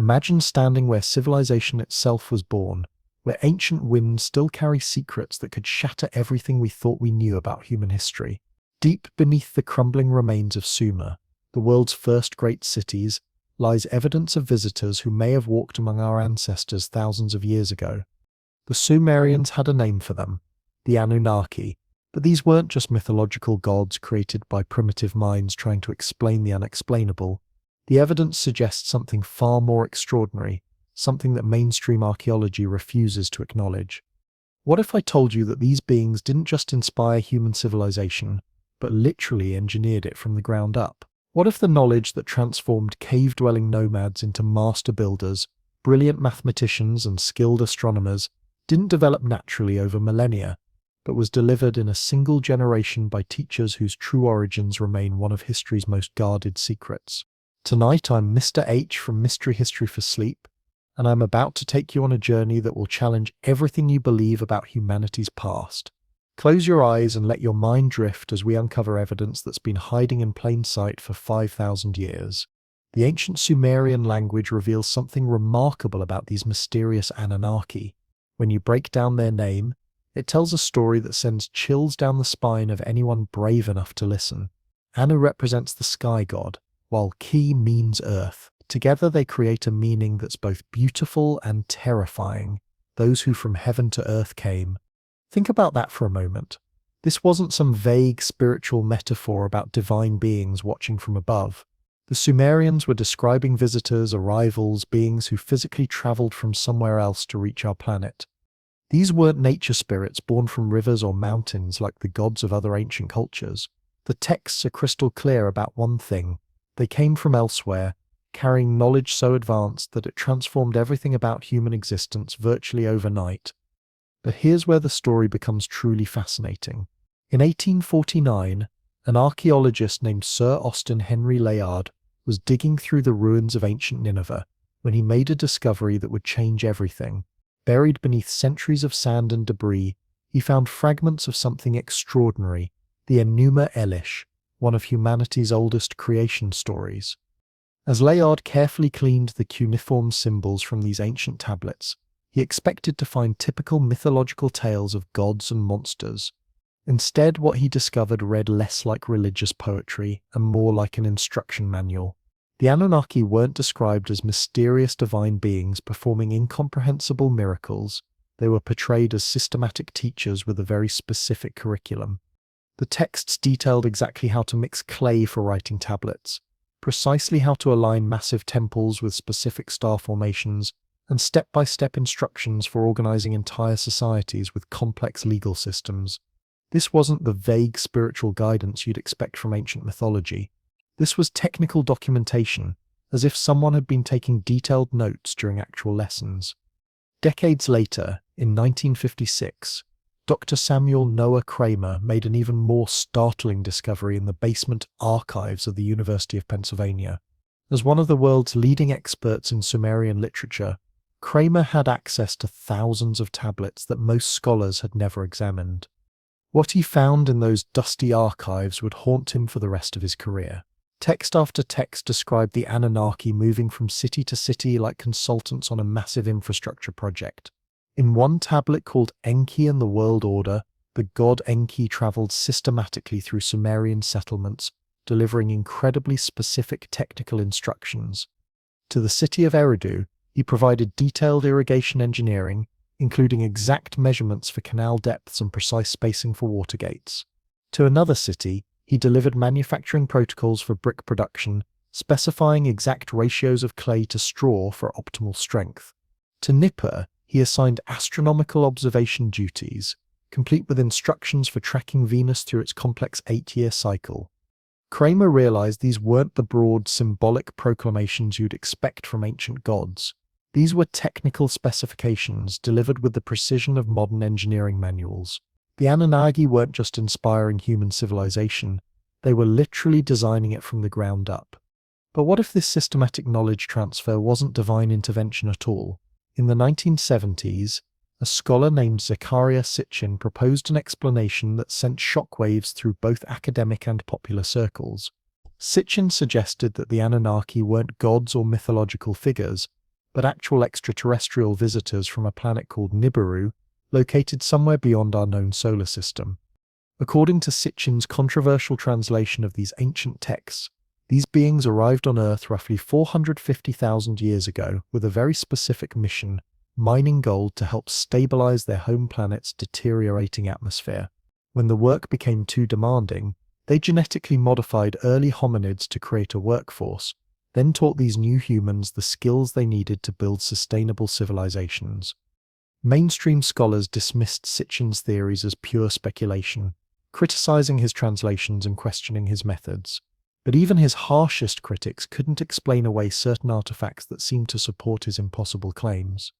Imagine standing where civilization itself was born, where ancient winds still carry secrets that could shatter everything we thought we knew about human history. Deep beneath the crumbling remains of Sumer, the world's first great cities, lies evidence of visitors who may have walked among our ancestors thousands of years ago. The Sumerians had a name for them, the Anunnaki, but these weren't just mythological gods created by primitive minds trying to explain the unexplainable. The evidence suggests something far more extraordinary, something that mainstream archaeology refuses to acknowledge. What if I told you that these beings didn't just inspire human civilization, but literally engineered it from the ground up? What if the knowledge that transformed cave-dwelling nomads into master builders, brilliant mathematicians and skilled astronomers didn't develop naturally over millennia, but was delivered in a single generation by teachers whose true origins remain one of history's most guarded secrets? Tonight I'm Mr. H from Mystery History for Sleep, and I'm about to take you on a journey that will challenge everything you believe about humanity's past. Close your eyes and let your mind drift as we uncover evidence that's been hiding in plain sight for 5,000 years. The ancient Sumerian language reveals something remarkable about these mysterious Anunnaki. When you break down their name, it tells a story that sends chills down the spine of anyone brave enough to listen. Anu represents the sky god, while Ki means earth. Together they create a meaning that's both beautiful and terrifying, those who from heaven to earth came. Think about that for a moment. This wasn't some vague spiritual metaphor about divine beings watching from above. The Sumerians were describing visitors, arrivals, beings who physically traveled from somewhere else to reach our planet. These weren't nature spirits born from rivers or mountains like the gods of other ancient cultures. The texts are crystal clear about one thing. They came from elsewhere, carrying knowledge so advanced that it transformed everything about human existence virtually overnight. But here's where the story becomes truly fascinating. In 1849, an archaeologist named Sir Austin Henry Layard was digging through the ruins of ancient Nineveh when he made a discovery that would change everything. Buried beneath centuries of sand and debris, he found fragments of something extraordinary, the Enuma Elish, one of humanity's oldest creation stories. As Layard carefully cleaned the cuneiform symbols from these ancient tablets, he expected to find typical mythological tales of gods and monsters. Instead, what he discovered read less like religious poetry and more like an instruction manual. The Anunnaki weren't described as mysterious divine beings performing incomprehensible miracles. They were portrayed as systematic teachers with a very specific curriculum. The texts detailed exactly how to mix clay for writing tablets, precisely how to align massive temples with specific star formations, and step-by-step instructions for organizing entire societies with complex legal systems. This wasn't the vague spiritual guidance you'd expect from ancient mythology. This was technical documentation, as if someone had been taking detailed notes during actual lessons. Decades later, in 1956, Dr. Samuel Noah Kramer made an even more startling discovery in the basement archives of the University of Pennsylvania. As one of the world's leading experts in Sumerian literature, Kramer had access to thousands of tablets that most scholars had never examined. What he found in those dusty archives would haunt him for the rest of his career. Text after text described the Anunnaki moving from city to city like consultants on a massive infrastructure project. In one tablet called Enki and the World Order, the god Enki traveled systematically through Sumerian settlements, delivering incredibly specific technical instructions. To the city of Eridu, he provided detailed irrigation engineering, including exact measurements for canal depths and precise spacing for water gates. To another city, he delivered manufacturing protocols for brick production, specifying exact ratios of clay to straw for optimal strength. To Nippur, he assigned astronomical observation duties, complete with instructions for tracking Venus through its complex 8-year cycle. Kramer realized these weren't the broad, symbolic proclamations you'd expect from ancient gods. These were technical specifications delivered with the precision of modern engineering manuals. The Anunnaki weren't just inspiring human civilization, they were literally designing it from the ground up. But what if this systematic knowledge transfer wasn't divine intervention at all? In the 1970s, a scholar named Zecharia Sitchin proposed an explanation that sent shockwaves through both academic and popular circles. Sitchin suggested that the Anunnaki weren't gods or mythological figures, but actual extraterrestrial visitors from a planet called Nibiru, located somewhere beyond our known solar system. According to Sitchin's controversial translation of these ancient texts, these beings arrived on Earth roughly 450,000 years ago with a very specific mission: mining gold to help stabilize their home planet's deteriorating atmosphere. When the work became too demanding, they genetically modified early hominids to create a workforce, then taught these new humans the skills they needed to build sustainable civilizations. Mainstream scholars dismissed Sitchin's theories as pure speculation, criticizing his translations and questioning his methods. But even his harshest critics couldn't explain away certain artifacts that seemed to support his impossible claims.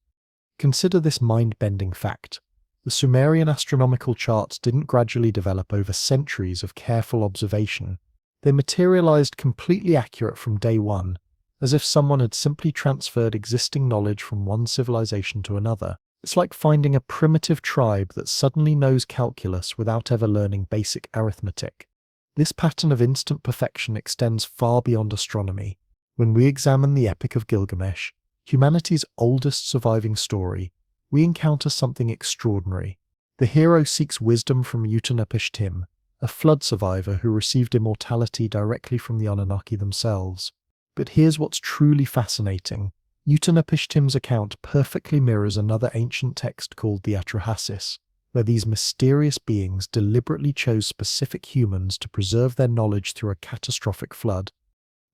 Consider this mind-bending fact. The Sumerian astronomical charts didn't gradually develop over centuries of careful observation. They materialized completely accurate from day one, as if someone had simply transferred existing knowledge from one civilization to another. It's like finding a primitive tribe that suddenly knows calculus without ever learning basic arithmetic. This pattern of instant perfection extends far beyond astronomy. When we examine the Epic of Gilgamesh, humanity's oldest surviving story, we encounter something extraordinary. The hero seeks wisdom from Utnapishtim, a flood survivor who received immortality directly from the Anunnaki themselves. But here's what's truly fascinating. Utnapishtim's account perfectly mirrors another ancient text called the Atrahasis, where these mysterious beings deliberately chose specific humans to preserve their knowledge through a catastrophic flood.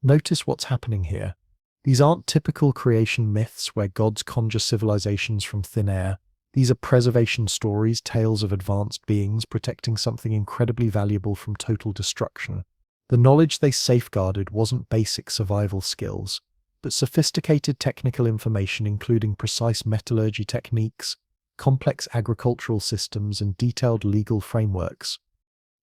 Notice what's happening here. These aren't typical creation myths where gods conjure civilizations from thin air. These are preservation stories, tales of advanced beings protecting something incredibly valuable from total destruction. The knowledge they safeguarded wasn't basic survival skills, but sophisticated technical information including precise metallurgy techniques, complex agricultural systems, and detailed legal frameworks.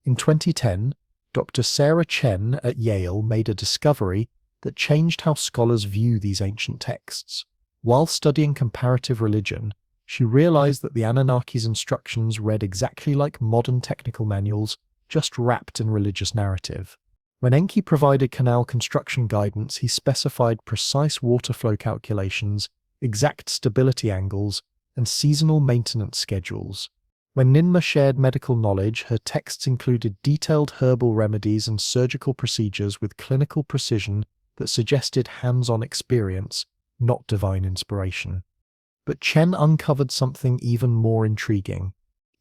In 2010, Dr. Sarah Chen at Yale made a discovery that changed how scholars view these ancient texts. While studying comparative religion, she realized that the Anunnaki's instructions read exactly like modern technical manuals, just wrapped in religious narrative. When Enki provided canal construction guidance, he specified precise water flow calculations, exact stability angles, and seasonal maintenance schedules. When Ninmah shared medical knowledge, her texts included detailed herbal remedies and surgical procedures with clinical precision that suggested hands-on experience, not divine inspiration. But Chen uncovered something even more intriguing.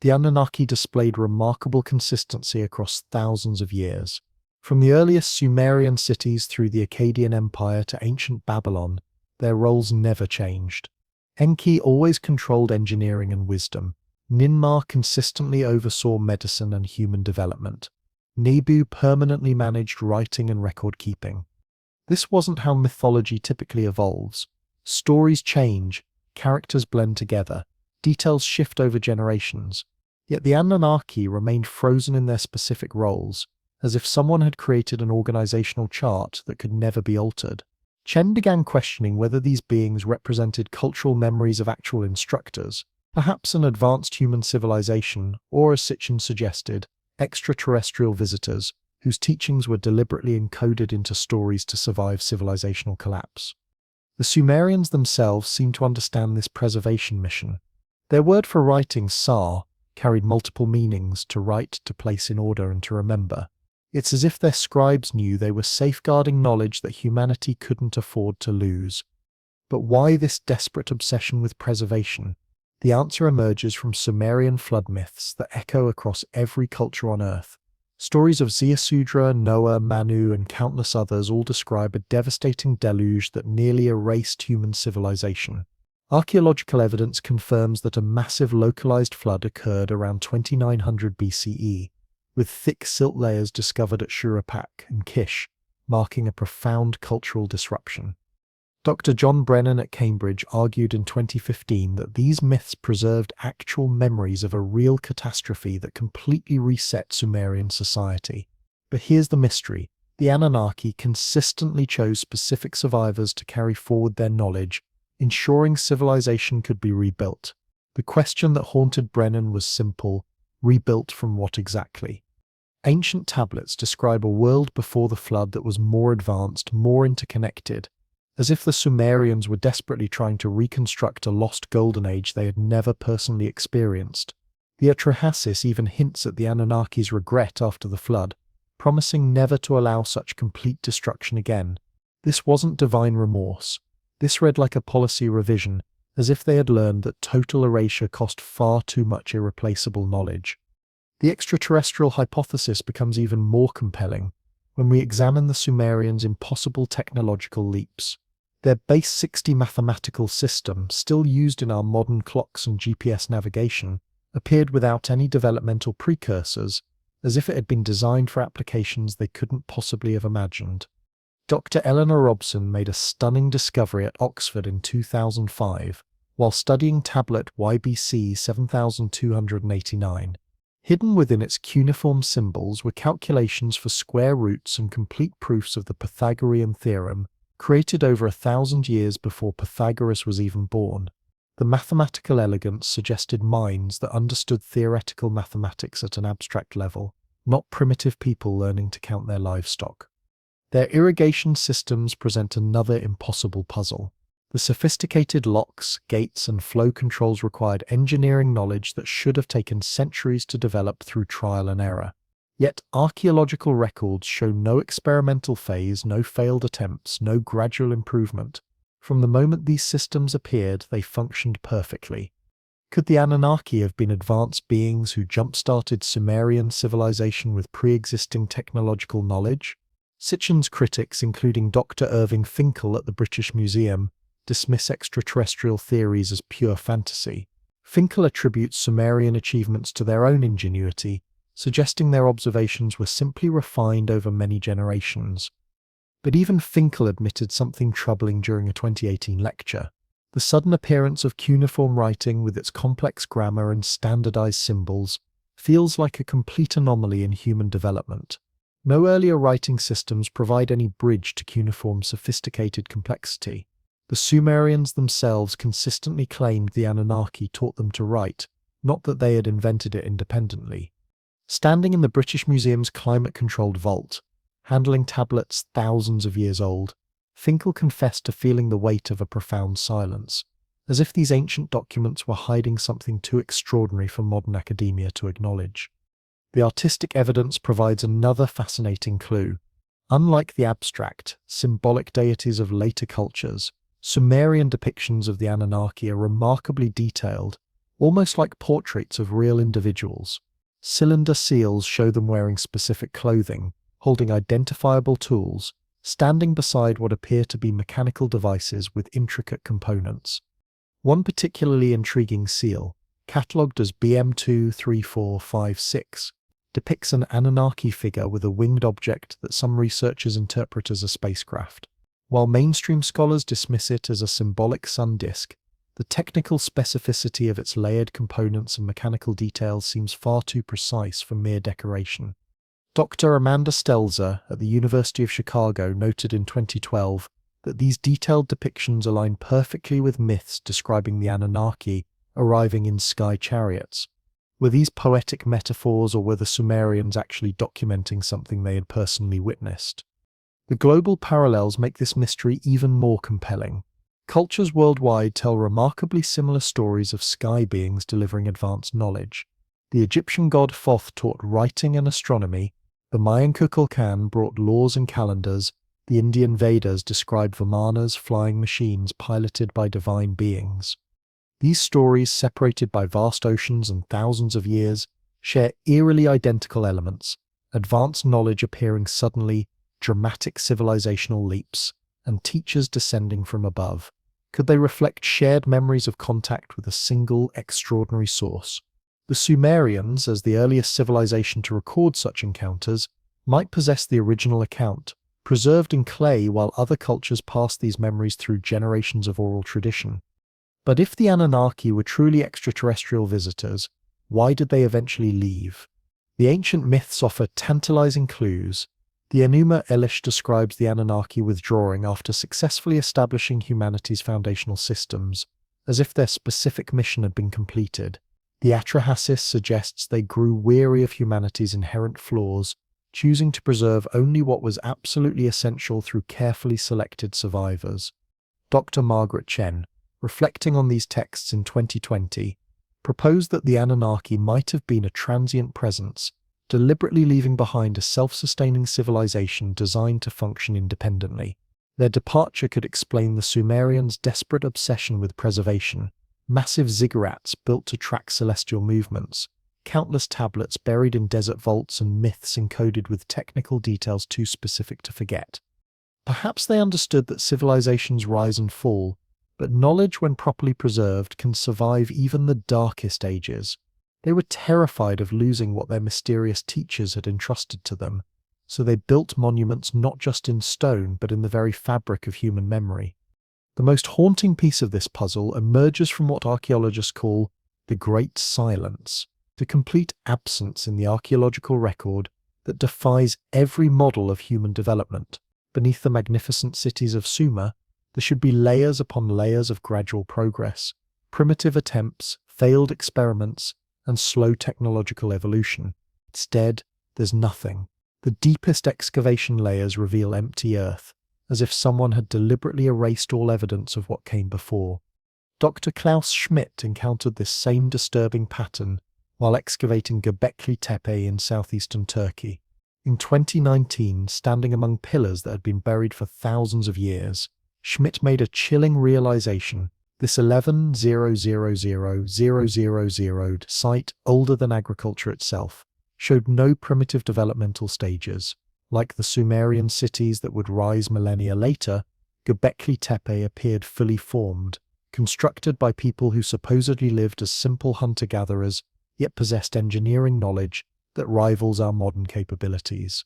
The Anunnaki displayed remarkable consistency across thousands of years. From the earliest Sumerian cities through the Akkadian Empire to ancient Babylon, their roles never changed. Enki always controlled engineering and wisdom. Ninmah consistently oversaw medicine and human development. Nebu permanently managed writing and record-keeping. This wasn't how mythology typically evolves. Stories change, characters blend together, details shift over generations. Yet the Anunnaki remained frozen in their specific roles, as if someone had created an organizational chart that could never be altered. Chen began questioning whether these beings represented cultural memories of actual instructors, perhaps an advanced human civilization, or, as Sitchin suggested, extraterrestrial visitors whose teachings were deliberately encoded into stories to survive civilizational collapse. The Sumerians themselves seemed to understand this preservation mission. Their word for writing, sa, carried multiple meanings: to write, to place in order, and to remember. It's as if their scribes knew they were safeguarding knowledge that humanity couldn't afford to lose. But why this desperate obsession with preservation? The answer emerges from Sumerian flood myths that echo across every culture on Earth. Stories of Ziusudra, Noah, Manu, and countless others all describe a devastating deluge that nearly erased human civilization. Archaeological evidence confirms that a massive localized flood occurred around 2900 BCE, with thick silt layers discovered at Shurapak and Kish, marking a profound cultural disruption. Dr. John Brennan at Cambridge argued in 2015 that these myths preserved actual memories of a real catastrophe that completely reset Sumerian society. But here's the mystery. The Anunnaki consistently chose specific survivors to carry forward their knowledge, ensuring civilization could be rebuilt. The question that haunted Brennan was simple: rebuilt from what exactly? Ancient tablets describe a world before the flood that was more advanced, more interconnected. as if the Sumerians were desperately trying to reconstruct a lost golden age they had never personally experienced. The Atrahasis even hints at the Anunnaki's regret after the flood, promising never to allow such complete destruction again. This wasn't divine remorse. This read like a policy revision, as if they had learned that total erasure cost far too much irreplaceable knowledge. The extraterrestrial hypothesis becomes even more compelling when we examine the Sumerians' impossible technological leaps. Their base 60 mathematical system, still used in our modern clocks and GPS navigation, appeared without any developmental precursors, as if it had been designed for applications they couldn't possibly have imagined. Dr. Eleanor Robson made a stunning discovery at Oxford in 2005 while studying tablet YBC 7289. Hidden within its cuneiform symbols were calculations for square roots and complete proofs of the Pythagorean theorem, created over 1,000 years before Pythagoras was even born. The mathematical elegance suggested minds that understood theoretical mathematics at an abstract level, not primitive people learning to count their livestock. Their irrigation systems present another impossible puzzle. The sophisticated locks, gates, and flow controls required engineering knowledge that should have taken centuries to develop through trial and error. Yet archaeological records show no experimental phase, no failed attempts, no gradual improvement. From the moment these systems appeared, they functioned perfectly. Could the Anunnaki have been advanced beings who jump-started Sumerian civilization with pre-existing technological knowledge? Sitchin's critics, including Dr. Irving Finkel at the British Museum, dismiss extraterrestrial theories as pure fantasy. Finkel attributes Sumerian achievements to their own ingenuity, suggesting their observations were simply refined over many generations. But even Finkel admitted something troubling during a 2018 lecture. The sudden appearance of cuneiform writing with its complex grammar and standardized symbols feels like a complete anomaly in human development. No earlier writing systems provide any bridge to cuneiform sophisticated complexity. The Sumerians themselves consistently claimed the Anunnaki taught them to write, not that they had invented it independently. Standing in the British Museum's climate-controlled vault, handling tablets thousands of years old, Finkel confessed to feeling the weight of a profound silence, as if these ancient documents were hiding something too extraordinary for modern academia to acknowledge. The artistic evidence provides another fascinating clue. Unlike the abstract, symbolic deities of later cultures, Sumerian depictions of the Anunnaki are remarkably detailed, almost like portraits of real individuals. Cylinder seals show them wearing specific clothing, holding identifiable tools, standing beside what appear to be mechanical devices with intricate components. One particularly intriguing seal, catalogued as BM23456, depicts an Anunnaki figure with a winged object that some researchers interpret as a spacecraft. While mainstream scholars dismiss it as a symbolic sun disk, the technical specificity of its layered components and mechanical details seems far too precise for mere decoration. Dr. Amanda Stelzer at the University of Chicago noted in 2012 that these detailed depictions align perfectly with myths describing the Anunnaki arriving in sky chariots. Were these poetic metaphors, or were the Sumerians actually documenting something they had personally witnessed? The global parallels make this mystery even more compelling. Cultures worldwide tell remarkably similar stories of sky beings delivering advanced knowledge. The Egyptian god Thoth taught writing and astronomy, the Mayan Kukulkan brought laws and calendars, the Indian Vedas described vimanas, flying machines piloted by divine beings. These stories, separated by vast oceans and thousands of years, share eerily identical elements, advanced knowledge appearing suddenly, dramatic civilizational leaps, and teachers descending from above. Could they reflect shared memories of contact with a single, extraordinary source? The Sumerians, as the earliest civilization to record such encounters, might possess the original account, preserved in clay while other cultures passed these memories through generations of oral tradition. But if the Anunnaki were truly extraterrestrial visitors, why did they eventually leave? The ancient myths offer tantalizing clues. The Enuma Elish describes the Anunnaki withdrawing after successfully establishing humanity's foundational systems, as if their specific mission had been completed. The Atrahasis suggests they grew weary of humanity's inherent flaws, choosing to preserve only what was absolutely essential through carefully selected survivors. Dr. Margaret Chen, reflecting on these texts in 2020, proposed that the Anunnaki might have been a transient presence, deliberately leaving behind a self-sustaining civilization designed to function independently. Their departure could explain the Sumerians' desperate obsession with preservation, massive ziggurats built to track celestial movements, countless tablets buried in desert vaults, and myths encoded with technical details too specific to forget. Perhaps they understood that civilizations rise and fall, but knowledge, when properly preserved, can survive even the darkest ages. They were terrified of losing what their mysterious teachers had entrusted to them, so they built monuments not just in stone but in the very fabric of human memory. The most haunting piece of this puzzle emerges from what archaeologists call the Great Silence, the complete absence in the archaeological record that defies every model of human development. Beneath the magnificent cities of Sumer, there should be layers upon layers of gradual progress, primitive attempts, failed experiments, and slow technological evolution. Instead, there's nothing. The deepest excavation layers reveal empty earth, as if someone had deliberately erased all evidence of what came before. Dr. Klaus Schmidt encountered this same disturbing pattern while excavating Göbekli Tepe in southeastern Turkey. In 2019, standing among pillars that had been buried for thousands of years, Schmidt made a chilling realization. This 11,000,000 site, older than agriculture itself, showed no primitive developmental stages. Like the Sumerian cities that would rise millennia later, Göbekli Tepe appeared fully formed, constructed by people who supposedly lived as simple hunter-gatherers, yet possessed engineering knowledge that rivals our modern capabilities.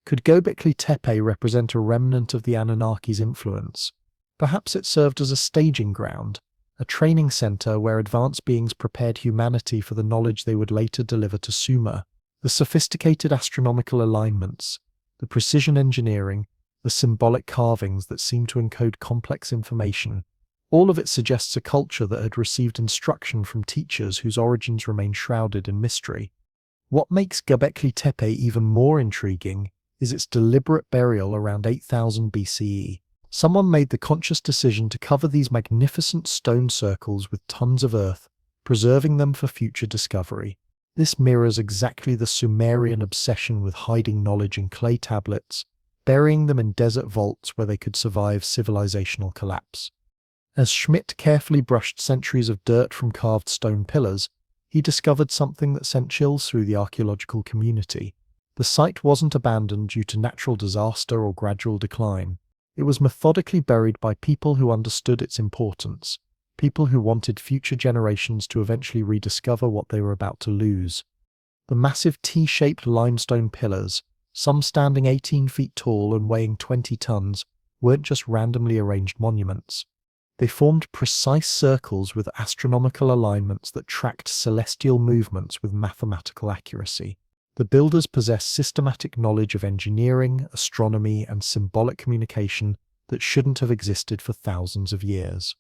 Could Göbekli Tepe represent a remnant of the Anunnaki's influence? Perhaps it served as a staging ground, a training center where advanced beings prepared humanity for the knowledge they would later deliver to Sumer. The sophisticated astronomical alignments, the precision engineering, the symbolic carvings that seem to encode complex information, all of it suggests a culture that had received instruction from teachers whose origins remain shrouded in mystery. What makes Göbekli Tepe even more intriguing is its deliberate burial around 8000 BCE. Someone made the conscious decision to cover these magnificent stone circles with tons of earth, preserving them for future discovery. This mirrors exactly the Sumerian obsession with hiding knowledge in clay tablets, burying them in desert vaults where they could survive civilizational collapse. As Schmidt carefully brushed centuries of dirt from carved stone pillars, he discovered something that sent chills through the archaeological community. The site wasn't abandoned due to natural disaster or gradual decline. It was methodically buried by people who understood its importance, people who wanted future generations to eventually rediscover what they were about to lose. The massive T-shaped limestone pillars, some standing 18 feet tall and weighing 20 tons, weren't just randomly arranged monuments. They formed precise circles with astronomical alignments that tracked celestial movements with mathematical accuracy. The builders possessed systematic knowledge of engineering, astronomy, and symbolic communication that shouldn't have existed for thousands of years.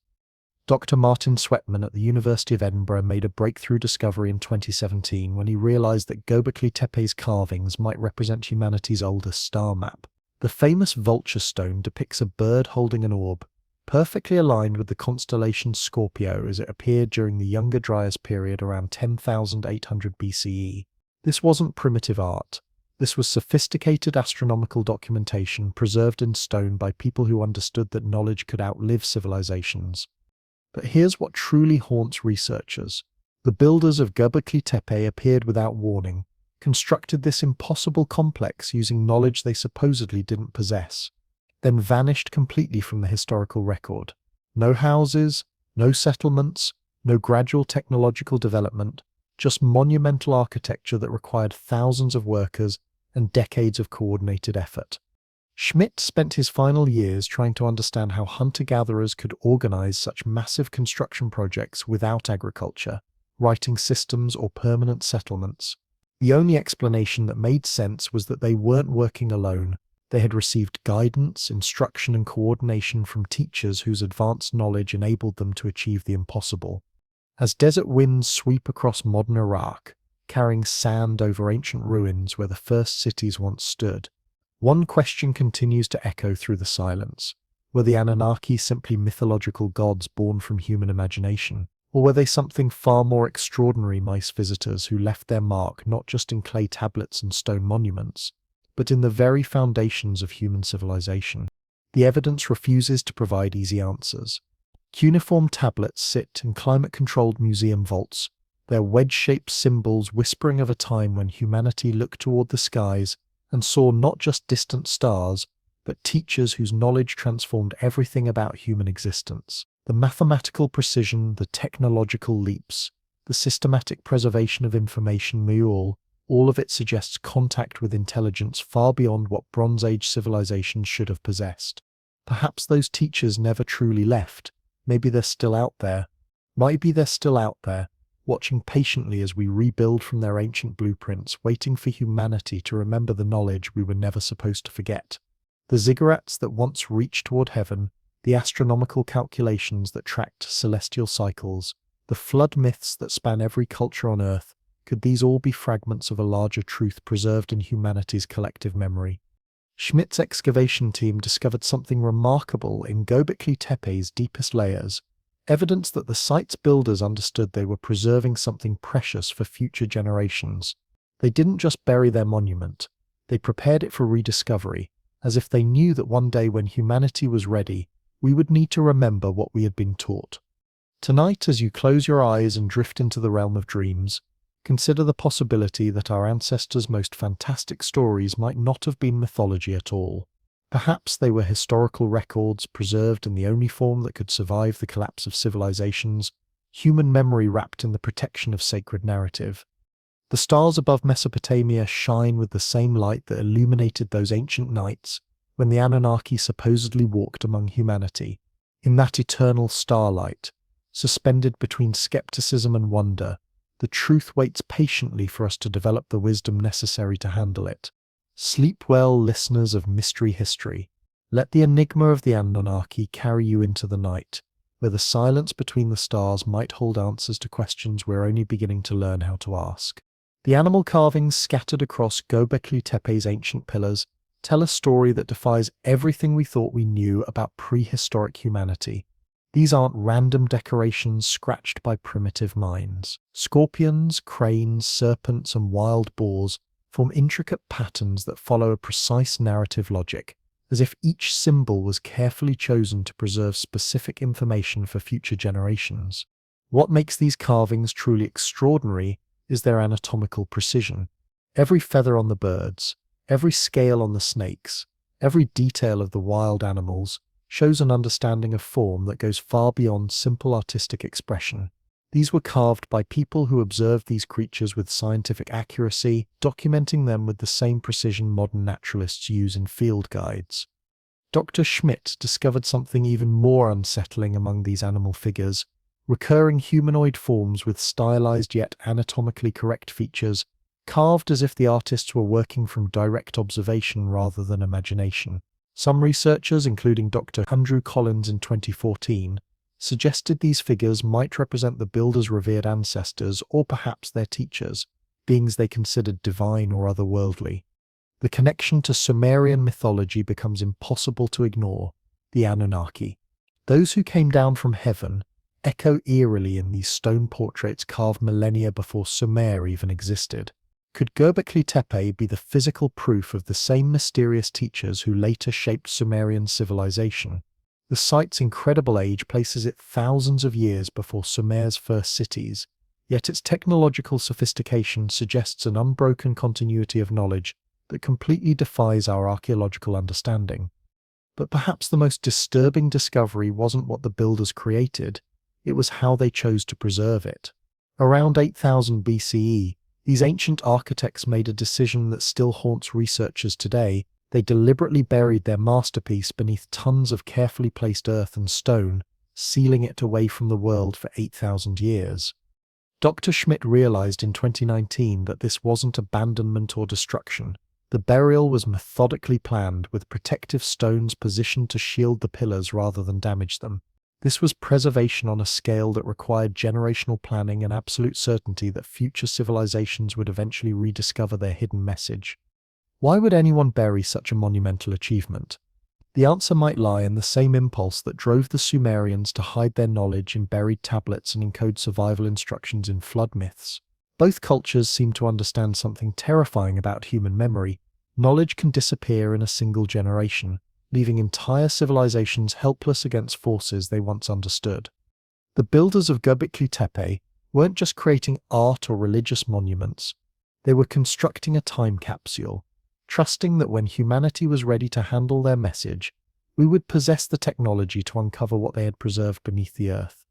Dr. Martin Sweatman at the University of Edinburgh made a breakthrough discovery in 2017 when he realized that Göbekli Tepe's carvings might represent humanity's oldest star map. The famous vulture stone depicts a bird holding an orb, perfectly aligned with the constellation Scorpio as it appeared during the Younger Dryas period around 10,800 BCE. This wasn't primitive art. This was sophisticated astronomical documentation preserved in stone by people who understood that knowledge could outlive civilizations. But here's what truly haunts researchers. The builders of Göbekli Tepe appeared without warning, constructed this impossible complex using knowledge they supposedly didn't possess, then vanished completely from the historical record. No houses, no settlements, no gradual technological development, just monumental architecture that required thousands of workers and decades of coordinated effort. Schmidt spent his final years trying to understand how hunter-gatherers could organize such massive construction projects without agriculture, writing systems, or permanent settlements. The only explanation that made sense was that they weren't working alone. They had received guidance, instruction, and coordination from teachers whose advanced knowledge enabled them to achieve the impossible. As desert winds sweep across modern Iraq, carrying sand over ancient ruins where the first cities once stood, one question continues to echo through the silence. Were the Anunnaki simply mythological gods born from human imagination? Or were they something far more extraordinary, mice visitors who left their mark not just in clay tablets and stone monuments, but in the very foundations of human civilization? The evidence refuses to provide easy answers. Cuneiform tablets sit in climate-controlled museum vaults, their wedge-shaped symbols whispering of a time when humanity looked toward the skies and saw not just distant stars, but teachers whose knowledge transformed everything about human existence. The mathematical precision, the technological leaps, the systematic preservation of information, all of it suggests contact with intelligence far beyond what Bronze Age civilizations should have possessed. Perhaps those teachers never truly left. Maybe they're still out there. Watching patiently as we rebuild from their ancient blueprints, waiting for humanity to remember the knowledge we were never supposed to forget. The ziggurats that once reached toward heaven, the astronomical calculations that tracked celestial cycles, the flood myths that span every culture on Earth, could these all be fragments of a larger truth preserved in humanity's collective memory? Schmidt's excavation team discovered something remarkable in Göbekli Tepe's deepest layers, evidence that the site's builders understood they were preserving something precious for future generations. They didn't just bury their monument, they prepared it for rediscovery, as if they knew that one day when humanity was ready, we would need to remember what we had been taught. Tonight, as you close your eyes and drift into the realm of dreams, consider the possibility that our ancestors' most fantastic stories might not have been mythology at all. Perhaps they were historical records preserved in the only form that could survive the collapse of civilizations, human memory wrapped in the protection of sacred narrative. The stars above Mesopotamia shine with the same light that illuminated those ancient nights when the Anunnaki supposedly walked among humanity. In that eternal starlight, suspended between skepticism and wonder, the truth waits patiently for us to develop the wisdom necessary to handle it. Sleep well, listeners of Mystery History. Let the enigma of the Anunnaki carry you into the night, where the silence between the stars might hold answers to questions we're only beginning to learn how to ask. The animal carvings scattered across Göbekli Tepe's ancient pillars tell a story that defies everything we thought we knew about prehistoric humanity. These aren't random decorations scratched by primitive minds. Scorpions, cranes, serpents, and wild boars form intricate patterns that follow a precise narrative logic, as if each symbol was carefully chosen to preserve specific information for future generations. What makes these carvings truly extraordinary is their anatomical precision. Every feather on the birds, every scale on the snakes, every detail of the wild animals shows an understanding of form that goes far beyond simple artistic expression. These were carved by people who observed these creatures with scientific accuracy, documenting them with the same precision modern naturalists use in field guides. Dr. Schmidt discovered something even more unsettling among these animal figures: recurring humanoid forms with stylized yet anatomically correct features, carved as if the artists were working from direct observation rather than imagination. Some researchers, including Dr. Andrew Collins in 2014, suggested these figures might represent the builders' revered ancestors or perhaps their teachers, beings they considered divine or otherworldly. The connection to Sumerian mythology becomes impossible to ignore: the Anunnaki. Those who came down from heaven echo eerily in these stone portraits carved millennia before Sumer even existed. Could Göbekli Tepe be the physical proof of the same mysterious teachers who later shaped Sumerian civilization? The site's incredible age places it thousands of years before Sumer's first cities, yet its technological sophistication suggests an unbroken continuity of knowledge that completely defies our archaeological understanding. But perhaps the most disturbing discovery wasn't what the builders created, it was how they chose to preserve it. Around 8000 BCE, these ancient architects made a decision that still haunts researchers today. They deliberately buried their masterpiece beneath tons of carefully placed earth and stone, sealing it away from the world for 8,000 years. Dr. Schmidt realized in 2019 that this wasn't abandonment or destruction. The burial was methodically planned, with protective stones positioned to shield the pillars rather than damage them. This was preservation on a scale that required generational planning and absolute certainty that future civilizations would eventually rediscover their hidden message. Why would anyone bury such a monumental achievement? The answer might lie in the same impulse that drove the Sumerians to hide their knowledge in buried tablets and encode survival instructions in flood myths. Both cultures seem to understand something terrifying about human memory. Knowledge can disappear in a single generation, leaving entire civilizations helpless against forces they once understood. The builders of Göbekli Tepe weren't just creating art or religious monuments, they were constructing a time capsule, trusting that when humanity was ready to handle their message, we would possess the technology to uncover what they had preserved beneath the earth.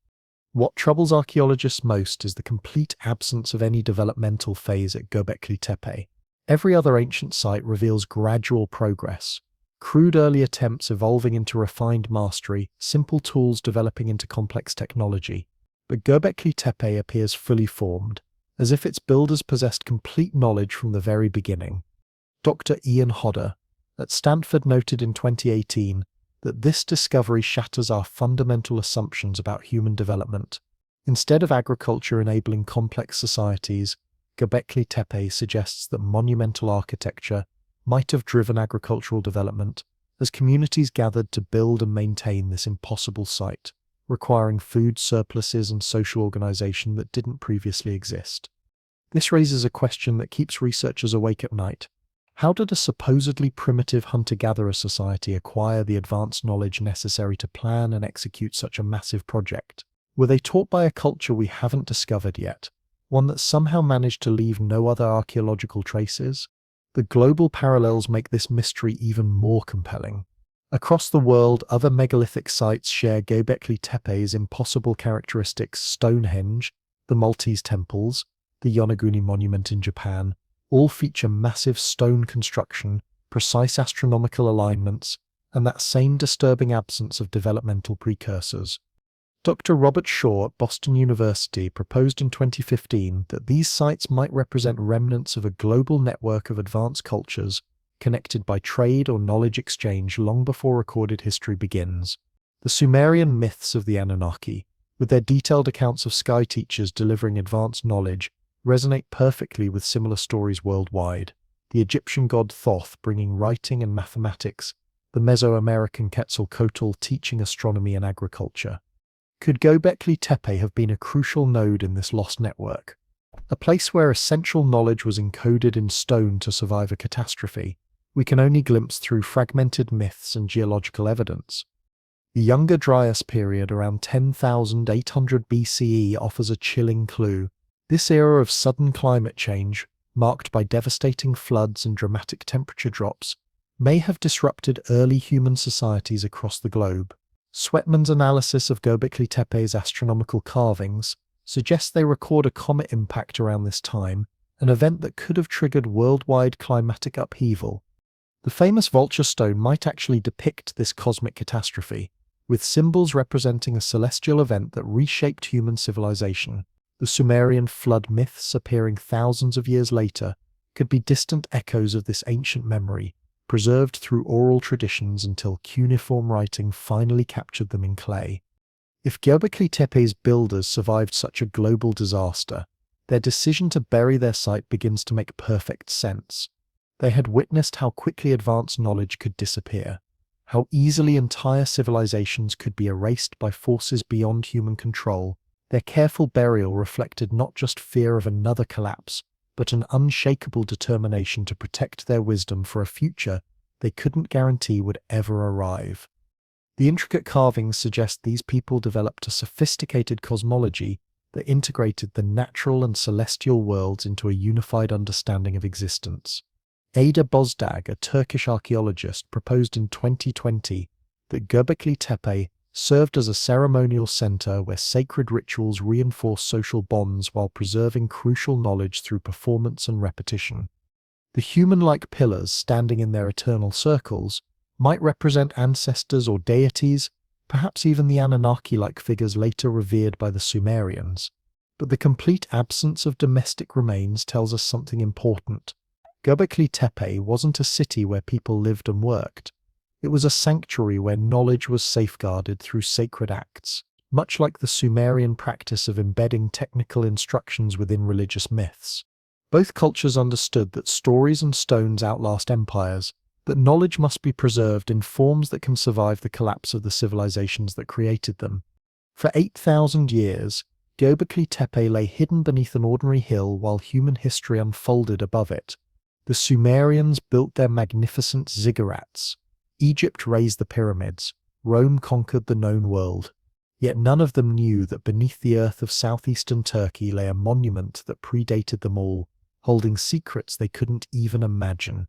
What troubles archaeologists most is the complete absence of any developmental phase at Göbekli Tepe. Every other ancient site reveals gradual progress, crude early attempts evolving into refined mastery, simple tools developing into complex technology. But Göbekli Tepe appears fully formed, as if its builders possessed complete knowledge from the very beginning. Dr. Ian Hodder at Stanford noted in 2018 that this discovery shatters our fundamental assumptions about human development. Instead of agriculture enabling complex societies, Göbekli Tepe suggests that monumental architecture might have driven agricultural development as communities gathered to build and maintain this impossible site, requiring food surpluses and social organization that didn't previously exist. This raises a question that keeps researchers awake at night. How did a supposedly primitive hunter-gatherer society acquire the advanced knowledge necessary to plan and execute such a massive project? Were they taught by a culture we haven't discovered yet, one that somehow managed to leave no other archaeological traces? The global parallels make this mystery even more compelling. Across the world, other megalithic sites share Göbekli Tepe's impossible characteristics: Stonehenge, the Maltese temples, the Yonaguni monument in Japan, all feature massive stone construction, precise astronomical alignments, and that same disturbing absence of developmental precursors. Dr. Robert Shaw at Boston University proposed in 2015 that these sites might represent remnants of a global network of advanced cultures connected by trade or knowledge exchange long before recorded history begins. The Sumerian myths of the Anunnaki, with their detailed accounts of sky teachers delivering advanced knowledge, resonate perfectly with similar stories worldwide. The Egyptian god Thoth bringing writing and mathematics, the Mesoamerican Quetzalcoatl teaching astronomy and agriculture. Could Göbekli Tepe have been a crucial node in this lost network? A place where essential knowledge was encoded in stone to survive a catastrophe we can only glimpse through fragmented myths and geological evidence. The Younger Dryas period around 10,800 BCE offers a chilling clue. This era of sudden climate change, marked by devastating floods and dramatic temperature drops, may have disrupted early human societies across the globe. Sweatman's analysis of Göbekli Tepe's astronomical carvings suggests they record a comet impact around this time, an event that could have triggered worldwide climatic upheaval. The famous vulture stone might actually depict this cosmic catastrophe, with symbols representing a celestial event that reshaped human civilization. The Sumerian flood myths appearing thousands of years later could be distant echoes of this ancient memory, preserved through oral traditions until cuneiform writing finally captured them in clay. If Göbekli Tepe's builders survived such a global disaster, their decision to bury their site begins to make perfect sense. They had witnessed how quickly advanced knowledge could disappear, how easily entire civilizations could be erased by forces beyond human control. Their careful burial reflected not just fear of another collapse, but an unshakable determination to protect their wisdom for a future they couldn't guarantee would ever arrive. The intricate carvings suggest these people developed a sophisticated cosmology that integrated the natural and celestial worlds into a unified understanding of existence. Ada Bozdag, a Turkish archaeologist, proposed in 2020 that Göbekli Tepe served as a ceremonial center where sacred rituals reinforce social bonds while preserving crucial knowledge through performance and repetition. The human-like pillars standing in their eternal circles might represent ancestors or deities, perhaps even the Anunnaki-like figures later revered by the Sumerians. But the complete absence of domestic remains tells us something important. Göbekli Tepe wasn't a city where people lived and worked. It was a sanctuary where knowledge was safeguarded through sacred acts, much like the Sumerian practice of embedding technical instructions within religious myths. Both cultures understood that stories and stones outlast empires, that knowledge must be preserved in forms that can survive the collapse of the civilizations that created them. For 8,000 years, Göbekli Tepe lay hidden beneath an ordinary hill while human history unfolded above it. The Sumerians built their magnificent ziggurats. Egypt raised the pyramids. Rome conquered the known world. Yet none of them knew that beneath the earth of southeastern Turkey lay a monument that predated them all, holding secrets they couldn't even imagine.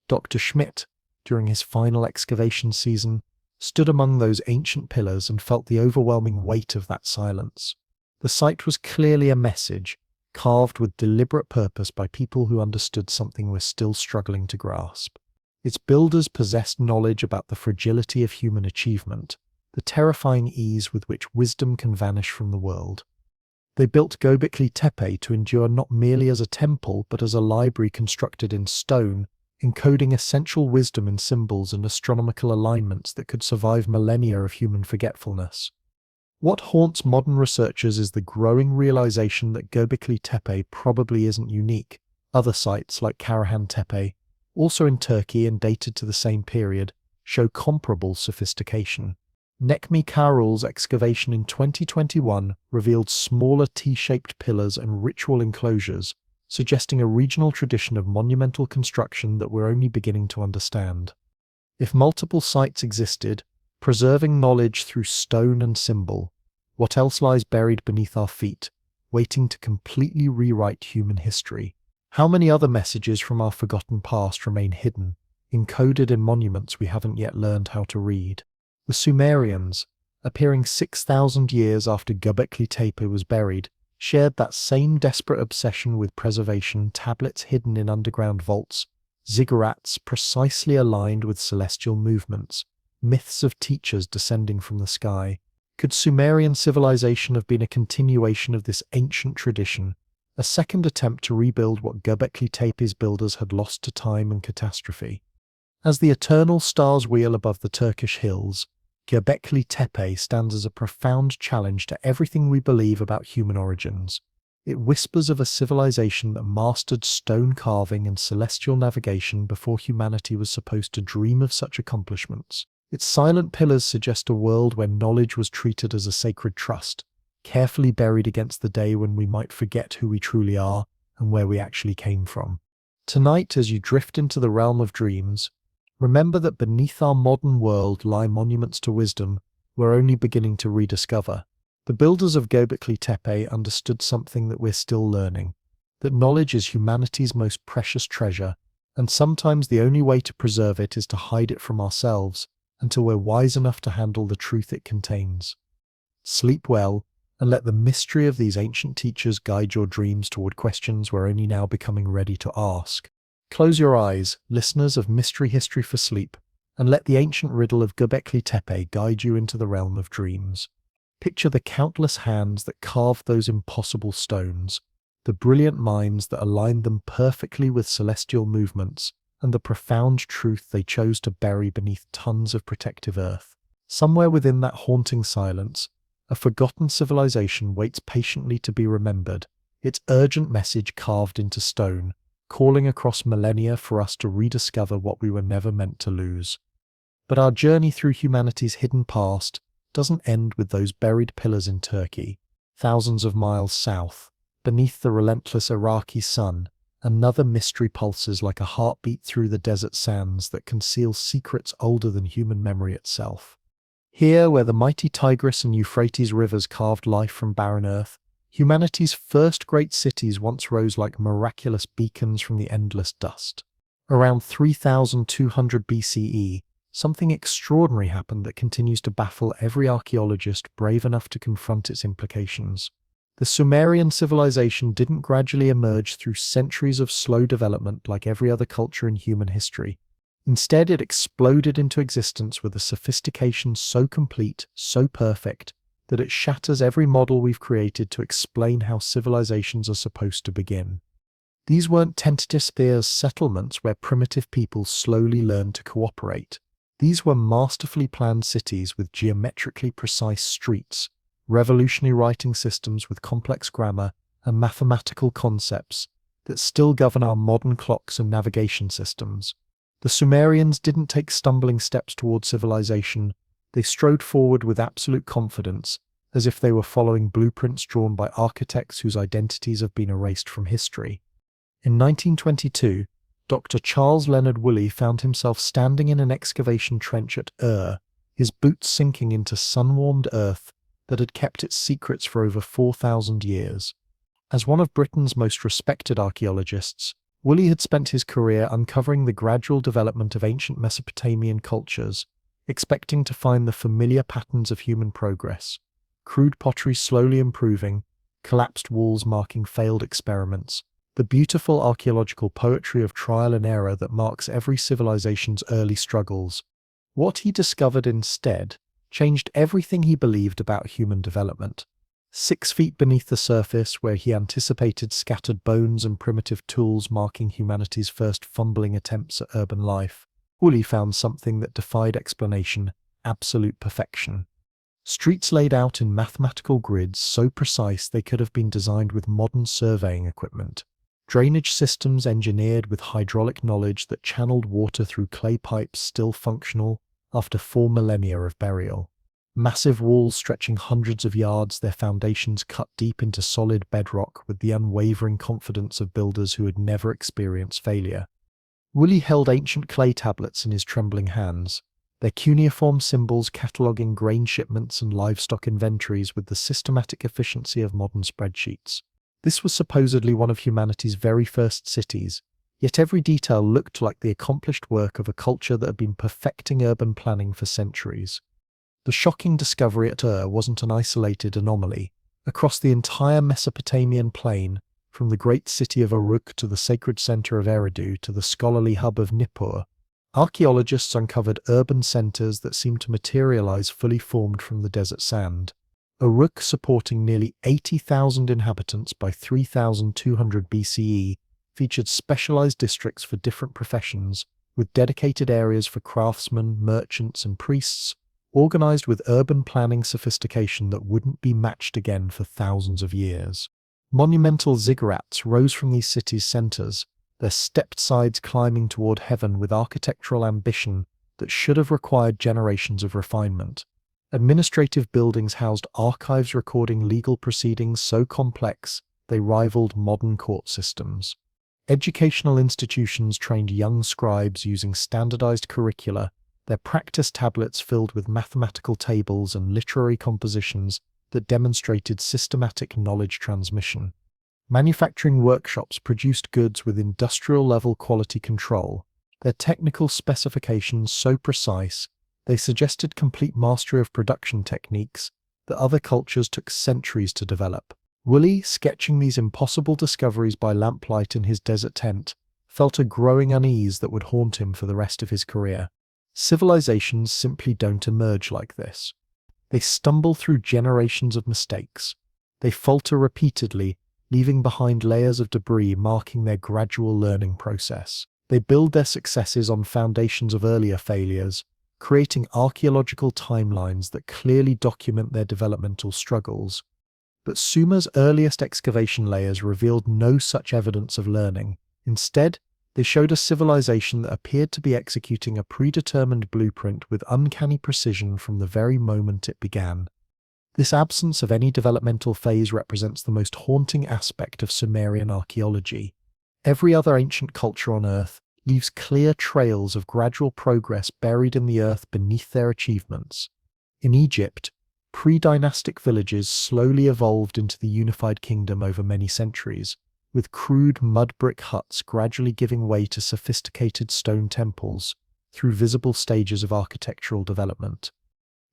Dr. Schmidt, during his final excavation season, stood among those ancient pillars and felt the overwhelming weight of that silence. The site was clearly a message, carved with deliberate purpose by people who understood something we're still struggling to grasp. Its builders possessed knowledge about the fragility of human achievement, the terrifying ease with which wisdom can vanish from the world. They built Göbekli Tepe to endure not merely as a temple but as a library constructed in stone, encoding essential wisdom in symbols and astronomical alignments that could survive millennia of human forgetfulness. What haunts modern researchers is the growing realization that Göbekli Tepe probably isn't unique. Other sites like Karahan Tepe, also in Turkey and dated to the same period, show comparable sophistication. Necmi Karol's excavation in 2021 revealed smaller T-shaped pillars and ritual enclosures, suggesting a regional tradition of monumental construction that we're only beginning to understand. If multiple sites existed, preserving knowledge through stone and symbol, what else lies buried beneath our feet, waiting to completely rewrite human history? How many other messages from our forgotten past remain hidden, encoded in monuments we haven't yet learned how to read? The Sumerians, appearing 6,000 years after Göbekli Tepe was buried, shared that same desperate obsession with preservation, tablets hidden in underground vaults, ziggurats precisely aligned with celestial movements, myths of teachers descending from the sky. Could Sumerian civilization have been a continuation of this ancient tradition, a second attempt to rebuild what Göbekli Tepe's builders had lost to time and catastrophe? As the eternal stars wheel above the Turkish hills, Göbekli Tepe stands as a profound challenge to everything we believe about human origins. It whispers of a civilization that mastered stone carving and celestial navigation before humanity was supposed to dream of such accomplishments. Its silent pillars suggest a world where knowledge was treated as a sacred trust, carefully buried against the day when we might forget who we truly are and where we actually came from. Tonight, as you drift into the realm of dreams, remember that beneath our modern world lie monuments to wisdom we're only beginning to rediscover. The builders of Göbekli Tepe understood something that we're still learning, that knowledge is humanity's most precious treasure, and sometimes the only way to preserve it is to hide it from ourselves until we're wise enough to handle the truth it contains. Sleep well, and let the mystery of these ancient teachers guide your dreams toward questions we're only now becoming ready to ask. Close your eyes, listeners of Mystery History for Sleep, and let the ancient riddle of Göbekli Tepe guide you into the realm of dreams. Picture the countless hands that carved those impossible stones, the brilliant minds that aligned them perfectly with celestial movements, and the profound truth they chose to bury beneath tons of protective earth. Somewhere within that haunting silence, a forgotten civilization waits patiently to be remembered, its urgent message carved into stone, calling across millennia for us to rediscover what we were never meant to lose. But our journey through humanity's hidden past doesn't end with those buried pillars in Turkey. Thousands of miles south, beneath the relentless Iraqi sun, another mystery pulses like a heartbeat through the desert sands that conceal secrets older than human memory itself. Here, where the mighty Tigris and Euphrates rivers carved life from barren earth, humanity's first great cities once rose like miraculous beacons from the endless dust. Around 3200 BCE, something extraordinary happened that continues to baffle every archaeologist brave enough to confront its implications. The Sumerian civilization didn't gradually emerge through centuries of slow development like every other culture in human history. Instead, it exploded into existence with a sophistication so complete, so perfect, that it shatters every model we've created to explain how civilizations are supposed to begin. These weren't tentative spheres settlements where primitive peoples slowly learned to cooperate. These were masterfully planned cities with geometrically precise streets, revolutionary writing systems with complex grammar, and mathematical concepts that still govern our modern clocks and navigation systems. The Sumerians didn't take stumbling steps toward civilization. They strode forward with absolute confidence, as if they were following blueprints drawn by architects whose identities have been erased from history. In 1922, Dr. Charles Leonard Woolley found himself standing in an excavation trench at Ur, his boots sinking into sun-warmed earth that had kept its secrets for over 4,000 years. As one of Britain's most respected archaeologists, Woolley had spent his career uncovering the gradual development of ancient Mesopotamian cultures, expecting to find the familiar patterns of human progress: crude pottery slowly improving, collapsed walls marking failed experiments, the beautiful archaeological poetry of trial and error that marks every civilization's early struggles. What he discovered instead changed everything he believed about human development. 6 feet beneath the surface, where he anticipated scattered bones and primitive tools marking humanity's first fumbling attempts at urban life, Woolley found something that defied explanation: absolute perfection. Streets laid out in mathematical grids so precise they could have been designed with modern surveying equipment. Drainage systems engineered with hydraulic knowledge that channeled water through clay pipes still functional after 4 millennia of burial. Massive walls stretching hundreds of yards, their foundations cut deep into solid bedrock with the unwavering confidence of builders who had never experienced failure. Woolley held ancient clay tablets in his trembling hands, their cuneiform symbols cataloguing grain shipments and livestock inventories with the systematic efficiency of modern spreadsheets. This was supposedly one of humanity's very first cities, yet every detail looked like the accomplished work of a culture that had been perfecting urban planning for centuries. The shocking discovery at Ur wasn't an isolated anomaly. Across the entire Mesopotamian plain, from the great city of Uruk to the sacred center of Eridu to the scholarly hub of Nippur, archaeologists uncovered urban centers that seemed to materialize fully formed from the desert sand. Uruk, supporting nearly 80,000 inhabitants by 3200 BCE, featured specialized districts for different professions, with dedicated areas for craftsmen, merchants, and priests, organized with urban planning sophistication that wouldn't be matched again for thousands of years. Monumental ziggurats rose from these cities' centers, their stepped sides climbing toward heaven with architectural ambition that should have required generations of refinement. Administrative buildings housed archives recording legal proceedings so complex they rivaled modern court systems. Educational institutions trained young scribes using standardized curricula, their practice tablets filled with mathematical tables and literary compositions that demonstrated systematic knowledge transmission. Manufacturing workshops produced goods with industrial-level quality control, their technical specifications so precise they suggested complete mastery of production techniques that other cultures took centuries to develop. Woolley, sketching these impossible discoveries by lamplight in his desert tent, felt a growing unease that would haunt him for the rest of his career. Civilizations simply don't emerge like this. They stumble through generations of mistakes. They falter repeatedly, leaving behind layers of debris marking their gradual learning process. They build their successes on foundations of earlier failures, creating archaeological timelines that clearly document their developmental struggles. But Sumer's earliest excavation layers revealed no such evidence of learning. Instead, they showed a civilization that appeared to be executing a predetermined blueprint with uncanny precision from the very moment it began. This absence of any developmental phase represents the most haunting aspect of Sumerian archaeology. Every other ancient culture on Earth leaves clear trails of gradual progress buried in the earth beneath their achievements. In Egypt, pre-dynastic villages slowly evolved into the unified kingdom over many centuries, with crude mud brick huts gradually giving way to sophisticated stone temples through visible stages of architectural development.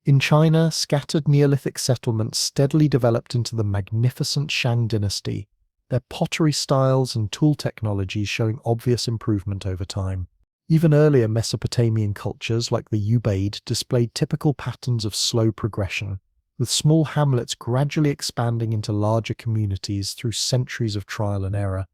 In China, scattered Neolithic settlements steadily developed into the magnificent Shang dynasty, their pottery styles and tool technologies showing obvious improvement over time. Even earlier Mesopotamian cultures like the Ubaid displayed typical patterns of slow progression, with small hamlets gradually expanding into larger communities through centuries of trial and error.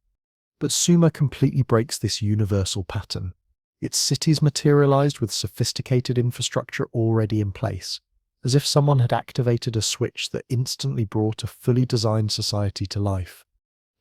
But Sumer completely breaks this universal pattern. Its cities materialized with sophisticated infrastructure already in place, as if someone had activated a switch that instantly brought a fully designed society to life.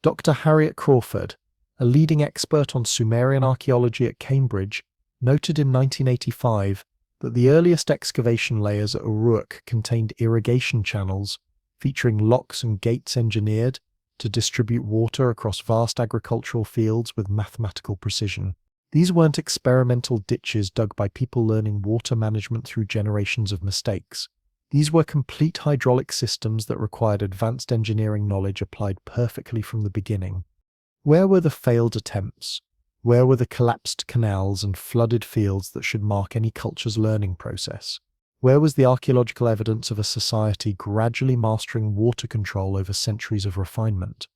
Dr. Harriet Crawford, a leading expert on Sumerian archaeology at Cambridge, noted in 1985 that the earliest excavation layers at Uruk contained irrigation channels featuring locks and gates engineered to distribute water across vast agricultural fields with mathematical precision. These weren't experimental ditches dug by people learning water management through generations of mistakes. These were complete hydraulic systems that required advanced engineering knowledge applied perfectly from the beginning. Where were the failed attempts? Where were the collapsed canals and flooded fields that should mark any culture's learning process? Where was the archaeological evidence of a society gradually mastering water control over centuries of refinement?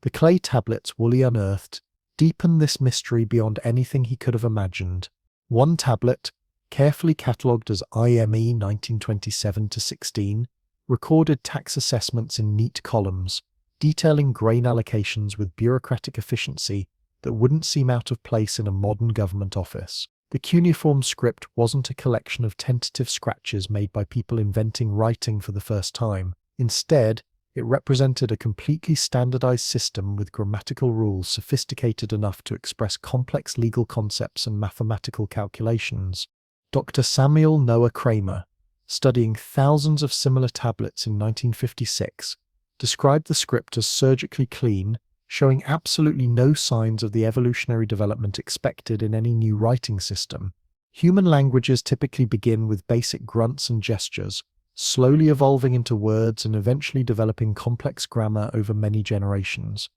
The clay tablets Woolley unearthed deepened this mystery beyond anything he could have imagined. One tablet, carefully catalogued as IME 1927-16, recorded tax assessments in neat columns, detailing grain allocations with bureaucratic efficiency that wouldn't seem out of place in a modern government office. The cuneiform script wasn't a collection of tentative scratches made by people inventing writing for the first time. Instead, it represented a completely standardized system with grammatical rules sophisticated enough to express complex legal concepts and mathematical calculations. Dr. Samuel Noah Kramer, studying thousands of similar tablets in 1956, described the script as surgically clean, showing absolutely no signs of the evolutionary development expected in any new writing system. Human languages typically begin with basic grunts and gestures, slowly evolving into words and eventually developing complex grammar over many generations.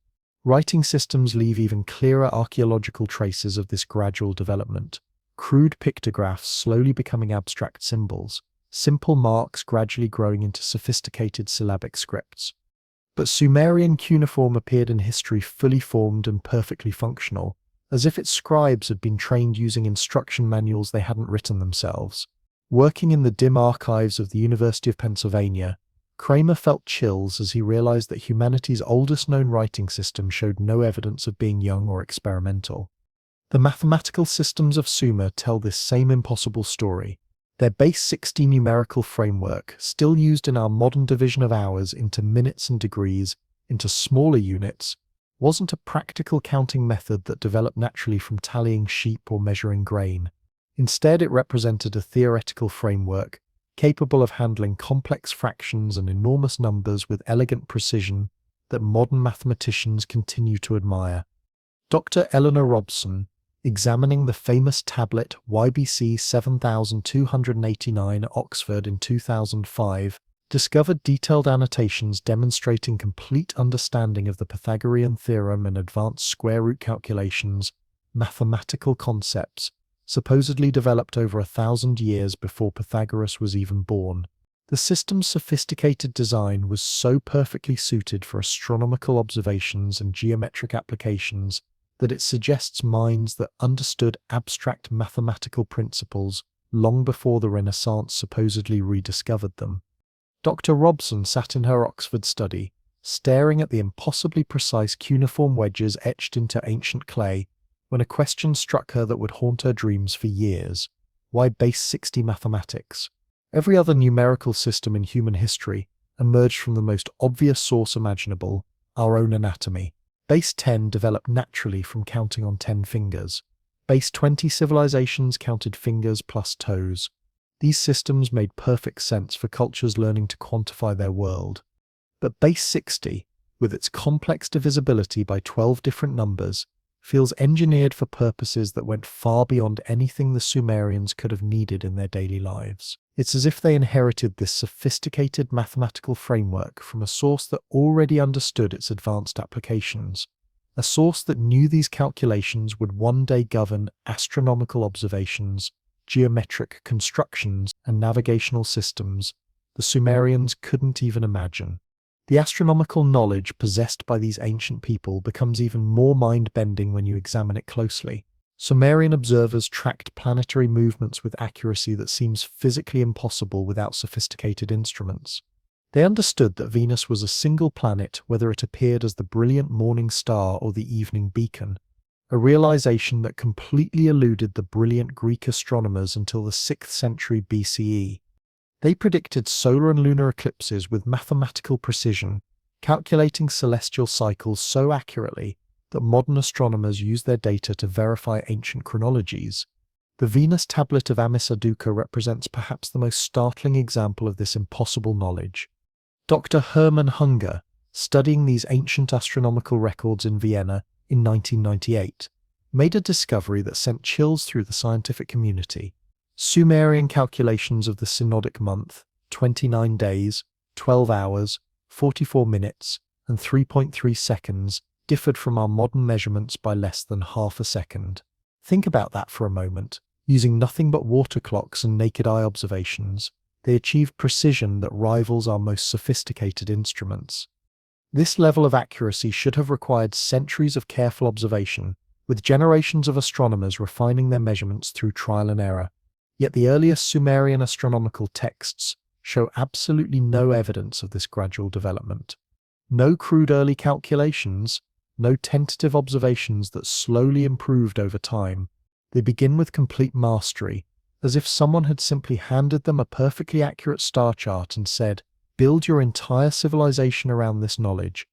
Writing systems leave even clearer archaeological traces of this gradual development. Crude pictographs slowly becoming abstract symbols, simple marks gradually growing into sophisticated syllabic scripts. But Sumerian cuneiform appeared in history fully formed and perfectly functional, as if its scribes had been trained using instruction manuals they hadn't written themselves. Working in the dim archives of the University of Pennsylvania, Kramer felt chills as he realized that humanity's oldest known writing system showed no evidence of being young or experimental. The mathematical systems of Sumer tell this same impossible story. Their base 60 numerical framework, still used in our modern division of hours into minutes and degrees, into smaller units, wasn't a practical counting method that developed naturally from tallying sheep or measuring grain. Instead, it represented a theoretical framework capable of handling complex fractions and enormous numbers with elegant precision that modern mathematicians continue to admire. Dr. Eleanor Robson, examining the famous tablet YBC 7289 at Oxford in 2005, discovered detailed annotations demonstrating complete understanding of the Pythagorean theorem and advanced square root calculations, mathematical concepts supposedly developed over 1,000 years before Pythagoras was even born. The system's sophisticated design was so perfectly suited for astronomical observations and geometric applications that it suggests minds that understood abstract mathematical principles long before the Renaissance supposedly rediscovered them. Dr. Robson sat in her Oxford study, staring at the impossibly precise cuneiform wedges etched into ancient clay, when a question struck her that would haunt her dreams for years. Why base 60 mathematics? Every other numerical system in human history emerged from the most obvious source imaginable, our own anatomy. Base 10 developed naturally from counting on 10 fingers. Base 20 civilizations counted fingers plus toes. These systems made perfect sense for cultures learning to quantify their world. But base 60, with its complex divisibility by 12 different numbers, feels engineered for purposes that went far beyond anything the Sumerians could have needed in their daily lives. It's as if they inherited this sophisticated mathematical framework from a source that already understood its advanced applications, a source that knew these calculations would one day govern astronomical observations, geometric constructions, and navigational systems the Sumerians couldn't even imagine. The astronomical knowledge possessed by these ancient people becomes even more mind-bending when you examine it closely. Sumerian observers tracked planetary movements with accuracy that seems physically impossible without sophisticated instruments. They understood that Venus was a single planet whether it appeared as the brilliant morning star or the evening beacon, a realization that completely eluded the brilliant Greek astronomers until the 6th century BCE. They predicted solar and lunar eclipses with mathematical precision, calculating celestial cycles so accurately that modern astronomers use their data to verify ancient chronologies. The Venus tablet of Amisaduqa represents perhaps the most startling example of this impossible knowledge. Dr. Hermann Hunger, studying these ancient astronomical records in Vienna in 1998, made a discovery that sent chills through the scientific community. Sumerian calculations of the synodic month, 29 days, 12 hours, 44 minutes, and 3.3 seconds, differed from our modern measurements by less than half a second. Think about that for a moment. Using nothing but water clocks and naked eye observations, they achieved precision that rivals our most sophisticated instruments. This level of accuracy should have required centuries of careful observation, with generations of astronomers refining their measurements through trial and error. Yet the earliest Sumerian astronomical texts show absolutely no evidence of this gradual development. No crude early calculations, no tentative observations that slowly improved over time. They begin with complete mastery, as if someone had simply handed them a perfectly accurate star chart and said, "Build your entire civilization around this knowledge."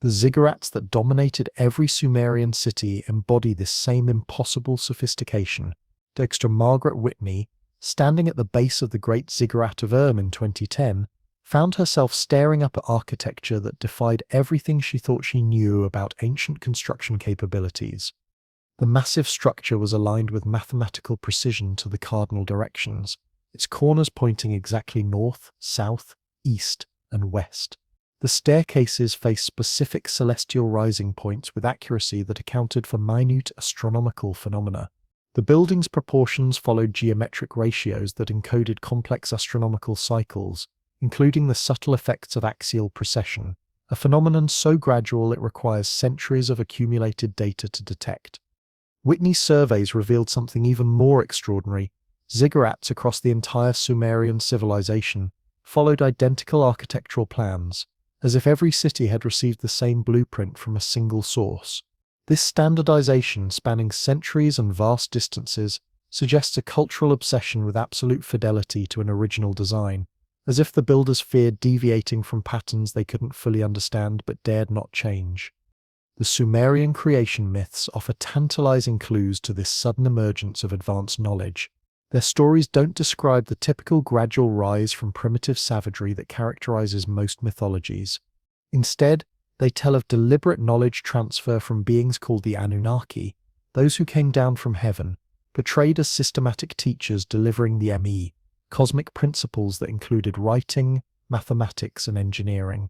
The ziggurats that dominated every Sumerian city embody this same impossible sophistication. Dr. Margaret Whitney, standing at the base of the Great Ziggurat of in 2010, found herself staring up at architecture that defied everything she thought she knew about ancient construction capabilities. The massive structure was aligned with mathematical precision to the cardinal directions, its corners pointing exactly north, south, east, and west. The staircases faced specific celestial rising points with accuracy that accounted for minute astronomical phenomena. The building's proportions followed geometric ratios that encoded complex astronomical cycles, including the subtle effects of axial precession, a phenomenon so gradual it requires centuries of accumulated data to detect. Whitney's surveys revealed something even more extraordinary. Ziggurats across the entire Sumerian civilization followed identical architectural plans, as if every city had received the same blueprint from a single source. This standardization, spanning centuries and vast distances, suggests a cultural obsession with absolute fidelity to an original design, as if the builders feared deviating from patterns they couldn't fully understand but dared not change. The Sumerian creation myths offer tantalizing clues to this sudden emergence of advanced knowledge. Their stories don't describe the typical gradual rise from primitive savagery that characterizes most mythologies. Instead, they tell of deliberate knowledge transfer from beings called the Anunnaki, those who came down from heaven, portrayed as systematic teachers delivering the Me, cosmic principles that included writing, mathematics, and engineering.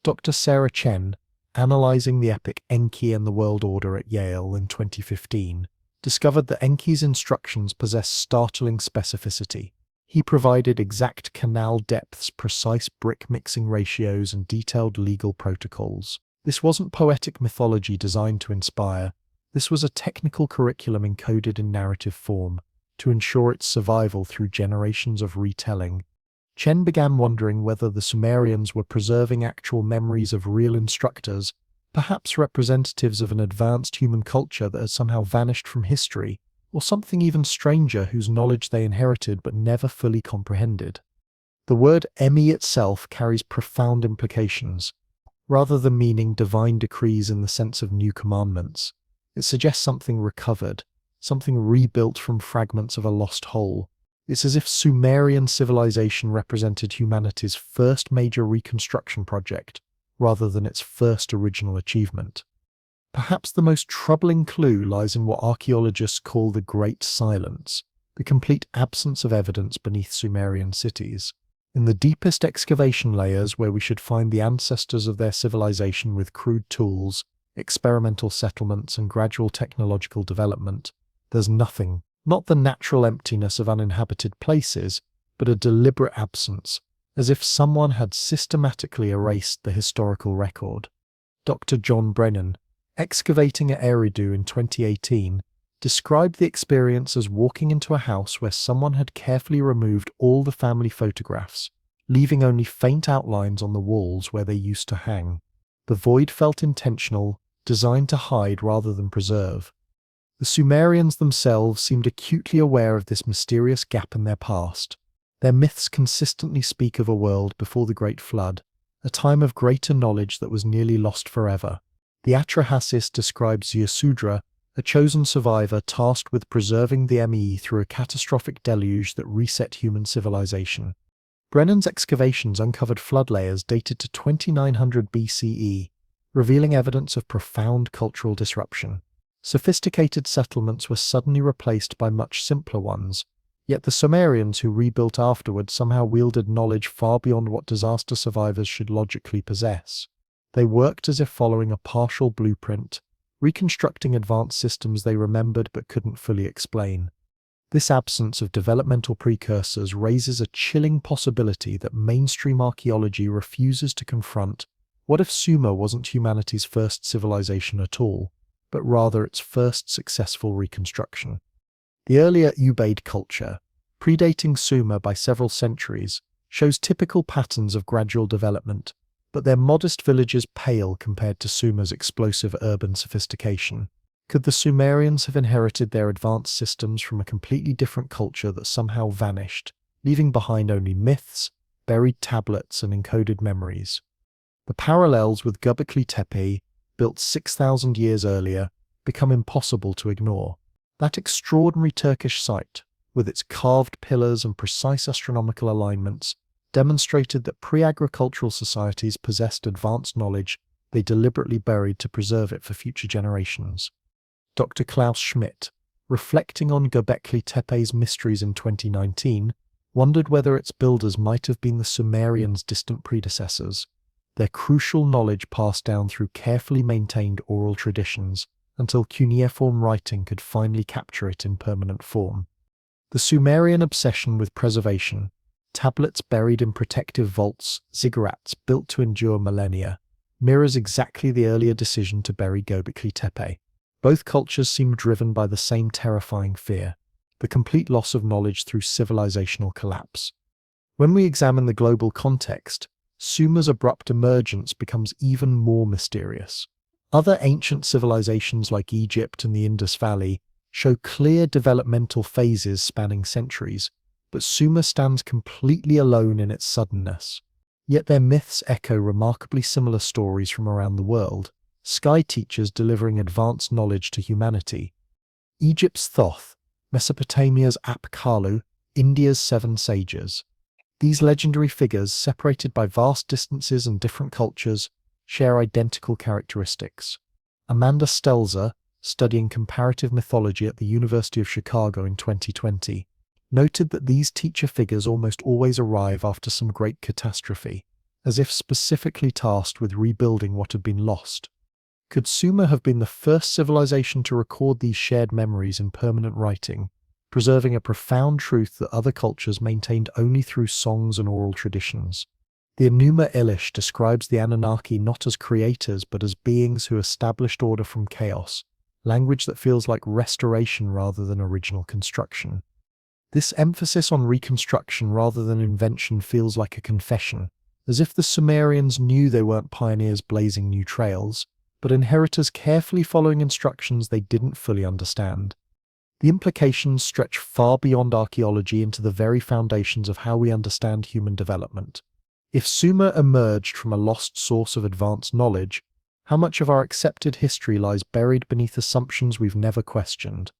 Dr. Sarah Chen, analyzing the epic Enki and the World Order at Yale in 2015, discovered that Enki's instructions possessed startling specificity. He provided exact canal depths, precise brick mixing ratios, and detailed legal protocols. This wasn't poetic mythology designed to inspire. This was a technical curriculum encoded in narrative form to ensure its survival through generations of retelling. Chen began wondering whether the Sumerians were preserving actual memories of real instructors, perhaps representatives of an advanced human culture that had somehow vanished from history, or something even stranger whose knowledge they inherited but never fully comprehended. The word Emi itself carries profound implications. Rather than meaning divine decrees in the sense of new commandments, it suggests something recovered, something rebuilt from fragments of a lost whole. It's as if Sumerian civilization represented humanity's first major reconstruction project, rather than its first original achievement. Perhaps the most troubling clue lies in what archaeologists call the Great Silence, the complete absence of evidence beneath Sumerian cities. In the deepest excavation layers, where we should find the ancestors of their civilization with crude tools, experimental settlements, and gradual technological development, there's nothing. Not the natural emptiness of uninhabited places, but a deliberate absence, as if someone had systematically erased the historical record. Dr. John Brennan, excavating at Eridu in 2018, described the experience as walking into a house where someone had carefully removed all the family photographs, leaving only faint outlines on the walls where they used to hang. The void felt intentional, designed to hide rather than preserve. The Sumerians themselves seemed acutely aware of this mysterious gap in their past. Their myths consistently speak of a world before the Great Flood, a time of greater knowledge that was nearly lost forever. The Atrahasis describes Yasudra, a chosen survivor tasked with preserving the ME through a catastrophic deluge that reset human civilization. Brennan's excavations uncovered flood layers dated to 2900 BCE, revealing evidence of profound cultural disruption. Sophisticated settlements were suddenly replaced by much simpler ones, yet the Sumerians who rebuilt afterward somehow wielded knowledge far beyond what disaster survivors should logically possess. They worked as if following a partial blueprint, reconstructing advanced systems they remembered but couldn't fully explain. This absence of developmental precursors raises a chilling possibility that mainstream archaeology refuses to confront. What if Sumer wasn't humanity's first civilization at all, but rather its first successful reconstruction? The earlier Ubaid culture, predating Sumer by several centuries, shows typical patterns of gradual development, but their modest villages pale compared to Sumer's explosive urban sophistication. Could the Sumerians have inherited their advanced systems from a completely different culture that somehow vanished, leaving behind only myths, buried tablets, and encoded memories? The parallels with Göbekli Tepe, built 6,000 years earlier, become impossible to ignore. That extraordinary Turkish site, with its carved pillars and precise astronomical alignments, demonstrated that pre-agricultural societies possessed advanced knowledge they deliberately buried to preserve it for future generations. Dr. Klaus Schmidt, reflecting on Göbekli Tepe's mysteries in 2019, wondered whether its builders might have been the Sumerians' distant predecessors, their crucial knowledge passed down through carefully maintained oral traditions until cuneiform writing could finally capture it in permanent form. The Sumerian obsession with preservation, tablets buried in protective vaults, ziggurats built to endure millennia, mirrors exactly the earlier decision to bury Göbekli Tepe. Both cultures seem driven by the same terrifying fear, the complete loss of knowledge through civilizational collapse. When we examine the global context, Sumer's abrupt emergence becomes even more mysterious. Other ancient civilizations like Egypt and the Indus Valley show clear developmental phases spanning centuries, but Sumer stands completely alone in its suddenness. Yet their myths echo remarkably similar stories from around the world, sky teachers delivering advanced knowledge to humanity. Egypt's Thoth, Mesopotamia's Apkallu, India's seven sages. These legendary figures, separated by vast distances and different cultures, share identical characteristics. Amanda Stelzer, studying comparative mythology at the University of Chicago in 2020, noted that these teacher figures almost always arrive after some great catastrophe, as if specifically tasked with rebuilding what had been lost. Could Sumer have been the first civilization to record these shared memories in permanent writing, preserving a profound truth that other cultures maintained only through songs and oral traditions? The Enuma Elish describes the Anunnaki not as creators but as beings who established order from chaos, language that feels like restoration rather than original construction. This emphasis on reconstruction rather than invention feels like a confession, as if the Sumerians knew they weren't pioneers blazing new trails, but inheritors carefully following instructions they didn't fully understand. The implications stretch far beyond archaeology into the very foundations of how we understand human development. If Sumer emerged from a lost source of advanced knowledge, how much of our accepted history lies buried beneath assumptions we've never questioned?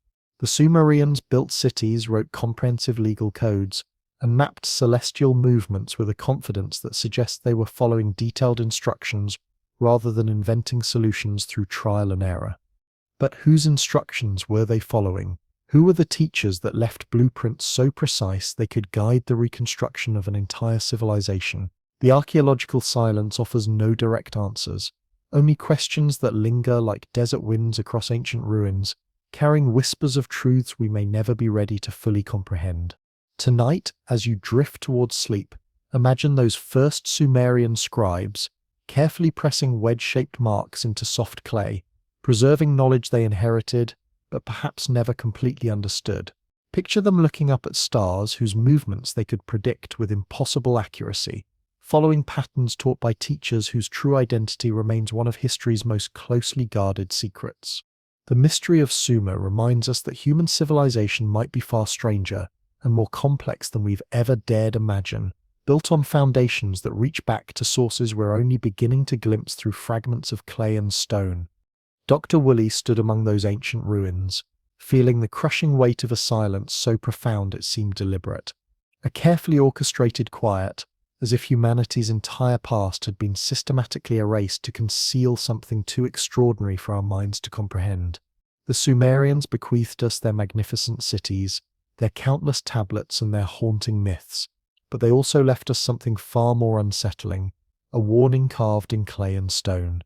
The Sumerians built cities, wrote comprehensive legal codes, and mapped celestial movements with a confidence that suggests they were following detailed instructions rather than inventing solutions through trial and error. But whose instructions were they following? Who were the teachers that left blueprints so precise they could guide the reconstruction of an entire civilization? The archaeological silence offers no direct answers, only questions that linger like desert winds across ancient ruins, carrying whispers of truths we may never be ready to fully comprehend. Tonight, as you drift towards sleep, imagine those first Sumerian scribes, carefully pressing wedge-shaped marks into soft clay, preserving knowledge they inherited, but perhaps never completely understood. Picture them looking up at stars whose movements they could predict with impossible accuracy, following patterns taught by teachers whose true identity remains one of history's most closely guarded secrets. The mystery of Sumer reminds us that human civilization might be far stranger and more complex than we've ever dared imagine, built on foundations that reach back to sources we're only beginning to glimpse through fragments of clay and stone. Dr. Woolley stood among those ancient ruins, feeling the crushing weight of a silence so profound it seemed deliberate. A carefully orchestrated quiet, as if humanity's entire past had been systematically erased to conceal something too extraordinary for our minds to comprehend. The Sumerians bequeathed us their magnificent cities, their countless tablets and their haunting myths, but they also left us something far more unsettling, a warning carved in clay and stone.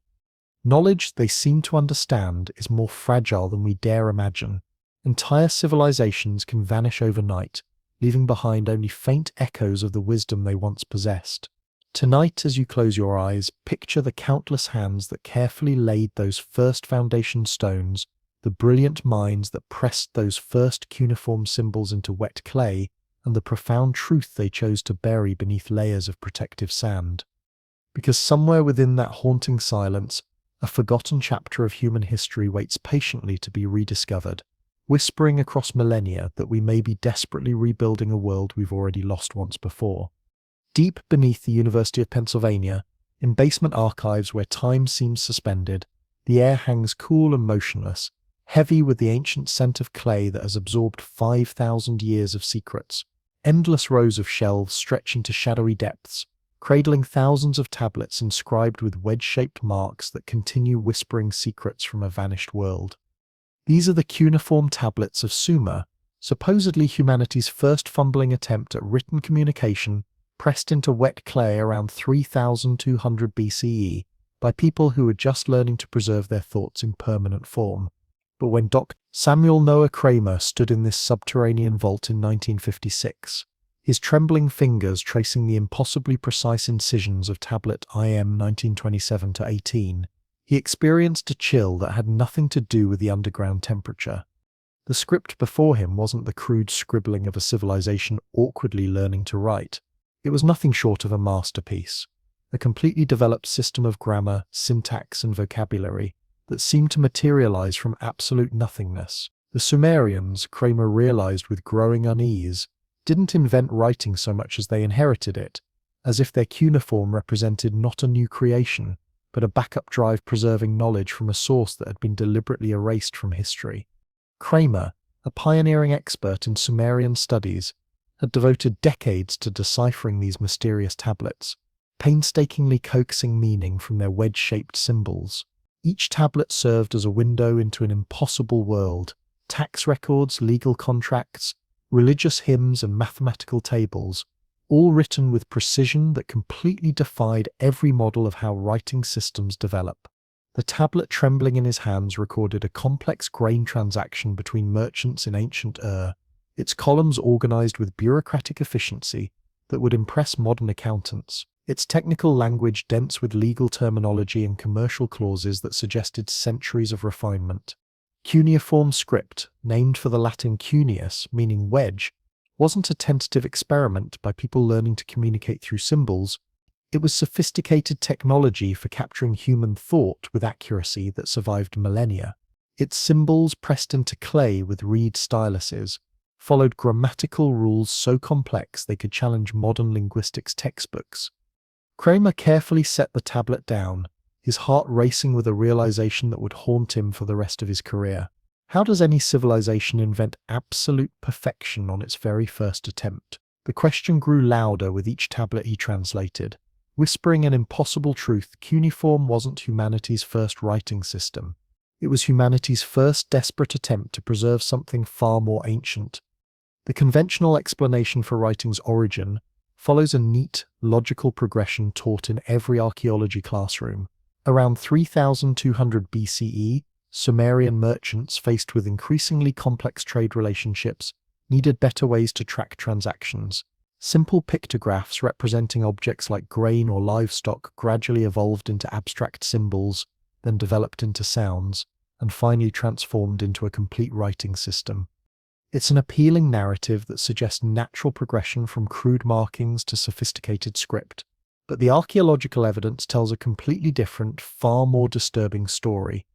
Knowledge they seem to understand is more fragile than we dare imagine. Entire civilizations can vanish overnight, leaving behind only faint echoes of the wisdom they once possessed. Tonight, as you close your eyes, picture the countless hands that carefully laid those first foundation stones, the brilliant minds that pressed those first cuneiform symbols into wet clay, and the profound truth they chose to bury beneath layers of protective sand. Because somewhere within that haunting silence, a forgotten chapter of human history waits patiently to be rediscovered, whispering across millennia that we may be desperately rebuilding a world we've already lost once before. Deep beneath the University of Pennsylvania, in basement archives where time seems suspended, the air hangs cool and motionless, heavy with the ancient scent of clay that has absorbed 5,000 years of secrets. Endless rows of shelves stretching to shadowy depths, cradling thousands of tablets inscribed with wedge-shaped marks that continue whispering secrets from a vanished world. These are the cuneiform tablets of Sumer, supposedly humanity's first fumbling attempt at written communication, pressed into wet clay around 3200 BCE by people who were just learning to preserve their thoughts in permanent form. But when Dr. Samuel Noah Kramer stood in this subterranean vault in 1956, his trembling fingers tracing the impossibly precise incisions of tablet IM 1927-18, he experienced a chill that had nothing to do with the underground temperature. The script before him wasn't the crude scribbling of a civilization awkwardly learning to write. It was nothing short of a masterpiece, a completely developed system of grammar, syntax, and vocabulary that seemed to materialize from absolute nothingness. The Sumerians, Kramer realized with growing unease, didn't invent writing so much as they inherited it, as if their cuneiform represented not a new creation, but a backup drive preserving knowledge from a source that had been deliberately erased from history. Kramer, a pioneering expert in Sumerian studies, had devoted decades to deciphering these mysterious tablets, painstakingly coaxing meaning from their wedge-shaped symbols. Each tablet served as a window into an impossible world: tax records, legal contracts, religious hymns, and mathematical tables, all written with precision that completely defied every model of how writing systems develop. The tablet trembling in his hands recorded a complex grain transaction between merchants in ancient Ur, its columns organized with bureaucratic efficiency that would impress modern accountants, its technical language dense with legal terminology and commercial clauses that suggested centuries of refinement. Cuneiform script, named for the Latin cuneus, meaning wedge, wasn't a tentative experiment by people learning to communicate through symbols. It was sophisticated technology for capturing human thought with accuracy that survived millennia. Its symbols, pressed into clay with reed styluses, followed grammatical rules so complex they could challenge modern linguistics textbooks. Kramer carefully set the tablet down, his heart racing with a realization that would haunt him for the rest of his career. How does any civilization invent absolute perfection on its very first attempt? The question grew louder with each tablet he translated, whispering an impossible truth: cuneiform wasn't humanity's first writing system. It was humanity's first desperate attempt to preserve something far more ancient. The conventional explanation for writing's origin follows a neat, logical progression taught in every archaeology classroom. Around 3200 BCE, Sumerian merchants, faced with increasingly complex trade relationships, needed better ways to track transactions. Simple pictographs representing objects like grain or livestock gradually evolved into abstract symbols, then developed into sounds, and finally transformed into a complete writing system. It's an appealing narrative that suggests natural progression from crude markings to sophisticated script. But the archaeological evidence tells a completely different, far more disturbing story.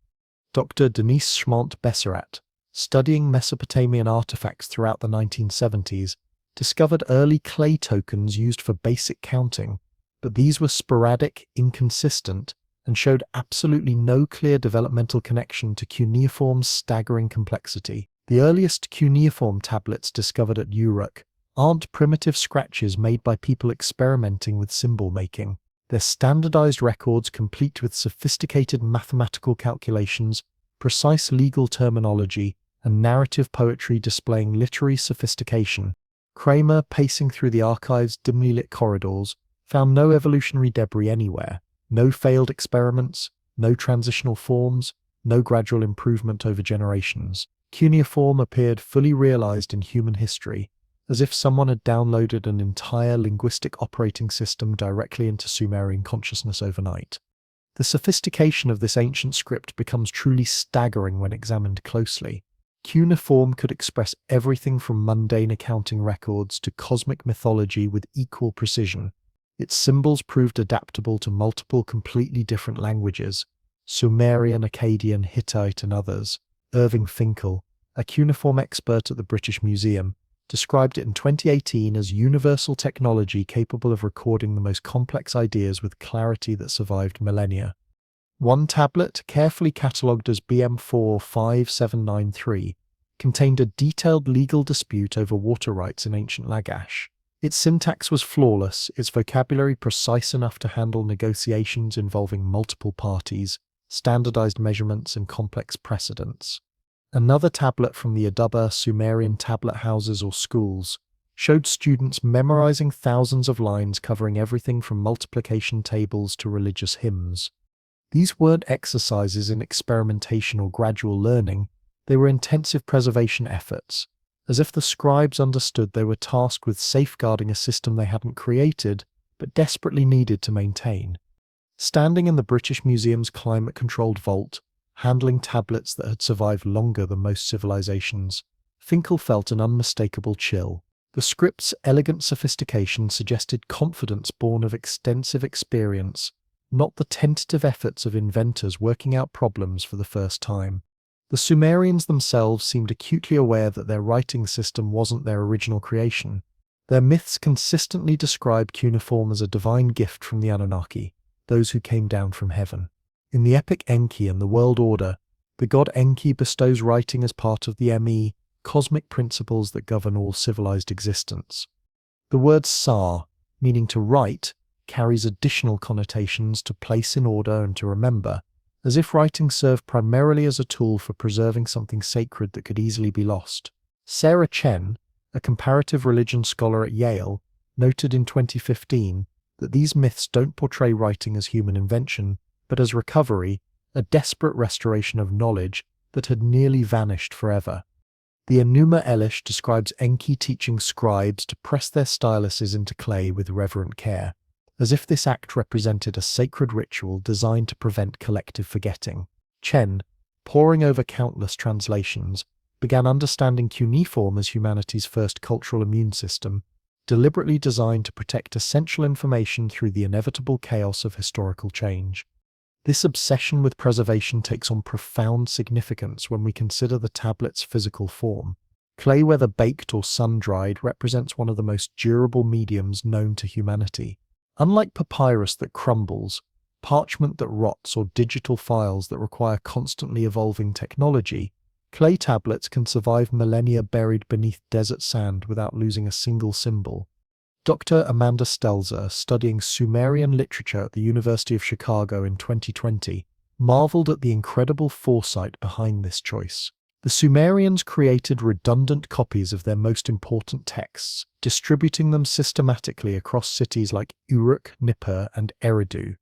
Dr. Denise Schmont-Besserat, studying Mesopotamian artifacts throughout the 1970s, discovered early clay tokens used for basic counting, but these were sporadic, inconsistent, and showed absolutely no clear developmental connection to cuneiform's staggering complexity. The earliest cuneiform tablets discovered at Uruk aren't primitive scratches made by people experimenting with symbol making. They're standardized records complete with sophisticated mathematical calculations, precise legal terminology, and narrative poetry displaying literary sophistication. Kramer, pacing through the archive's dimly lit corridors, found no evolutionary debris anywhere, no failed experiments, no transitional forms, no gradual improvement over generations. Cuneiform appeared fully realized in human history, as if someone had downloaded an entire linguistic operating system directly into Sumerian consciousness overnight. The sophistication of this ancient script becomes truly staggering when examined closely. Cuneiform could express everything from mundane accounting records to cosmic mythology with equal precision. Its symbols proved adaptable to multiple completely different languages: Sumerian, Akkadian, Hittite, and others. Irving Finkel, a cuneiform expert at the British Museum, described it in 2018 as universal technology capable of recording the most complex ideas with clarity that survived millennia. One tablet, carefully catalogued as BM45793, contained a detailed legal dispute over water rights in ancient Lagash. Its syntax was flawless, its vocabulary precise enough to handle negotiations involving multiple parties, standardized measurements, and complex precedents. Another tablet from the Adaba Sumerian tablet houses or schools showed students memorizing thousands of lines covering everything from multiplication tables to religious hymns. These weren't exercises in experimentation or gradual learning, they were intensive preservation efforts, as if the scribes understood they were tasked with safeguarding a system they hadn't created, but desperately needed to maintain. Standing in the British Museum's climate-controlled vault, handling tablets that had survived longer than most civilizations, Finkel felt an unmistakable chill. The script's elegant sophistication suggested confidence born of extensive experience, not the tentative efforts of inventors working out problems for the first time. The Sumerians themselves seemed acutely aware that their writing system wasn't their original creation. Their myths consistently describe cuneiform as a divine gift from the Anunnaki, those who came down from heaven. In the epic Enki and the world order, the god Enki bestows writing as part of the ME, cosmic principles that govern all civilized existence. The word Sar, meaning to write, carries additional connotations to place in order and to remember, as if writing served primarily as a tool for preserving something sacred that could easily be lost. Sarah Chen, a comparative religion scholar at Yale, noted in 2015 that these myths don't portray writing as human invention, but as recovery, a desperate restoration of knowledge that had nearly vanished forever. The Enuma Elish describes Enki teaching scribes to press their styluses into clay with reverent care, as if this act represented a sacred ritual designed to prevent collective forgetting. Chen, poring over countless translations, began understanding cuneiform as humanity's first cultural immune system, deliberately designed to protect essential information through the inevitable chaos of historical change. This obsession with preservation takes on profound significance when we consider the tablet's physical form. Clay, whether baked or sun-dried, represents one of the most durable mediums known to humanity. Unlike papyrus that crumbles, parchment that rots, or digital files that require constantly evolving technology, clay tablets can survive millennia buried beneath desert sand without losing a single symbol. Dr. Amanda Stelzer, studying Sumerian literature at the University of Chicago in 2020, marveled at the incredible foresight behind this choice. The Sumerians created redundant copies of their most important texts, distributing them systematically across cities like Uruk, Nippur, and Eridu.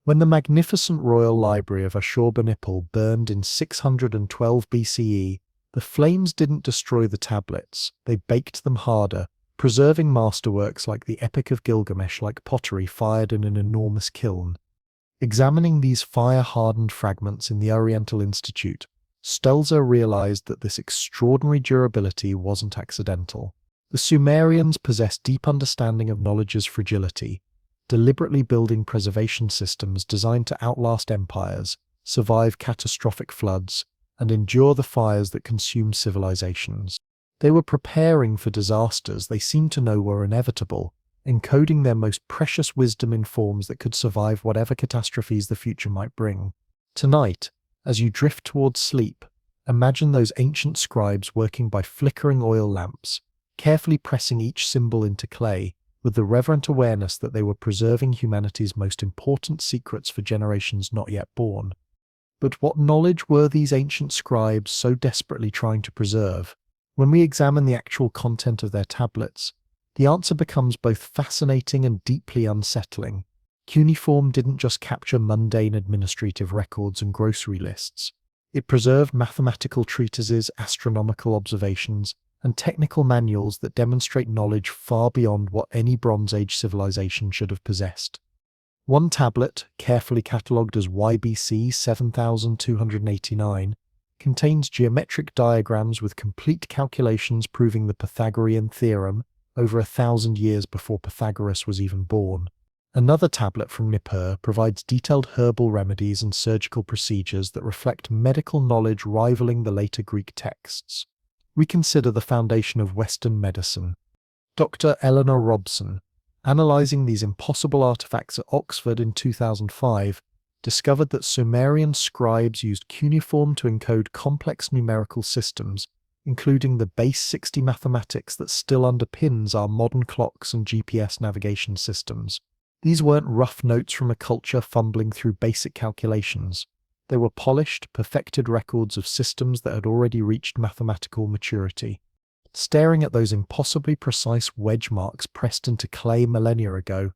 When the magnificent royal library of Ashurbanipal burned in 612 BCE, the flames didn't destroy the tablets, they baked them harder, preserving masterworks like the Epic of Gilgamesh like pottery fired in an enormous kiln. Examining these fire-hardened fragments in the Oriental Institute, Stelzer realized that this extraordinary durability wasn't accidental. The Sumerians possessed deep understanding of knowledge's fragility, deliberately building preservation systems designed to outlast empires, survive catastrophic floods, and endure the fires that consume civilizations. They were preparing for disasters they seemed to know were inevitable, encoding their most precious wisdom in forms that could survive whatever catastrophes the future might bring. Tonight, as you drift towards sleep, imagine those ancient scribes working by flickering oil lamps, carefully pressing each symbol into clay, with the reverent awareness that they were preserving humanity's most important secrets for generations not yet born. But what knowledge were these ancient scribes so desperately trying to preserve? When we examine the actual content of their tablets, the answer becomes both fascinating and deeply unsettling. Cuneiform didn't just capture mundane administrative records and grocery lists. It preserved mathematical treatises, astronomical observations, and technical manuals that demonstrate knowledge far beyond what any Bronze Age civilization should have possessed. One tablet, carefully catalogued as YBC 7289, contains geometric diagrams with complete calculations proving the Pythagorean theorem over 1,000 years before Pythagoras was even born. Another tablet from Nippur provides detailed herbal remedies and surgical procedures that reflect medical knowledge rivaling the later Greek texts. We consider the foundation of Western medicine. Dr. Eleanor Robson, analyzing these impossible artifacts at Oxford in 2005, discovered that Sumerian scribes used cuneiform to encode complex numerical systems, including the base 60 mathematics that still underpins our modern clocks and GPS navigation systems. These weren't rough notes from a culture fumbling through basic calculations. They were polished, perfected records of systems that had already reached mathematical maturity. Staring at those impossibly precise wedge marks pressed into clay millennia ago,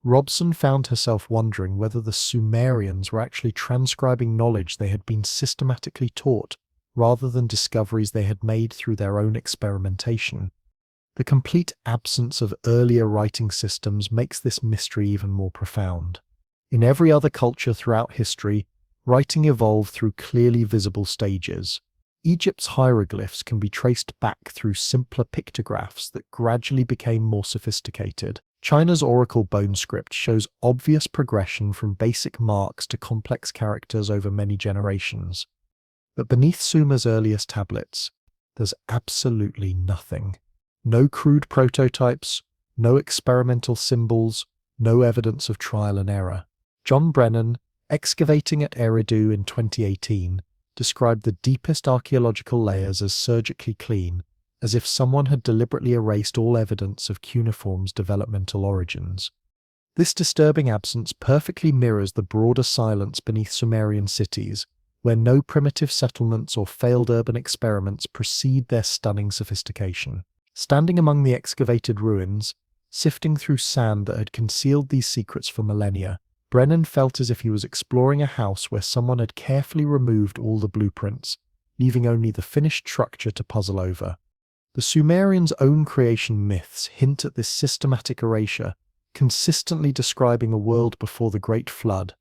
Robson found herself wondering whether the Sumerians were actually transcribing knowledge they had been systematically taught, rather than discoveries they had made through their own experimentation. The complete absence of earlier writing systems makes this mystery even more profound. In every other culture throughout history, writing evolved through clearly visible stages. Egypt's hieroglyphs can be traced back through simpler pictographs that gradually became more sophisticated. China's oracle bone script shows obvious progression from basic marks to complex characters over many generations. But beneath Sumer's earliest tablets, there's absolutely nothing. No crude prototypes, no experimental symbols, no evidence of trial and error. John Brennan, excavating at Eridu in 2018, described the deepest archaeological layers as surgically clean, as if someone had deliberately erased all evidence of cuneiform's developmental origins. This disturbing absence perfectly mirrors the broader silence beneath Sumerian cities, where no primitive settlements or failed urban experiments precede their stunning sophistication. Standing among the excavated ruins, sifting through sand that had concealed these secrets for millennia, Brennan felt as if he was exploring a house where someone had carefully removed all the blueprints, leaving only the finished structure to puzzle over. The Sumerians' own creation myths hint at this systematic erasure, consistently describing a world before the Great Flood,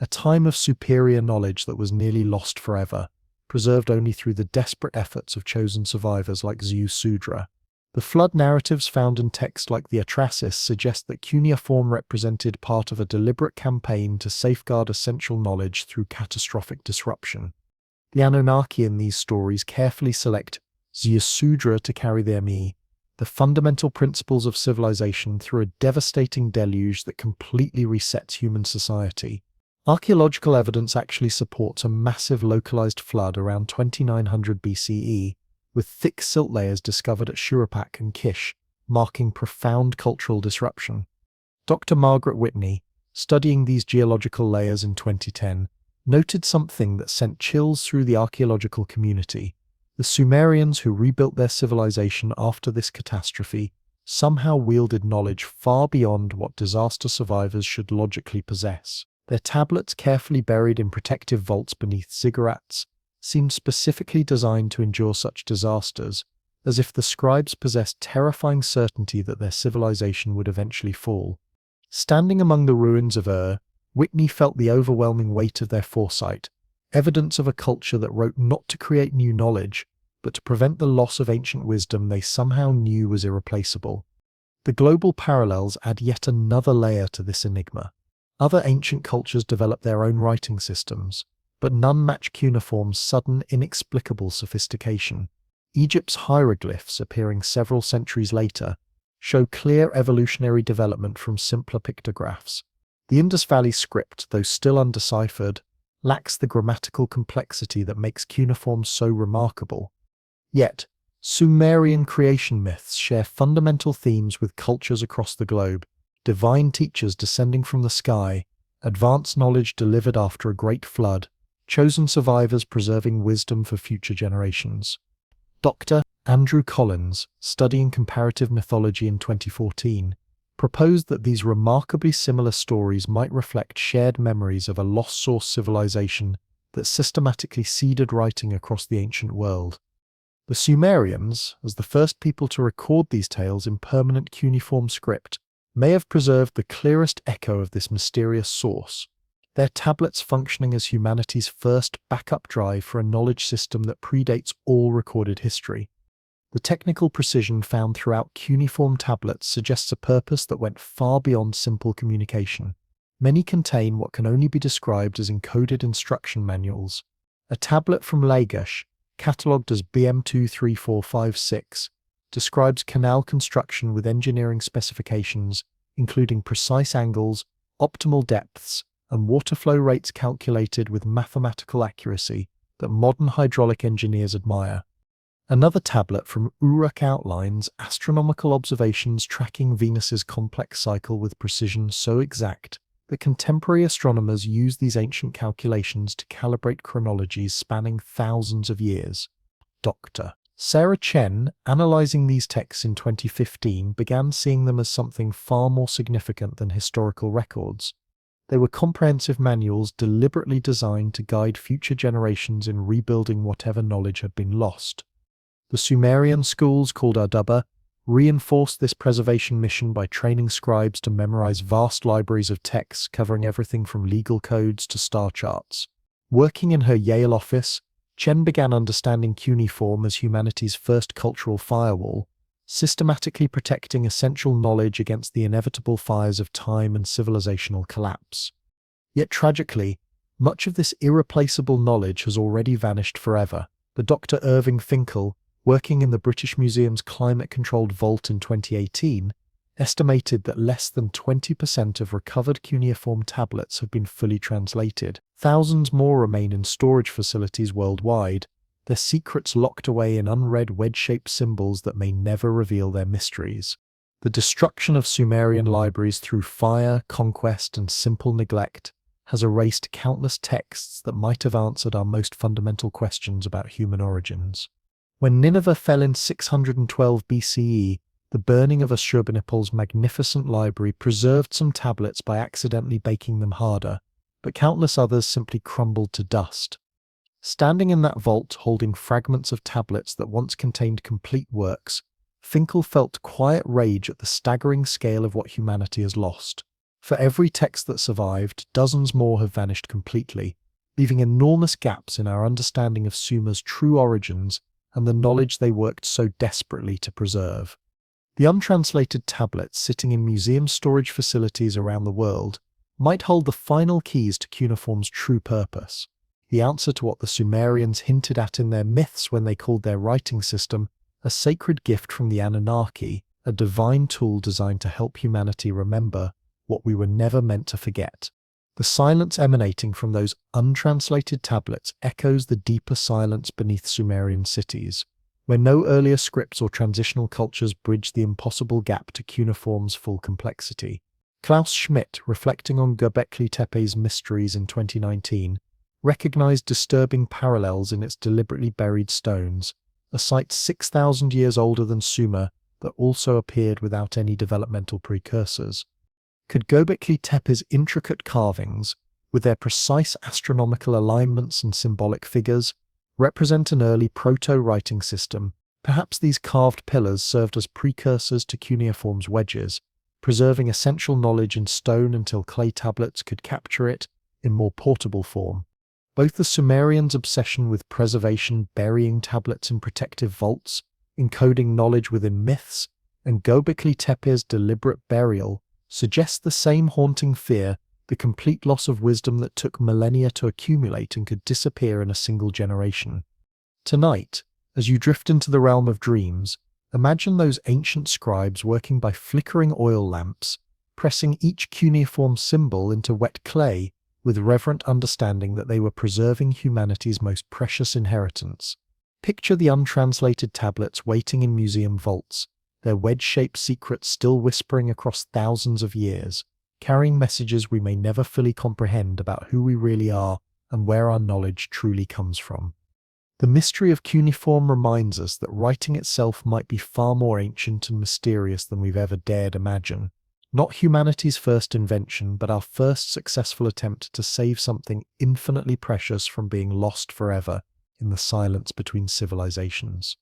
a time of superior knowledge that was nearly lost forever, preserved only through the desperate efforts of chosen survivors like Ziusudra. The flood narratives found in texts like the Atrasis suggest that cuneiform represented part of a deliberate campaign to safeguard essential knowledge through catastrophic disruption. The Anunnaki in these stories carefully select Ziusudra to carry their the fundamental principles of civilization through a devastating deluge that completely resets human society. Archaeological evidence actually supports a massive localized flood around 2900 BCE, with thick silt layers discovered at Shuruppak and Kish, marking profound cultural disruption. Dr. Margaret Whitney, studying these geological layers in 2010, noted something that sent chills through the archaeological community. The Sumerians who rebuilt their civilization after this catastrophe somehow wielded knowledge far beyond what disaster survivors should logically possess. Their tablets, carefully buried in protective vaults beneath ziggurats, seemed specifically designed to endure such disasters, as if the scribes possessed terrifying certainty that their civilization would eventually fall. Standing among the ruins of Ur, Whitney felt the overwhelming weight of their foresight, evidence of a culture that wrote not to create new knowledge, but to prevent the loss of ancient wisdom they somehow knew was irreplaceable. The global parallels add yet another layer to this enigma. Other ancient cultures developed their own writing systems, but none match cuneiform's sudden, inexplicable sophistication. Egypt's hieroglyphs, appearing several centuries later, show clear evolutionary development from simpler pictographs. The Indus Valley script, though still undeciphered, lacks the grammatical complexity that makes cuneiform so remarkable. Yet, Sumerian creation myths share fundamental themes with cultures across the globe: divine teachers descending from the sky, advanced knowledge delivered after a great flood, chosen survivors preserving wisdom for future generations. Dr. Andrew Collins, studying comparative mythology in 2014, proposed that these remarkably similar stories might reflect shared memories of a lost source civilization that systematically seeded writing across the ancient world. The Sumerians, as the first people to record these tales in permanent cuneiform script, may have preserved the clearest echo of this mysterious source, their tablets functioning as humanity's first backup drive for a knowledge system that predates all recorded history. The technical precision found throughout cuneiform tablets suggests a purpose that went far beyond simple communication. Many contain what can only be described as encoded instruction manuals. A tablet from Lagash, catalogued as BM23456, describes canal construction with engineering specifications, including precise angles, optimal depths, and water flow rates calculated with mathematical accuracy that modern hydraulic engineers admire. Another tablet from Uruk outlines astronomical observations tracking Venus's complex cycle with precision so exact that contemporary astronomers use these ancient calculations to calibrate chronologies spanning thousands of years. Dr. Sarah Chen, analyzing these texts in 2015, began seeing them as something far more significant than historical records. They were comprehensive manuals deliberately designed to guide future generations in rebuilding whatever knowledge had been lost. The Sumerian schools, called Ardubba, reinforced this preservation mission by training scribes to memorize vast libraries of texts covering everything from legal codes to star charts. Working in her Yale office, Chen began understanding cuneiform as humanity's first cultural firewall, systematically protecting essential knowledge against the inevitable fires of time and civilizational collapse. Yet tragically, much of this irreplaceable knowledge has already vanished forever. The Dr. Irving Finkel, working in the British Museum's climate-controlled vault in 2018, estimated that less than 20% of recovered cuneiform tablets have been fully translated. Thousands more remain in storage facilities worldwide, their secrets locked away in unread wedge-shaped symbols that may never reveal their mysteries. The destruction of Sumerian libraries through fire, conquest, and simple neglect has erased countless texts that might have answered our most fundamental questions about human origins. When Nineveh fell in 612 BCE, the burning of Ashurbanipal's magnificent library preserved some tablets by accidentally baking them harder, but countless others simply crumbled to dust. Standing in that vault holding fragments of tablets that once contained complete works, Finkel felt quiet rage at the staggering scale of what humanity has lost. For every text that survived, dozens more have vanished completely, leaving enormous gaps in our understanding of Sumer's true origins and the knowledge they worked so desperately to preserve. The untranslated tablets sitting in museum storage facilities around the world might hold the final keys to cuneiform's true purpose, the answer to what the Sumerians hinted at in their myths when they called their writing system a sacred gift from the Anunnaki, a divine tool designed to help humanity remember what we were never meant to forget. The silence emanating from those untranslated tablets echoes the deeper silence beneath Sumerian cities, where no earlier scripts or transitional cultures bridged the impossible gap to cuneiform's full complexity. Klaus Schmidt, reflecting on Göbekli Tepe's mysteries in 2019, recognized disturbing parallels in its deliberately buried stones, a site 6,000 years older than Sumer that also appeared without any developmental precursors. Could Göbekli Tepe's intricate carvings, with their precise astronomical alignments and symbolic figures, represent an early proto-writing system? Perhaps these carved pillars served as precursors to cuneiform's wedges, preserving essential knowledge in stone until clay tablets could capture it in more portable form. Both the Sumerians' obsession with preservation, burying tablets in protective vaults, encoding knowledge within myths, and Göbekli Tepe's deliberate burial suggest the same haunting fear, the complete loss of wisdom that took millennia to accumulate and could disappear in a single generation. Tonight, as you drift into the realm of dreams, Imagine those ancient scribes working by flickering oil lamps, pressing each cuneiform symbol into wet clay with reverent understanding that they were preserving humanity's most precious inheritance. Picture the untranslated tablets waiting in museum vaults, their wedge-shaped secrets still whispering across thousands of years, carrying messages we may never fully comprehend about who we really are and where our knowledge truly comes from. The mystery of cuneiform reminds us that writing itself might be far more ancient and mysterious than we've ever dared imagine. Not humanity's first invention, but our first successful attempt to save something infinitely precious from being lost forever in the silence between civilizations.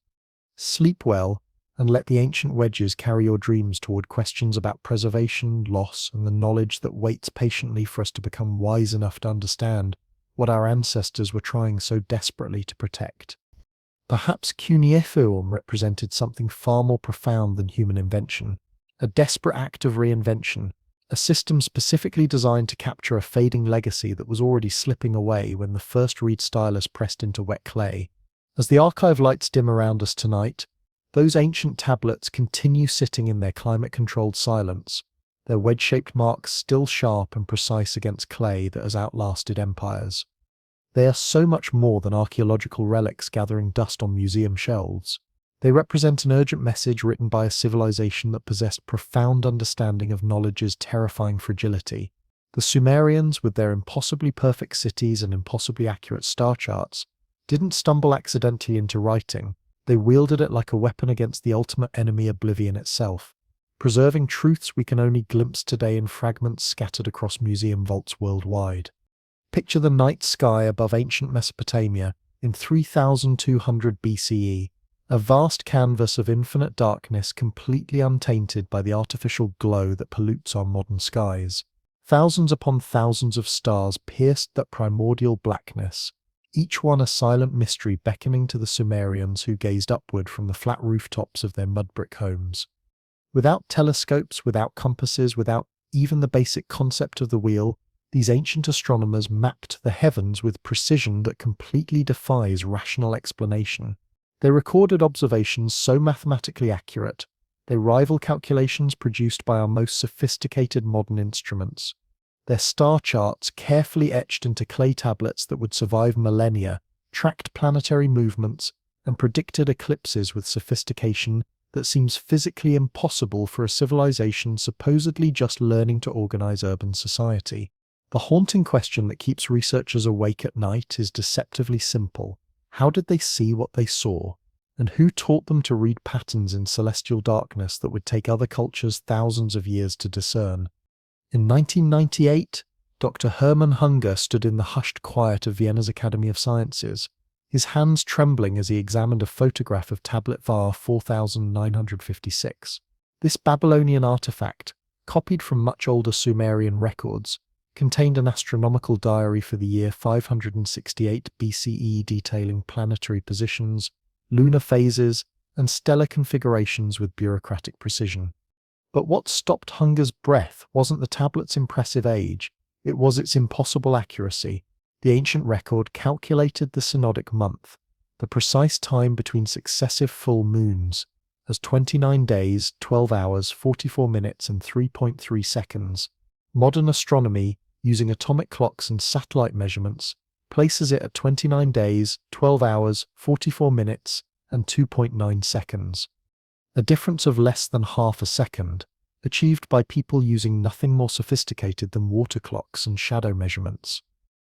Sleep well, and let the ancient wedges carry your dreams toward questions about preservation, loss, and the knowledge that waits patiently for us to become wise enough to understand what our ancestors were trying so desperately to protect. Perhaps cuneiform represented something far more profound than human invention, a desperate act of reinvention, a system specifically designed to capture a fading legacy that was already slipping away when the first reed stylus pressed into wet clay. As the archive lights dim around us tonight, those ancient tablets continue sitting in their climate-controlled silence, their wedge-shaped marks still sharp and precise against clay that has outlasted empires. They are so much more than archaeological relics gathering dust on museum shelves. They represent an urgent message written by a civilization that possessed profound understanding of knowledge's terrifying fragility. The Sumerians, with their impossibly perfect cities and impossibly accurate star charts, didn't stumble accidentally into writing. They wielded it like a weapon against the ultimate enemy, oblivion itself, preserving truths we can only glimpse today in fragments scattered across museum vaults worldwide. Picture the night sky above ancient Mesopotamia in 3200 BCE, a vast canvas of infinite darkness completely untainted by the artificial glow that pollutes our modern skies. Thousands upon thousands of stars pierced that primordial blackness, each one a silent mystery beckoning to the Sumerians who gazed upward from the flat rooftops of their mud-brick homes. Without telescopes, without compasses, without even the basic concept of the wheel, these ancient astronomers mapped the heavens with precision that completely defies rational explanation. They recorded observations so mathematically accurate, they rival calculations produced by our most sophisticated modern instruments. Their star charts, carefully etched into clay tablets that would survive millennia, tracked planetary movements and predicted eclipses with sophistication that seems physically impossible for a civilization supposedly just learning to organize urban society. The haunting question that keeps researchers awake at night is deceptively simple. How did they see what they saw? And who taught them to read patterns in celestial darkness that would take other cultures thousands of years to discern? In 1998, Dr. Hermann Hunger stood in the hushed quiet of Vienna's Academy of Sciences, his hands trembling as he examined a photograph of tablet var 4956. This Babylonian artifact, copied from much older Sumerian records, contained an astronomical diary for the year 568 BCE detailing planetary positions, lunar phases, and stellar configurations with bureaucratic precision. But what stopped Hunger's breath wasn't the tablet's impressive age, it was its impossible accuracy. The ancient record calculated the synodic month, the precise time between successive full moons, as 29 days, 12 hours, 44 minutes, and 3.3 seconds. Modern astronomy, using atomic clocks and satellite measurements, places it at 29 days, 12 hours, 44 minutes, and 2.9 seconds. A difference of less than half a second, achieved by people using nothing more sophisticated than water clocks and shadow measurements.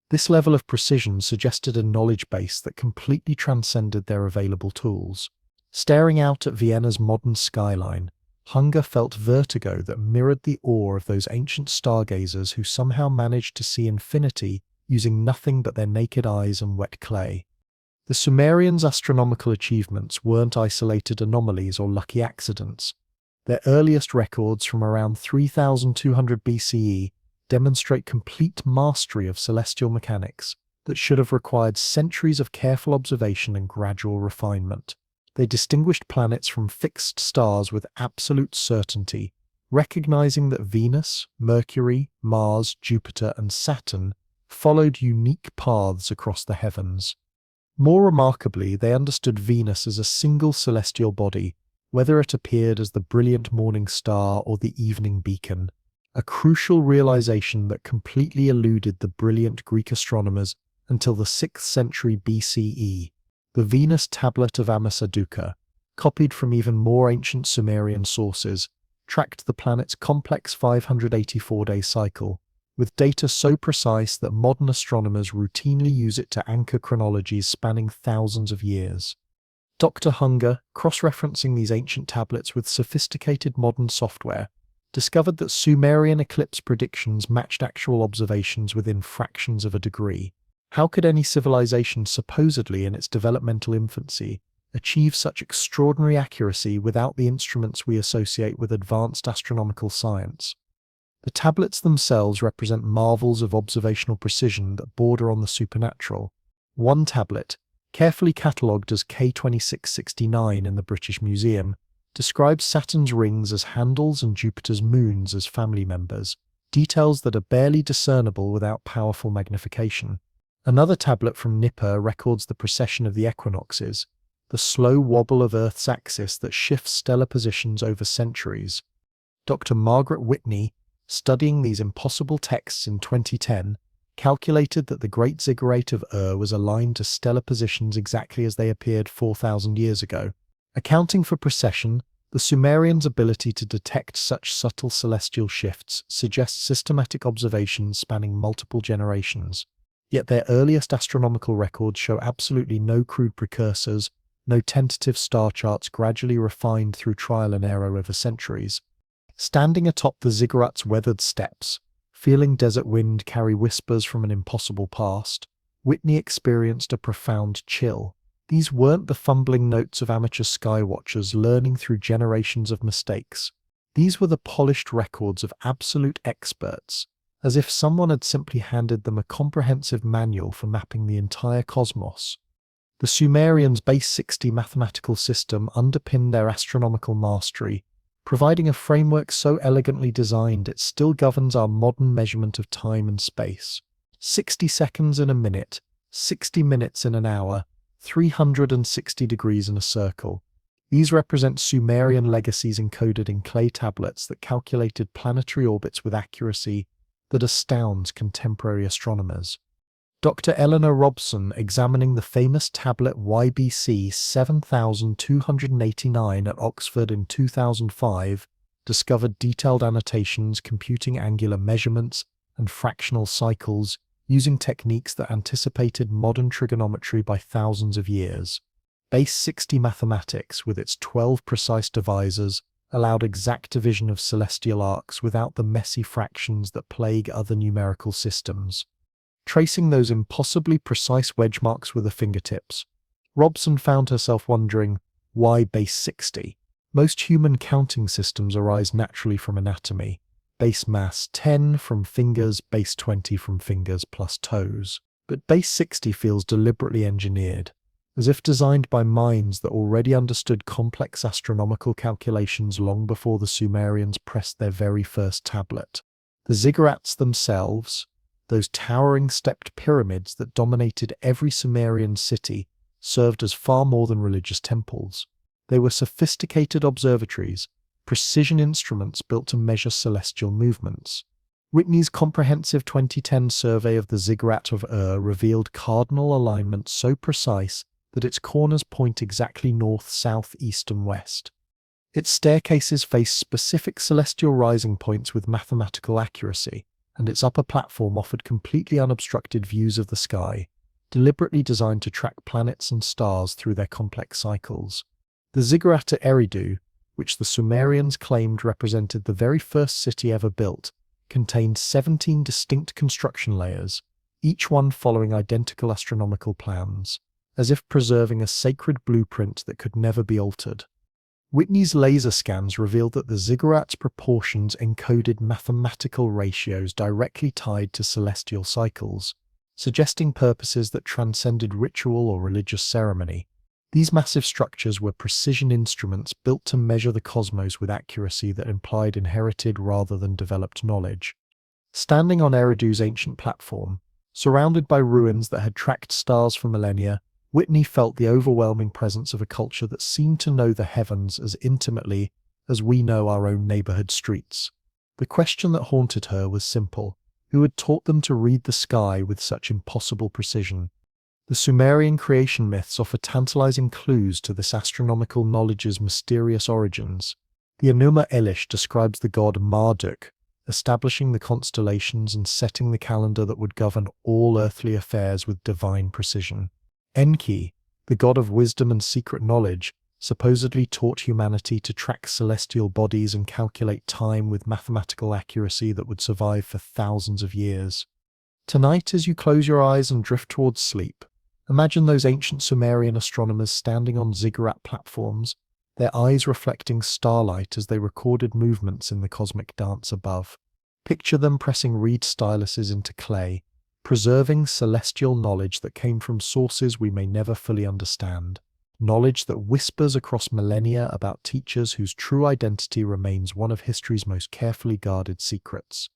This level of precision suggested a knowledge base that completely transcended their available tools. Staring out at Vienna's modern skyline, Hunger felt vertigo that mirrored the awe of those ancient stargazers who somehow managed to see infinity using nothing but their naked eyes and wet clay. The Sumerians' astronomical achievements weren't isolated anomalies or lucky accidents. Their earliest records from around 3200 BCE demonstrate complete mastery of celestial mechanics that should have required centuries of careful observation and gradual refinement. They distinguished planets from fixed stars with absolute certainty, recognizing that Venus, Mercury, Mars, Jupiter, and Saturn followed unique paths across the heavens. More remarkably, they understood Venus as a single celestial body, whether it appeared as the brilliant morning star or the evening beacon, a crucial realization that completely eluded the brilliant Greek astronomers until the 6th century BCE. The Venus tablet of Ammisaduqa, copied from even more ancient Sumerian sources, tracked the planet's complex 584-day cycle, with data so precise that modern astronomers routinely use it to anchor chronologies spanning thousands of years. Dr. Hunger, cross-referencing these ancient tablets with sophisticated modern software, discovered that Sumerian eclipse predictions matched actual observations within fractions of a degree. How could any civilization supposedly in its developmental infancy achieve such extraordinary accuracy without the instruments we associate with advanced astronomical science? The tablets themselves represent marvels of observational precision that border on the supernatural. One tablet, carefully catalogued as K2669 in the British Museum, describes Saturn's rings as handles and Jupiter's moons as family members, details that are barely discernible without powerful magnification. Another tablet from Nippur records the precession of the equinoxes, the slow wobble of Earth's axis that shifts stellar positions over centuries. Dr. Margaret Whitney, studying these impossible texts in 2010, calculated that the Great Ziggurat of was aligned to stellar positions exactly as they appeared 4,000 years ago. Accounting for precession, the Sumerians' ability to detect such subtle celestial shifts suggests systematic observations spanning multiple generations. Yet their earliest astronomical records show absolutely no crude precursors, no tentative star charts gradually refined through trial and error over centuries. Standing atop the ziggurat's weathered steps, feeling desert wind carry whispers from an impossible past, Whitney experienced a profound chill. These weren't the fumbling notes of amateur skywatchers learning through generations of mistakes. These were the polished records of absolute experts, as if someone had simply handed them a comprehensive manual for mapping the entire cosmos. The Sumerians' base 60 mathematical system underpinned their astronomical mastery, providing a framework so elegantly designed it still governs our modern measurement of time and space. 60 seconds in a minute, 60 minutes in an hour, 360 degrees in a circle. These represent Sumerian legacies encoded in clay tablets that calculated planetary orbits with accuracy that astounds contemporary astronomers. Dr. Eleanor Robson, examining the famous tablet YBC 7289 at Oxford in 2005, discovered detailed annotations computing angular measurements and fractional cycles using techniques that anticipated modern trigonometry by thousands of years. Base 60 mathematics, with its 12 precise divisors, allowed exact division of celestial arcs without the messy fractions that plague other numerical systems. Tracing those impossibly precise wedge marks with her fingertips, Robson found herself wondering, why base 60? Most human counting systems arise naturally from anatomy. Base mass 10 from fingers, base 20 from fingers plus toes. But base 60 feels deliberately engineered, as if designed by minds that already understood complex astronomical calculations long before the Sumerians pressed their very first tablet. The ziggurats themselves, those towering stepped pyramids that dominated every Sumerian city, served as far more than religious temples. They were sophisticated observatories, precision instruments built to measure celestial movements. Whitney's comprehensive 2010 survey of the Ziggurat of revealed cardinal alignment so precise that its corners point exactly north, south, east, and west. Its staircases face specific celestial rising points with mathematical accuracy, and its upper platform offered completely unobstructed views of the sky, deliberately designed to track planets and stars through their complex cycles. The ziggurat at Eridu, which the Sumerians claimed represented the very first city ever built, contained 17 distinct construction layers, each one following identical astronomical plans, as if preserving a sacred blueprint that could never be altered. Whitney's laser scans revealed that the ziggurat's proportions encoded mathematical ratios directly tied to celestial cycles, suggesting purposes that transcended ritual or religious ceremony. These massive structures were precision instruments built to measure the cosmos with accuracy that implied inherited rather than developed knowledge. Standing on Eridu's ancient platform, surrounded by ruins that had tracked stars for millennia, Whitney felt the overwhelming presence of a culture that seemed to know the heavens as intimately as we know our own neighborhood streets. The question that haunted her was simple: who had taught them to read the sky with such impossible precision? The Sumerian creation myths offer tantalizing clues to this astronomical knowledge's mysterious origins. The Enuma Elish describes the god Marduk, establishing the constellations and setting the calendar that would govern all earthly affairs with divine precision. Enki, the god of wisdom and secret knowledge, supposedly taught humanity to track celestial bodies and calculate time with mathematical accuracy that would survive for thousands of years. Tonight, as you close your eyes and drift towards sleep, imagine those ancient Sumerian astronomers standing on ziggurat platforms, their eyes reflecting starlight as they recorded movements in the cosmic dance above. Picture them pressing reed styluses into clay, preserving celestial knowledge that came from sources we may never fully understand. Knowledge that whispers across millennia about teachers whose true identity remains one of history's most carefully guarded secrets.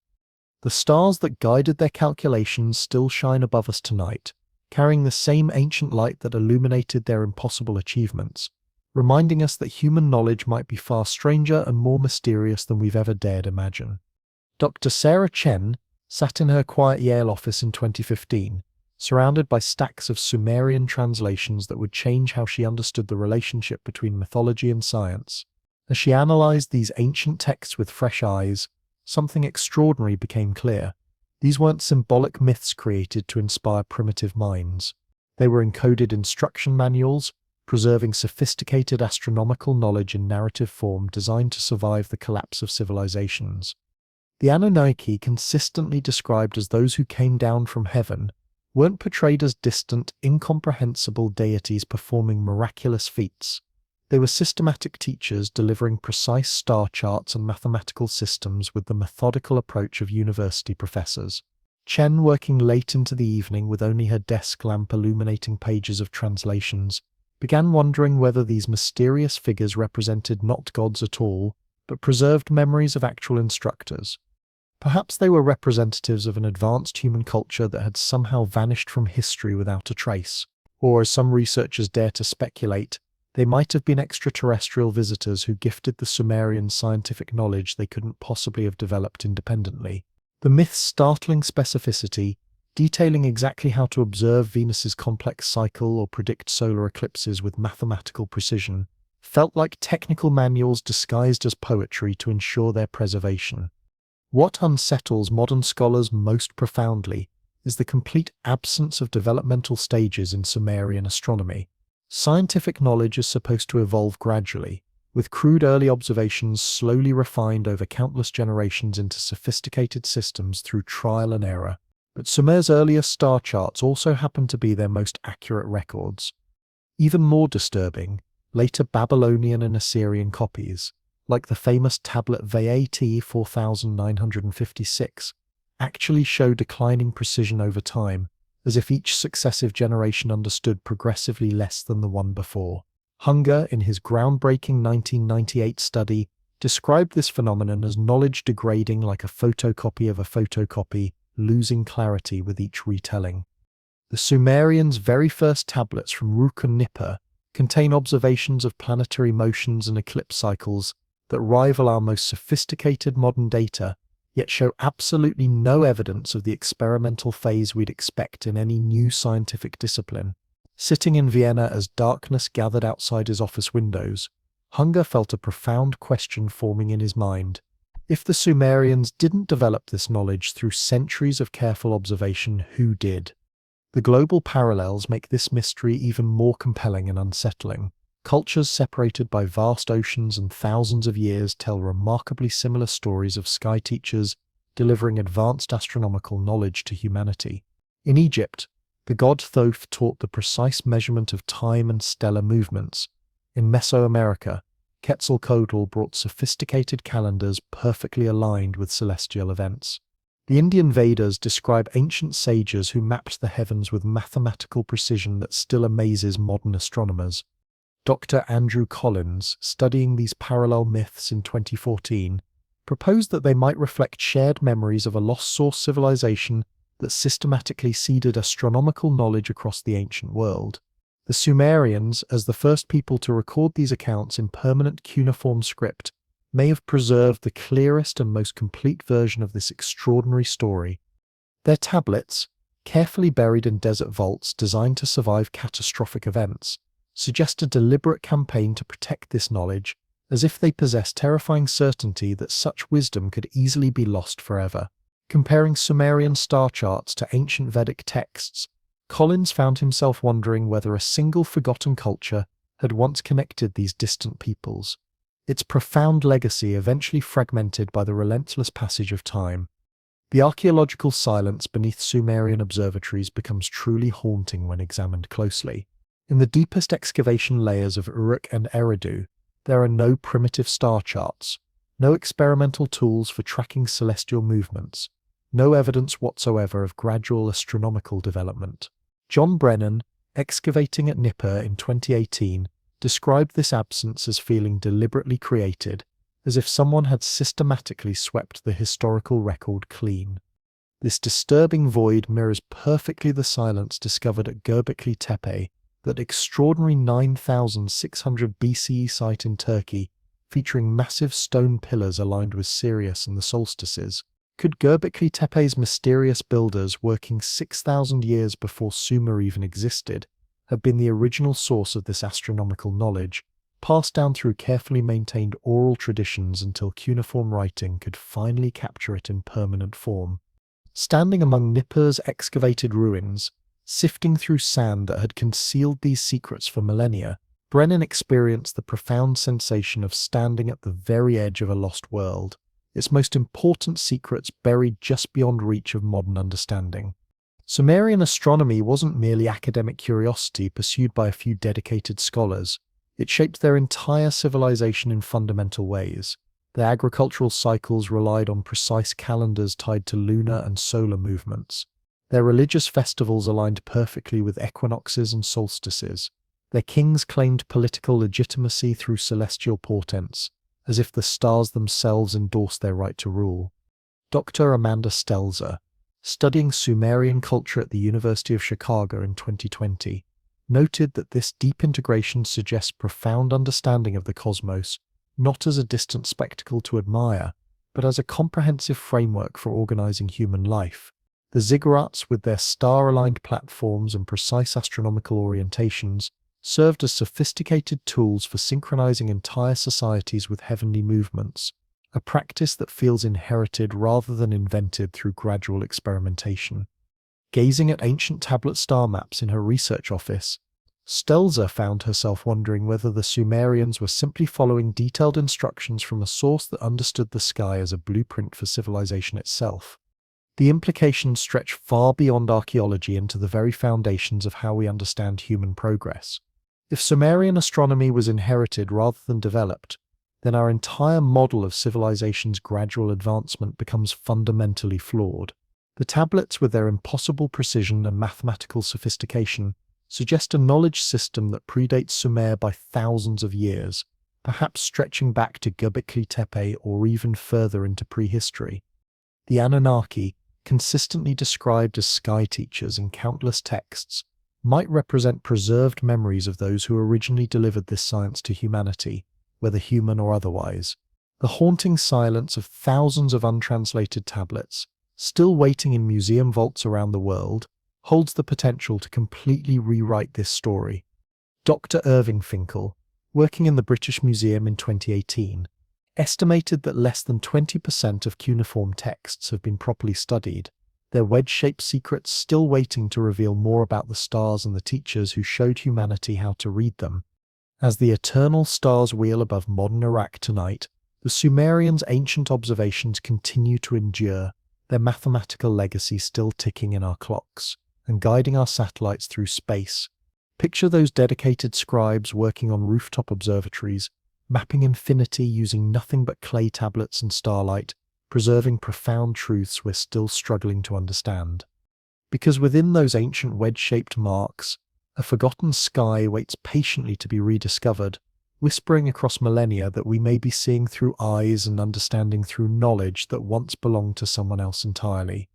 The stars that guided their calculations still shine above us tonight, carrying the same ancient light that illuminated their impossible achievements, reminding us that human knowledge might be far stranger and more mysterious than we've ever dared imagine. Dr. Sarah Chen sat in her quiet Yale office in 2015, surrounded by stacks of Sumerian translations that would change how she understood the relationship between mythology and science. As she analyzed these ancient texts with fresh eyes, something extraordinary became clear. These weren't symbolic myths created to inspire primitive minds. They were encoded instruction manuals, preserving sophisticated astronomical knowledge in narrative form designed to survive the collapse of civilizations. The Anunnaki, consistently described as those who came down from heaven, weren't portrayed as distant, incomprehensible deities performing miraculous feats. They were systematic teachers delivering precise star charts and mathematical systems with the methodical approach of university professors. Chen, working late into the evening with only her desk lamp illuminating pages of translations, began wondering whether these mysterious figures represented not gods at all, but preserved memories of actual instructors. Perhaps they were representatives of an advanced human culture that had somehow vanished from history without a trace. Or, as some researchers dare to speculate, they might have been extraterrestrial visitors who gifted the Sumerians scientific knowledge they couldn't possibly have developed independently. The myth's startling specificity, detailing exactly how to observe Venus's complex cycle or predict solar eclipses with mathematical precision, felt like technical manuals disguised as poetry to ensure their preservation. What unsettles modern scholars most profoundly is the complete absence of developmental stages in Sumerian astronomy. Scientific knowledge is supposed to evolve gradually, with crude early observations slowly refined over countless generations into sophisticated systems through trial and error. But Sumer's earliest star charts also happen to be their most accurate records. Even more disturbing, later Babylonian and Assyrian copies, like the famous tablet VAT 4956, actually show declining precision over time, as if each successive generation understood progressively less than the one before. Hunger, in his groundbreaking 1998 study, described this phenomenon as knowledge degrading like a photocopy of a photocopy, losing clarity with each retelling. The Sumerians' very first tablets from Uruk and Nippur contain observations of planetary motions and eclipse cycles that rival our most sophisticated modern data, yet show absolutely no evidence of the experimental phase we'd expect in any new scientific discipline. Sitting in Vienna as darkness gathered outside his office windows, Hunger felt a profound question forming in his mind. If the Sumerians didn't develop this knowledge through centuries of careful observation, who did? The global parallels make this mystery even more compelling and unsettling. Cultures separated by vast oceans and thousands of years tell remarkably similar stories of sky teachers delivering advanced astronomical knowledge to humanity. In Egypt, the god Thoth taught the precise measurement of time and stellar movements. In Mesoamerica, Quetzalcoatl brought sophisticated calendars perfectly aligned with celestial events. The Indian Vedas describe ancient sages who mapped the heavens with mathematical precision that still amazes modern astronomers. Dr. Andrew Collins, studying these parallel myths in 2014, proposed that they might reflect shared memories of a lost source civilization that systematically seeded astronomical knowledge across the ancient world. The Sumerians, as the first people to record these accounts in permanent cuneiform script, may have preserved the clearest and most complete version of this extraordinary story. Their tablets, carefully buried in desert vaults designed to survive catastrophic events, suggest a deliberate campaign to protect this knowledge, as if they possess terrifying certainty that such wisdom could easily be lost forever. Comparing Sumerian star charts to ancient Vedic texts, Collins found himself wondering whether a single forgotten culture had once connected these distant peoples. Its profound legacy eventually fragmented by the relentless passage of time. The archaeological silence beneath Sumerian observatories becomes truly haunting when examined closely. In the deepest excavation layers of Uruk and Eridu, there are no primitive star charts, no experimental tools for tracking celestial movements, no evidence whatsoever of gradual astronomical development. John Brennan, excavating at Nippur in 2018, described this absence as feeling deliberately created, as if someone had systematically swept the historical record clean. This disturbing void mirrors perfectly the silence discovered at Göbekli Tepe, that extraordinary 9,600 BCE site in Turkey, featuring massive stone pillars aligned with Sirius and the solstices. Could Göbekli Tepe's mysterious builders, working 6,000 years before Sumer even existed, have been the original source of this astronomical knowledge, passed down through carefully maintained oral traditions until cuneiform writing could finally capture it in permanent form? Standing among Nippur's excavated ruins, sifting through sand that had concealed these secrets for millennia, Brennan experienced the profound sensation of standing at the very edge of a lost world, its most important secrets buried just beyond reach of modern understanding. Sumerian astronomy wasn't merely academic curiosity pursued by a few dedicated scholars. It shaped their entire civilization in fundamental ways. Their agricultural cycles relied on precise calendars tied to lunar and solar movements. Their religious festivals aligned perfectly with equinoxes and solstices. Their kings claimed political legitimacy through celestial portents, as if the stars themselves endorsed their right to rule. Dr. Amanda Stelzer, studying Sumerian culture at the University of Chicago in 2020, noted that this deep integration suggests profound understanding of the cosmos, not as a distant spectacle to admire, but as a comprehensive framework for organizing human life. The ziggurats, with their star-aligned platforms and precise astronomical orientations, served as sophisticated tools for synchronizing entire societies with heavenly movements, a practice that feels inherited rather than invented through gradual experimentation. Gazing at ancient tablet star maps in her research office, Stelzer found herself wondering whether the Sumerians were simply following detailed instructions from a source that understood the sky as a blueprint for civilization itself. The implications stretch far beyond archaeology into the very foundations of how we understand human progress. If Sumerian astronomy was inherited rather than developed, then our entire model of civilization's gradual advancement becomes fundamentally flawed. The tablets, with their impossible precision and mathematical sophistication, suggest a knowledge system that predates Sumer by thousands of years, perhaps stretching back to Göbekli Tepe or even further into prehistory. The Anunnaki, consistently described as sky teachers in countless texts, might represent preserved memories of those who originally delivered this science to humanity, whether human or otherwise. The haunting silence of thousands of untranslated tablets, still waiting in museum vaults around the world, holds the potential to completely rewrite this story. Dr. Irving Finkel, working in the British Museum in 2018, estimated that less than 20% of cuneiform texts have been properly studied, their wedge-shaped secrets still waiting to reveal more about the stars and the teachers who showed humanity how to read them. As the eternal stars wheel above modern Iraq tonight, the Sumerians' ancient observations continue to endure, their mathematical legacy still ticking in our clocks and guiding our satellites through space. Picture those dedicated scribes working on rooftop observatories, mapping infinity using nothing but clay tablets and starlight, preserving profound truths we're still struggling to understand. Because within those ancient wedge-shaped marks, a forgotten sky waits patiently to be rediscovered, whispering across millennia that we may be seeing through eyes and understanding through knowledge that once belonged to someone else entirely.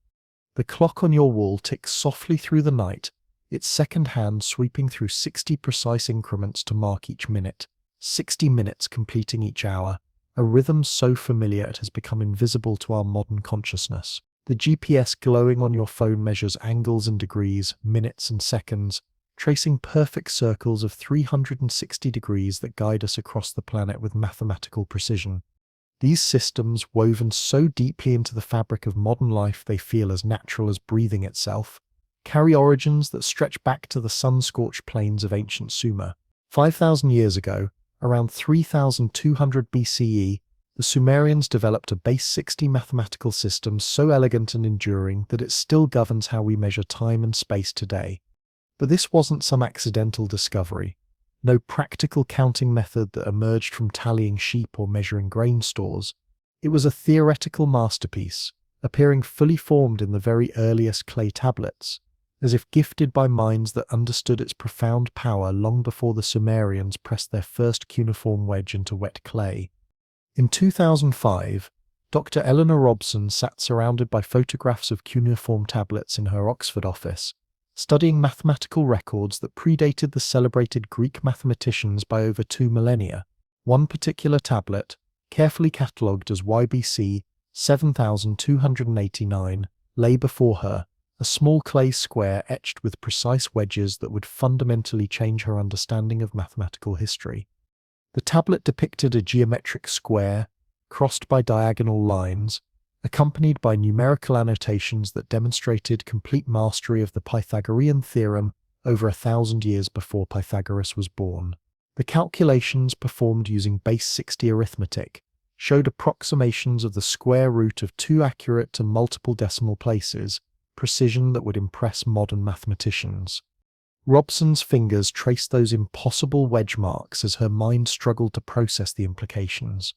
The clock on your wall ticks softly through the night, its second hand sweeping through 60 precise increments to mark each minute, 60 minutes completing each hour, a rhythm so familiar it has become invisible to our modern consciousness. The GPS glowing on your phone measures angles and degrees, minutes and seconds, tracing perfect circles of 360 degrees that guide us across the planet with mathematical precision. These systems, woven so deeply into the fabric of modern life they feel as natural as breathing itself, carry origins that stretch back to the sun-scorched plains of ancient Sumer. 5,000 years ago, around 3,200 BCE, the Sumerians developed a base 60 mathematical system so elegant and enduring that it still governs how we measure time and space today. But this wasn't some accidental discovery. No practical counting method that emerged from tallying sheep or measuring grain stores. It was a theoretical masterpiece, appearing fully formed in the very earliest clay tablets, as if gifted by minds that understood its profound power long before the Sumerians pressed their first cuneiform wedge into wet clay. In 2005, Dr. Eleanor Robson sat surrounded by photographs of cuneiform tablets in her Oxford office, studying mathematical records that predated the celebrated Greek mathematicians by over 2 millennia. One particular tablet, carefully catalogued as YBC 7289, lay before her, a small clay square etched with precise wedges that would fundamentally change her understanding of mathematical history. The tablet depicted a geometric square, crossed by diagonal lines, accompanied by numerical annotations that demonstrated complete mastery of the Pythagorean theorem over 1,000 years before Pythagoras was born. The calculations performed using base 60 arithmetic showed approximations of the square root of 2 accurate and multiple decimal places, precision that would impress modern mathematicians. Robson's fingers traced those impossible wedge marks as her mind struggled to process the implications.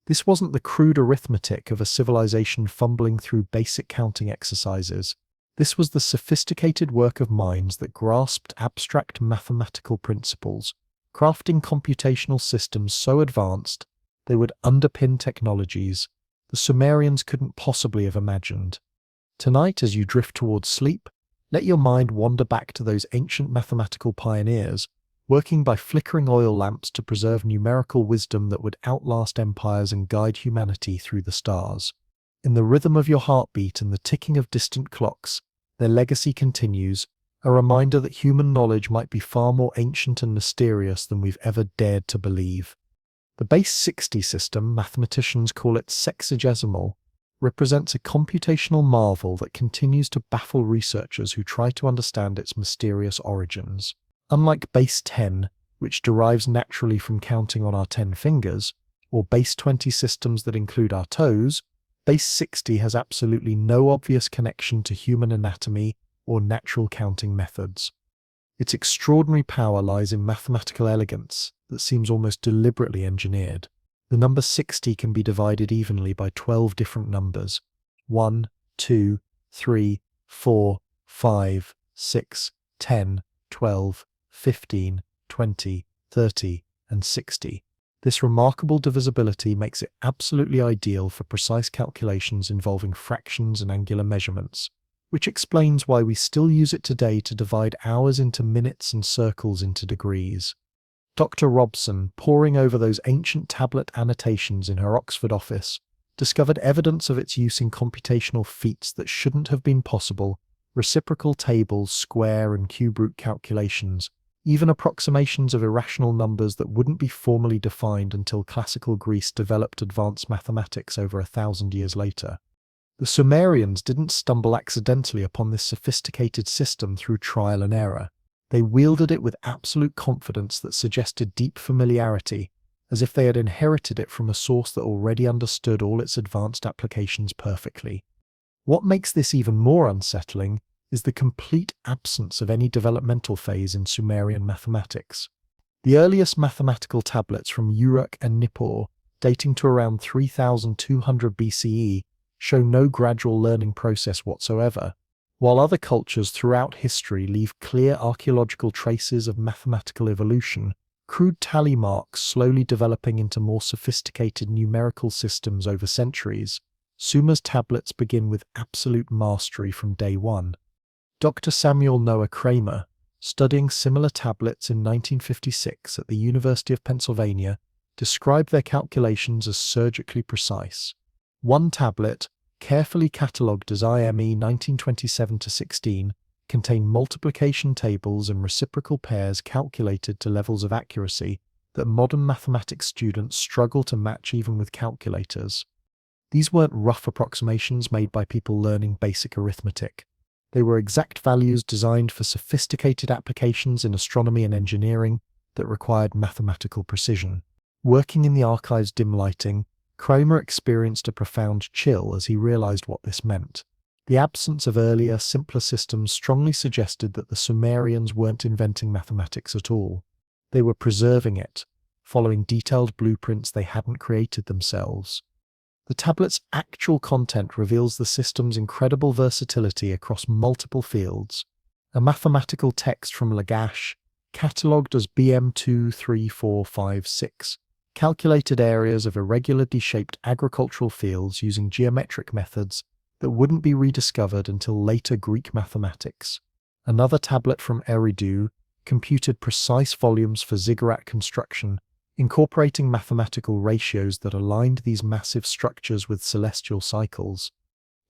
This wasn't the crude arithmetic of a civilization fumbling through basic counting exercises. This was the sophisticated work of minds that grasped abstract mathematical principles, crafting computational systems so advanced they would underpin technologies the Sumerians couldn't possibly have imagined. Tonight, as you drift towards sleep, let your mind wander back to those ancient mathematical pioneers, working by flickering oil lamps to preserve numerical wisdom that would outlast empires and guide humanity through the stars. In the rhythm of your heartbeat and the ticking of distant clocks, their legacy continues, a reminder that human knowledge might be far more ancient and mysterious than we've ever dared to believe. The base 60 system, mathematicians call it sexagesimal, represents a computational marvel that continues to baffle researchers who try to understand its mysterious origins. Unlike base 10, which derives naturally from counting on our 10 fingers, or base 20 systems that include our toes, base 60 has absolutely no obvious connection to human anatomy or natural counting methods. Its extraordinary power lies in mathematical elegance that seems almost deliberately engineered. The number 60 can be divided evenly by 12 different numbers: 1, 2, 3, 4, 5, 6, 10, 12, 15, 20, 30, and 60. This remarkable divisibility makes it absolutely ideal for precise calculations involving fractions and angular measurements, which explains why we still use it today to divide hours into minutes and circles into degrees. Dr. Robson, poring over those ancient tablet annotations in her Oxford office, discovered evidence of its use in computational feats that shouldn't have been possible: reciprocal tables, square and cube root calculations, even approximations of irrational numbers that wouldn't be formally defined until classical Greece developed advanced mathematics over 1,000 years later. The Sumerians didn't stumble accidentally upon this sophisticated system through trial and error. They wielded it with absolute confidence that suggested deep familiarity, as if they had inherited it from a source that already understood all its advanced applications perfectly. What makes this even more unsettling is the complete absence of any developmental phase in Sumerian mathematics. The earliest mathematical tablets from Uruk and Nippur, dating to around 3,200 BCE, show no gradual learning process whatsoever, while other cultures throughout history leave clear archaeological traces of mathematical evolution, crude tally marks slowly developing into more sophisticated numerical systems over centuries. Sumer's tablets begin with absolute mastery from day one. Dr. Samuel Noah Kramer, studying similar tablets in 1956 at the University of Pennsylvania, described their calculations as surgically precise. One tablet, carefully catalogued as IME 1927-16, contained multiplication tables and reciprocal pairs calculated to levels of accuracy that modern mathematics students struggle to match even with calculators. These weren't rough approximations made by people learning basic arithmetic. They were exact values designed for sophisticated applications in astronomy and engineering that required mathematical precision. Working in the archive's dim lighting, Kramer experienced a profound chill as he realized what this meant. The absence of earlier, simpler systems strongly suggested that the Sumerians weren't inventing mathematics at all. They were preserving it, following detailed blueprints they hadn't created themselves. The tablet's actual content reveals the system's incredible versatility across multiple fields. A mathematical text from Lagash, catalogued as BM23456, calculated areas of irregularly shaped agricultural fields using geometric methods that wouldn't be rediscovered until later Greek mathematics. Another tablet from Eridu computed precise volumes for ziggurat construction, incorporating mathematical ratios that aligned these massive structures with celestial cycles.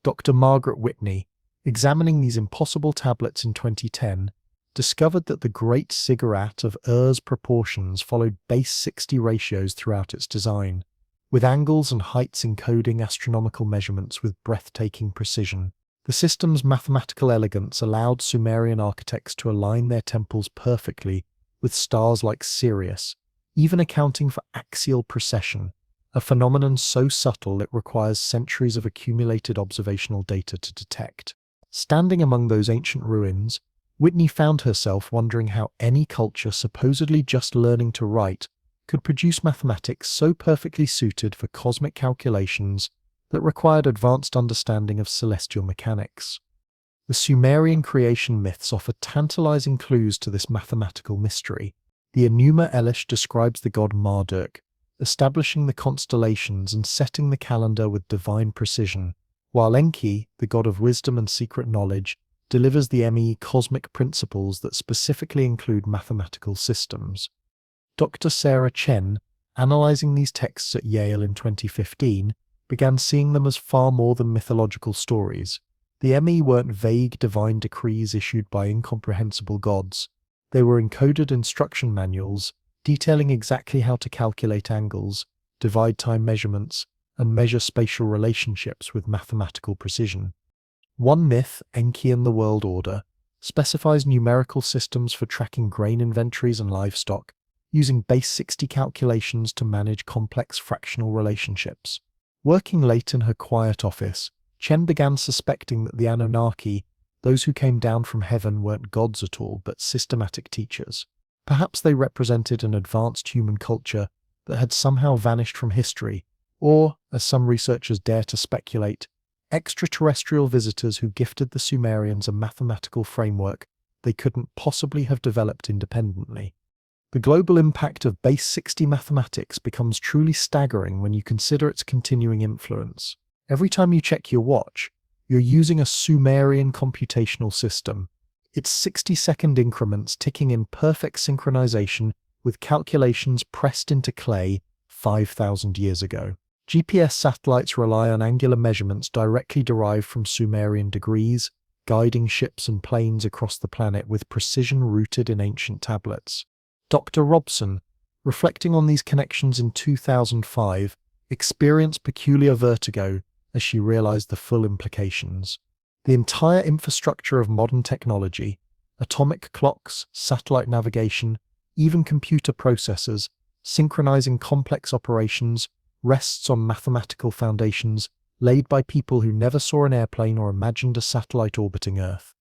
Dr. Margaret Whitney, examining these impossible tablets in 2010, discovered that the Great Ziggurat of Ur's proportions followed base 60 ratios throughout its design, with angles and heights encoding astronomical measurements with breathtaking precision. The system's mathematical elegance allowed Sumerian architects to align their temples perfectly with stars like Sirius, even accounting for axial precession, a phenomenon so subtle it requires centuries of accumulated observational data to detect. Standing among those ancient ruins, Whitney found herself wondering how any culture supposedly just learning to write could produce mathematics so perfectly suited for cosmic calculations that required advanced understanding of celestial mechanics. The Sumerian creation myths offer tantalizing clues to this mathematical mystery. The Enuma Elish describes the god Marduk, establishing the constellations and setting the calendar with divine precision, while Enki, the god of wisdom and secret knowledge, delivers the ME cosmic principles that specifically include mathematical systems. Dr. Sarah Chen, analyzing these texts at Yale in 2015, began seeing them as far more than mythological stories. The ME weren't vague divine decrees issued by incomprehensible gods. They were encoded instruction manuals, detailing exactly how to calculate angles, divide time measurements, and measure spatial relationships with mathematical precision. One myth, Enki and the World Order, specifies numerical systems for tracking grain inventories and livestock, using base 60 calculations to manage complex fractional relationships. Working late in her quiet office, Chen began suspecting that the Anunnaki, those who came down from heaven, weren't gods at all, but systematic teachers. Perhaps they represented an advanced human culture that had somehow vanished from history, or, as some researchers dare to speculate, extraterrestrial visitors who gifted the Sumerians a mathematical framework they couldn't possibly have developed independently. The global impact of base 60 mathematics becomes truly staggering when you consider its continuing influence. Every time you check your watch, you're using a Sumerian computational system, its 60-second increments ticking in perfect synchronization with calculations pressed into clay 5,000 years ago. GPS satellites rely on angular measurements directly derived from Sumerian degrees, guiding ships and planes across the planet with precision rooted in ancient tablets. Dr. Robson, reflecting on these connections in 2005, experienced peculiar vertigo as she realized the full implications. The entire infrastructure of modern technology, atomic clocks, satellite navigation, even computer processors, synchronizing complex operations, rests on mathematical foundations laid by people who never saw an airplane or imagined a satellite orbiting Earth.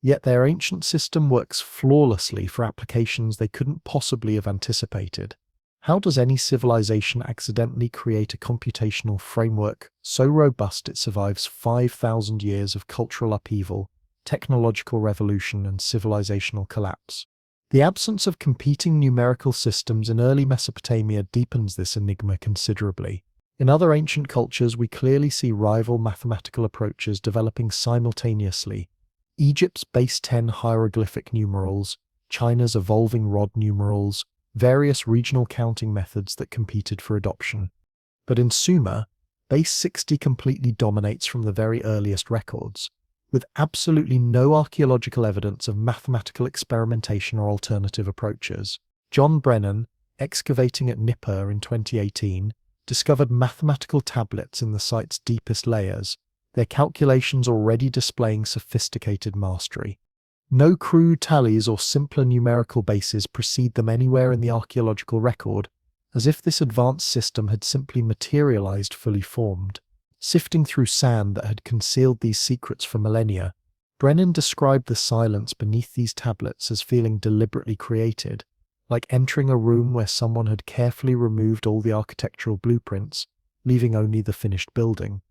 Yet their ancient system works flawlessly for applications they couldn't possibly have anticipated. How does any civilization accidentally create a computational framework so robust it survives 5,000 years of cultural upheaval, technological revolution, and civilizational collapse? The absence of competing numerical systems in early Mesopotamia deepens this enigma considerably. In other ancient cultures, we clearly see rival mathematical approaches developing simultaneously, Egypt's base 10 hieroglyphic numerals, China's evolving rod numerals, various regional counting methods that competed for adoption. But in Sumer, base 60 completely dominates from the very earliest records, with absolutely no archaeological evidence of mathematical experimentation or alternative approaches. John Brennan, excavating at Nippur in 2018, discovered mathematical tablets in the site's deepest layers, their calculations already displaying sophisticated mastery. No crude tallies or simpler numerical bases precede them anywhere in the archaeological record, as if this advanced system had simply materialized fully formed. Sifting through sand that had concealed these secrets for millennia, Brennan described the silence beneath these tablets as feeling deliberately created, like entering a room where someone had carefully removed all the architectural blueprints, leaving only the finished building.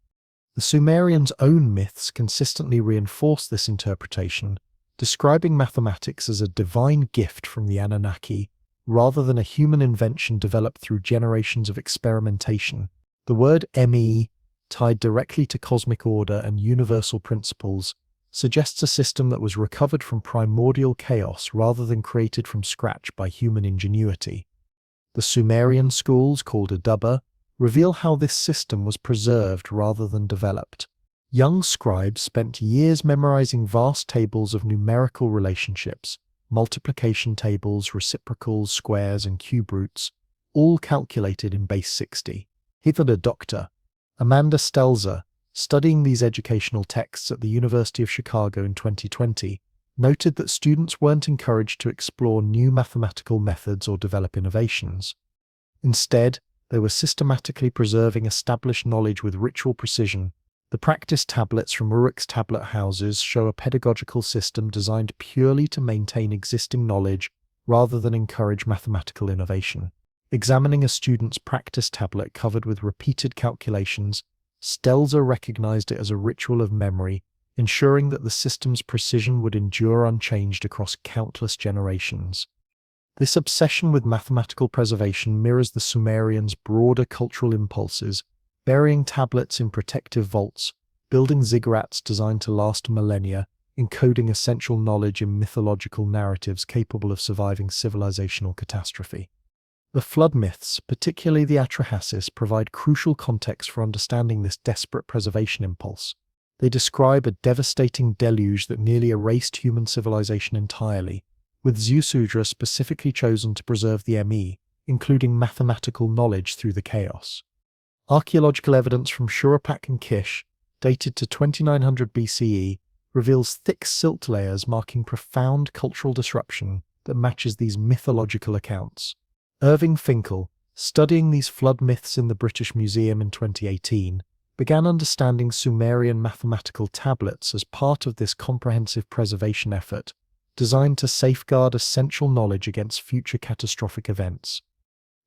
The Sumerians' own myths consistently reinforce this interpretation, describing mathematics as a divine gift from the Anunnaki, rather than a human invention developed through generations of experimentation. The word me, tied directly to cosmic order and universal principles, suggests a system that was recovered from primordial chaos rather than created from scratch by human ingenuity. The Sumerian schools, called Adaba, reveal how this system was preserved rather than developed. Young scribes spent years memorizing vast tables of numerical relationships, multiplication tables, reciprocals, squares, and cube roots, all calculated in base 60. Hither a doctor, Amanda Stelzer, studying these educational texts at the University of Chicago in 2020, noted that students weren't encouraged to explore new mathematical methods or develop innovations. Instead, they were systematically preserving established knowledge with ritual precision. The practice tablets from Uruk's tablet houses show a pedagogical system designed purely to maintain existing knowledge rather than encourage mathematical innovation. Examining a student's practice tablet covered with repeated calculations, Stelzer recognized it as a ritual of memory, ensuring that the system's precision would endure unchanged across countless generations. This obsession with mathematical preservation mirrors the Sumerians' broader cultural impulses, burying tablets in protective vaults, building ziggurats designed to last millennia, encoding essential knowledge in mythological narratives capable of surviving civilizational catastrophe. The flood myths, particularly the Atrahasis, provide crucial context for understanding this desperate preservation impulse. They describe a devastating deluge that nearly erased human civilization entirely, with Ziusudra specifically chosen to preserve the me, including mathematical knowledge through the chaos. Archaeological evidence from Shuruppak and Kish, dated to 2900 BCE, reveals thick silt layers marking profound cultural disruption that matches these mythological accounts. Irving Finkel, studying these flood myths in the British Museum in 2018, began understanding Sumerian mathematical tablets as part of this comprehensive preservation effort, designed to safeguard essential knowledge against future catastrophic events.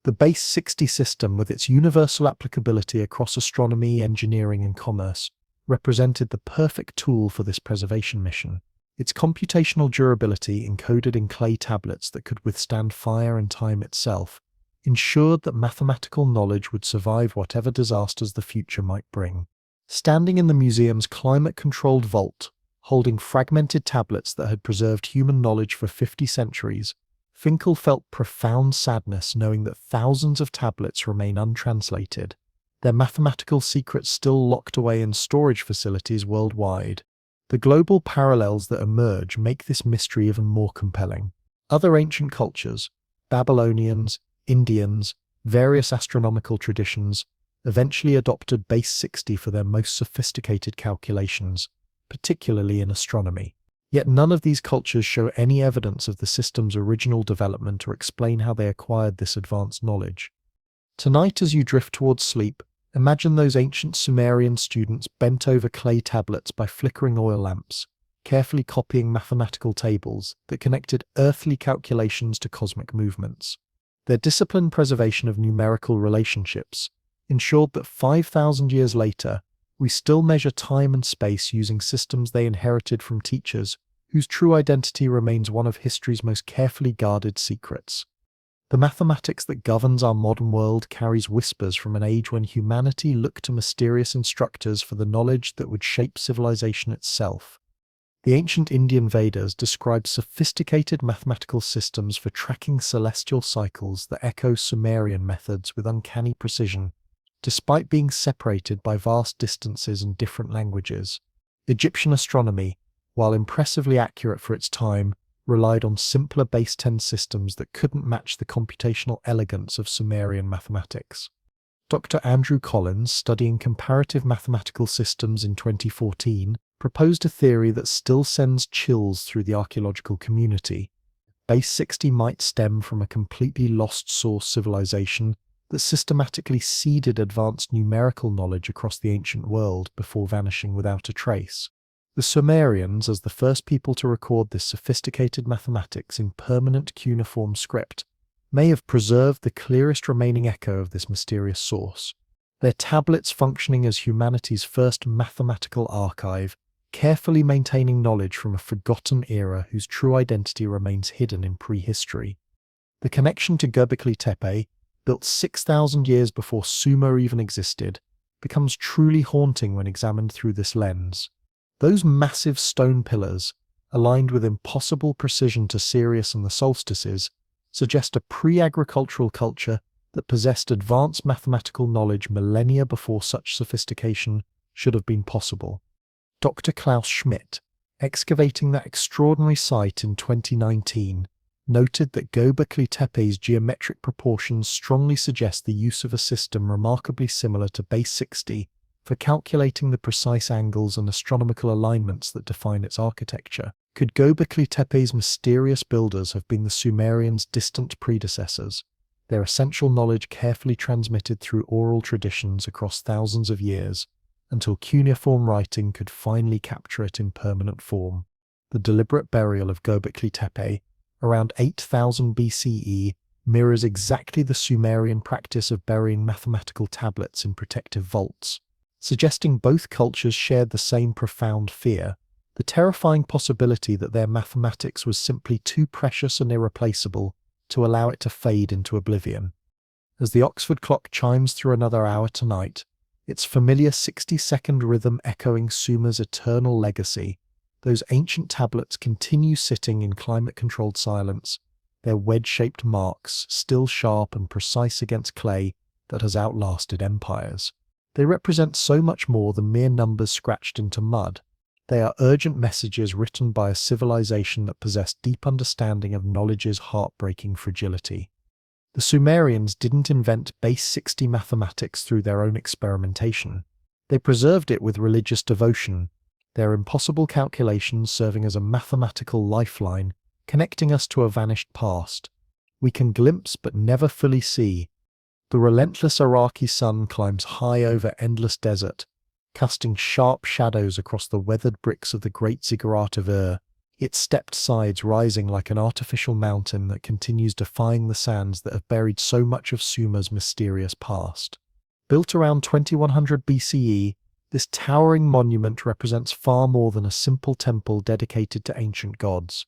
The base 60 system, with its universal applicability across astronomy, engineering, and commerce, represented the perfect tool for this preservation mission. Its computational durability, encoded in clay tablets that could withstand fire and time itself, ensured that mathematical knowledge would survive whatever disasters the future might bring. Standing in the museum's climate-controlled vault, holding fragmented tablets that had preserved human knowledge for 50 centuries, Finkel felt profound sadness knowing that thousands of tablets remain untranslated, their mathematical secrets still locked away in storage facilities worldwide. The global parallels that emerge make this mystery even more compelling. Other ancient cultures, Babylonians, Indians, various astronomical traditions, eventually adopted base 60 for their most sophisticated calculations, particularly in astronomy. Yet none of these cultures show any evidence of the system's original development or explain how they acquired this advanced knowledge. Tonight, as you drift towards sleep, imagine those ancient Sumerian students bent over clay tablets by flickering oil lamps, carefully copying mathematical tables that connected earthly calculations to cosmic movements. Their disciplined preservation of numerical relationships ensured that 5,000 years later, we still measure time and space using systems they inherited from teachers whose true identity remains one of history's most carefully guarded secrets. The mathematics that governs our modern world carries whispers from an age when humanity looked to mysterious instructors for the knowledge that would shape civilization itself. The ancient Indian Vedas describe sophisticated mathematical systems for tracking celestial cycles that echo Sumerian methods with uncanny precision, despite being separated by vast distances and different languages. Egyptian astronomy, while impressively accurate for its time, relied on simpler base 10 systems that couldn't match the computational elegance of Sumerian mathematics. Dr. Andrew Collins, studying comparative mathematical systems in 2014, proposed a theory that still sends chills through the archaeological community. Base 60 might stem from a completely lost source civilization that systematically seeded advanced numerical knowledge across the ancient world before vanishing without a trace. The Sumerians, as the first people to record this sophisticated mathematics in permanent cuneiform script, may have preserved the clearest remaining echo of this mysterious source. Their tablets functioning as humanity's first mathematical archive, carefully maintaining knowledge from a forgotten era whose true identity remains hidden in prehistory. The connection to Göbekli Tepe, built 6,000 years before Sumer even existed, becomes truly haunting when examined through this lens. Those massive stone pillars, aligned with impossible precision to Sirius and the solstices, suggest a pre-agricultural culture that possessed advanced mathematical knowledge millennia before such sophistication should have been possible. Dr. Klaus Schmidt, excavating that extraordinary site in 2019, noted that Göbekli Tepe's geometric proportions strongly suggest the use of a system remarkably similar to Base 60 for calculating the precise angles and astronomical alignments that define its architecture. Could Göbekli Tepe's mysterious builders have been the Sumerians' distant predecessors, their essential knowledge carefully transmitted through oral traditions across thousands of years, until cuneiform writing could finally capture it in permanent form? The deliberate burial of Göbekli Tepe, around 8000 BCE, mirrors exactly the Sumerian practice of burying mathematical tablets in protective vaults, suggesting both cultures shared the same profound fear, the terrifying possibility that their mathematics was simply too precious and irreplaceable to allow it to fade into oblivion. As the Oxford clock chimes through another hour tonight, its familiar 60-second rhythm echoing Sumer's eternal legacy, those ancient tablets continue sitting in climate-controlled silence, their wedge-shaped marks still sharp and precise against clay that has outlasted empires. They represent so much more than mere numbers scratched into mud. They are urgent messages written by a civilization that possessed deep understanding of knowledge's heartbreaking fragility. The Sumerians didn't invent base 60 mathematics through their own experimentation. They preserved it with religious devotion, their impossible calculations serving as a mathematical lifeline, connecting us to a vanished past. We can glimpse but never fully see. The relentless Iraqi sun climbs high over endless desert, casting sharp shadows across the weathered bricks of the great ziggurat of Ur, its stepped sides rising like an artificial mountain that continues defying the sands that have buried so much of Sumer's mysterious past. Built around 2100 BCE, this towering monument represents far more than a simple temple dedicated to ancient gods.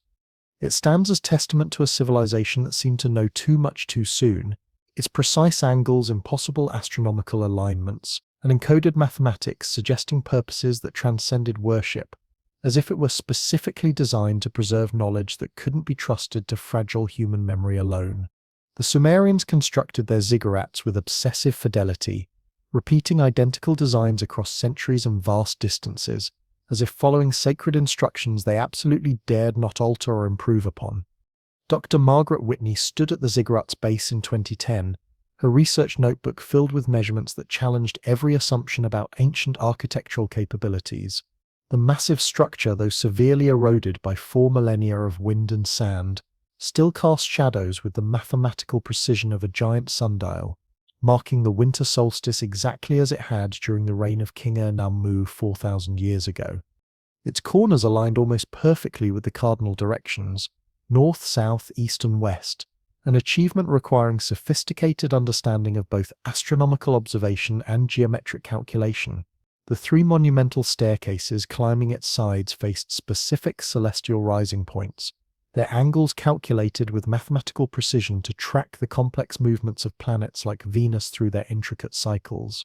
It stands as testament to a civilization that seemed to know too much too soon. Its precise angles, impossible astronomical alignments, and encoded mathematics suggesting purposes that transcended worship, as if it were specifically designed to preserve knowledge that couldn't be trusted to fragile human memory alone. The Sumerians constructed their ziggurats with obsessive fidelity, repeating identical designs across centuries and vast distances, as if following sacred instructions they absolutely dared not alter or improve upon. Dr. Margaret Whitney stood at the ziggurat's base in 2010, her research notebook filled with measurements that challenged every assumption about ancient architectural capabilities. The massive structure, though severely eroded by 4 millennia of wind and sand, still cast shadows with the mathematical precision of a giant sundial, marking the winter solstice exactly as it had during the reign of King Ur-Nammu 4,000 years ago. Its corners aligned almost perfectly with the cardinal directions, north, south, east and west, an achievement requiring sophisticated understanding of both astronomical observation and geometric calculation. The 3 monumental staircases climbing its sides faced specific celestial rising points, their angles calculated with mathematical precision to track the complex movements of planets like Venus through their intricate cycles.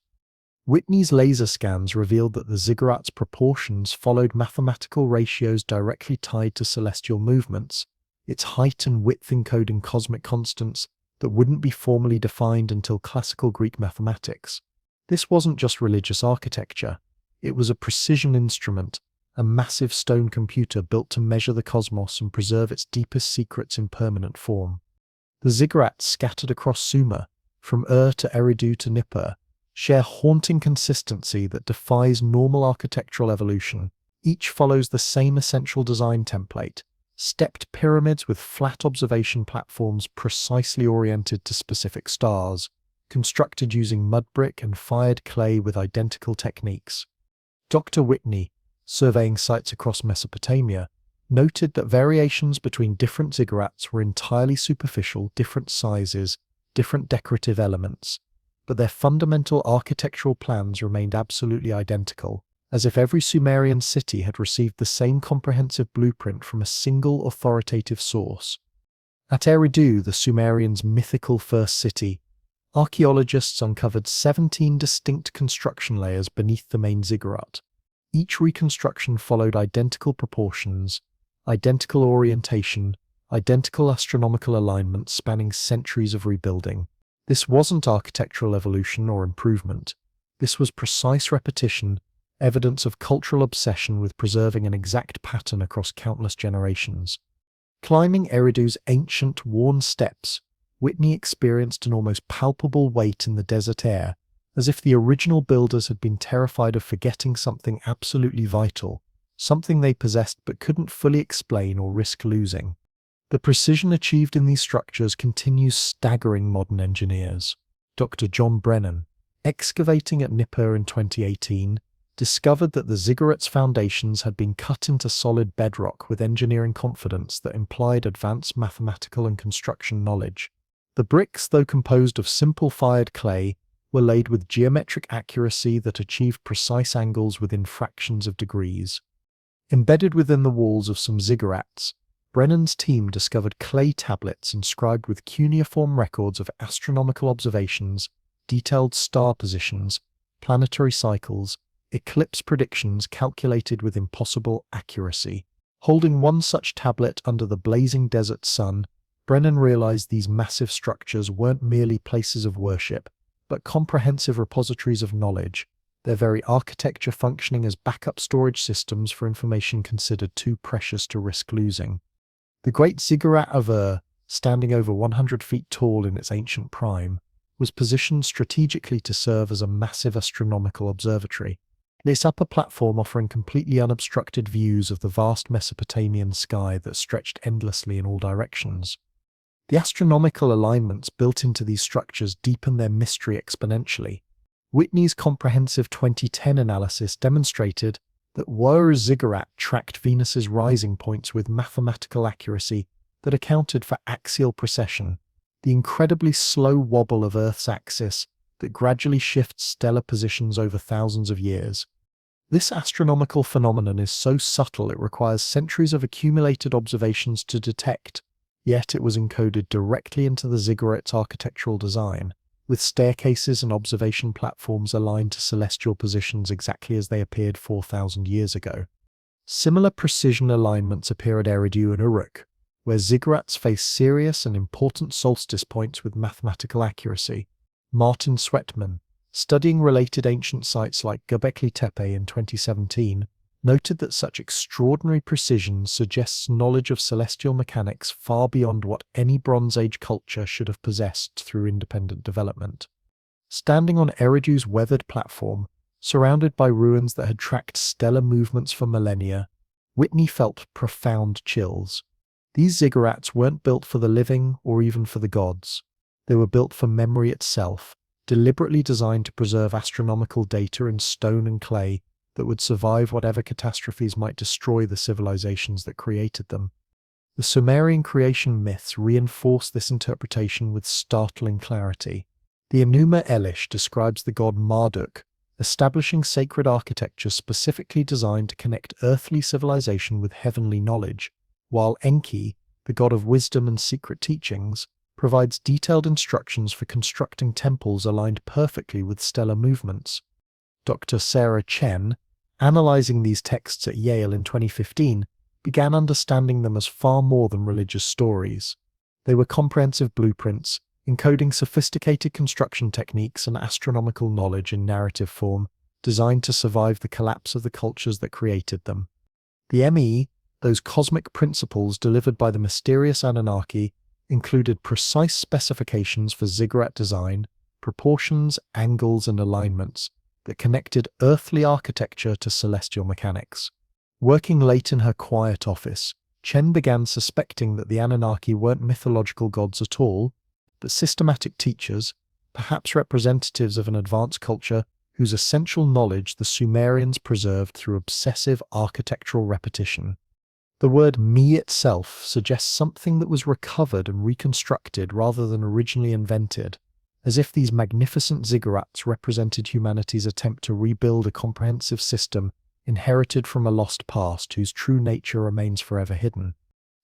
Whitney's laser scans revealed that the ziggurat's proportions followed mathematical ratios directly tied to celestial movements, its height and width encoding cosmic constants that wouldn't be formally defined until classical Greek mathematics. This wasn't just religious architecture, it was a precision instrument, a massive stone computer built to measure the cosmos and preserve its deepest secrets in permanent form. The ziggurats scattered across Sumer, from Ur to Eridu to Nippur, share haunting consistency that defies normal architectural evolution. Each follows the same essential design template: stepped pyramids with flat observation platforms precisely oriented to specific stars, constructed using mud brick and fired clay with identical techniques. Dr. Whitney, surveying sites across Mesopotamia, noted that variations between different ziggurats were entirely superficial, different sizes, different decorative elements, but their fundamental architectural plans remained absolutely identical, as if every Sumerian city had received the same comprehensive blueprint from a single authoritative source. At Eridu, the Sumerians' mythical first city, archaeologists uncovered 17 distinct construction layers beneath the main ziggurat. Each reconstruction followed identical proportions, identical orientation, identical astronomical alignment spanning centuries of rebuilding. This wasn't architectural evolution or improvement. This was precise repetition, evidence of cultural obsession with preserving an exact pattern across countless generations. Climbing Eridu's ancient, worn steps, Whitney experienced an almost palpable weight in the desert air, as if the original builders had been terrified of forgetting something absolutely vital, something they possessed but couldn't fully explain or risk losing. The precision achieved in these structures continues staggering modern engineers. Dr. John Brennan, excavating at Nippur in 2018, discovered that the ziggurat's foundations had been cut into solid bedrock with engineering confidence that implied advanced mathematical and construction knowledge. The bricks, though composed of simple fired clay, were laid with geometric accuracy that achieved precise angles within fractions of degrees. Embedded within the walls of some ziggurats, Brennan's team discovered clay tablets inscribed with cuneiform records of astronomical observations, detailed star positions, planetary cycles, eclipse predictions calculated with impossible accuracy. Holding one such tablet under the blazing desert sun, Brennan realized these massive structures weren't merely places of worship, but comprehensive repositories of knowledge, their very architecture functioning as backup storage systems for information considered too precious to risk losing. The Great Ziggurat of Ur, standing over 100 feet tall in its ancient prime, was positioned strategically to serve as a massive astronomical observatory, its upper platform offering completely unobstructed views of the vast Mesopotamian sky that stretched endlessly in all directions. The astronomical alignments built into these structures deepen their mystery exponentially. Whitney's comprehensive 2010 analysis demonstrated that Ur's ziggurat tracked Venus's rising points with mathematical accuracy that accounted for axial precession, the incredibly slow wobble of Earth's axis that gradually shifts stellar positions over thousands of years. This astronomical phenomenon is so subtle it requires centuries of accumulated observations to detect, yet it was encoded directly into the ziggurat's architectural design, with staircases and observation platforms aligned to celestial positions exactly as they appeared 4,000 years ago. Similar precision alignments appear at Eridu and Uruk, where ziggurats face serious and important solstice points with mathematical accuracy. Martin Sweatman, studying related ancient sites like Göbekli Tepe in 2017, noted that such extraordinary precision suggests knowledge of celestial mechanics far beyond what any Bronze Age culture should have possessed through independent development. Standing on Eridu's weathered platform, surrounded by ruins that had tracked stellar movements for millennia, Whitney felt profound chills. These ziggurats weren't built for the living or even for the gods. They were built for memory itself, deliberately designed to preserve astronomical data in stone and clay that would survive whatever catastrophes might destroy the civilizations that created them. The Sumerian creation myths reinforce this interpretation with startling clarity. The Enuma Elish describes the god Marduk, establishing sacred architecture specifically designed to connect earthly civilization with heavenly knowledge, while Enki, the god of wisdom and secret teachings, provides detailed instructions for constructing temples aligned perfectly with stellar movements. Dr. Sarah Chen, analyzing these texts at Yale in 2015, began understanding them as far more than religious stories. They were comprehensive blueprints, encoding sophisticated construction techniques and astronomical knowledge in narrative form, designed to survive the collapse of the cultures that created them. The ME, those cosmic principles delivered by the mysterious Anunnaki, included precise specifications for ziggurat design, proportions, angles, and alignments that connected earthly architecture to celestial mechanics. Working late in her quiet office, Chen began suspecting that the Anunnaki weren't mythological gods at all, but systematic teachers, perhaps representatives of an advanced culture whose essential knowledge the Sumerians preserved through obsessive architectural repetition. The word "me" itself suggests something that was recovered and reconstructed rather than originally invented, as if these magnificent ziggurats represented humanity's attempt to rebuild a comprehensive system inherited from a lost past whose true nature remains forever hidden.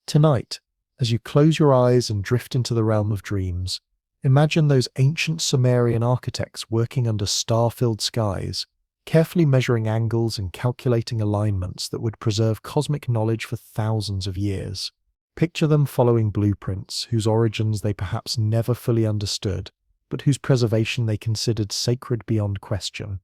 Tonight, as you close your eyes and drift into the realm of dreams, imagine those ancient Sumerian architects working under star-filled skies, carefully measuring angles and calculating alignments that would preserve cosmic knowledge for thousands of years. Picture them following blueprints whose origins they perhaps never fully understood, but whose preservation they considered sacred beyond question.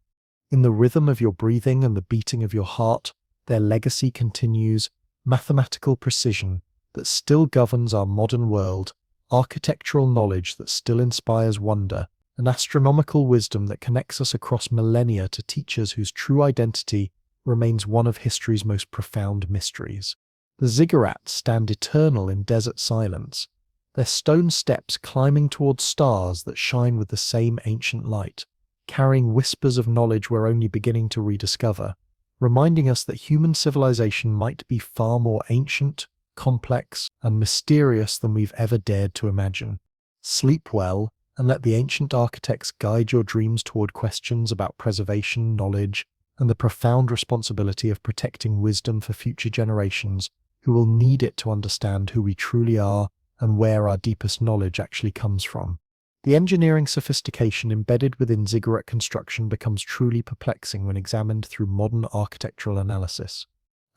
In the rhythm of your breathing and the beating of your heart, their legacy continues, mathematical precision that still governs our modern world, architectural knowledge that still inspires wonder, an astronomical wisdom that connects us across millennia to teachers whose true identity remains one of history's most profound mysteries. The ziggurats stand eternal in desert silence, their stone steps climbing towards stars that shine with the same ancient light, carrying whispers of knowledge we're only beginning to rediscover, reminding us that human civilization might be far more ancient, complex, and mysterious than we've ever dared to imagine. Sleep well, and let the ancient architects guide your dreams toward questions about preservation, knowledge, and the profound responsibility of protecting wisdom for future generations who will need it to understand who we truly are and where our deepest knowledge actually comes from. The engineering sophistication embedded within ziggurat construction becomes truly perplexing when examined through modern architectural analysis.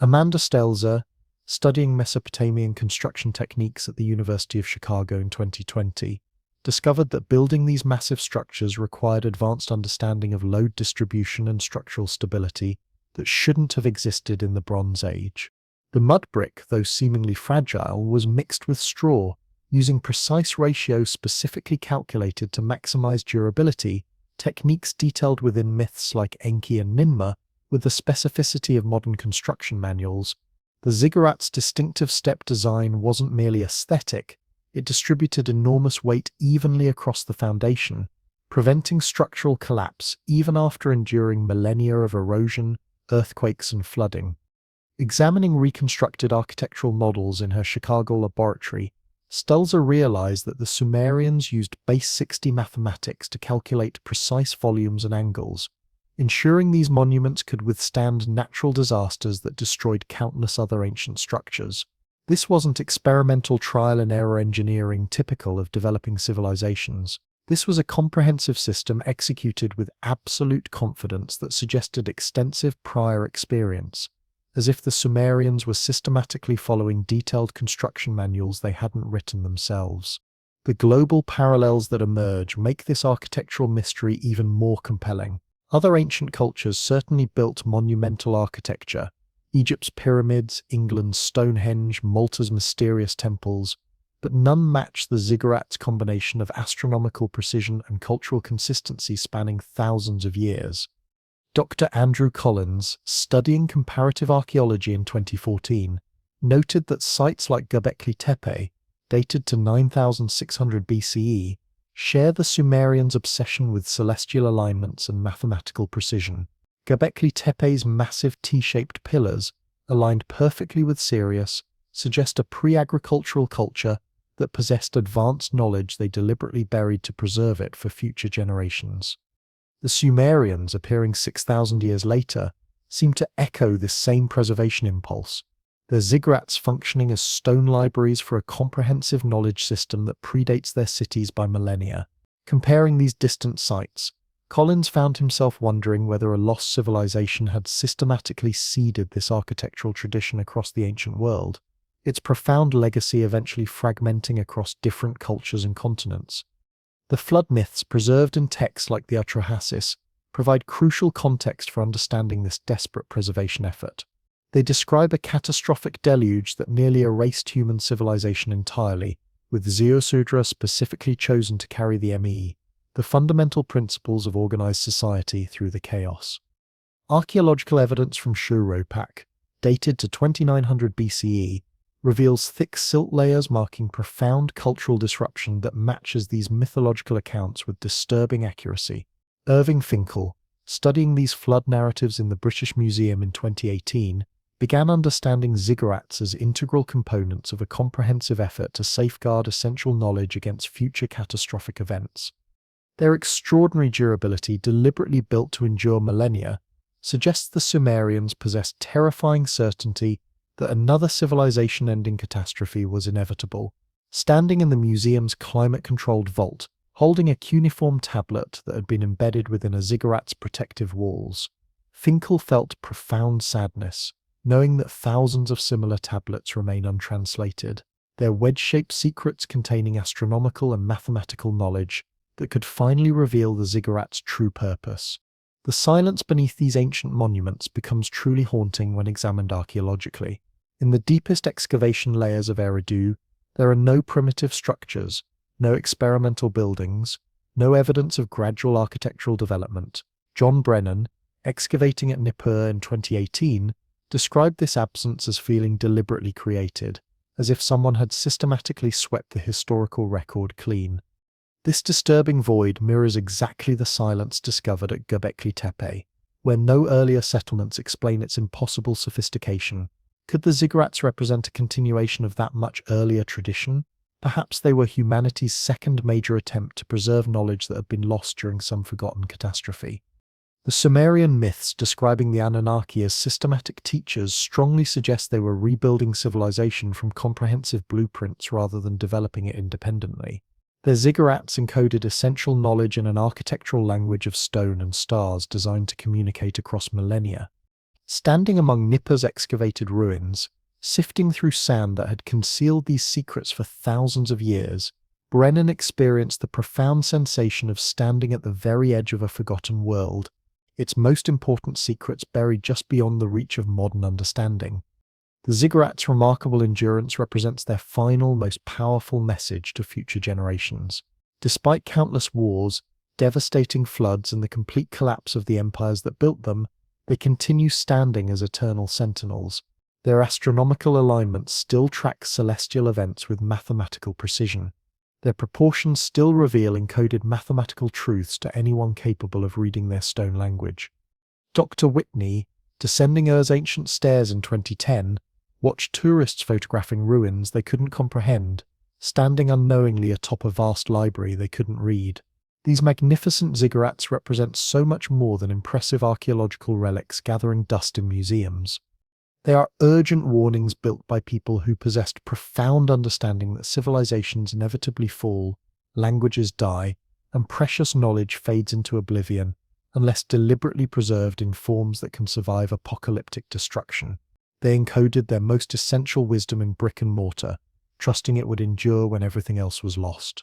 Amanda Stelzer, studying Mesopotamian construction techniques at the University of Chicago in 2020, discovered that building these massive structures required advanced understanding of load distribution and structural stability that shouldn't have existed in the Bronze Age. The mud brick, though seemingly fragile, was mixed with straw, using precise ratios specifically calculated to maximize durability, techniques detailed within myths like Enki and Ninmah, with the specificity of modern construction manuals. The ziggurat's distinctive step design wasn't merely aesthetic, it distributed enormous weight evenly across the foundation, preventing structural collapse even after enduring millennia of erosion, earthquakes, and flooding. Examining reconstructed architectural models in her Chicago laboratory, Stelzer realized that the Sumerians used base 60 mathematics to calculate precise volumes and angles, ensuring these monuments could withstand natural disasters that destroyed countless other ancient structures. This wasn't experimental trial and error engineering typical of developing civilizations. This was a comprehensive system executed with absolute confidence that suggested extensive prior experience, as if the Sumerians were systematically following detailed construction manuals they hadn't written themselves. The global parallels that emerge make this architectural mystery even more compelling. Other ancient cultures certainly built monumental architecture. Egypt's pyramids, England's Stonehenge, Malta's mysterious temples, but none match the ziggurat's combination of astronomical precision and cultural consistency spanning thousands of years. Dr. Andrew Collins, studying comparative archaeology in 2014, noted that sites like Göbekli Tepe, dated to 9600 BCE, share the Sumerians' obsession with celestial alignments and mathematical precision. Göbekli Tepe's massive T-shaped pillars, aligned perfectly with Sirius, suggest a pre-agricultural culture that possessed advanced knowledge they deliberately buried to preserve it for future generations. The Sumerians, appearing 6,000 years later, seem to echo this same preservation impulse, their ziggurats functioning as stone libraries for a comprehensive knowledge system that predates their cities by millennia. Comparing these distant sites, Collins found himself wondering whether a lost civilization had systematically seeded this architectural tradition across the ancient world, its profound legacy eventually fragmenting across different cultures and continents. The flood myths preserved in texts like the Atrahasis provide crucial context for understanding this desperate preservation effort. They describe a catastrophic deluge that nearly erased human civilization entirely, with Ziusudra specifically chosen to carry the ME, the fundamental principles of organized society, through the chaos. Archaeological evidence from Shuropak, dated to 2900 BCE, reveals thick silt layers marking profound cultural disruption that matches these mythological accounts with disturbing accuracy. Irving Finkel, studying these flood narratives in the British Museum in 2018, began understanding ziggurats as integral components of a comprehensive effort to safeguard essential knowledge against future catastrophic events. Their extraordinary durability, deliberately built to endure millennia, suggests the Sumerians possessed terrifying certainty that another civilization-ending catastrophe was inevitable. Standing in the museum's climate-controlled vault, holding a cuneiform tablet that had been embedded within a ziggurat's protective walls, Finkel felt profound sadness, knowing that thousands of similar tablets remain untranslated, their wedge-shaped secrets containing astronomical and mathematical knowledge that could finally reveal the ziggurat's true purpose. The silence beneath these ancient monuments becomes truly haunting when examined archaeologically. In the deepest excavation layers of Eridu, there are no primitive structures, no experimental buildings, no evidence of gradual architectural development. John Brennan, excavating at Nippur in 2018, described this absence as feeling deliberately created, as if someone had systematically swept the historical record clean. This disturbing void mirrors exactly the silence discovered at Göbekli Tepe, where no earlier settlements explain its impossible sophistication. Could the ziggurats represent a continuation of that much earlier tradition? Perhaps they were humanity's second major attempt to preserve knowledge that had been lost during some forgotten catastrophe. The Sumerian myths describing the Anunnaki as systematic teachers strongly suggest they were rebuilding civilization from comprehensive blueprints rather than developing it independently. Their ziggurats encoded essential knowledge in an architectural language of stone and stars designed to communicate across millennia. Standing among Nippur's excavated ruins, sifting through sand that had concealed these secrets for thousands of years, Brennan experienced the profound sensation of standing at the very edge of a forgotten world, its most important secrets buried just beyond the reach of modern understanding. The ziggurats' remarkable endurance represents their final, most powerful message to future generations. Despite countless wars, devastating floods, and the complete collapse of the empires that built them, they continue standing as eternal sentinels. Their astronomical alignment still tracks celestial events with mathematical precision. Their proportions still reveal encoded mathematical truths to anyone capable of reading their stone language. Dr. Whitney, descending Ur's ancient stairs in 2010, watched tourists photographing ruins they couldn't comprehend, standing unknowingly atop a vast library they couldn't read. These magnificent ziggurats represent so much more than impressive archaeological relics gathering dust in museums. They are urgent warnings built by people who possessed profound understanding that civilizations inevitably fall, languages die, and precious knowledge fades into oblivion unless deliberately preserved in forms that can survive apocalyptic destruction. They encoded their most essential wisdom in brick and mortar, trusting it would endure when everything else was lost.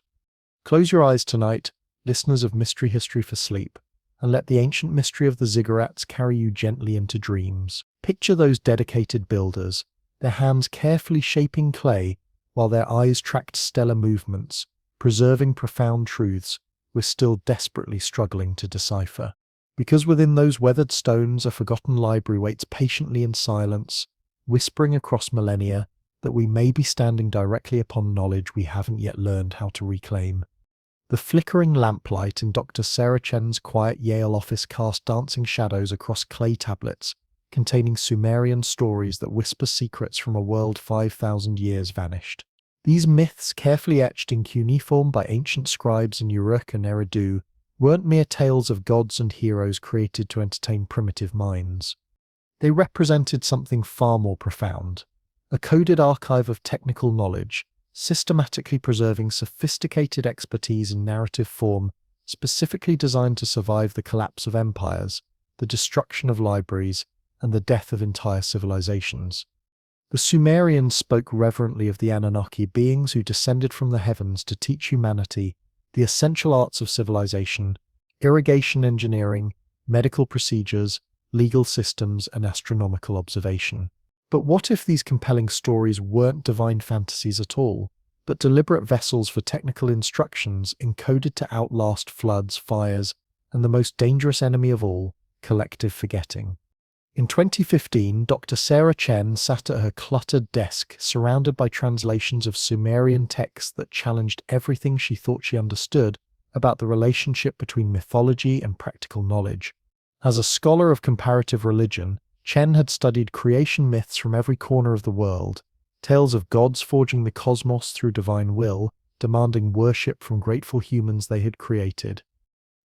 Close your eyes tonight, listeners of Mystery History for Sleep, and let the ancient mystery of the ziggurats carry you gently into dreams. Picture those dedicated builders, their hands carefully shaping clay while their eyes tracked stellar movements, preserving profound truths we're still desperately struggling to decipher. Because within those weathered stones a forgotten library waits patiently in silence, whispering across millennia that we may be standing directly upon knowledge we haven't yet learned how to reclaim. The flickering lamplight in Dr. Sarah Chen's quiet Yale office cast dancing shadows across clay tablets, containing Sumerian stories that whisper secrets from a world 5,000 years vanished. These myths, carefully etched in cuneiform by ancient scribes in Uruk and Eridu, weren't mere tales of gods and heroes created to entertain primitive minds. They represented something far more profound, a coded archive of technical knowledge, systematically preserving sophisticated expertise in narrative form specifically designed to survive the collapse of empires, the destruction of libraries, and the death of entire civilizations. The Sumerians spoke reverently of the Anunnaki, beings who descended from the heavens to teach humanity the essential arts of civilization, irrigation engineering, medical procedures, legal systems, and astronomical observation. But what if these compelling stories weren't divine fantasies at all, but deliberate vessels for technical instructions encoded to outlast floods, fires, and the most dangerous enemy of all, collective forgetting? In 2015, Dr. Sarah Chen sat at her cluttered desk, surrounded by translations of Sumerian texts that challenged everything she thought she understood about the relationship between mythology and practical knowledge. As a scholar of comparative religion, Chen had studied creation myths from every corner of the world, tales of gods forging the cosmos through divine will, demanding worship from grateful humans they had created.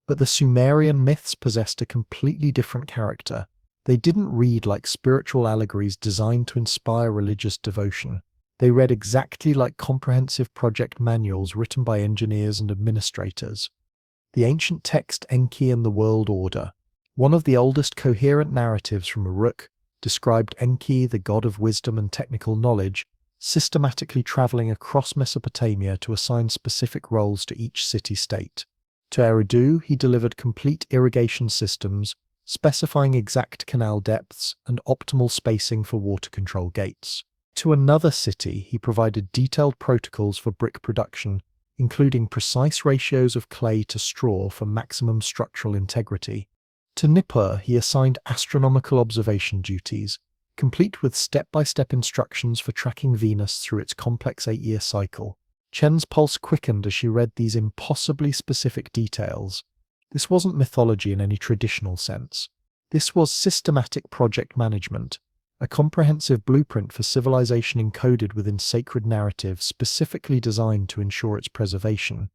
But the Sumerian myths possessed a completely different character. They didn't read like spiritual allegories designed to inspire religious devotion. They read exactly like comprehensive project manuals written by engineers and administrators. The ancient text Enki and the World Order, one of the oldest coherent narratives from Uruk, described Enki, the god of wisdom and technical knowledge, systematically traveling across Mesopotamia to assign specific roles to each city-state. To Eridu, he delivered complete irrigation systems, specifying exact canal depths and optimal spacing for water control gates. To another city, he provided detailed protocols for brick production, including precise ratios of clay to straw for maximum structural integrity. To Nippur, he assigned astronomical observation duties, complete with step-by-step instructions for tracking Venus through its complex 8-year cycle. Chen's pulse quickened as she read these impossibly specific details. This wasn't mythology in any traditional sense. This was systematic project management, a comprehensive blueprint for civilization encoded within sacred narratives specifically designed to ensure its preservation.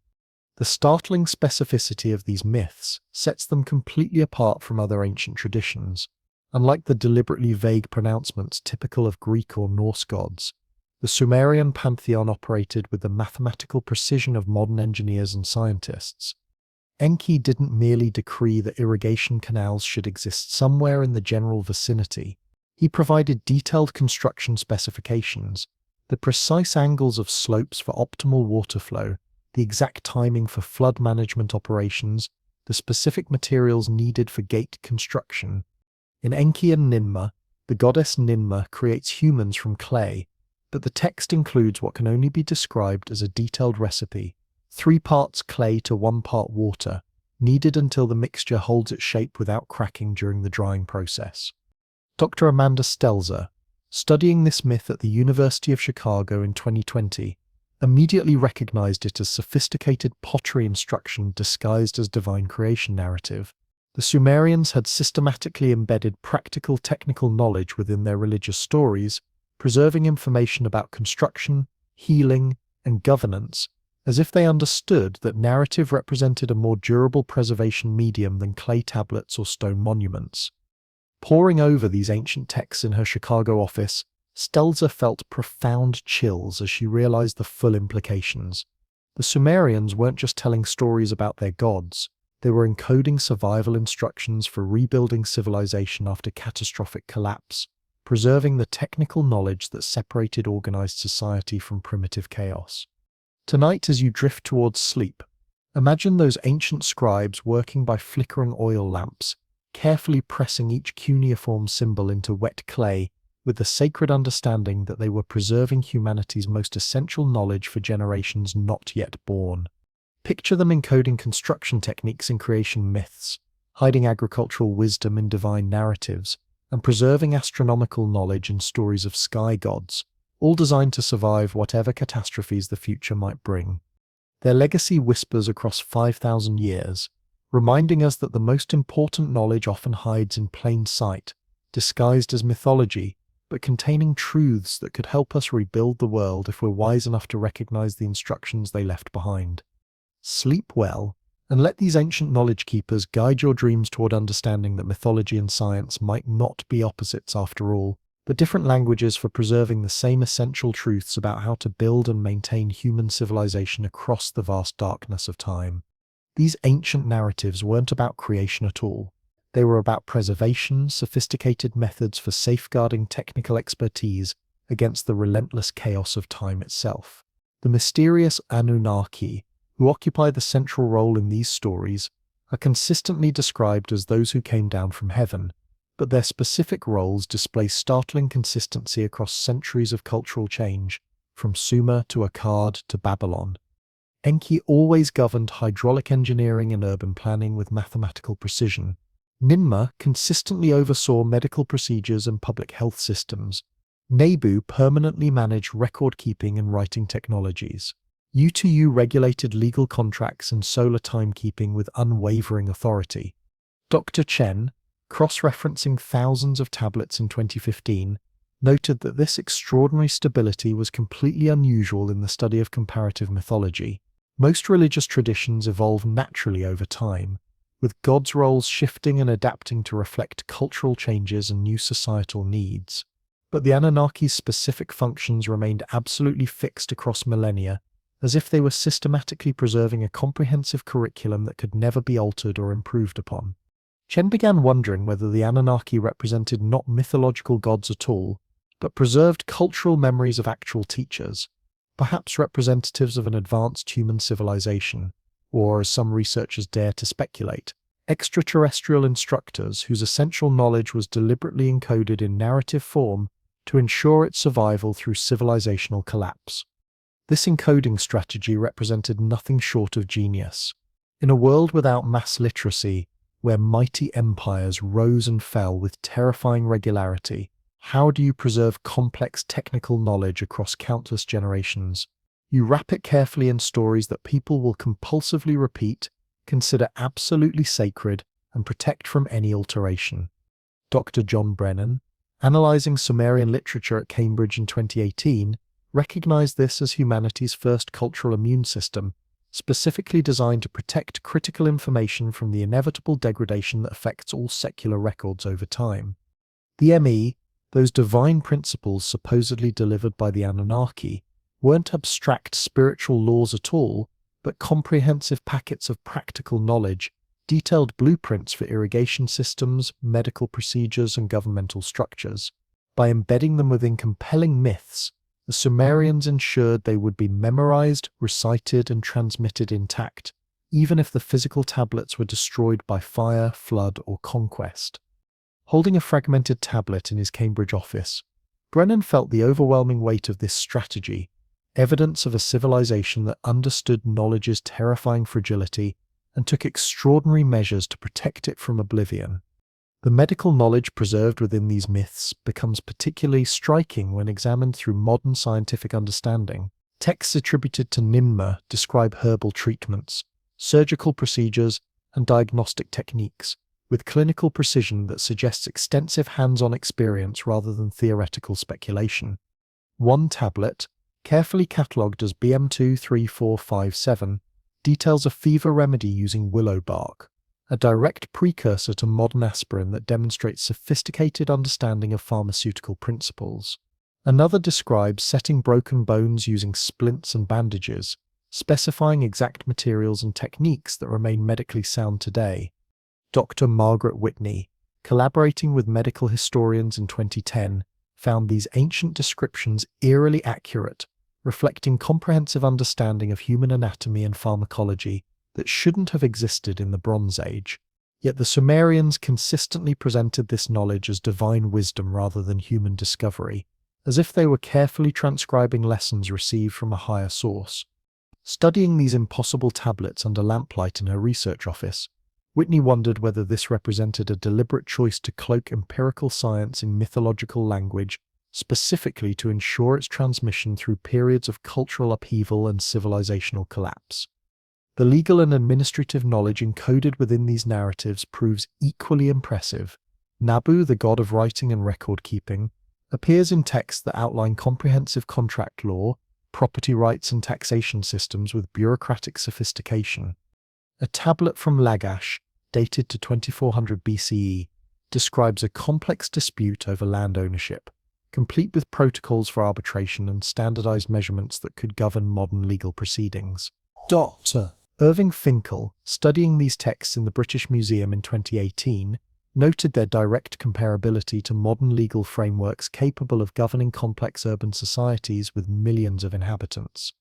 The startling specificity of these myths sets them completely apart from other ancient traditions. Unlike the deliberately vague pronouncements typical of Greek or Norse gods, the Sumerian pantheon operated with the mathematical precision of modern engineers and scientists. Enki didn't merely decree that irrigation canals should exist somewhere in the general vicinity. He provided detailed construction specifications, the precise angles of slopes for optimal water flow, the exact timing for flood management operations, the specific materials needed for gate construction. In Enki and Ninmah, the goddess Ninmah creates humans from clay, but the text includes what can only be described as a detailed recipe: 3 parts clay to 1 part water, kneaded until the mixture holds its shape without cracking during the drying process. Dr. Amanda Stelzer, studying this myth at the University of Chicago in 2020, immediately recognized it as sophisticated pottery instruction disguised as divine creation narrative. The Sumerians had systematically embedded practical technical knowledge within their religious stories, preserving information about construction, healing, and governance, as if they understood that narrative represented a more durable preservation medium than clay tablets or stone monuments. Poring over these ancient texts in her Chicago office, Stelzer felt profound chills as she realized the full implications. The Sumerians weren't just telling stories about their gods, they were encoding survival instructions for rebuilding civilization after catastrophic collapse, preserving the technical knowledge that separated organized society from primitive chaos. Tonight, as you drift towards sleep, imagine those ancient scribes working by flickering oil lamps, carefully pressing each cuneiform symbol into wet clay, with the sacred understanding that they were preserving humanity's most essential knowledge for generations not yet born. Picture them encoding construction techniques in creation myths, hiding agricultural wisdom in divine narratives, and preserving astronomical knowledge in stories of sky gods, all designed to survive whatever catastrophes the future might bring. Their legacy whispers across 5,000 years, reminding us that the most important knowledge often hides in plain sight, disguised as mythology, but containing truths that could help us rebuild the world if we're wise enough to recognize the instructions they left behind. Sleep well, and let these ancient knowledge keepers guide your dreams toward understanding that mythology and science might not be opposites after all, but different languages for preserving the same essential truths about how to build and maintain human civilization across the vast darkness of time. These ancient narratives weren't about creation at all. They were about preservation, sophisticated methods for safeguarding technical expertise against the relentless chaos of time itself. The mysterious Anunnaki, who occupy the central role in these stories, are consistently described as those who came down from heaven, but their specific roles display startling consistency across centuries of cultural change, from Sumer to Akkad to Babylon. Enki always governed hydraulic engineering and urban planning with mathematical precision. Ninmah consistently oversaw medical procedures and public health systems. Nebu permanently managed record-keeping and writing technologies. Utu regulated legal contracts and solar timekeeping with unwavering authority. Dr. Chen, cross-referencing thousands of tablets in 2015, noted that this extraordinary stability was completely unusual in the study of comparative mythology. Most religious traditions evolve naturally over time, with gods' roles shifting and adapting to reflect cultural changes and new societal needs. But the Anunnaki's specific functions remained absolutely fixed across millennia, as if they were systematically preserving a comprehensive curriculum that could never be altered or improved upon. Chen began wondering whether the Anunnaki represented not mythological gods at all, but preserved cultural memories of actual teachers, perhaps representatives of an advanced human civilization, or, as some researchers dare to speculate, extraterrestrial instructors whose essential knowledge was deliberately encoded in narrative form to ensure its survival through civilizational collapse. This encoding strategy represented nothing short of genius. In a world without mass literacy, where mighty empires rose and fell with terrifying regularity, how do you preserve complex technical knowledge across countless generations? You wrap it carefully in stories that people will compulsively repeat, consider absolutely sacred, and protect from any alteration. Dr. John Brennan, analyzing Sumerian literature at Cambridge in 2018, recognized this as humanity's first cultural immune system, specifically designed to protect critical information from the inevitable degradation that affects all secular records over time. The ME, those divine principles supposedly delivered by the Anunnaki, weren't abstract spiritual laws at all, but comprehensive packets of practical knowledge, detailed blueprints for irrigation systems, medical procedures, and governmental structures. By embedding them within compelling myths, the Sumerians ensured they would be memorized, recited, and transmitted intact, even if the physical tablets were destroyed by fire, flood, or conquest. Holding a fragmented tablet in his Cambridge office, Brennan felt the overwhelming weight of this strategy, evidence of a civilization that understood knowledge's terrifying fragility and took extraordinary measures to protect it from oblivion. The medical knowledge preserved within these myths becomes particularly striking when examined through modern scientific understanding. Texts attributed to Ninmah describe herbal treatments, surgical procedures, and diagnostic techniques, with clinical precision that suggests extensive hands-on experience rather than theoretical speculation. One tablet, carefully catalogued as BM23457, details a fever remedy using willow bark, a direct precursor to modern aspirin that demonstrates sophisticated understanding of pharmaceutical principles. Another describes setting broken bones using splints and bandages, specifying exact materials and techniques that remain medically sound today. Dr. Margaret Whitney, collaborating with medical historians in 2010, found these ancient descriptions eerily accurate, reflecting comprehensive understanding of human anatomy and pharmacology that shouldn't have existed in the Bronze Age. Yet the Sumerians consistently presented this knowledge as divine wisdom rather than human discovery, as if they were carefully transcribing lessons received from a higher source. Studying these impossible tablets under lamplight in her research office, Whitney wondered whether this represented a deliberate choice to cloak empirical science in mythological language, specifically to ensure its transmission through periods of cultural upheaval and civilizational collapse. The legal and administrative knowledge encoded within these narratives proves equally impressive. Nabu, the god of writing and record-keeping, appears in texts that outline comprehensive contract law, property rights and taxation systems with bureaucratic sophistication. A tablet from Lagash, dated to 2400 BCE, describes a complex dispute over land ownership, complete with protocols for arbitration and standardized measurements that could govern modern legal proceedings. Dr. Irving Finkel, studying these texts in the British Museum in 2018, noted their direct comparability to modern legal frameworks capable of governing complex urban societies with millions of inhabitants.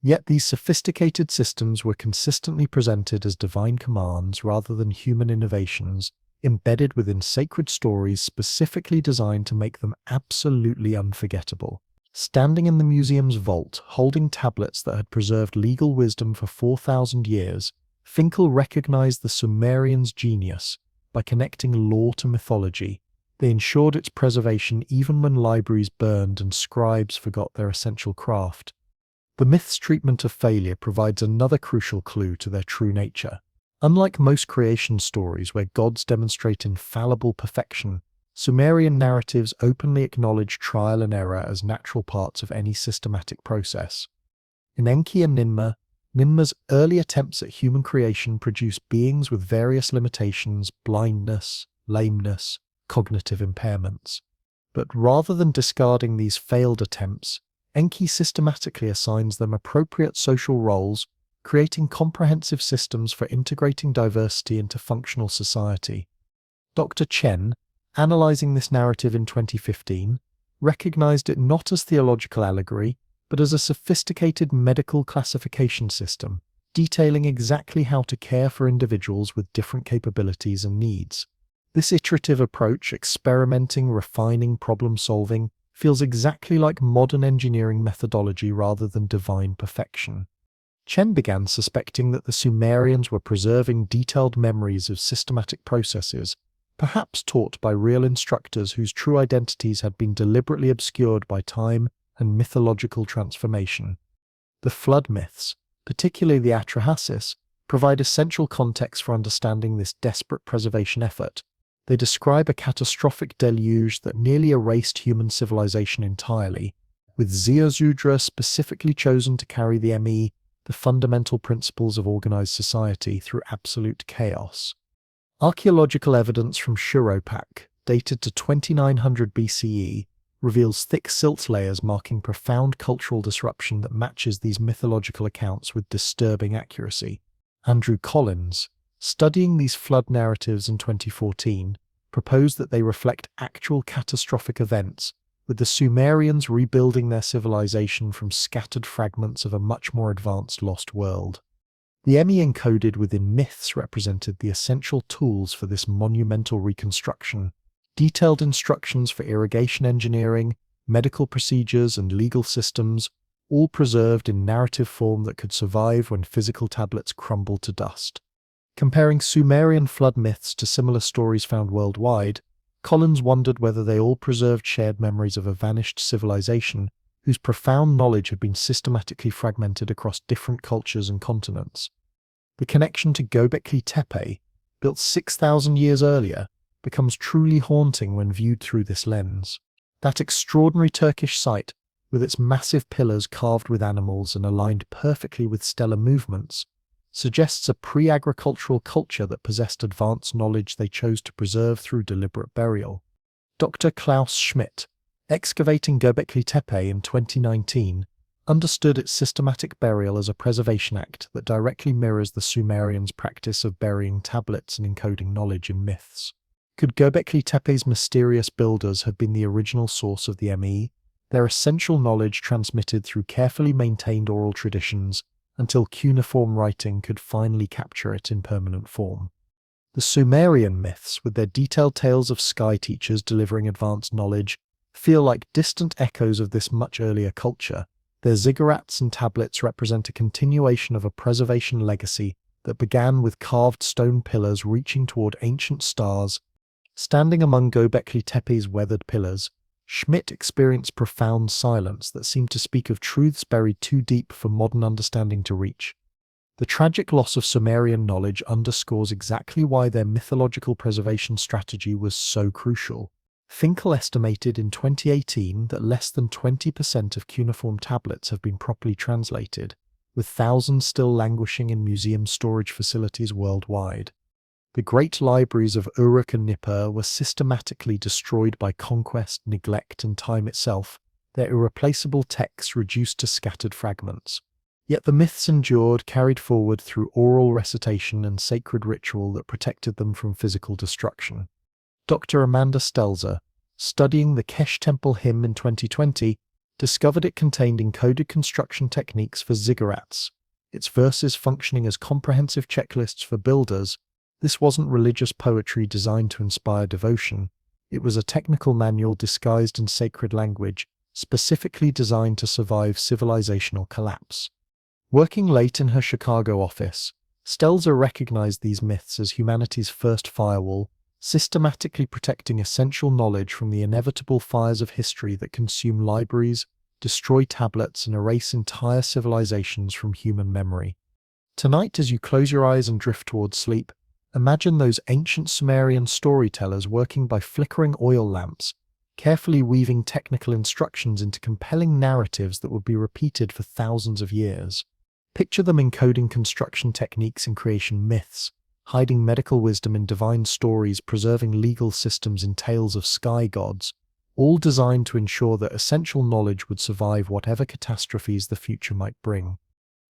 Yet these sophisticated systems were consistently presented as divine commands rather than human innovations, embedded within sacred stories specifically designed to make them absolutely unforgettable. Standing in the museum's vault, holding tablets that had preserved legal wisdom for 4,000 years, Finkel recognized the Sumerians' genius. By connecting law to mythology, they ensured its preservation even when libraries burned and scribes forgot their essential craft. The myth's treatment of failure provides another crucial clue to their true nature. Unlike most creation stories where gods demonstrate infallible perfection, Sumerian narratives openly acknowledge trial and error as natural parts of any systematic process. In Enki and Ninmah's early attempts at human creation produce beings with various limitations, blindness, lameness, cognitive impairments. But rather than discarding these failed attempts, Enki systematically assigns them appropriate social roles, creating comprehensive systems for integrating diversity into functional society. Dr. Chen, analyzing this narrative in 2015, recognized it not as theological allegory, but as a sophisticated medical classification system, detailing exactly how to care for individuals with different capabilities and needs. This iterative approach, experimenting, refining, problem-solving, feels exactly like modern engineering methodology rather than divine perfection. Chen began suspecting that the Sumerians were preserving detailed memories of systematic processes, perhaps taught by real instructors whose true identities had been deliberately obscured by time and mythological transformation. The flood myths, particularly the Atrahasis, provide essential context for understanding this desperate preservation effort. They describe a catastrophic deluge that nearly erased human civilization entirely, with Ziusudra specifically chosen to carry the the fundamental principles of organized society, through absolute chaos. Archaeological evidence from Shuropak, dated to 2900 BCE, reveals thick silt layers marking profound cultural disruption that matches these mythological accounts with disturbing accuracy. Andrew Collins, studying these flood narratives in 2014, proposed that they reflect actual catastrophic events, with the Sumerians rebuilding their civilization from scattered fragments of a much more advanced lost world. The encoded within myths represented the essential tools for this monumental reconstruction. Detailed instructions for irrigation engineering, medical procedures, and legal systems, all preserved in narrative form that could survive when physical tablets crumbled to dust. Comparing Sumerian flood myths to similar stories found worldwide, Collins wondered whether they all preserved shared memories of a vanished civilization whose profound knowledge had been systematically fragmented across different cultures and continents. The connection to Göbekli Tepe, built 6,000 years earlier, becomes truly haunting when viewed through this lens. That extraordinary Turkish site, with its massive pillars carved with animals and aligned perfectly with stellar movements, suggests a pre-agricultural culture that possessed advanced knowledge they chose to preserve through deliberate burial. Dr. Klaus Schmidt, excavating Göbekli Tepe in 2019, understood its systematic burial as a preservation act that directly mirrors the Sumerians' practice of burying tablets and encoding knowledge in myths. Could Göbekli Tepe's mysterious builders have been the original source of the their essential knowledge transmitted through carefully maintained oral traditions until cuneiform writing could finally capture it in permanent form? The Sumerian myths, with their detailed tales of sky teachers delivering advanced knowledge, feel like distant echoes of this much earlier culture. Their ziggurats and tablets represent a continuation of a preservation legacy that began with carved stone pillars reaching toward ancient stars. Standing among Göbekli Tepe's weathered pillars, Schmidt experienced profound silence that seemed to speak of truths buried too deep for modern understanding to reach. The tragic loss of Sumerian knowledge underscores exactly why their mythological preservation strategy was so crucial. Finkel estimated in 2018 that less than 20% of cuneiform tablets have been properly translated, with thousands still languishing in museum storage facilities worldwide. The great libraries of Uruk and Nippur were systematically destroyed by conquest, neglect, and time itself, their irreplaceable texts reduced to scattered fragments. Yet the myths endured, carried forward through oral recitation and sacred ritual that protected them from physical destruction. Dr. Amanda Stelzer, studying the Kesh Temple hymn in 2020, discovered it contained encoded construction techniques for ziggurats, its verses functioning as comprehensive checklists for builders. This wasn't religious poetry designed to inspire devotion. It was a technical manual disguised in sacred language, specifically designed to survive civilizational collapse. Working late in her Chicago office, Stelzer recognized these myths as humanity's first firewall, systematically protecting essential knowledge from the inevitable fires of history that consume libraries, destroy tablets, and erase entire civilizations from human memory. Tonight, as you close your eyes and drift towards sleep, imagine those ancient Sumerian storytellers working by flickering oil lamps, carefully weaving technical instructions into compelling narratives that would be repeated for thousands of years. Picture them encoding construction techniques and creation myths, hiding medical wisdom in divine stories, preserving legal systems in tales of sky gods, all designed to ensure that essential knowledge would survive whatever catastrophes the future might bring.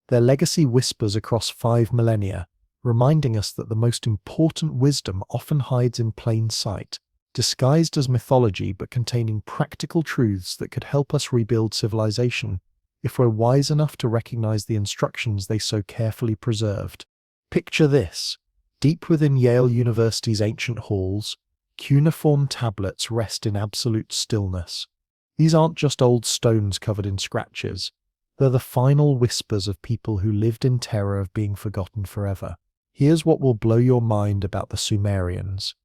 Their legacy whispers across 5 millennia, reminding us that the most important wisdom often hides in plain sight, disguised as mythology but containing practical truths that could help us rebuild civilization, if we're wise enough to recognize the instructions they so carefully preserved. Picture this. Deep within Yale University's ancient halls, cuneiform tablets rest in absolute stillness. These aren't just old stones covered in scratches. They're the final whispers of people who lived in terror of being forgotten forever. Here's what will blow your mind about the Sumerians.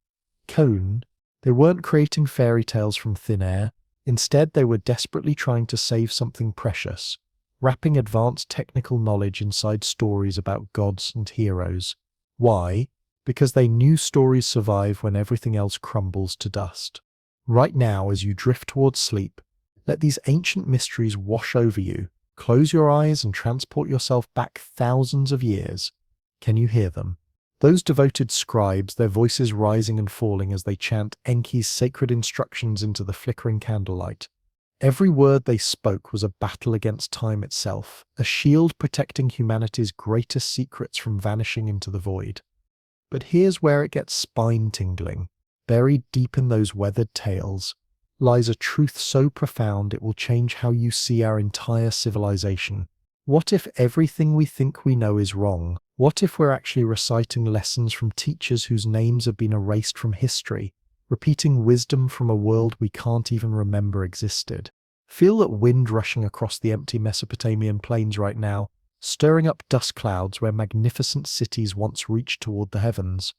Cone, they weren't creating fairy tales from thin air. Instead, they were desperately trying to save something precious, wrapping advanced technical knowledge inside stories about gods and heroes. Why? Because they knew stories survive when everything else crumbles to dust. Right now, as you drift towards sleep, let these ancient mysteries wash over you. Close your eyes and transport yourself back thousands of years. Can you hear them? Those devoted scribes, their voices rising and falling as they chant Enki's sacred instructions into the flickering candlelight. Every word they spoke was a battle against time itself, a shield protecting humanity's greatest secrets from vanishing into the void. But here's where it gets spine-tingling. Buried deep in those weathered tales lies a truth so profound it will change how you see our entire civilization. What if everything we think we know is wrong? What if we're actually reciting lessons from teachers whose names have been erased from history, repeating wisdom from a world we can't even remember existed? Feel that wind rushing across the empty Mesopotamian plains right now, stirring up dust clouds where magnificent cities once reached toward the heavens.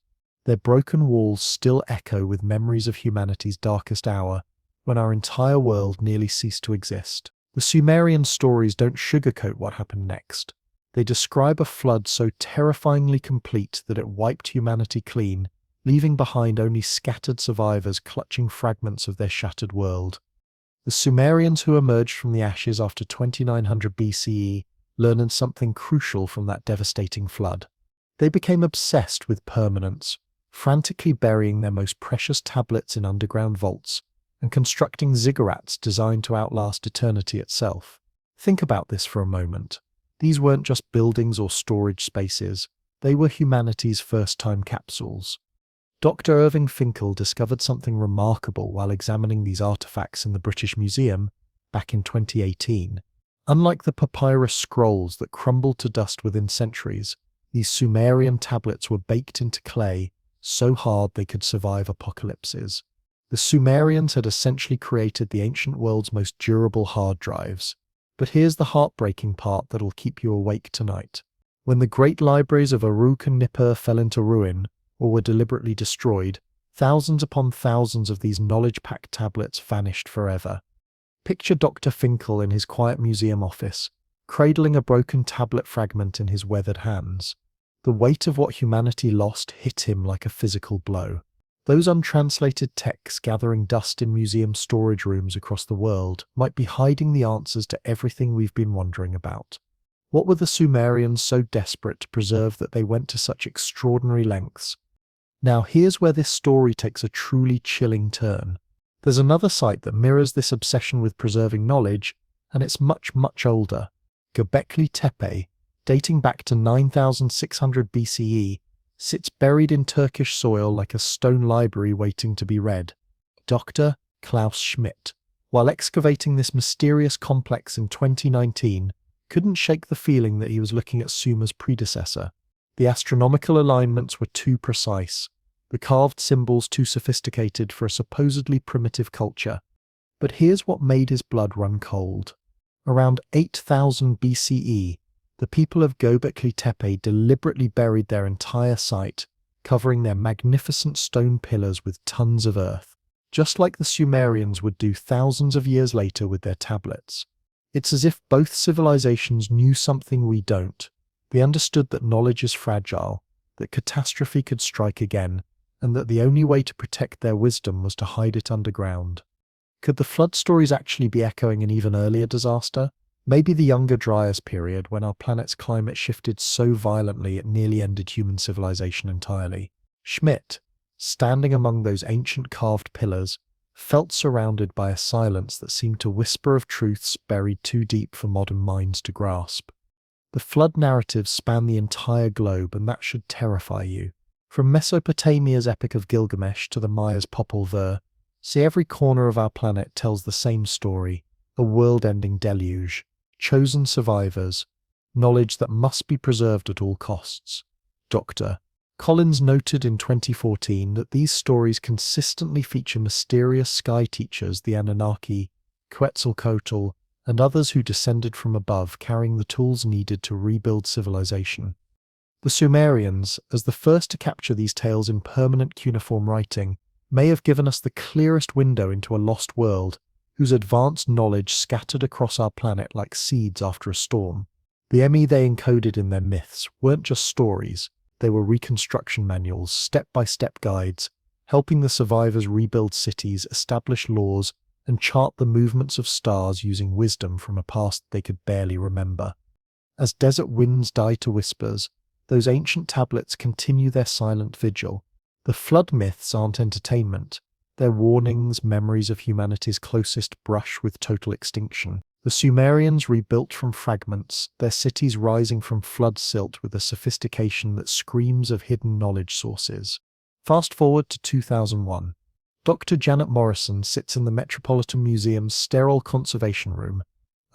Their broken walls still echo with memories of humanity's darkest hour, when our entire world nearly ceased to exist. The Sumerian stories don't sugarcoat what happened next. They describe a flood so terrifyingly complete that it wiped humanity clean, leaving behind only scattered survivors clutching fragments of their shattered world. The Sumerians who emerged from the ashes after 2900 BCE learned something crucial from that devastating flood. They became obsessed with permanence, frantically burying their most precious tablets in underground vaults, and constructing ziggurats designed to outlast eternity itself. Think about this for a moment. These weren't just buildings or storage spaces, they were humanity's first-time capsules. Dr. Irving Finkel discovered something remarkable while examining these artifacts in the British Museum back in 2018. Unlike the papyrus scrolls that crumbled to dust within centuries, these Sumerian tablets were baked into clay so hard they could survive apocalypses. The Sumerians had essentially created the ancient world's most durable hard drives. But here's the heartbreaking part that'll keep you awake tonight. When the great libraries of Uruk and Nippur fell into ruin, or were deliberately destroyed, thousands upon thousands of these knowledge-packed tablets vanished forever. Picture Dr. Finkel in his quiet museum office, cradling a broken tablet fragment in his weathered hands. The weight of what humanity lost hit him like a physical blow. Those untranslated texts gathering dust in museum storage rooms across the world might be hiding the answers to everything we've been wondering about. What were the Sumerians so desperate to preserve that they went to such extraordinary lengths? Now here's where this story takes a truly chilling turn. There's another site that mirrors this obsession with preserving knowledge, and it's much, much older. Göbekli Tepe, dating back to 9600 BCE, sits buried in Turkish soil like a stone library waiting to be read. Dr. Klaus Schmidt, while excavating this mysterious complex in 2019, couldn't shake the feeling that he was looking at Sumer's predecessor. The astronomical alignments were too precise, the carved symbols too sophisticated for a supposedly primitive culture. But here's what made his blood run cold. Around 8000 BCE, the people of Göbekli Tepe deliberately buried their entire site, covering their magnificent stone pillars with tons of earth, just like the Sumerians would do thousands of years later with their tablets. It's as if both civilizations knew something we don't. They understood that knowledge is fragile, that catastrophe could strike again, and that the only way to protect their wisdom was to hide it underground. Could the flood stories actually be echoing an even earlier disaster? Maybe the Younger Dryas period, when our planet's climate shifted so violently it nearly ended human civilization entirely. Schmidt, standing among those ancient carved pillars, felt surrounded by a silence that seemed to whisper of truths buried too deep for modern minds to grasp. The flood narratives span the entire globe, and that should terrify you. From Mesopotamia's Epic of Gilgamesh to the Mayas' Popol Vuh, see, every corner of our planet tells the same story: a world-ending deluge, chosen survivors, knowledge that must be preserved at all costs. Dr. Collins noted in 2014 that these stories consistently feature mysterious sky teachers, the Anunnaki, Quetzalcoatl, and others who descended from above carrying the tools needed to rebuild civilization. The Sumerians, as the first to capture these tales in permanent cuneiform writing, may have given us the clearest window into a lost world, whose advanced knowledge scattered across our planet like seeds after a storm. The ME they encoded in their myths weren't just stories, they were reconstruction manuals, step-by-step guides, helping the survivors rebuild cities, establish laws, and chart the movements of stars using wisdom from a past they could barely remember. As desert winds die to whispers, those ancient tablets continue their silent vigil. The flood myths aren't entertainment. They're warnings, memories of humanity's closest brush with total extinction. The Sumerians rebuilt from fragments, their cities rising from flood silt with a sophistication that screams of hidden knowledge sources. Fast forward to 2001. Dr. Janet Morrison sits in the Metropolitan Museum's sterile conservation room,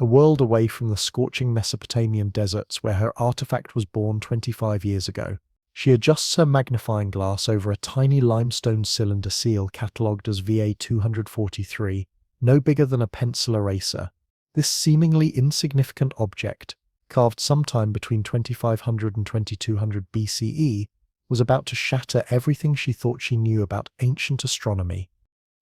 a world away from the scorching Mesopotamian deserts where her artifact was born 25 years ago. She adjusts her magnifying glass over a tiny limestone cylinder seal catalogued as VA243, no bigger than a pencil eraser. This seemingly insignificant object, carved sometime between 2500 and 2200 BCE, was about to shatter everything she thought she knew about ancient astronomy.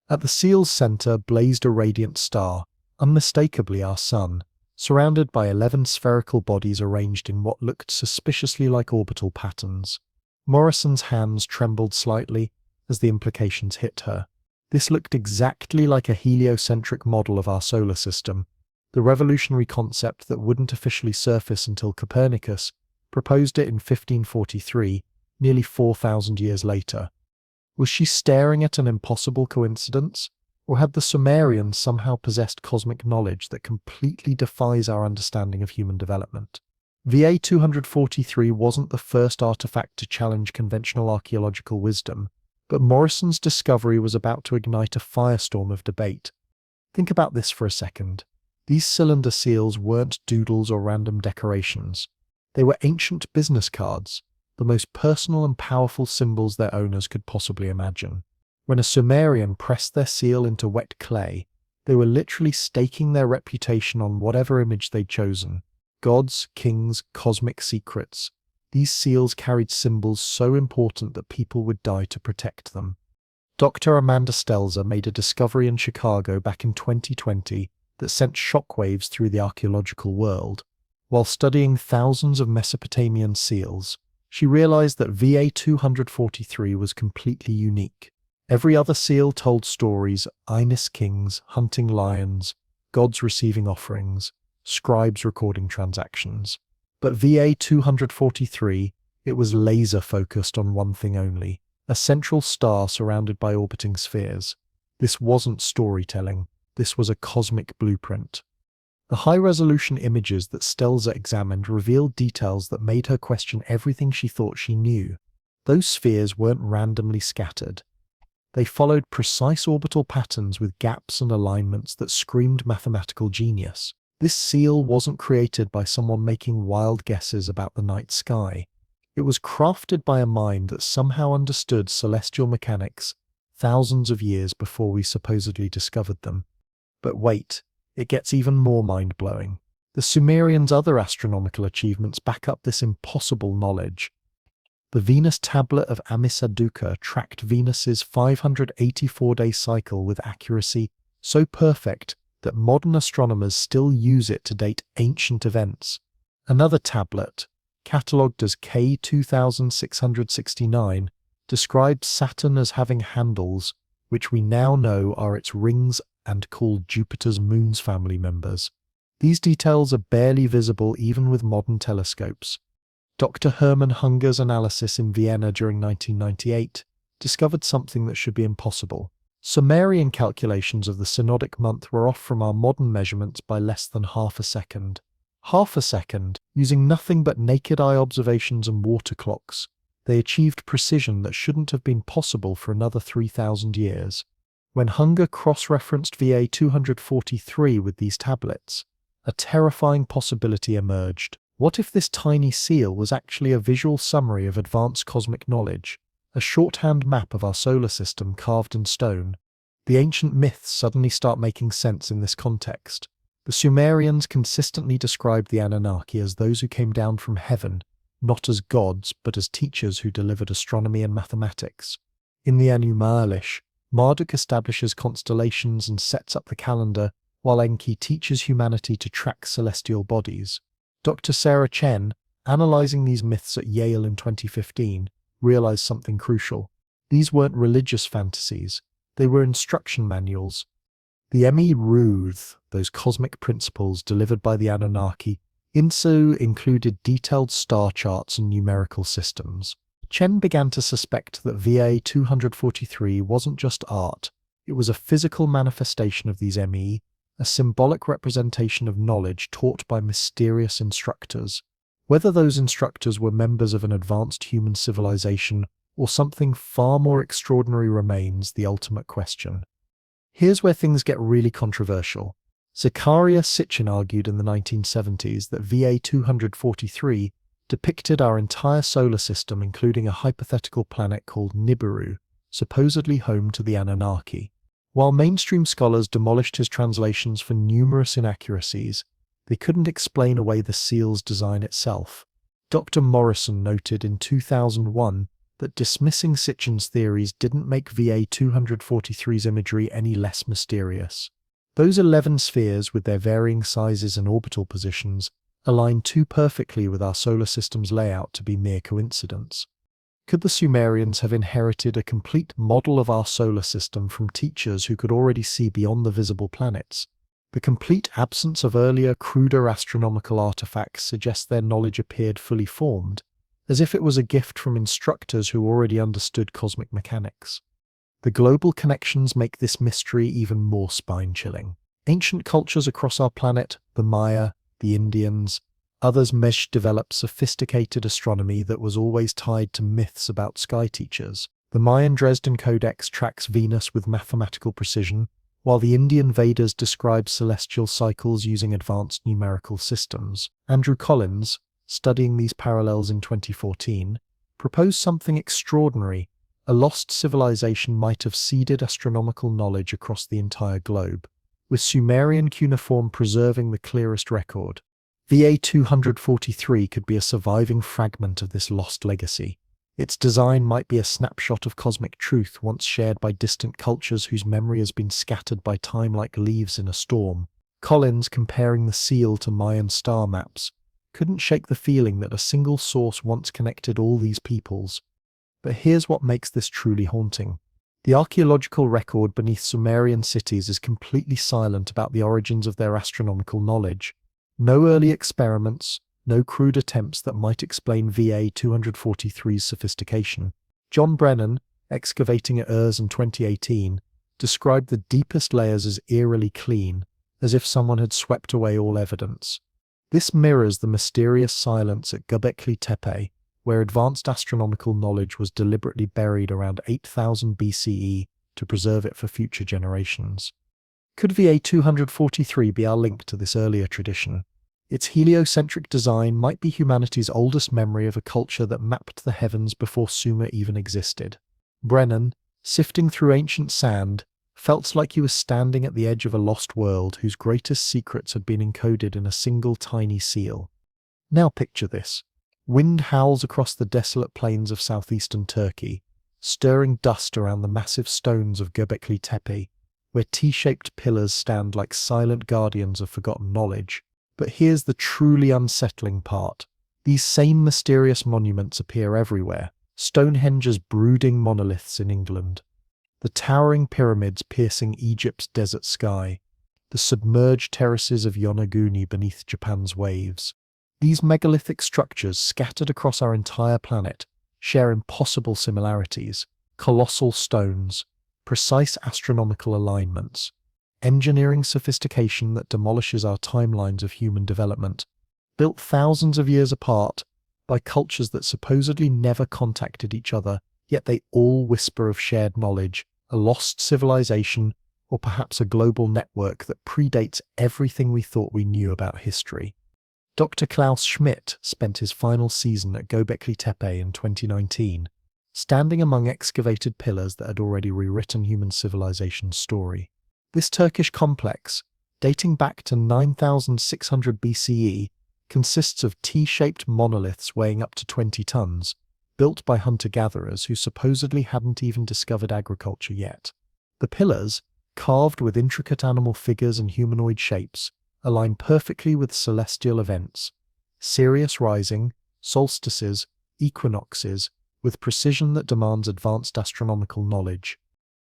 At the seal's center blazed a radiant star, unmistakably our sun, surrounded by 11 spherical bodies arranged in what looked suspiciously like orbital patterns. Morrison's hands trembled slightly as the implications hit her. This looked exactly like a heliocentric model of our solar system, the revolutionary concept that wouldn't officially surface until Copernicus proposed it in 1543, nearly 4,000 years later. Was she staring at an impossible coincidence? Or had the Sumerians somehow possessed cosmic knowledge that completely defies our understanding of human development? VA243 wasn't the first artifact to challenge conventional archaeological wisdom, but Morrison's discovery was about to ignite a firestorm of debate. Think about this for a second. These cylinder seals weren't doodles or random decorations. They were ancient business cards, the most personal and powerful symbols their owners could possibly imagine. When a Sumerian pressed their seal into wet clay, they were literally staking their reputation on whatever image they'd chosen. Gods, kings, cosmic secrets. These seals carried symbols so important that people would die to protect them. Dr. Amanda Stelzer made a discovery in Chicago back in 2020 that sent shockwaves through the archaeological world. While studying thousands of Mesopotamian seals, she realized that VA243 was completely unique. Every other seal told stories: Innis kings hunting lions, gods receiving offerings, scribes recording transactions. But VA243, it was laser-focused on one thing only: a central star surrounded by orbiting spheres. This wasn't storytelling. This was a cosmic blueprint. The high-resolution images that Stelzer examined revealed details that made her question everything she thought she knew. Those spheres weren't randomly scattered. They followed precise orbital patterns with gaps and alignments that screamed mathematical genius. This seal wasn't created by someone making wild guesses about the night sky. It was crafted by a mind that somehow understood celestial mechanics thousands of years before we supposedly discovered them. But wait, it gets even more mind-blowing. The Sumerians' other astronomical achievements back up this impossible knowledge. The Venus tablet of Amisaduqa tracked Venus's 584-day cycle with accuracy so perfect that modern astronomers still use it to date ancient events. Another tablet, catalogued as K2669, described Saturn as having handles, which we now know are its rings and called Jupiter's moon's family members. These details are barely visible even with modern telescopes. Dr. Hermann Hunger's analysis in Vienna during 1998 discovered something that should be impossible. Sumerian calculations of the synodic month were off from our modern measurements by less than half a second. Half a second, using nothing but naked eye observations and water clocks, they achieved precision that shouldn't have been possible for another 3,000 years. When Hunger cross-referenced VA 243 with these tablets, a terrifying possibility emerged. What if this tiny seal was actually a visual summary of advanced cosmic knowledge, a shorthand map of our solar system carved in stone? The ancient myths suddenly start making sense in this context. The Sumerians consistently described the Anunnaki as those who came down from heaven, not as gods, but as teachers who delivered astronomy and mathematics. In the Anu Ma'alish, Marduk establishes constellations and sets up the calendar, while Enki teaches humanity to track celestial bodies. Dr. Sarah Chen, analyzing these myths at Yale in 2015, realized something crucial. These weren't religious fantasies, they were instruction manuals. The Emi-Ruth, those cosmic principles delivered by the Anunnaki, also included detailed star charts and numerical systems. Chen began to suspect that VA 243 wasn't just art, it was a physical manifestation of these ME, a symbolic representation of knowledge taught by mysterious instructors. Whether those instructors were members of an advanced human civilization or something far more extraordinary remains the ultimate question. Here's where things get really controversial. Zakaria Sitchin argued in the 1970s that VA 243 depicted our entire solar system, including a hypothetical planet called Nibiru, supposedly home to the Anunnaki. While mainstream scholars demolished his translations for numerous inaccuracies, they couldn't explain away the seal's design itself. Dr. Morrison noted in 2001 that dismissing Sitchin's theories didn't make VA 243's imagery any less mysterious. Those 11 spheres, with their varying sizes and orbital positions, align too perfectly with our solar system's layout to be mere coincidence. Could the Sumerians have inherited a complete model of our solar system from teachers who could already see beyond the visible planets? The complete absence of earlier, cruder astronomical artifacts suggests their knowledge appeared fully formed, as if it was a gift from instructors who already understood cosmic mechanics. The global connections make this mystery even more spine-chilling. Ancient cultures across our planet, the Maya, the Indians, others developed sophisticated astronomy that was always tied to myths about sky teachers. The Mayan Dresden Codex tracks Venus with mathematical precision, while the Indian Vedas describe celestial cycles using advanced numerical systems. Andrew Collins, studying these parallels in 2014, proposed something extraordinary. A lost civilization might have seeded astronomical knowledge across the entire globe, with Sumerian cuneiform preserving the clearest record. VA 243 could be a surviving fragment of this lost legacy. Its design might be a snapshot of cosmic truth once shared by distant cultures whose memory has been scattered by time like leaves in a storm. Collins, comparing the seal to Mayan star maps, couldn't shake the feeling that a single source once connected all these peoples. But here's what makes this truly haunting. The archaeological record beneath Sumerian cities is completely silent about the origins of their astronomical knowledge. No early experiments, no crude attempts that might explain VA 243's sophistication. John Brennan, excavating at Urs in 2018, described the deepest layers as eerily clean, as if someone had swept away all evidence. This mirrors the mysterious silence at Göbekli Tepe, where advanced astronomical knowledge was deliberately buried around 8000 BCE to preserve it for future generations. Could VA-243 be our link to this earlier tradition? Its heliocentric design might be humanity's oldest memory of a culture that mapped the heavens before Sumer even existed. Brennan, sifting through ancient sand, felt like he was standing at the edge of a lost world whose greatest secrets had been encoded in a single tiny seal. Now picture this. Wind howls across the desolate plains of southeastern Turkey, stirring dust around the massive stones of Göbekli Tepe, where T-shaped pillars stand like silent guardians of forgotten knowledge. But here's the truly unsettling part. These same mysterious monuments appear everywhere. Stonehenge's brooding monoliths in England, the towering pyramids piercing Egypt's desert sky, the submerged terraces of Yonaguni beneath Japan's waves. These megalithic structures scattered across our entire planet share impossible similarities: colossal stones, precise astronomical alignments, engineering sophistication that demolishes our timelines of human development, built thousands of years apart by cultures that supposedly never contacted each other, yet they all whisper of shared knowledge, a lost civilization, or perhaps a global network that predates everything we thought we knew about history. Dr. Klaus Schmidt spent his final season at Göbekli Tepe in 2019, standing among excavated pillars that had already rewritten human civilization's story. This Turkish complex, dating back to 9600 BCE, consists of T-shaped monoliths weighing up to 20 tons, built by hunter-gatherers who supposedly hadn't even discovered agriculture yet. The pillars, carved with intricate animal figures and humanoid shapes, align perfectly with celestial events, Sirius rising, solstices, equinoxes, with precision that demands advanced astronomical knowledge.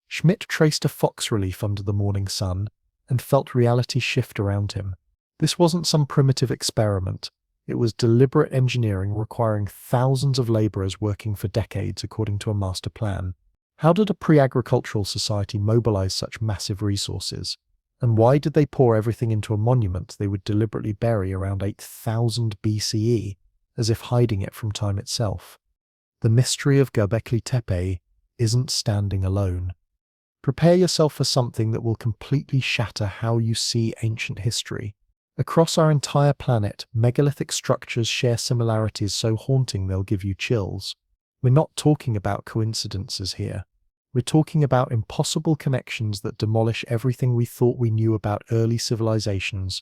Schmidt traced a fox relief under the morning sun and felt reality shift around him. This wasn't some primitive experiment. It was deliberate engineering requiring thousands of laborers working for decades according to a master plan. How did a pre-agricultural society mobilize such massive resources? And why did they pour everything into a monument they would deliberately bury around 8000 BCE, as if hiding it from time itself? The mystery of Göbekli Tepe isn't standing alone. Prepare yourself for something that will completely shatter how you see ancient history. Across our entire planet, megalithic structures share similarities so haunting they'll give you chills. We're not talking about coincidences here. We're talking about impossible connections that demolish everything we thought we knew about early civilizations.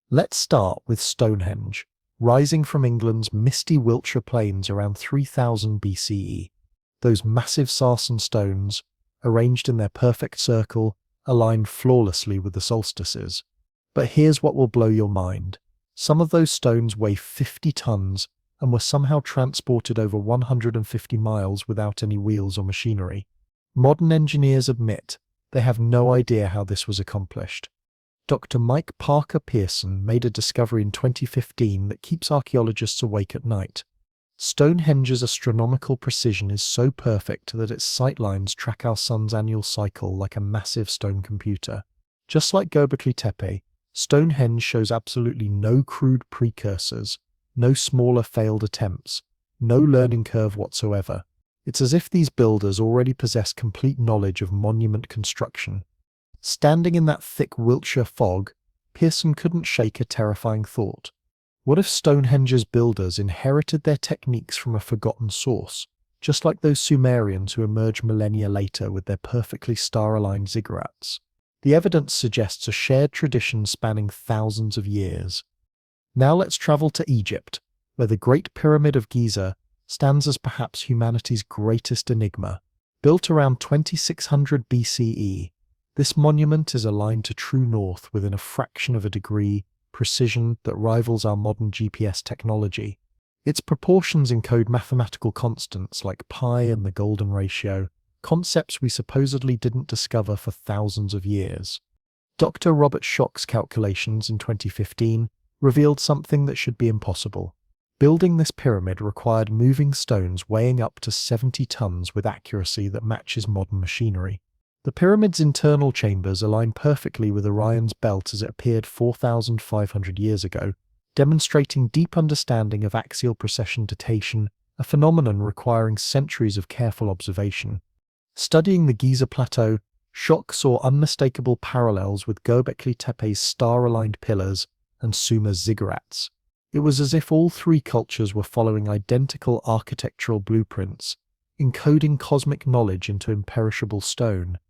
Let's start with Stonehenge, rising from England's misty Wiltshire plains around 3000 BCE. Those massive sarsen stones, arranged in their perfect circle, aligned flawlessly with the solstices. But here's what will blow your mind. Some of those stones weigh 50 tons and were somehow transported over 150 miles without any wheels or machinery. Modern engineers admit they have no idea how this was accomplished. Dr. Mike Parker Pearson made a discovery in 2015 that keeps archaeologists awake at night. Stonehenge's astronomical precision is so perfect that its sightlines track our sun's annual cycle like a massive stone computer. Just like Göbekli Tepe, Stonehenge shows absolutely no crude precursors, no smaller failed attempts, no learning curve whatsoever. It's as if these builders already possess complete knowledge of monument construction. Standing in that thick Wiltshire fog, Pearson couldn't shake a terrifying thought. What if Stonehenge's builders inherited their techniques from a forgotten source, just like those Sumerians who emerged millennia later with their perfectly star-aligned ziggurats? The evidence suggests a shared tradition spanning thousands of years. Now let's travel to Egypt, where the Great Pyramid of Giza stands as perhaps humanity's greatest enigma. Built around 2600 BCE, this monument is aligned to true north within a fraction of a degree, precision that rivals our modern GPS technology. Its proportions encode mathematical constants like pi and the golden ratio, concepts we supposedly didn't discover for thousands of years. Dr. Robert Schoch's calculations in 2015 revealed something that should be impossible. Building this pyramid required moving stones weighing up to 70 tons with accuracy that matches modern machinery. The pyramid's internal chambers align perfectly with Orion's belt as it appeared 4,500 years ago, demonstrating deep understanding of axial precession datation, a phenomenon requiring centuries of careful observation. Studying the Giza Plateau, Schoch saw unmistakable parallels with Göbekli Tepe's star-aligned pillars and Sumer's ziggurats. It was as if all three cultures were following identical architectural blueprints, encoding cosmic knowledge into imperishable stone.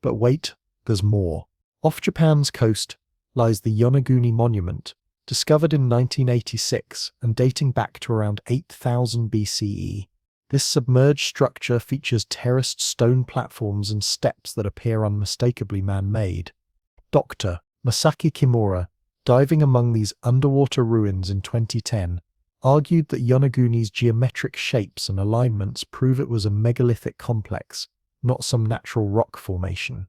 But wait, there's more. Off Japan's coast lies the Yonaguni Monument, discovered in 1986 and dating back to around 8000 BCE. This submerged structure features terraced stone platforms and steps that appear unmistakably man-made. Dr. Masaki Kimura, diving among these underwater ruins in 2010, argued that Yonaguni's geometric shapes and alignments prove it was a megalithic complex, not some natural rock formation.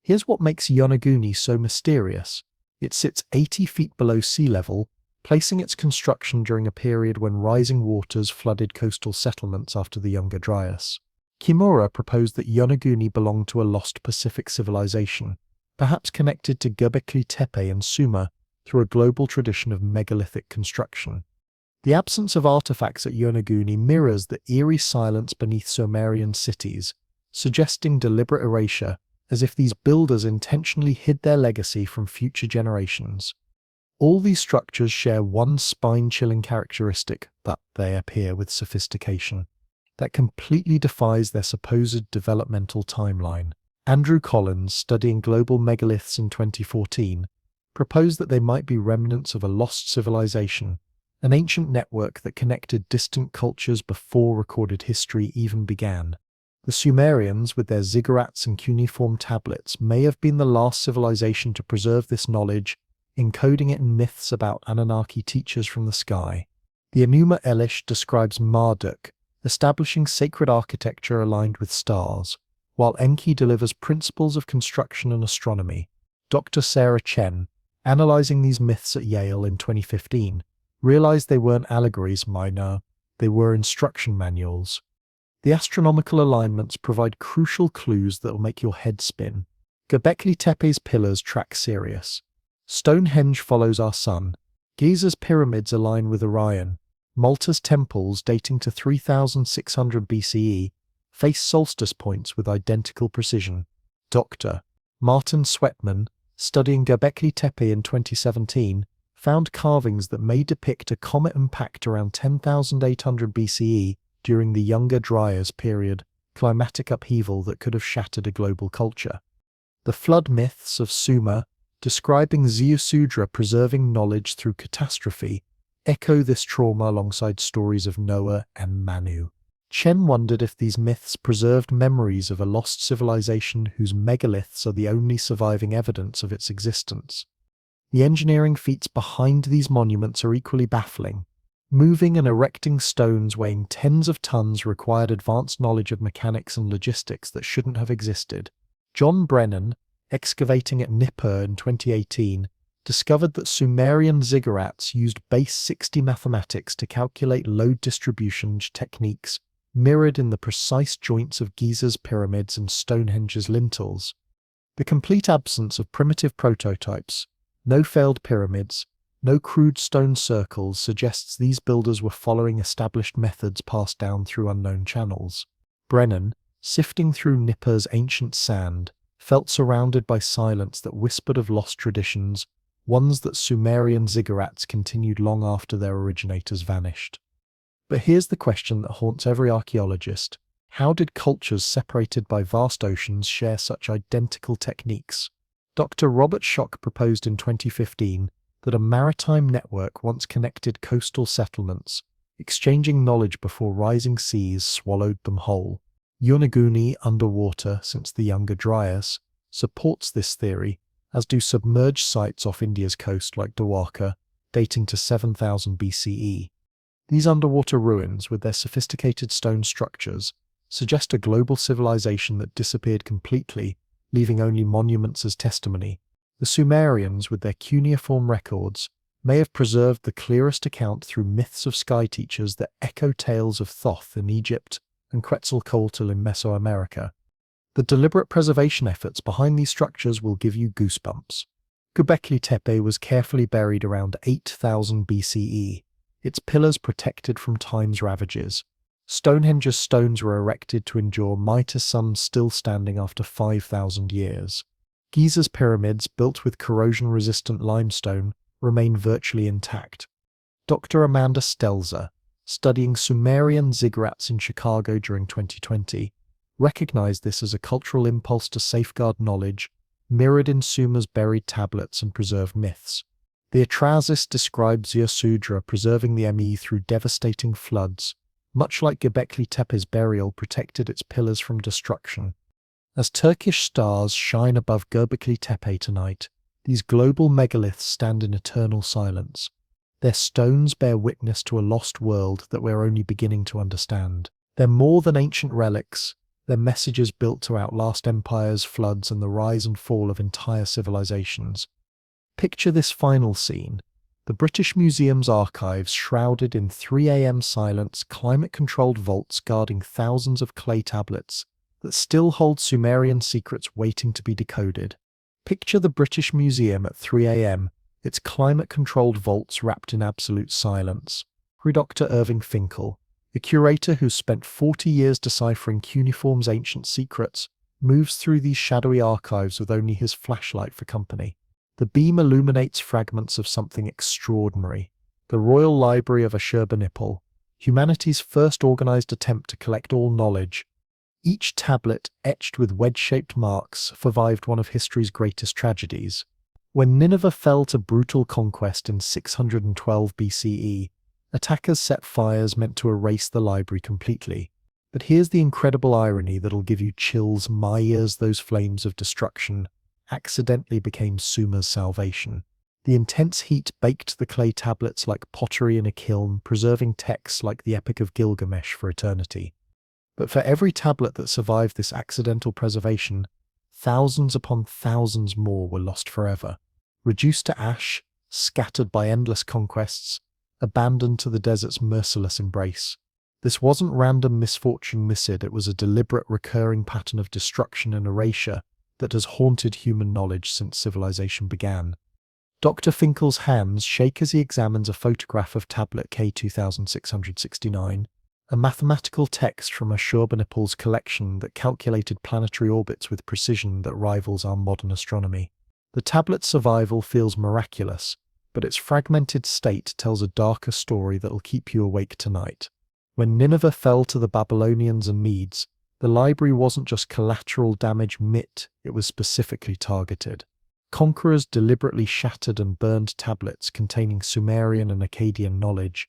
Here's what makes Yonaguni so mysterious. It sits 80 feet below sea level, placing its construction during a period when rising waters flooded coastal settlements after the Younger Dryas. Kimura proposed that Yonaguni belonged to a lost Pacific civilization, perhaps connected to Göbekli Tepe and Sumer through a global tradition of megalithic construction. The absence of artifacts at Yonaguni mirrors the eerie silence beneath Sumerian cities, suggesting deliberate erasure, as if these builders intentionally hid their legacy from future generations. All these structures share one spine-chilling characteristic, that they appear with sophistication that completely defies their supposed developmental timeline. Andrew Collins, studying global megaliths in 2014, proposed that they might be remnants of a lost civilization, an ancient network that connected distant cultures before recorded history even began. The Sumerians, with their ziggurats and cuneiform tablets, may have been the last civilization to preserve this knowledge, encoding it in myths about Anunnaki teachers from the sky. The Enuma Elish describes Marduk, establishing sacred architecture aligned with stars, while Enki delivers principles of construction and astronomy. Dr. Sarah Chen, analyzing these myths at Yale in 2015, realized they weren't allegories, they were instruction manuals. The astronomical alignments provide crucial clues that will make your head spin. Göbekli Tepe's pillars track Sirius. Stonehenge follows our sun. Giza's pyramids align with Orion. Malta's temples, dating to 3600 BCE, face solstice points with identical precision. Dr. Martin Sweatman, studying Göbekli Tepe in 2017, found carvings that may depict a comet impact around 10,800 BCE during the Younger Dryas period, climatic upheaval that could have shattered a global culture. The flood myths of Sumer, describing Ziusudra preserving knowledge through catastrophe, echo this trauma alongside stories of Noah and Manu. Chen wondered if these myths preserved memories of a lost civilization whose megaliths are the only surviving evidence of its existence. The engineering feats behind these monuments are equally baffling. Moving and erecting stones weighing tens of tons required advanced knowledge of mechanics and logistics that shouldn't have existed. John Brennan, excavating at Nippur in 2018, discovered that Sumerian ziggurats used base 60 mathematics to calculate load distribution techniques mirrored in the precise joints of Giza's pyramids and Stonehenge's lintels. The complete absence of primitive prototypes, no failed pyramids, no crude stone circles suggests these builders were following established methods passed down through unknown channels. Brennan, sifting through Nippur's ancient sand, felt surrounded by silence that whispered of lost traditions, ones that Sumerian ziggurats continued long after their originators vanished. But here's the question that haunts every archaeologist. How did cultures separated by vast oceans share such identical techniques? Dr. Robert Schoch proposed in 2015 that a maritime network once connected coastal settlements, exchanging knowledge before rising seas swallowed them whole. Yonaguni, underwater since the Younger Dryas, supports this theory, as do submerged sites off India's coast like Dwarka, dating to 7000 BCE. These underwater ruins, with their sophisticated stone structures, suggest a global civilization that disappeared completely, leaving only monuments as testimony. The Sumerians, with their cuneiform records, may have preserved the clearest account through myths of sky teachers that echo tales of Thoth in Egypt and Quetzalcoatl in Mesoamerica. The deliberate preservation efforts behind these structures will give you goosebumps. Göbekli Tepe was carefully buried around 8000 BCE, its pillars protected from time's ravages. Stonehenge's stones were erected to endure mighty, some still standing after 5,000 years. Giza's pyramids, built with corrosion-resistant limestone, remain virtually intact. Dr. Amanda Stelzer, studying Sumerian ziggurats in Chicago during 2020, recognized this as a cultural impulse to safeguard knowledge, mirrored in Sumer's buried tablets and preserved myths. The Atrahasis described Ziusudra preserving the Me through devastating floods, much like Göbekli Tepe's burial protected its pillars from destruction. As Turkish stars shine above Göbekli Tepe tonight, these global megaliths stand in eternal silence. Their stones bear witness to a lost world that we're only beginning to understand. They're more than ancient relics. They're messages built to outlast empires, floods, and the rise and fall of entire civilizations. Picture this final scene. The British Museum's archives shrouded in 3 a.m. silence, climate-controlled vaults guarding thousands of clay tablets that still hold Sumerian secrets waiting to be decoded. Picture the British Museum at 3 a.m., its climate-controlled vaults wrapped in absolute silence. Dr. Irving Finkel, a curator who spent 40 years deciphering cuneiform's ancient secrets, moves through these shadowy archives with only his flashlight for company. The beam illuminates fragments of something extraordinary. The Royal Library of Ashurbanipal, humanity's first organized attempt to collect all knowledge. Each tablet, etched with wedge-shaped marks, survived one of history's greatest tragedies. When Nineveh fell to brutal conquest in 612 BCE, attackers set fires meant to erase the library completely. But here's the incredible irony that'll give you chills. My ears, those flames of destruction accidentally became Sumer's salvation. The intense heat baked the clay tablets like pottery in a kiln, preserving texts like the Epic of Gilgamesh for eternity. But for every tablet that survived this accidental preservation, thousands upon thousands more were lost forever. Reduced to ash, scattered by endless conquests, abandoned to the desert's merciless embrace. This wasn't random misfortune missid, it was a deliberate recurring pattern of destruction and erasure that has haunted human knowledge since civilization began. Dr. Finkel's hands shake as he examines a photograph of tablet K2669, a mathematical text from Ashurbanipal's collection that calculated planetary orbits with precision that rivals our modern astronomy. The tablet's survival feels miraculous, but its fragmented state tells a darker story that'll keep you awake tonight. When Nineveh fell to the Babylonians and Medes, the library wasn't just collateral damage it was specifically targeted. Conquerors deliberately shattered and burned tablets containing Sumerian and Akkadian knowledge.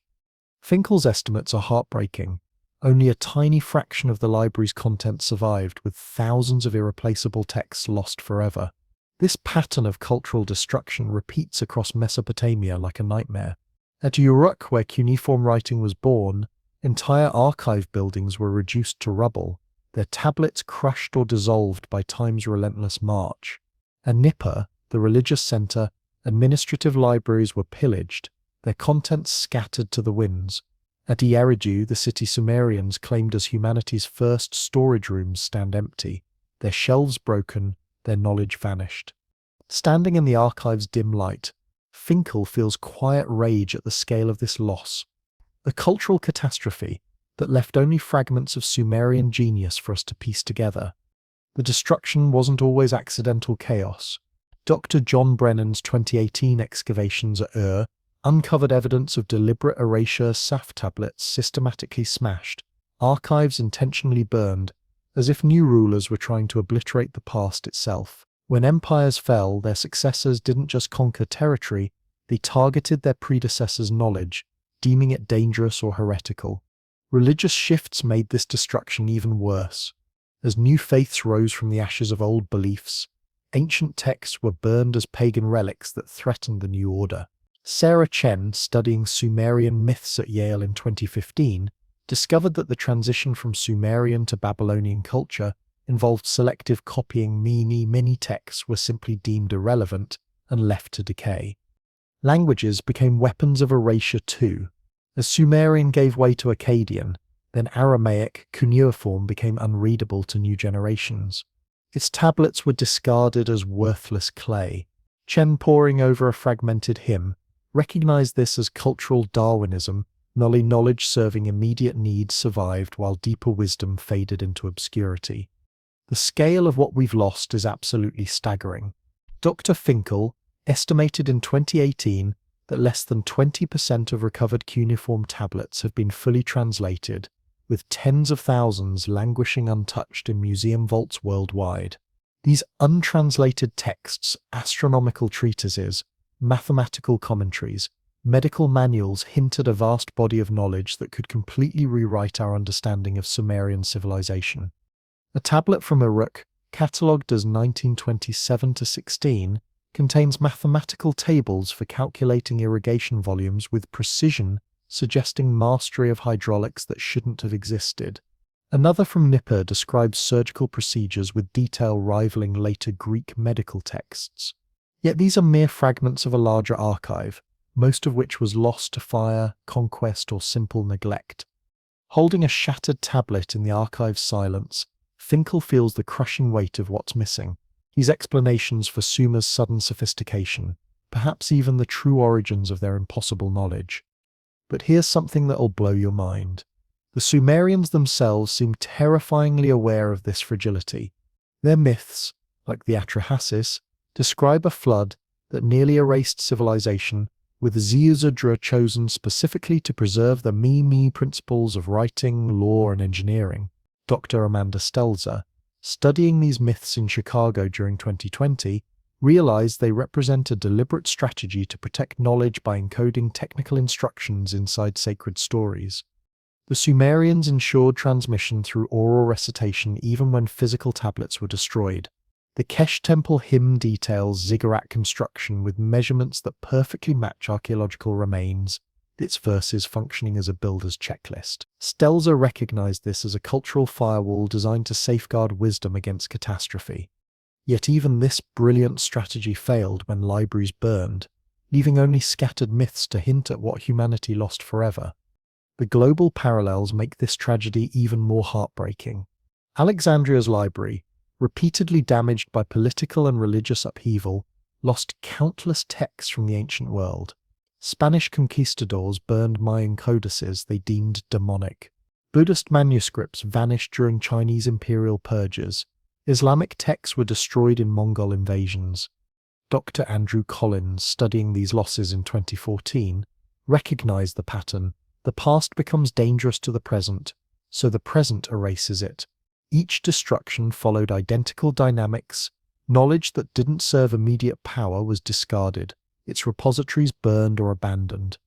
Finkel's estimates are heartbreaking. Only a tiny fraction of the library's content survived, with thousands of irreplaceable texts lost forever. This pattern of cultural destruction repeats across Mesopotamia like a nightmare. At Uruk, where cuneiform writing was born, entire archive buildings were reduced to rubble, their tablets crushed or dissolved by time's relentless march. At Nippur, the religious center, administrative libraries were pillaged, their contents scattered to the winds. At Eridu, the city Sumerians claimed as humanity's first storage rooms stand empty, their shelves broken, their knowledge vanished. Standing in the archive's dim light, Finkel feels quiet rage at the scale of this loss. A cultural catastrophe that left only fragments of Sumerian genius for us to piece together. The destruction wasn't always accidental chaos. Dr. John Brennan's 2018 excavations at Ur uncovered evidence of deliberate erasure, Saf tablets systematically smashed, archives intentionally burned, as if new rulers were trying to obliterate the past itself. When empires fell, their successors didn't just conquer territory, they targeted their predecessors' knowledge, deeming it dangerous or heretical. Religious shifts made this destruction even worse. As new faiths rose from the ashes of old beliefs, ancient texts were burned as pagan relics that threatened the new order. Sarah Chen, studying Sumerian myths at Yale in 2015, discovered that the transition from Sumerian to Babylonian culture involved selective copying, meaning many texts were simply deemed irrelevant and left to decay. Languages became weapons of erasure too. As Sumerian gave way to Akkadian, then Aramaic, cuneiform became unreadable to new generations. Its tablets were discarded as worthless clay. Chen, poring over a fragmented hymn, recognized this as cultural Darwinism. Knowledge serving immediate needs survived while deeper wisdom faded into obscurity. The scale of what we've lost is absolutely staggering. Dr. Finkel estimated in 2018 that less than 20% of recovered cuneiform tablets have been fully translated, with tens of thousands languishing untouched in museum vaults worldwide. These untranslated texts, astronomical treatises, mathematical commentaries, medical manuals hint at a vast body of knowledge that could completely rewrite our understanding of Sumerian civilization. A tablet from Uruk, catalogued as 1927-16, contains mathematical tables for calculating irrigation volumes with precision, suggesting mastery of hydraulics that shouldn't have existed. Another from Nippur describes surgical procedures with detail rivaling later Greek medical texts. Yet these are mere fragments of a larger archive, most of which was lost to fire, conquest, or simple neglect. Holding a shattered tablet in the archive's silence, Finkel feels the crushing weight of what's missing. These explanations for Sumer's sudden sophistication, perhaps even the true origins of their impossible knowledge. But here's something that'll blow your mind. The Sumerians themselves seem terrifyingly aware of this fragility. Their myths, like the Atrahasis, describe a flood that nearly erased civilization, with Ziusudra chosen specifically to preserve the me principles of writing, law, and engineering. Dr. Amanda Stelzer, studying these myths in Chicago during 2020, realized they represent a deliberate strategy to protect knowledge by encoding technical instructions inside sacred stories. The Sumerians ensured transmission through oral recitation even when physical tablets were destroyed. The Kesh Temple hymn details ziggurat construction with measurements that perfectly match archaeological remains, its verses functioning as a builder's checklist. Stelzer recognized this as a cultural firewall designed to safeguard wisdom against catastrophe. Yet even this brilliant strategy failed when libraries burned, leaving only scattered myths to hint at what humanity lost forever. The global parallels make this tragedy even more heartbreaking. Alexandria's library, repeatedly damaged by political and religious upheaval, lost countless texts from the ancient world. Spanish conquistadors burned Mayan codices they deemed demonic. Buddhist manuscripts vanished during Chinese imperial purges. Islamic texts were destroyed in Mongol invasions. Dr. Andrew Collins, studying these losses in 2014, recognized the pattern. The past becomes dangerous to the present, so the present erases it. Each destruction followed identical dynamics. Knowledge that didn't serve immediate power was discarded, its repositories burned or abandoned.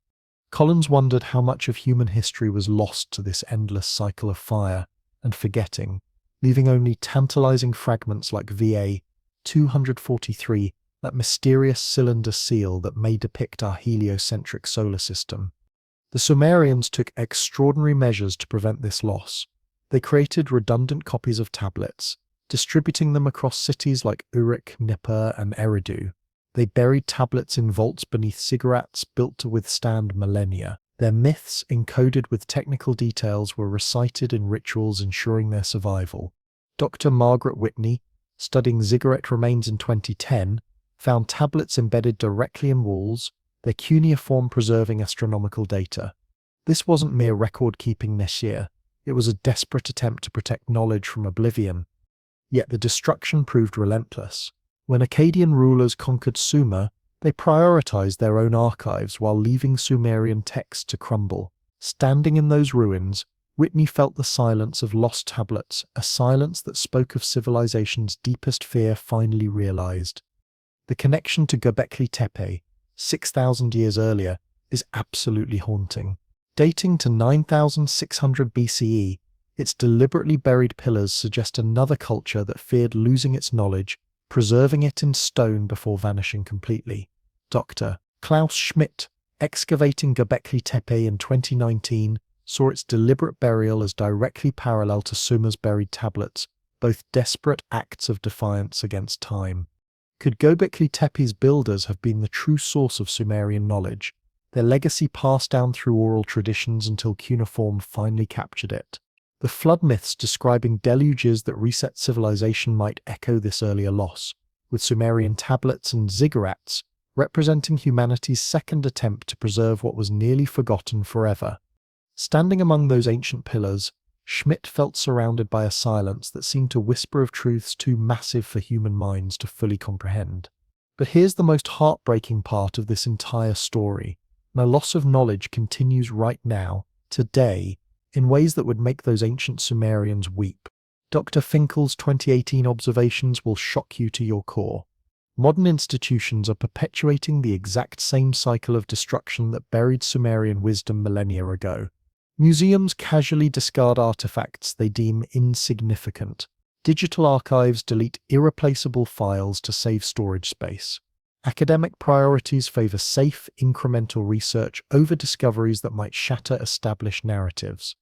Collins wondered how much of human history was lost to this endless cycle of fire and forgetting, leaving only tantalizing fragments like VA 243, that mysterious cylinder seal that may depict our heliocentric solar system. The Sumerians took extraordinary measures to prevent this loss. They created redundant copies of tablets, distributing them across cities like Uruk, Nippur, and Eridu. They buried tablets in vaults beneath ziggurats built to withstand millennia. Their myths, encoded with technical details, were recited in rituals ensuring their survival. Dr. Margaret Whitney, studying ziggurat remains in 2010, found tablets embedded directly in walls, their cuneiform preserving astronomical data. This wasn't mere record-keeping this year. It was a desperate attempt to protect knowledge from oblivion. Yet the destruction proved relentless. When Akkadian rulers conquered Sumer, they prioritized their own archives while leaving Sumerian texts to crumble. Standing in those ruins, Whitney felt the silence of lost tablets, a silence that spoke of civilization's deepest fear finally realized. The connection to Göbekli Tepe, 6,000 years earlier, is absolutely haunting. Dating to 9,600 BCE, its deliberately buried pillars suggest another culture that feared losing its knowledge, preserving it in stone before vanishing completely. Dr. Klaus Schmidt, excavating Göbekli Tepe in 2019, saw its deliberate burial as directly parallel to Sumer's buried tablets, both desperate acts of defiance against time. Could Göbekli Tepe's builders have been the true source of Sumerian knowledge, their legacy passed down through oral traditions until cuneiform finally captured it? The flood myths describing deluges that reset civilization might echo this earlier loss, with Sumerian tablets and ziggurats representing humanity's second attempt to preserve what was nearly forgotten forever. Standing among those ancient pillars, Schmidt felt surrounded by a silence that seemed to whisper of truths too massive for human minds to fully comprehend. But here's the most heartbreaking part of this entire story. The loss of knowledge continues right now, today, in ways that would make those ancient Sumerians weep. Dr. Finkel's 2018 observations will shock you to your core. Modern institutions are perpetuating the exact same cycle of destruction that buried Sumerian wisdom millennia ago. Museums casually discard artifacts they deem insignificant. Digital archives delete irreplaceable files to save storage space. Academic priorities favor safe, incremental research over discoveries that might shatter established narratives.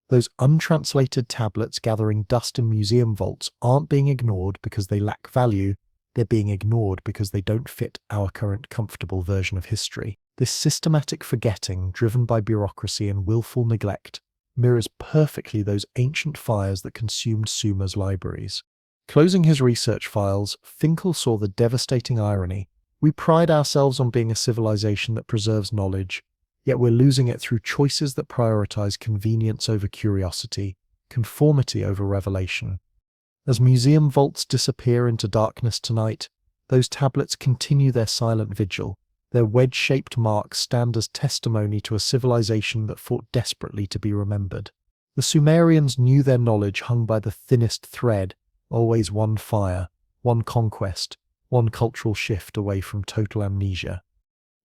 Those untranslated tablets gathering dust in museum vaults aren't being ignored because they lack value. They're being ignored because they don't fit our current comfortable version of history. This systematic forgetting, driven by bureaucracy and willful neglect, mirrors perfectly those ancient fires that consumed Sumer's libraries. Closing his research files, Finkel saw the devastating irony. We pride ourselves on being a civilization that preserves knowledge, yet we're losing it through choices that prioritize convenience over curiosity, conformity over revelation. As museum vaults disappear into darkness tonight, those tablets continue their silent vigil. Their wedge-shaped marks stand as testimony to a civilization that fought desperately to be remembered. The Sumerians knew their knowledge hung by the thinnest thread, always one fire, one conquest, one cultural shift away from total amnesia.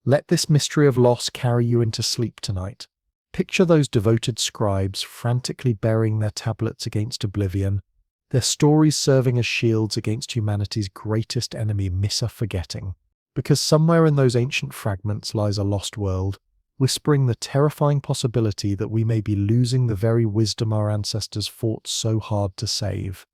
Let this mystery of loss carry you into sleep tonight. Picture those devoted scribes frantically burying their tablets against oblivion, their stories serving as shields against humanity's greatest enemy, forgetting. Because somewhere in those ancient fragments lies a lost world, whispering the terrifying possibility that we may be losing the very wisdom our ancestors fought so hard to save.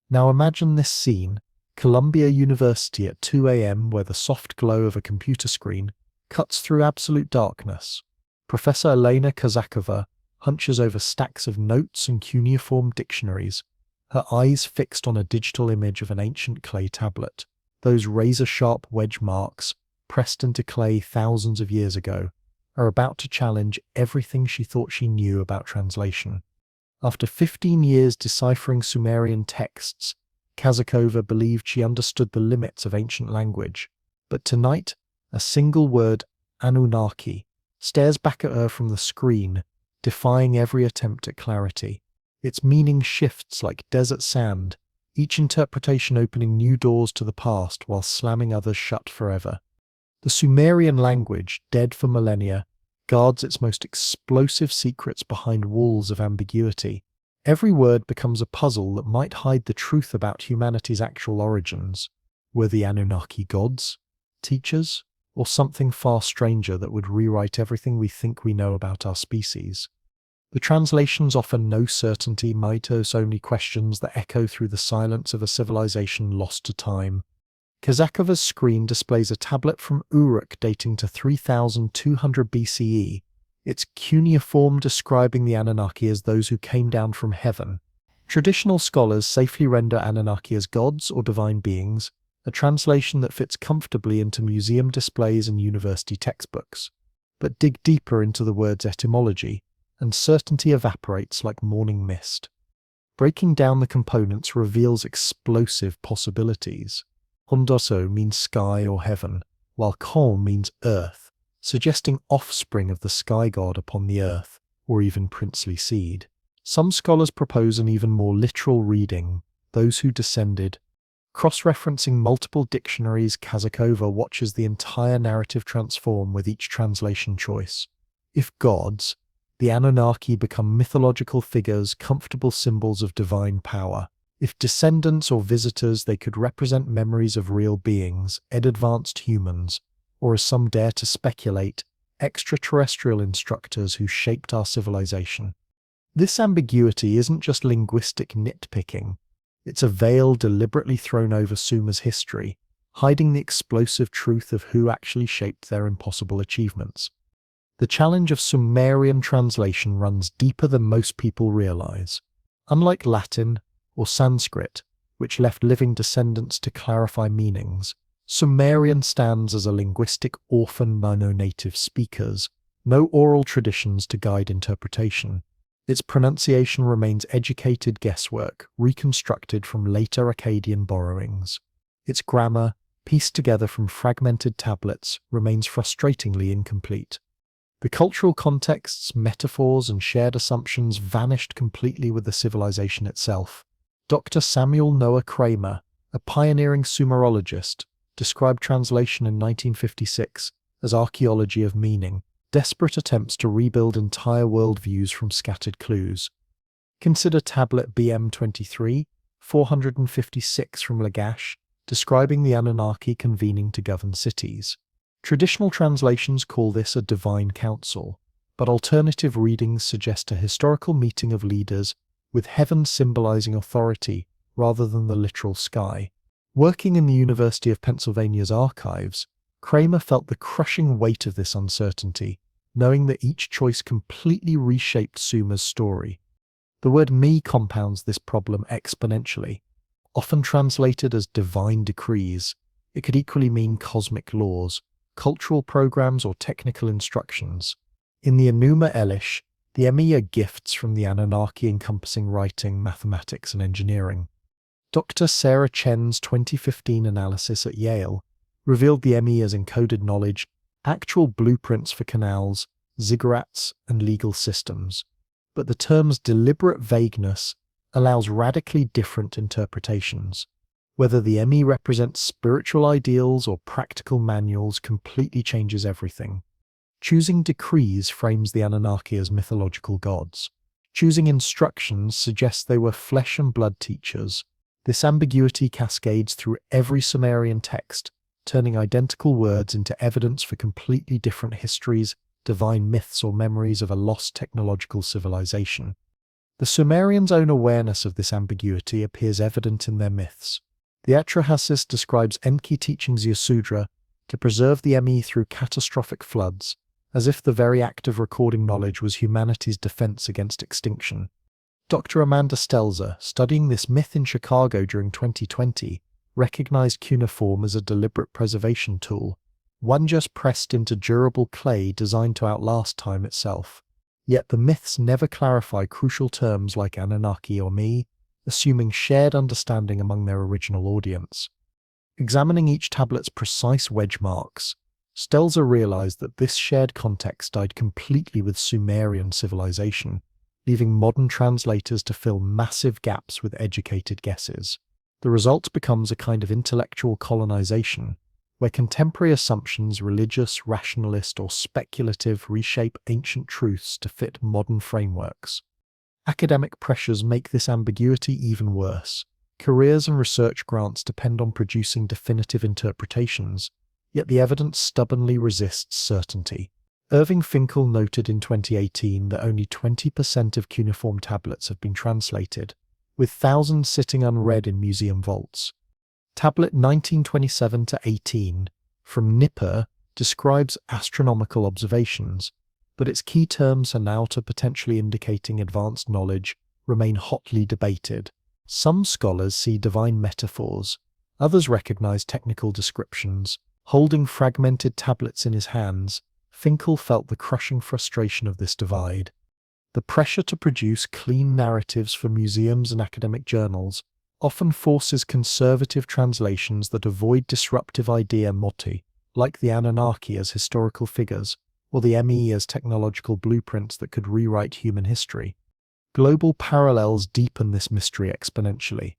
Now imagine this scene: Columbia University at 2 a.m., where the soft glow of a computer screen cuts through absolute darkness. Professor Elena Kazakova hunches over stacks of notes and cuneiform dictionaries, her eyes fixed on a digital image of an ancient clay tablet. Those razor-sharp wedge marks, pressed into clay thousands of years ago, are about to challenge everything she thought she knew about translation. After 15 years deciphering Sumerian texts, Kazakova believed she understood the limits of ancient language. But tonight, a single word, Anunnaki, stares back at her from the screen, defying every attempt at clarity. Its meaning shifts like desert sand, each interpretation opening new doors to the past while slamming others shut forever. The Sumerian language, dead for millennia, guards its most explosive secrets behind walls of ambiguity. Every word becomes a puzzle that might hide the truth about humanity's actual origins. Were the Anunnaki gods, teachers, or something far stranger that would rewrite everything we think we know about our species? The translations offer no certainty, mythos only questions that echo through the silence of a civilization lost to time. Kazakova's screen displays a tablet from Uruk dating to 3200 BCE, its cuneiform describing the Anunnaki as those who came down from heaven. Traditional scholars safely render Anunnaki as gods or divine beings, a translation that fits comfortably into museum displays and university textbooks. But dig deeper into the word's etymology, and certainty evaporates like morning mist. Breaking down the components reveals explosive possibilities. Hondoso means sky or heaven, while Kon means earth, suggesting offspring of the sky god upon the earth, or even princely seed. Some scholars propose an even more literal reading, those who descended. Cross-referencing multiple dictionaries, Kazakova watches the entire narrative transform with each translation choice. If gods, the Anunnaki become mythological figures, comfortable symbols of divine power. If descendants or visitors, they could represent memories of real beings, advanced humans, or as some dare to speculate, extraterrestrial instructors who shaped our civilization. This ambiguity isn't just linguistic nitpicking. It's a veil deliberately thrown over Sumer's history, hiding the explosive truth of who actually shaped their impossible achievements. The challenge of Sumerian translation runs deeper than most people realize. Unlike Latin or Sanskrit, which left living descendants to clarify meanings, Sumerian stands as a linguistic orphan by no native speakers, no oral traditions to guide interpretation. Its pronunciation remains educated guesswork, reconstructed from later Akkadian borrowings. Its grammar, pieced together from fragmented tablets, remains frustratingly incomplete. The cultural contexts, metaphors, and shared assumptions vanished completely with the civilization itself. Dr. Samuel Noah Kramer, a pioneering Sumerologist, described translation in 1956 as archaeology of meaning, desperate attempts to rebuild entire worldviews from scattered clues. Consider tablet BM23, 456 from Lagash, describing the Anunnaki convening to govern cities. Traditional translations call this a divine council, but alternative readings suggest a historical meeting of leaders with heaven symbolizing authority rather than the literal sky. Working in the University of Pennsylvania's archives, Kramer felt the crushing weight of this uncertainty, knowing that each choice completely reshaped Sumer's story. The word me compounds this problem exponentially. Often translated as divine decrees, it could equally mean cosmic laws, cultural programs, or technical instructions. In the Enuma Elish, the Emi are gifts from the Anunnaki encompassing writing, mathematics, and engineering. Dr. Sarah Chen's 2015 analysis at Yale revealed the Emi as encoded knowledge, actual blueprints for canals, ziggurats, and legal systems. But the term's deliberate vagueness allows radically different interpretations. Whether the Emi represents spiritual ideals or practical manuals completely changes everything. Choosing decrees frames the Anunnaki as mythological gods. Choosing instructions suggests they were flesh and blood teachers. This ambiguity cascades through every Sumerian text, turning identical words into evidence for completely different histories, divine myths, or memories of a lost technological civilization. The Sumerians' own awareness of this ambiguity appears evident in their myths. The Atrahasis describes Enki teaching Ziusudra to preserve the Emi through catastrophic floods, as if the very act of recording knowledge was humanity's defense against extinction. Dr. Amanda Stelzer, studying this myth in Chicago during 2020, recognized cuneiform as a deliberate preservation tool, one just pressed into durable clay designed to outlast time itself. Yet the myths never clarify crucial terms like Anunnaki or me, assuming shared understanding among their original audience. Examining each tablet's precise wedge marks, Stelzer realized that this shared context died completely with Sumerian civilization, leaving modern translators to fill massive gaps with educated guesses. The result becomes a kind of intellectual colonization, where contemporary assumptions, religious, rationalist, or speculative, reshape ancient truths to fit modern frameworks. Academic pressures make this ambiguity even worse. Careers and research grants depend on producing definitive interpretations, yet the evidence stubbornly resists certainty. Irving Finkel noted in 2018 that only 20% of cuneiform tablets have been translated, with thousands sitting unread in museum vaults. Tablet 1927-18 from Nippur describes astronomical observations, but its key terms are now to potentially indicating advanced knowledge remain hotly debated. Some scholars see divine metaphors, others recognize technical descriptions. Holding fragmented tablets in his hands, Finkel felt the crushing frustration of this divide. The pressure to produce clean narratives for museums and academic journals often forces conservative translations that avoid disruptive idea motti, like the Anunnaki as historical figures, or the Emi as technological blueprints that could rewrite human history. Global parallels deepen this mystery exponentially.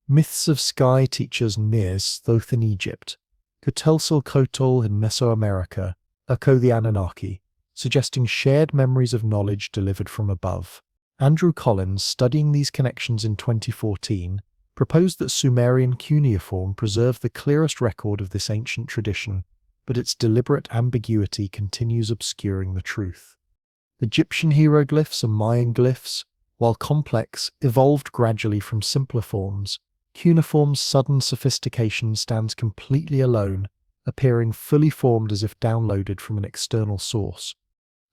Myths of sky teachers Nis, Thoth in Egypt, Quetzalcoatl in Mesoamerica, echo the Anunnaki, suggesting shared memories of knowledge delivered from above. Andrew Collins, studying these connections in 2014, proposed that Sumerian cuneiform preserve the clearest record of this ancient tradition, but its deliberate ambiguity continues obscuring the truth. Egyptian hieroglyphs and Mayan glyphs, while complex, evolved gradually from simpler forms. Cuneiform's sudden sophistication stands completely alone, appearing fully formed as if downloaded from an external source.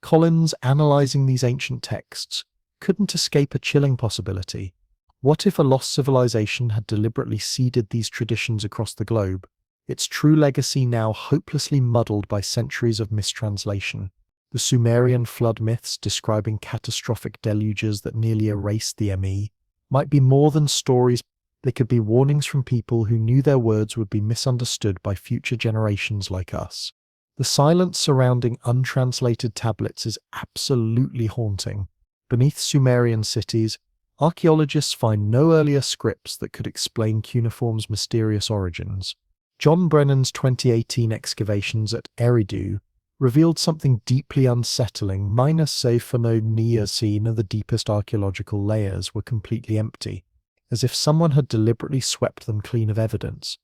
Collins, analyzing these ancient texts, couldn't escape a chilling possibility. What if a lost civilization had deliberately seeded these traditions across the globe, its true legacy now hopelessly muddled by centuries of mistranslation? The Sumerian flood myths describing catastrophic deluges that nearly erased the ME might be more than stories. They could be warnings from people who knew their words would be misunderstood by future generations like us. The silence surrounding untranslated tablets is absolutely haunting. Beneath Sumerian cities, archaeologists find no earlier scripts that could explain cuneiform's mysterious origins. John Brennan's 2018 excavations at Eridu revealed something deeply unsettling. Minus save for no Neocene of the deepest archaeological layers were completely empty, as if someone had deliberately swept them clean of evidence.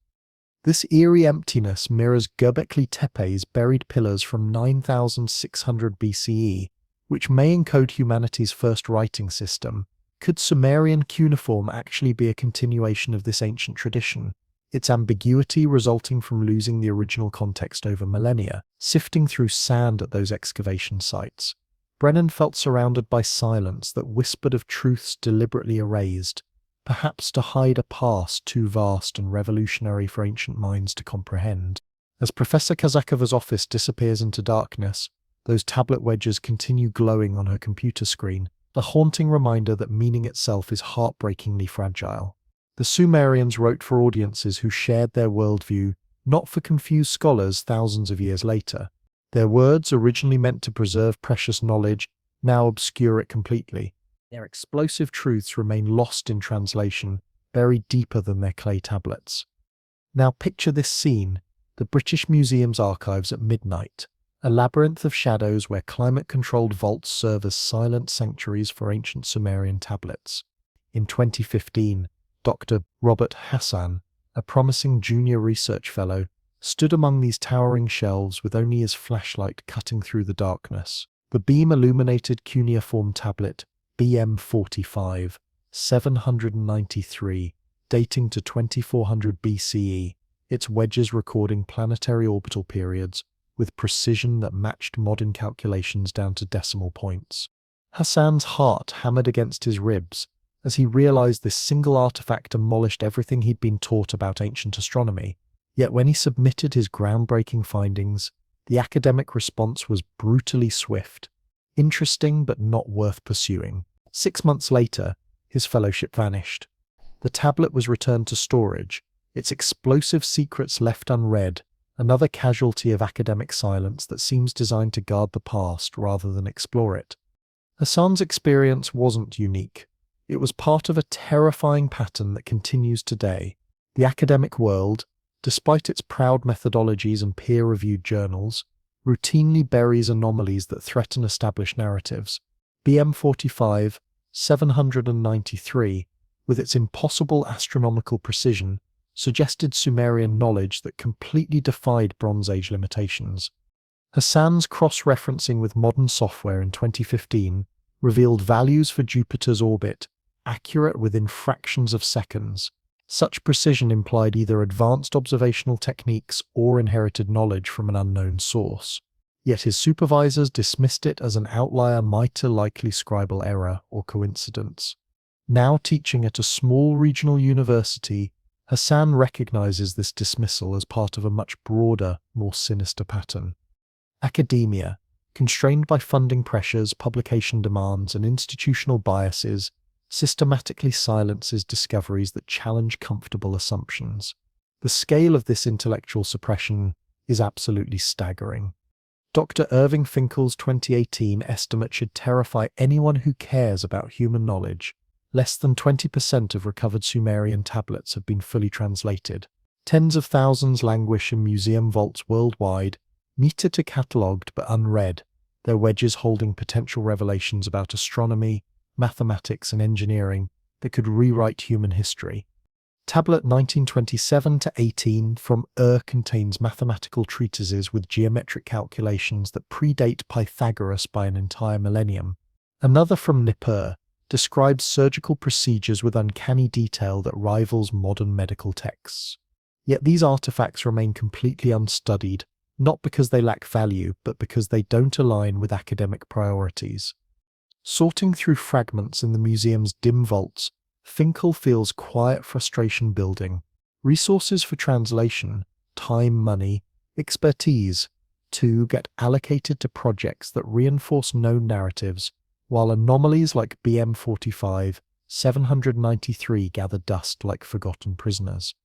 This eerie emptiness mirrors Göbekli Tepe's buried pillars from 9600 BCE, which may encode humanity's first writing system. Could Sumerian cuneiform actually be a continuation of this ancient tradition? Its ambiguity resulting from losing the original context over millennia, sifting through sand at those excavation sites. Brennan felt surrounded by silence that whispered of truths deliberately erased, perhaps to hide a past too vast and revolutionary for ancient minds to comprehend. As Professor Kazakova's office disappears into darkness, those tablet wedges continue glowing on her computer screen, a haunting reminder that meaning itself is heartbreakingly fragile. The Sumerians wrote for audiences who shared their worldview, not for confused scholars thousands of years later. Their words, originally meant to preserve precious knowledge, now obscure it completely. Their explosive truths remain lost in translation, buried deeper than their clay tablets. Now picture this scene: the British Museum's archives at midnight, a labyrinth of shadows where climate-controlled vaults serve as silent sanctuaries for ancient Sumerian tablets. In 2015, Dr. Robert Hassan, a promising junior research fellow, stood among these towering shelves with only his flashlight cutting through the darkness. The beam-illuminated cuneiform tablet BM45, 793, dating to 2400 BCE, its wedges recording planetary orbital periods with precision that matched modern calculations down to decimal points. Hassan's heart hammered against his ribs as he realized this single artifact demolished everything he'd been taught about ancient astronomy. Yet when he submitted his groundbreaking findings, the academic response was brutally swift. Interesting, but not worth pursuing. 6 months later, his fellowship vanished. The tablet was returned to storage, its explosive secrets left unread, another casualty of academic silence that seems designed to guard the past rather than explore it. Hassan's experience wasn't unique. It was part of a terrifying pattern that continues today. The academic world, despite its proud methodologies and peer-reviewed journals, routinely buries anomalies that threaten established narratives. BM45, 793, with its impossible astronomical precision, suggested Sumerian knowledge that completely defied Bronze Age limitations. Hassan's cross-referencing with modern software in 2015 revealed values for Jupiter's orbit, accurate within fractions of seconds. Such precision implied either advanced observational techniques or inherited knowledge from an unknown source. Yet his supervisors dismissed it as an outlier, likely scribal error or coincidence. Now teaching at a small regional university, Hassan recognizes this dismissal as part of a much broader, more sinister pattern. Academia, constrained by funding pressures, publication demands, and institutional biases, systematically silences discoveries that challenge comfortable assumptions. The scale of this intellectual suppression is absolutely staggering. Dr. Irving Finkel's 2018 estimate should terrify anyone who cares about human knowledge. Less than 20% of recovered Sumerian tablets have been fully translated. Tens of thousands languish in museum vaults worldwide, metered to catalogued but unread, their wedges holding potential revelations about astronomy, mathematics, and engineering that could rewrite human history. Tablet 1927-18 from contains mathematical treatises with geometric calculations that predate Pythagoras by an entire millennium. Another from Nippur describes surgical procedures with uncanny detail that rivals modern medical texts. Yet these artifacts remain completely unstudied, not because they lack value, but because they don't align with academic priorities. Sorting through fragments in the museum's dim vaults, Finkel feels quiet frustration building. Resources for translation, time, money, expertise, too, get allocated to projects that reinforce known narratives, while anomalies like BM45, 793 gather dust like forgotten prisoners.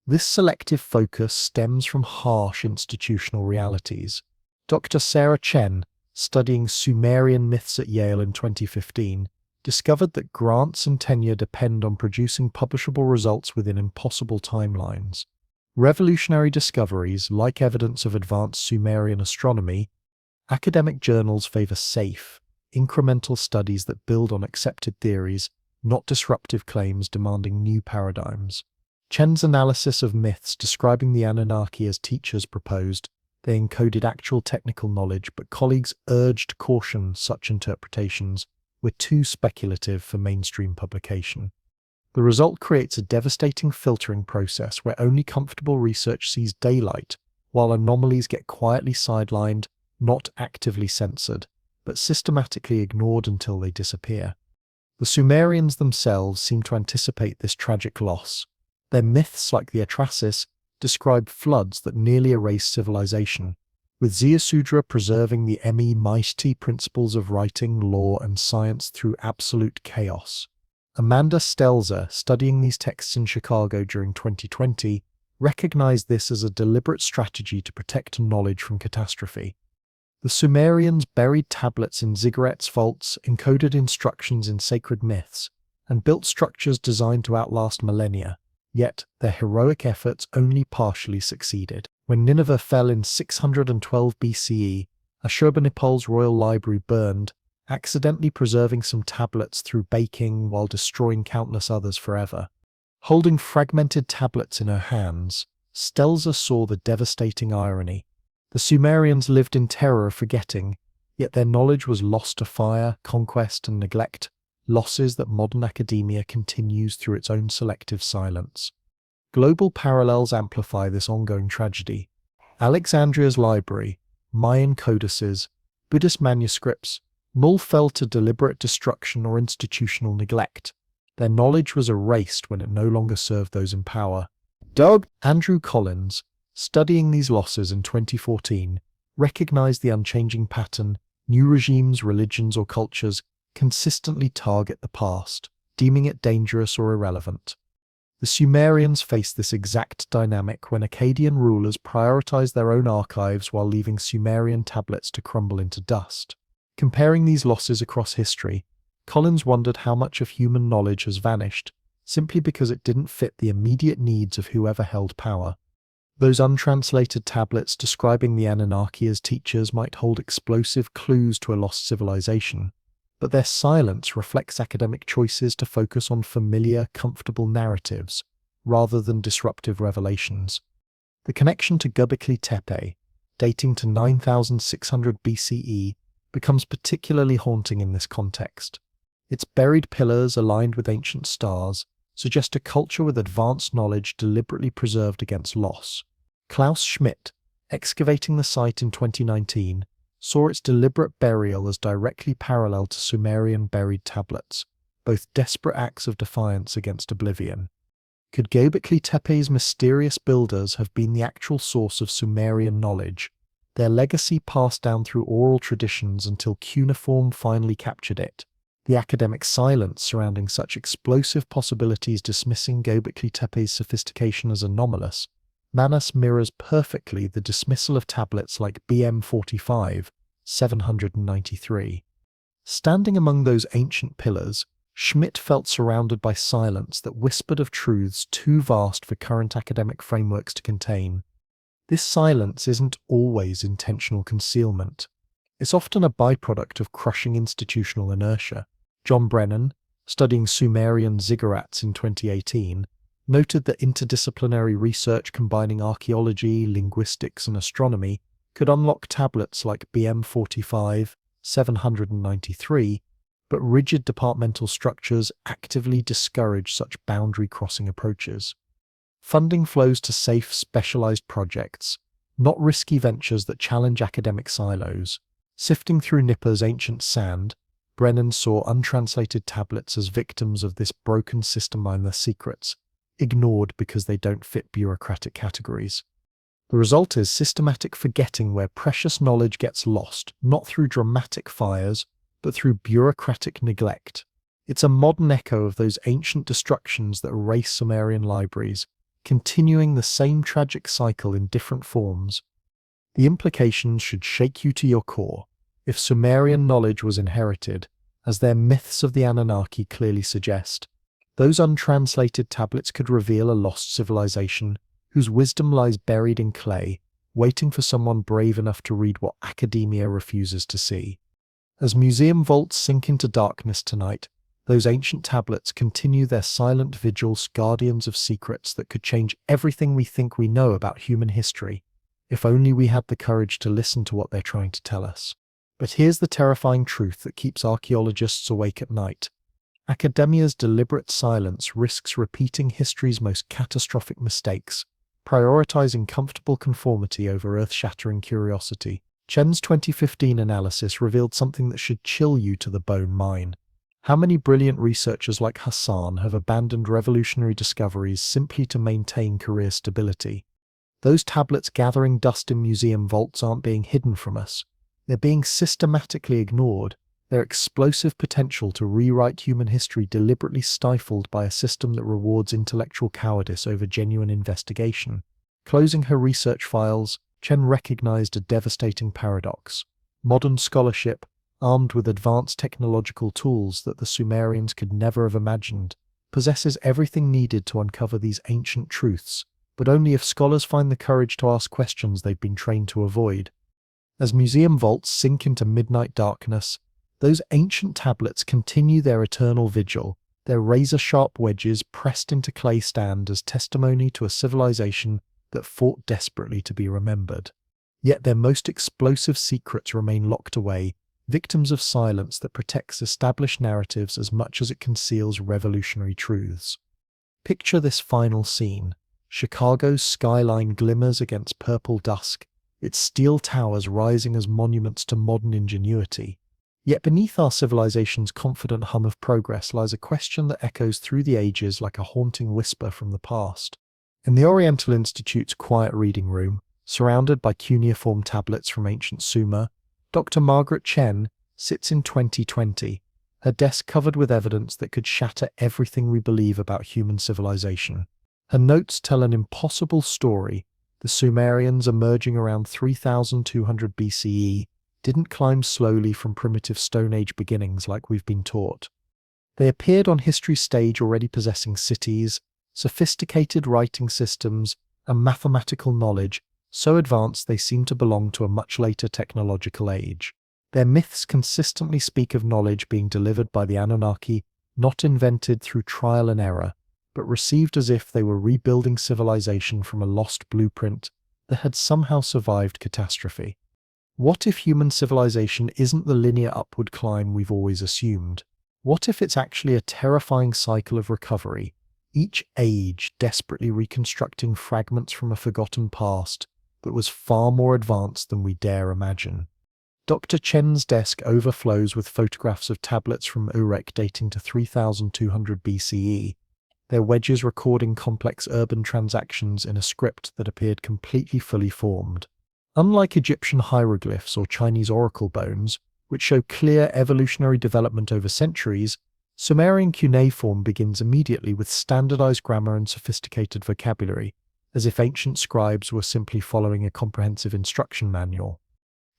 This selective focus stems from harsh institutional realities. Dr. Sarah Chen, studying Sumerian myths at Yale in 2015, discovered that grants and tenure depend on producing publishable results within impossible timelines. Revolutionary discoveries, like evidence of advanced Sumerian astronomy, academic journals favor safe, incremental studies that build on accepted theories, not disruptive claims demanding new paradigms. Chen's analysis of myths describing the Anunnaki as teachers proposed they encoded actual technical knowledge, but colleagues urged caution such interpretations were too speculative for mainstream publication. The result creates a devastating filtering process where only comfortable research sees daylight, while anomalies get quietly sidelined, not actively censored, but systematically ignored until they disappear. The Sumerians themselves seem to anticipate this tragic loss. Their myths, like the Atrasis, describe floods that nearly erased civilization, with Ziusudra preserving the Mighty principles of writing, law, and science through absolute chaos. Amanda Stelzer, studying these texts in Chicago during 2020, recognized this as a deliberate strategy to protect knowledge from catastrophe. The Sumerians buried tablets in ziggurats vaults, encoded instructions in sacred myths, and built structures designed to outlast millennia. Yet their heroic efforts only partially succeeded. When Nineveh fell in 612 BCE, Ashurbanipal's royal library burned, accidentally preserving some tablets through baking while destroying countless others forever. Holding fragmented tablets in her hands, Stelzer saw the devastating irony. The Sumerians lived in terror of forgetting, yet their knowledge was lost to fire, conquest, and neglect, losses that modern academia continues through its own selective silence. Global parallels amplify this ongoing tragedy. Alexandria's library, Mayan codices, Buddhist manuscripts, all fell to deliberate destruction or institutional neglect. Their knowledge was erased when it no longer served those in power. Andrew Collins, studying these losses in 2014, recognized the unchanging pattern. New regimes, religions, or cultures consistently target the past, deeming it dangerous or irrelevant. The Sumerians faced this exact dynamic when Akkadian rulers prioritized their own archives while leaving Sumerian tablets to crumble into dust. Comparing these losses across history, Collins wondered how much of human knowledge has vanished, simply because it didn't fit the immediate needs of whoever held power. Those untranslated tablets describing the Anunnaki as teachers might hold explosive clues to a lost civilization, but their silence reflects academic choices to focus on familiar, comfortable narratives, rather than disruptive revelations. The connection to Göbekli Tepe, dating to 9600 BCE, becomes particularly haunting in this context. Its buried pillars, aligned with ancient stars, suggest a culture with advanced knowledge deliberately preserved against loss. Klaus Schmidt, excavating the site in 2019, saw its deliberate burial as directly parallel to Sumerian buried tablets, both desperate acts of defiance against oblivion. Could Göbekli Tepe's mysterious builders have been the actual source of Sumerian knowledge, their legacy passed down through oral traditions until cuneiform finally captured it? The academic silence surrounding such explosive possibilities dismissing Göbekli Tepe's sophistication as anomalous, Manas mirrors perfectly the dismissal of tablets like BM45, 793. Standing among those ancient pillars, Schmidt felt surrounded by silence that whispered of truths too vast for current academic frameworks to contain. This silence isn't always intentional concealment. It's often a byproduct of crushing institutional inertia. John Brennan, studying Sumerian ziggurats in 2018, noted that interdisciplinary research combining archaeology, linguistics, and astronomy could unlock tablets like BM45, 793, but rigid departmental structures actively discourage such boundary-crossing approaches. Funding flows to safe, specialized projects, not risky ventures that challenge academic silos. Sifting through Nipper's ancient sand, Brennan saw untranslated tablets as victims of this broken system and their secrets, ignored because they don't fit bureaucratic categories. The result is systematic forgetting where precious knowledge gets lost, not through dramatic fires, but through bureaucratic neglect. It's a modern echo of those ancient destructions that erase Sumerian libraries, continuing the same tragic cycle in different forms. The implications should shake you to your core. If Sumerian knowledge was inherited, as their myths of the Anunnaki clearly suggest, those untranslated tablets could reveal a lost civilization whose wisdom lies buried in clay, waiting for someone brave enough to read what academia refuses to see. As museum vaults sink into darkness tonight, those ancient tablets continue their silent vigils, guardians of secrets that could change everything we think we know about human history, if only we had the courage to listen to what they're trying to tell us. But here's the terrifying truth that keeps archaeologists awake at night. Academia's deliberate silence risks repeating history's most catastrophic mistakes, prioritizing comfortable conformity over earth-shattering curiosity. Chen's 2015 analysis revealed something that should chill you to the bone mine. How many brilliant researchers like Hassan have abandoned revolutionary discoveries simply to maintain career stability? Those tablets gathering dust in museum vaults aren't being hidden from us. They're being systematically ignored, their explosive potential to rewrite human history deliberately stifled by a system that rewards intellectual cowardice over genuine investigation. Closing her research files, Chen recognized a devastating paradox. Modern scholarship, armed with advanced technological tools that the Sumerians could never have imagined, possesses everything needed to uncover these ancient truths, but only if scholars find the courage to ask questions they've been trained to avoid. As museum vaults sink into midnight darkness, those ancient tablets continue their eternal vigil, their razor-sharp wedges pressed into clay stand as testimony to a civilization that fought desperately to be remembered. Yet their most explosive secrets remain locked away, victims of silence that protects established narratives as much as it conceals revolutionary truths. Picture this final scene. Chicago's skyline glimmers against purple dusk, its steel towers rising as monuments to modern ingenuity. Yet beneath our civilization's confident hum of progress lies a question that echoes through the ages like a haunting whisper from the past. In the Oriental Institute's quiet reading room, surrounded by cuneiform tablets from ancient Sumer, Dr. Margaret Chen sits in 2020, her desk covered with evidence that could shatter everything we believe about human civilization. Her notes tell an impossible story. The Sumerians, emerging around 3200 BCE, didn't climb slowly from primitive Stone Age beginnings like we've been taught. They appeared on history's stage already possessing cities, sophisticated writing systems, and mathematical knowledge so advanced they seem to belong to a much later technological age. Their myths consistently speak of knowledge being delivered by the Anunnaki, not invented through trial and error, but received as if they were rebuilding civilization from a lost blueprint that had somehow survived catastrophe. What if human civilization isn't the linear upward climb we've always assumed? What if it's actually a terrifying cycle of recovery, each age desperately reconstructing fragments from a forgotten past that was far more advanced than we dare imagine? Dr. Chen's desk overflows with photographs of tablets from Uruk dating to 3200 BCE, their wedges recording complex urban transactions in a script that appeared completely fully formed. Unlike Egyptian hieroglyphs or Chinese oracle bones, which show clear evolutionary development over centuries, Sumerian cuneiform begins immediately with standardized grammar and sophisticated vocabulary, as if ancient scribes were simply following a comprehensive instruction manual.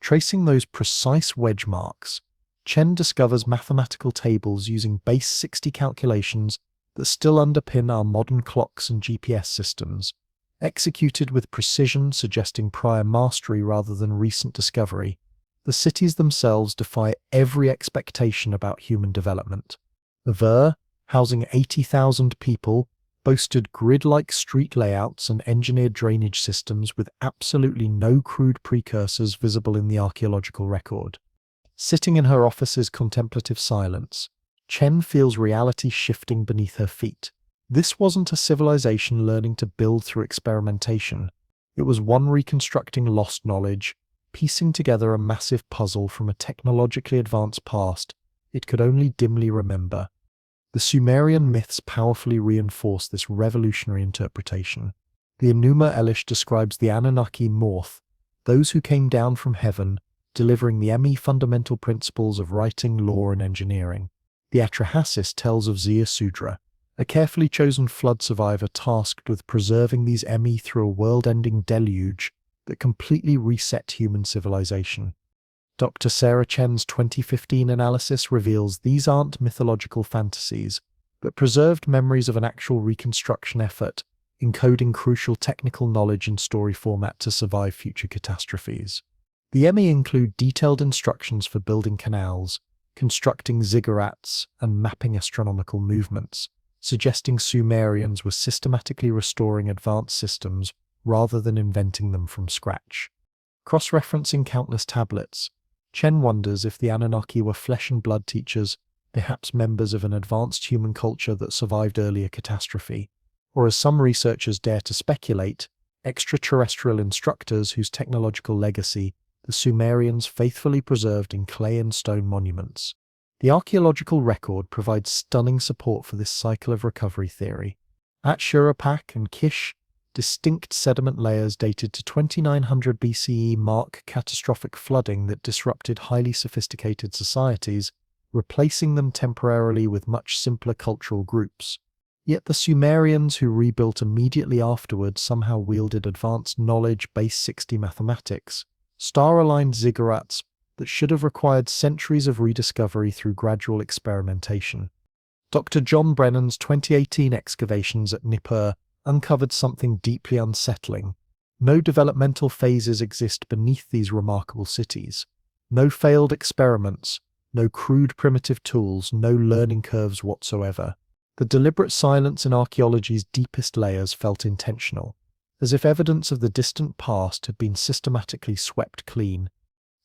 Tracing those precise wedge marks, Chen discovers mathematical tables using base 60 calculations that still underpin our modern clocks and GPS systems, executed with precision suggesting prior mastery rather than recent discovery. The cities themselves defy every expectation about human development. Ver, housing 80,000 people, boasted grid-like street layouts and engineered drainage systems with absolutely no crude precursors visible in the archaeological record. Sitting in her office's contemplative silence, Chen feels reality shifting beneath her feet. This wasn't a civilization learning to build through experimentation. It was one reconstructing lost knowledge, piecing together a massive puzzle from a technologically advanced past it could only dimly remember. The Sumerian myths powerfully reinforce this revolutionary interpretation. The Enuma Elish describes the Anunnaki Morth, those who came down from heaven, delivering the fundamental principles of writing, law, and engineering. The Atrahasis tells of Ziusudra, a carefully chosen flood survivor tasked with preserving these through a world-ending deluge that completely reset human civilization. Dr. Sarah Chen's 2015 analysis reveals these aren't mythological fantasies, but preserved memories of an actual reconstruction effort, encoding crucial technical knowledge in story format to survive future catastrophes. The include detailed instructions for building canals, constructing ziggurats, and mapping astronomical movements, suggesting Sumerians were systematically restoring advanced systems rather than inventing them from scratch. Cross-referencing countless tablets, Chen wonders if the Anunnaki were flesh and blood teachers, perhaps members of an advanced human culture that survived earlier catastrophe, or as some researchers dare to speculate, extraterrestrial instructors whose technological legacy the Sumerians faithfully preserved in clay and stone monuments. The archaeological record provides stunning support for this cycle of recovery theory. At Shurapak and Kish, distinct sediment layers dated to 2900 BCE mark catastrophic flooding that disrupted highly sophisticated societies, replacing them temporarily with much simpler cultural groups. Yet the Sumerians who rebuilt immediately afterwards somehow wielded advanced knowledge-based 60 mathematics, star-aligned ziggurats that should have required centuries of rediscovery through gradual experimentation. Dr. John Brennan's 2018 excavations at Nippur uncovered something deeply unsettling. No developmental phases exist beneath these remarkable cities. No failed experiments, no crude primitive tools, no learning curves whatsoever. The deliberate silence in archaeology's deepest layers felt intentional, as if evidence of the distant past had been systematically swept clean.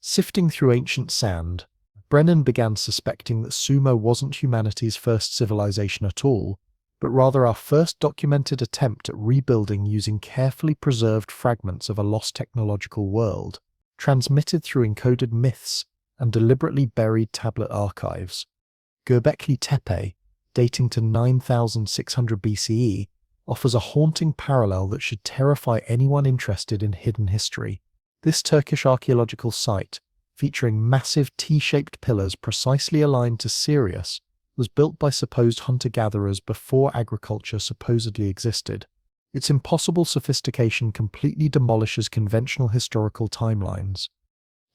Sifting through ancient sand, Brennan began suspecting that Sumer wasn't humanity's first civilization at all, but rather our first documented attempt at rebuilding using carefully preserved fragments of a lost technological world, transmitted through encoded myths and deliberately buried tablet archives. Göbekli Tepe, dating to 9600 BCE, offers a haunting parallel that should terrify anyone interested in hidden history. This Turkish archaeological site, featuring massive T-shaped pillars precisely aligned to Sirius, was built by supposed hunter-gatherers before agriculture supposedly existed. Its impossible sophistication completely demolishes conventional historical timelines.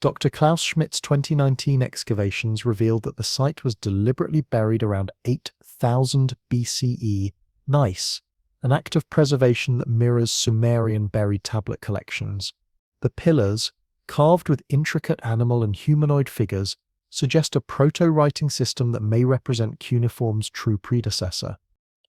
Dr. Klaus Schmidt's 2019 excavations revealed that the site was deliberately buried around 8000 BCE. Nice, an act of preservation that mirrors Sumerian buried tablet collections. The pillars, carved with intricate animal and humanoid figures, suggest a proto-writing system that may represent cuneiform's true predecessor.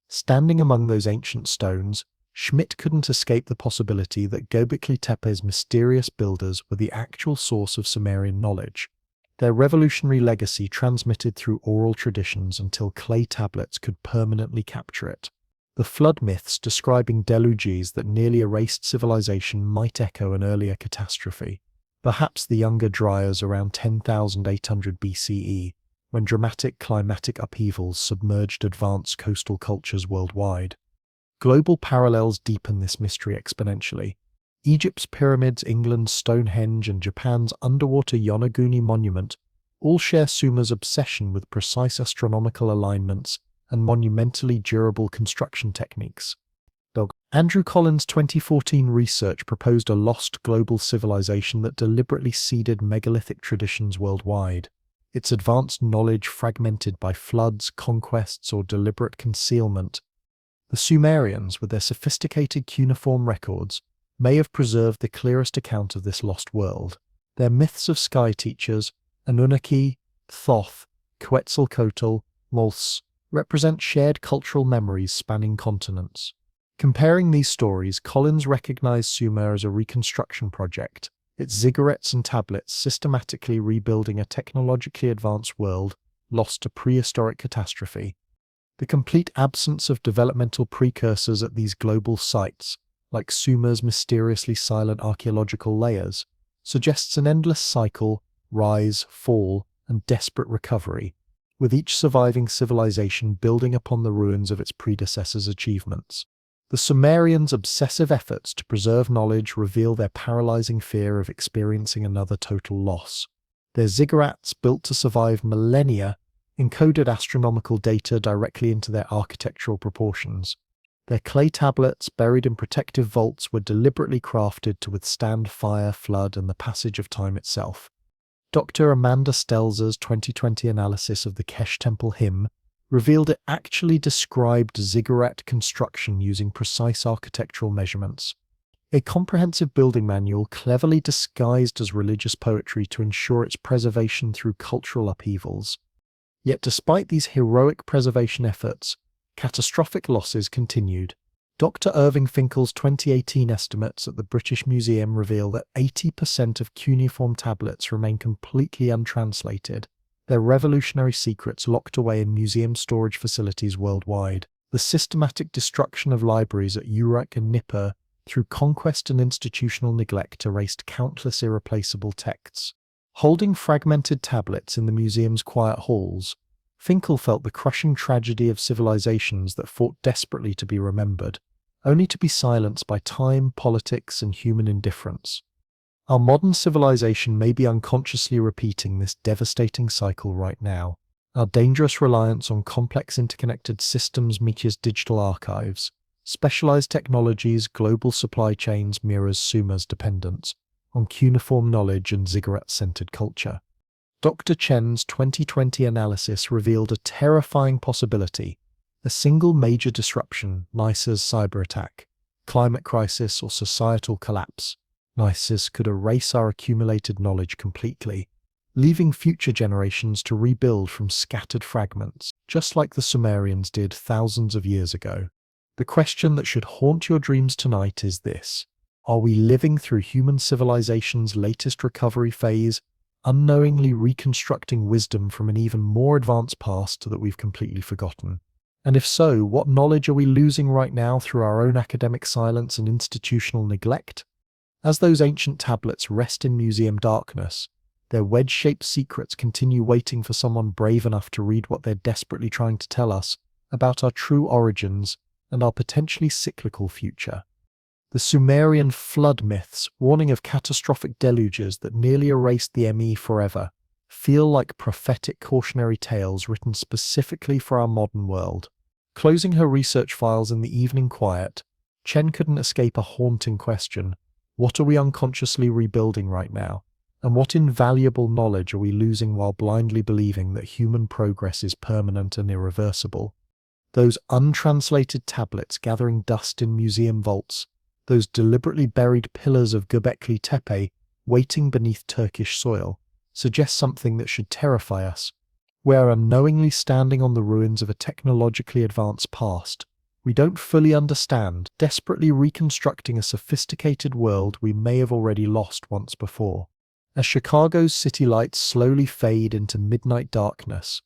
Standing among those ancient stones, Schmidt couldn't escape the possibility that Göbekli Tepe's mysterious builders were the actual source of Sumerian knowledge, their revolutionary legacy transmitted through oral traditions until clay tablets could permanently capture it. The flood myths describing deluges that nearly erased civilization might echo an earlier catastrophe. Perhaps the Younger Dryas around 10,800 BCE, when dramatic climatic upheavals submerged advanced coastal cultures worldwide. Global parallels deepen this mystery exponentially. Egypt's pyramids, England's Stonehenge, and Japan's underwater Yonaguni monument all share Sumer's obsession with precise astronomical alignments and monumentally durable construction techniques. Andrew Collins' 2014 research proposed a lost global civilization that deliberately seeded megalithic traditions worldwide, its advanced knowledge fragmented by floods, conquests, or deliberate concealment. The Sumerians, with their sophisticated cuneiform records, may have preserved the clearest account of this lost world. Their myths of sky teachers, Anunnaki, Thoth, Quetzalcoatl, Molse, represent shared cultural memories spanning continents. Comparing these stories, Collins recognized Sumer as a reconstruction project, its ziggurats and tablets systematically rebuilding a technologically advanced world lost to prehistoric catastrophe. The complete absence of developmental precursors at these global sites, like Sumer's mysteriously silent archaeological layers, suggests an endless cycle, rise, fall, and desperate recovery, with each surviving civilization building upon the ruins of its predecessors' achievements. The Sumerians' obsessive efforts to preserve knowledge reveal their paralyzing fear of experiencing another total loss. Their ziggurats, built to survive millennia, encoded astronomical data directly into their architectural proportions. Their clay tablets, buried in protective vaults, were deliberately crafted to withstand fire, flood, and the passage of time itself. Dr. Amanda Stelzer's 2020 analysis of the Kesh Temple hymn revealed it actually described ziggurat construction using precise architectural measurements. A comprehensive building manual cleverly disguised as religious poetry to ensure its preservation through cultural upheavals. Yet despite these heroic preservation efforts, catastrophic losses continued. Dr. Irving Finkel's 2018 estimates at the British Museum reveal that 80% of cuneiform tablets remain completely untranslated, their revolutionary secrets locked away in museum storage facilities worldwide. The systematic destruction of libraries at Uruk and Nippur through conquest and institutional neglect erased countless irreplaceable texts. Holding fragmented tablets in the museum's quiet halls, Finkel felt the crushing tragedy of civilizations that fought desperately to be remembered, only to be silenced by time, politics, and human indifference. Our modern civilization may be unconsciously repeating this devastating cycle right now. Our dangerous reliance on complex interconnected systems meets digital archives. Specialized technologies, global supply chains mirrors Sumer's dependence on cuneiform knowledge and ziggurat-centered culture. Dr. Chen's 2020 analysis revealed a terrifying possibility. A single major disruption, NICE's cyber attack, climate crisis, or societal collapse, NICES could erase our accumulated knowledge completely, leaving future generations to rebuild from scattered fragments, just like the Sumerians did thousands of years ago. The question that should haunt your dreams tonight is this: are we living through human civilization's latest recovery phase, unknowingly reconstructing wisdom from an even more advanced past that we've completely forgotten? And if so, what knowledge are we losing right now through our own academic silence and institutional neglect? As those ancient tablets rest in museum darkness, their wedge-shaped secrets continue waiting for someone brave enough to read what they're desperately trying to tell us about our true origins and our potentially cyclical future. The Sumerian flood myths, warning of catastrophic deluges that nearly erased the ME forever, feel like prophetic cautionary tales written specifically for our modern world. Closing her research files in the evening quiet, Chen couldn't escape a haunting question: what are we unconsciously rebuilding right now? And what invaluable knowledge are we losing while blindly believing that human progress is permanent and irreversible? Those untranslated tablets gathering dust in museum vaults, those deliberately buried pillars of Göbekli Tepe waiting beneath Turkish soil, suggest something that should terrify us. We're unknowingly standing on the ruins of a technologically advanced past we don't fully understand, desperately reconstructing a sophisticated world we may have already lost once before. As Chicago's city lights slowly fade into midnight darkness,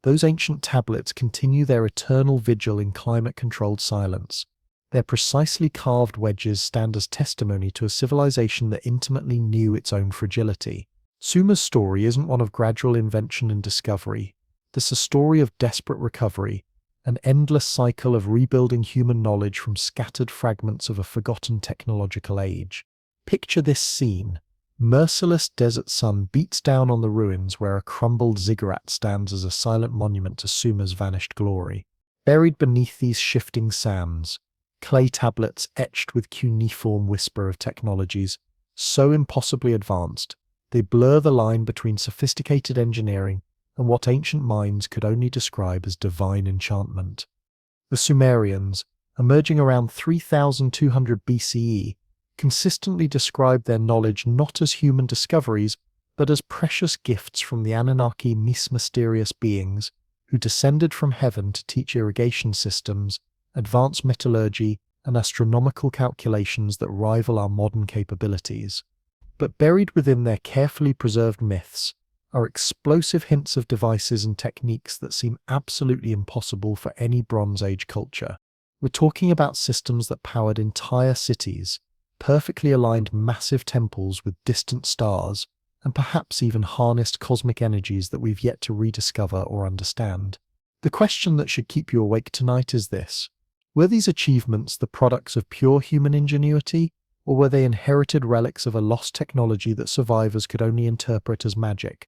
those ancient tablets continue their eternal vigil in climate-controlled silence. Their precisely carved wedges stand as testimony to a civilization that intimately knew its own fragility. Sumer's story isn't one of gradual invention and discovery. It's a story of desperate recovery, an endless cycle of rebuilding human knowledge from scattered fragments of a forgotten technological age. Picture this scene. Merciless desert sun beats down on the ruins where a crumbled ziggurat stands as a silent monument to Sumer's vanished glory. Buried beneath these shifting sands, clay tablets etched with cuneiform whisper of technologies so impossibly advanced, they blur the line between sophisticated engineering and what ancient minds could only describe as divine enchantment. The Sumerians, emerging around 3200 BCE, consistently described their knowledge not as human discoveries, but as precious gifts from the Anunnaki, mysterious beings who descended from heaven to teach irrigation systems, advanced metallurgy, and astronomical calculations that rival our modern capabilities. But buried within their carefully preserved myths are explosive hints of devices and techniques that seem absolutely impossible for any Bronze Age culture. We're talking about systems that powered entire cities, perfectly aligned massive temples with distant stars, and perhaps even harnessed cosmic energies that we've yet to rediscover or understand. The question that should keep you awake tonight is this: were these achievements the products of pure human ingenuity, or were they inherited relics of a lost technology that survivors could only interpret as magic?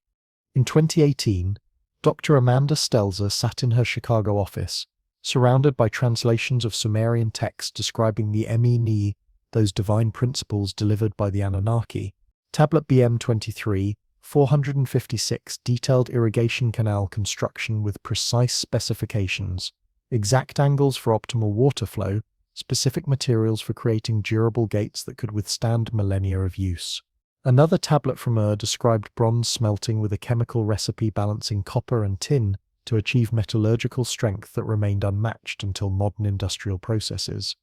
In 2018, Dr. Amanda Stelzer sat in her Chicago office, surrounded by translations of Sumerian texts describing the Emi-Ni, those divine principles delivered by the Anunnaki. Tablet BM23, 456 detailed irrigation canal construction with precise specifications, exact angles for optimal water flow, specific materials for creating durable gates that could withstand millennia of use. Another tablet from described bronze smelting with a chemical recipe balancing copper and tin to achieve metallurgical strength that remained unmatched until modern industrial processes.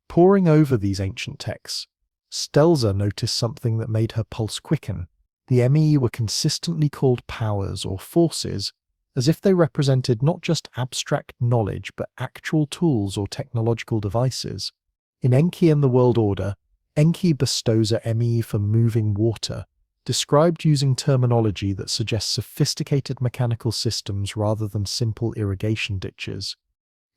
Poring over these ancient texts, Stelzer noticed something that made her pulse quicken. The Emi were consistently called powers or forces, as if they represented not just abstract knowledge but actual tools or technological devices. In Enki and the World Order, Enki bestows a Emi for moving water, described using terminology that suggests sophisticated mechanical systems rather than simple irrigation ditches.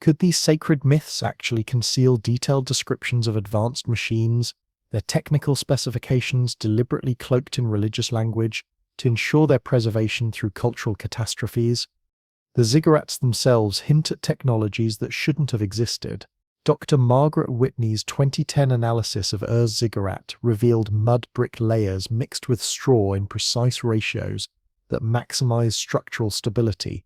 Could these sacred myths actually conceal detailed descriptions of advanced machines, their technical specifications deliberately cloaked in religious language to ensure their preservation through cultural catastrophes? The ziggurats themselves hint at technologies that shouldn't have existed. Dr. Margaret Whitney's 2010 analysis of Ur's ziggurat revealed mud brick layers mixed with straw in precise ratios that maximize structural stability.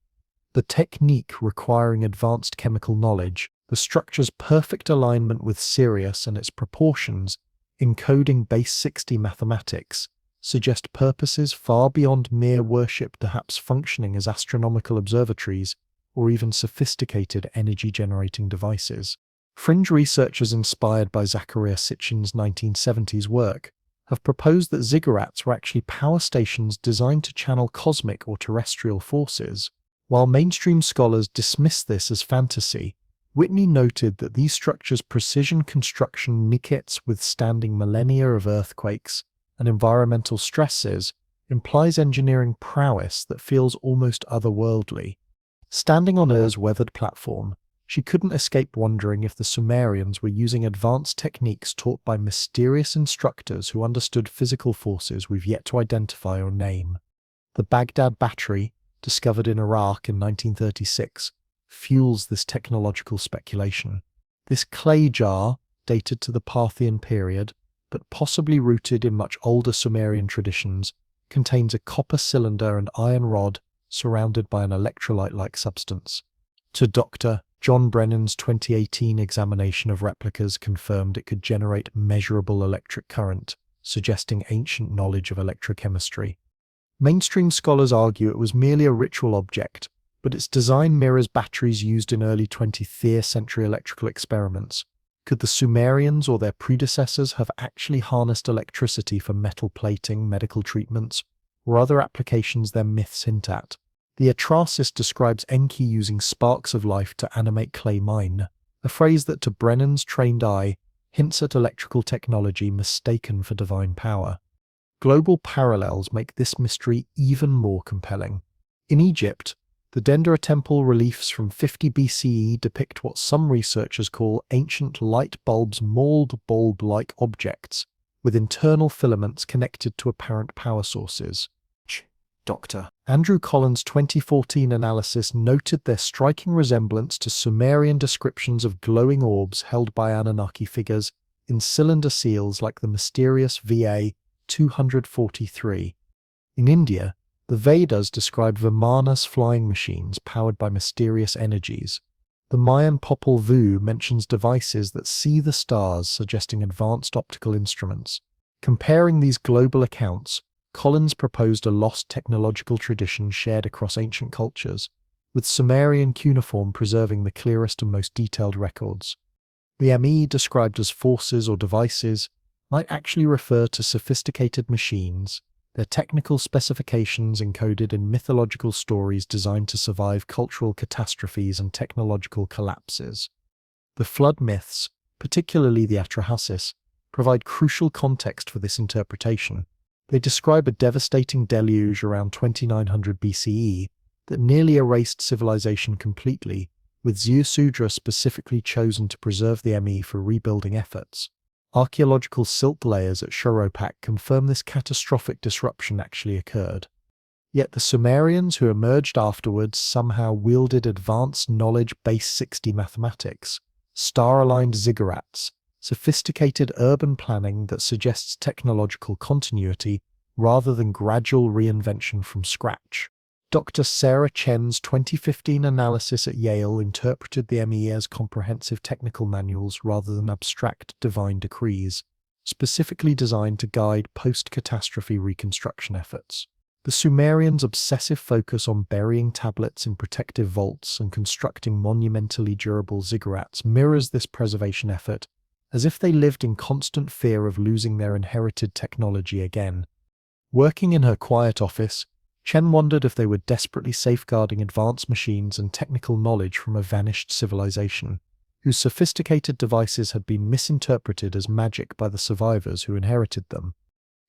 The technique requiring advanced chemical knowledge, the structure's perfect alignment with Sirius and its proportions, encoding base 60 mathematics, suggest purposes far beyond mere worship, perhaps functioning as astronomical observatories or even sophisticated energy-generating devices. Fringe researchers inspired by Zecharia Sitchin's 1970s work have proposed that ziggurats were actually power stations designed to channel cosmic or terrestrial forces. While mainstream scholars dismiss this as fantasy, Whitney noted that these structures' precision construction kits withstanding millennia of earthquakes and environmental stresses implies engineering prowess that feels almost otherworldly. Standing on Ur's weathered platform, she couldn't escape wondering if the Sumerians were using advanced techniques taught by mysterious instructors who understood physical forces we've yet to identify or name. The Baghdad battery, discovered in Iraq in 1936, fuels this technological speculation. This clay jar, dated to the Parthian period, but possibly rooted in much older Sumerian traditions, contains a copper cylinder and iron rod surrounded by an electrolyte-like substance. To Dr. John Brennan's 2018 examination of replicas confirmed it could generate measurable electric current, suggesting ancient knowledge of electrochemistry. Mainstream scholars argue it was merely a ritual object, but its design mirrors batteries used in early 20th century electrical experiments. Could the Sumerians or their predecessors have actually harnessed electricity for metal plating, medical treatments, or other applications their myths hint at? The Atrasis describes Enki using sparks of life to animate clay mine, a phrase that to Brennan's trained eye hints at electrical technology mistaken for divine power. Global parallels make this mystery even more compelling. In Egypt, the Dendera temple reliefs from 50 BCE depict what some researchers call ancient light bulbs, mold bulb-like objects, with internal filaments connected to apparent power sources. Dr. Andrew Collins' 2014 analysis noted their striking resemblance to Sumerian descriptions of glowing orbs held by Anunnaki figures in cylinder seals like the mysterious VA 243. In India, the Vedas describe Vimanas flying machines powered by mysterious energies. The Mayan Popol Vuh mentions devices that see the stars, suggesting advanced optical instruments. Comparing these global accounts, Collins proposed a lost technological tradition shared across ancient cultures, with Sumerian cuneiform preserving the clearest and most detailed records. The ME, described as forces or devices, might actually refer to sophisticated machines, their technical specifications encoded in mythological stories designed to survive cultural catastrophes and technological collapses. The flood myths, particularly the Atrahasis, provide crucial context for this interpretation. They describe a devastating deluge around 2900 BCE that nearly erased civilization completely, with Ziusudra specifically chosen to preserve the ME for rebuilding efforts. Archaeological silt layers at Shoropak confirm this catastrophic disruption actually occurred. Yet the Sumerians who emerged afterwards somehow wielded advanced knowledge-based 60 mathematics, star-aligned ziggurats, sophisticated urban planning that suggests technological continuity rather than gradual reinvention from scratch. Dr. Sarah Chen's 2015 analysis at Yale interpreted the ME as comprehensive technical manuals rather than abstract divine decrees, specifically designed to guide post-catastrophe reconstruction efforts. The Sumerians' obsessive focus on burying tablets in protective vaults and constructing monumentally durable ziggurats mirrors this preservation effort, as if they lived in constant fear of losing their inherited technology again. Working in her quiet office, Chen wondered if they were desperately safeguarding advanced machines and technical knowledge from a vanished civilization, whose sophisticated devices had been misinterpreted as magic by the survivors who inherited them.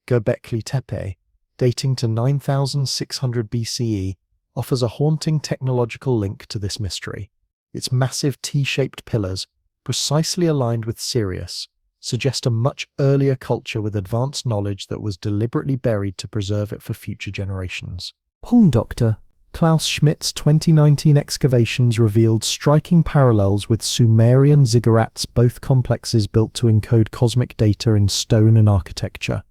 Göbekli Tepe, dating to 9600 BCE, offers a haunting technological link to this mystery. Its massive T-shaped pillars, precisely aligned with Sirius, suggest a much earlier culture with advanced knowledge that was deliberately buried to preserve it for future generations. Dr. Klaus Schmidt's 2019 excavations revealed striking parallels with Sumerian ziggurats, both complexes built to encode cosmic data in stone and architecture.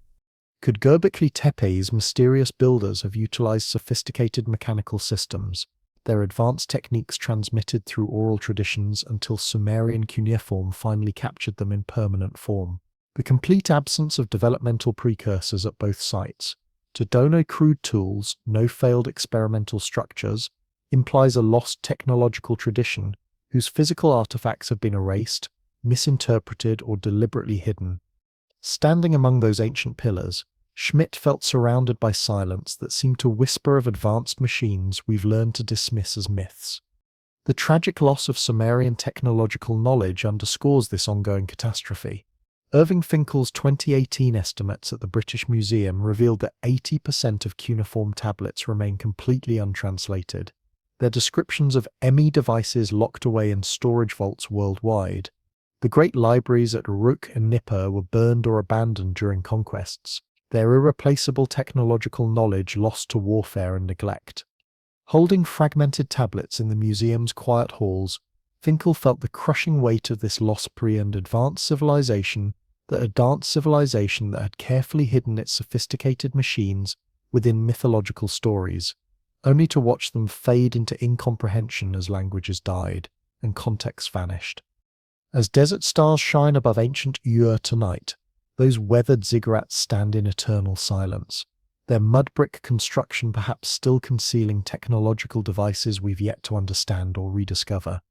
Could Göbekli Tepe's mysterious builders have utilized sophisticated mechanical systems, their advanced techniques transmitted through oral traditions until Sumerian cuneiform finally captured them in permanent form? The complete absence of developmental precursors at both sites, to no crude tools, no failed experimental structures, implies a lost technological tradition whose physical artifacts have been erased, misinterpreted, or deliberately hidden. Standing among those ancient pillars, Schmidt felt surrounded by silence that seemed to whisper of advanced machines we've learned to dismiss as myths. The tragic loss of Sumerian technological knowledge underscores this ongoing catastrophe. Irving Finkel's 2018 estimates at the British Museum revealed that 80% of cuneiform tablets remain completely untranslated, their descriptions of ME devices locked away in storage vaults worldwide. The great libraries at Uruk and Nippur were burned or abandoned during conquests, their irreplaceable technological knowledge lost to warfare and neglect. Holding fragmented tablets in the museum's quiet halls, Finkel felt the crushing weight of this lost and advanced civilization that had carefully hidden its sophisticated machines within mythological stories, only to watch them fade into incomprehension as languages died and context vanished. As desert stars shine above ancient Ur tonight, those weathered ziggurats stand in eternal silence, their mud brick construction perhaps still concealing technological devices we've yet to understand or rediscover.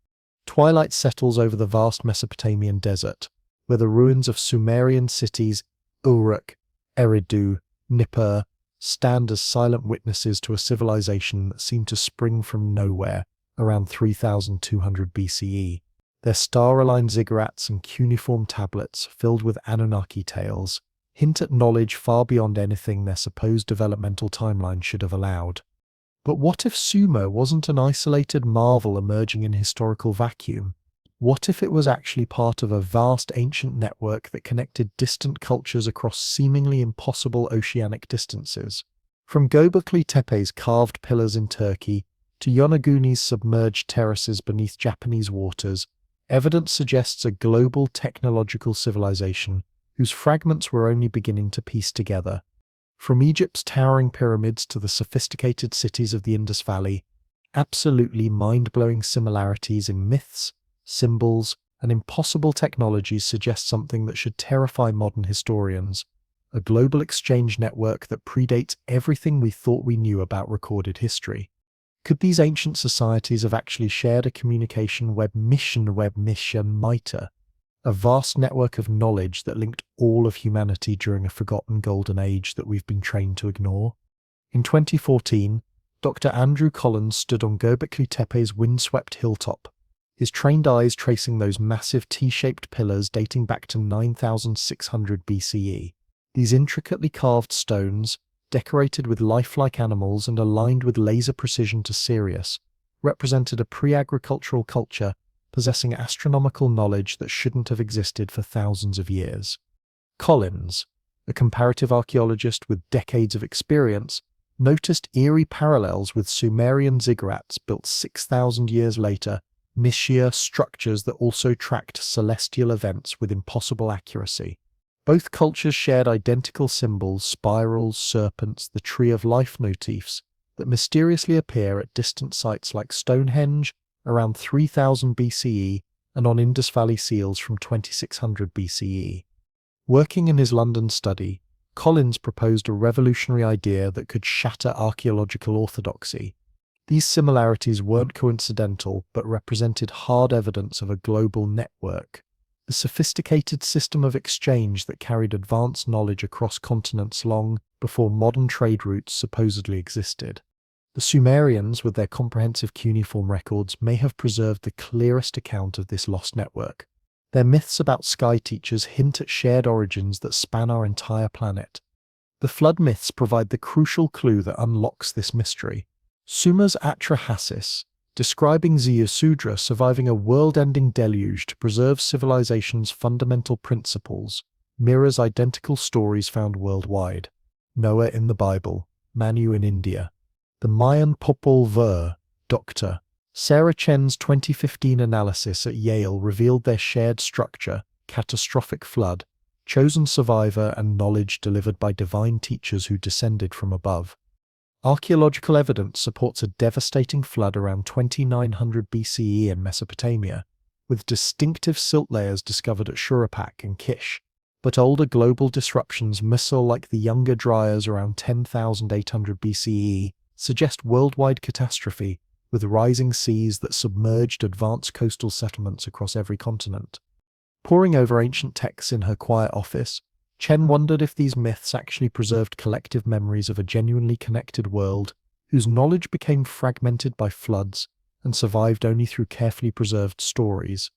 Twilight settles over the vast Mesopotamian desert, where the ruins of Sumerian cities Uruk, Eridu, Nippur stand as silent witnesses to a civilization that seemed to spring from nowhere around 3200 BCE. Their star-aligned ziggurats and cuneiform tablets filled with Anunnaki tales hint at knowledge far beyond anything their supposed developmental timeline should have allowed. But what if Sumer wasn't an isolated marvel emerging in a historical vacuum? What if it was actually part of a vast ancient network that connected distant cultures across seemingly impossible oceanic distances? From Göbekli Tepe's carved pillars in Turkey to Yonaguni's submerged terraces beneath Japanese waters, evidence suggests a global technological civilization whose fragments were only beginning to piece together. From Egypt's towering pyramids to the sophisticated cities of the Indus Valley, absolutely mind-blowing similarities in myths, symbols, and impossible technologies suggest something that should terrify modern historians: a global exchange network that predates everything we thought we knew about recorded history. Could these ancient societies have actually shared a communication web mission MITRE, a vast network of knowledge that linked all of humanity during a forgotten golden age that we've been trained to ignore? In 2014, Dr. Andrew Collins stood on Göbekli Tepe's windswept hilltop, his trained eyes tracing those massive T-shaped pillars dating back to 9600 BCE. These intricately carved stones, decorated with lifelike animals and aligned with laser precision to Sirius, represented a pre-agricultural culture possessing astronomical knowledge that shouldn't have existed for thousands of years. Collins, a comparative archaeologist with decades of experience, noticed eerie parallels with Sumerian ziggurats built 6,000 years later, Mysia structures that also tracked celestial events with impossible accuracy. Both cultures shared identical symbols, spirals, serpents, the Tree of Life motifs, that mysteriously appear at distant sites like Stonehenge around 3000 BCE and on Indus Valley seals from 2600 BCE. Working in his London study, Collins proposed a revolutionary idea that could shatter archaeological orthodoxy. These similarities weren't coincidental, but represented hard evidence of a global network, a sophisticated system of exchange that carried advanced knowledge across continents long before modern trade routes supposedly existed. The Sumerians, with their comprehensive cuneiform records, may have preserved the clearest account of this lost network. Their myths about sky teachers hint at shared origins that span our entire planet. The flood myths provide the crucial clue that unlocks this mystery. Sumer's Atrahasis, describing Ziusudra surviving a world-ending deluge to preserve civilization's fundamental principles, mirrors identical stories found worldwide. Noah in the Bible, Manu in India. The Mayan Popol Vuh, Dr. Sarah Chen's 2015 analysis at Yale revealed their shared structure, catastrophic flood, chosen survivor, and knowledge delivered by divine teachers who descended from above. Archaeological evidence supports a devastating flood around 2900 BCE in Mesopotamia, with distinctive silt layers discovered at Shuruppak and Kish. But older global disruptions, like the Younger Dryas around 10,800 BCE, suggest worldwide catastrophe, with rising seas that submerged advanced coastal settlements across every continent. Poring over ancient texts in her quiet office, Chen wondered if these myths actually preserved collective memories of a genuinely connected world, whose knowledge became fragmented by floods and survived only through carefully preserved stories.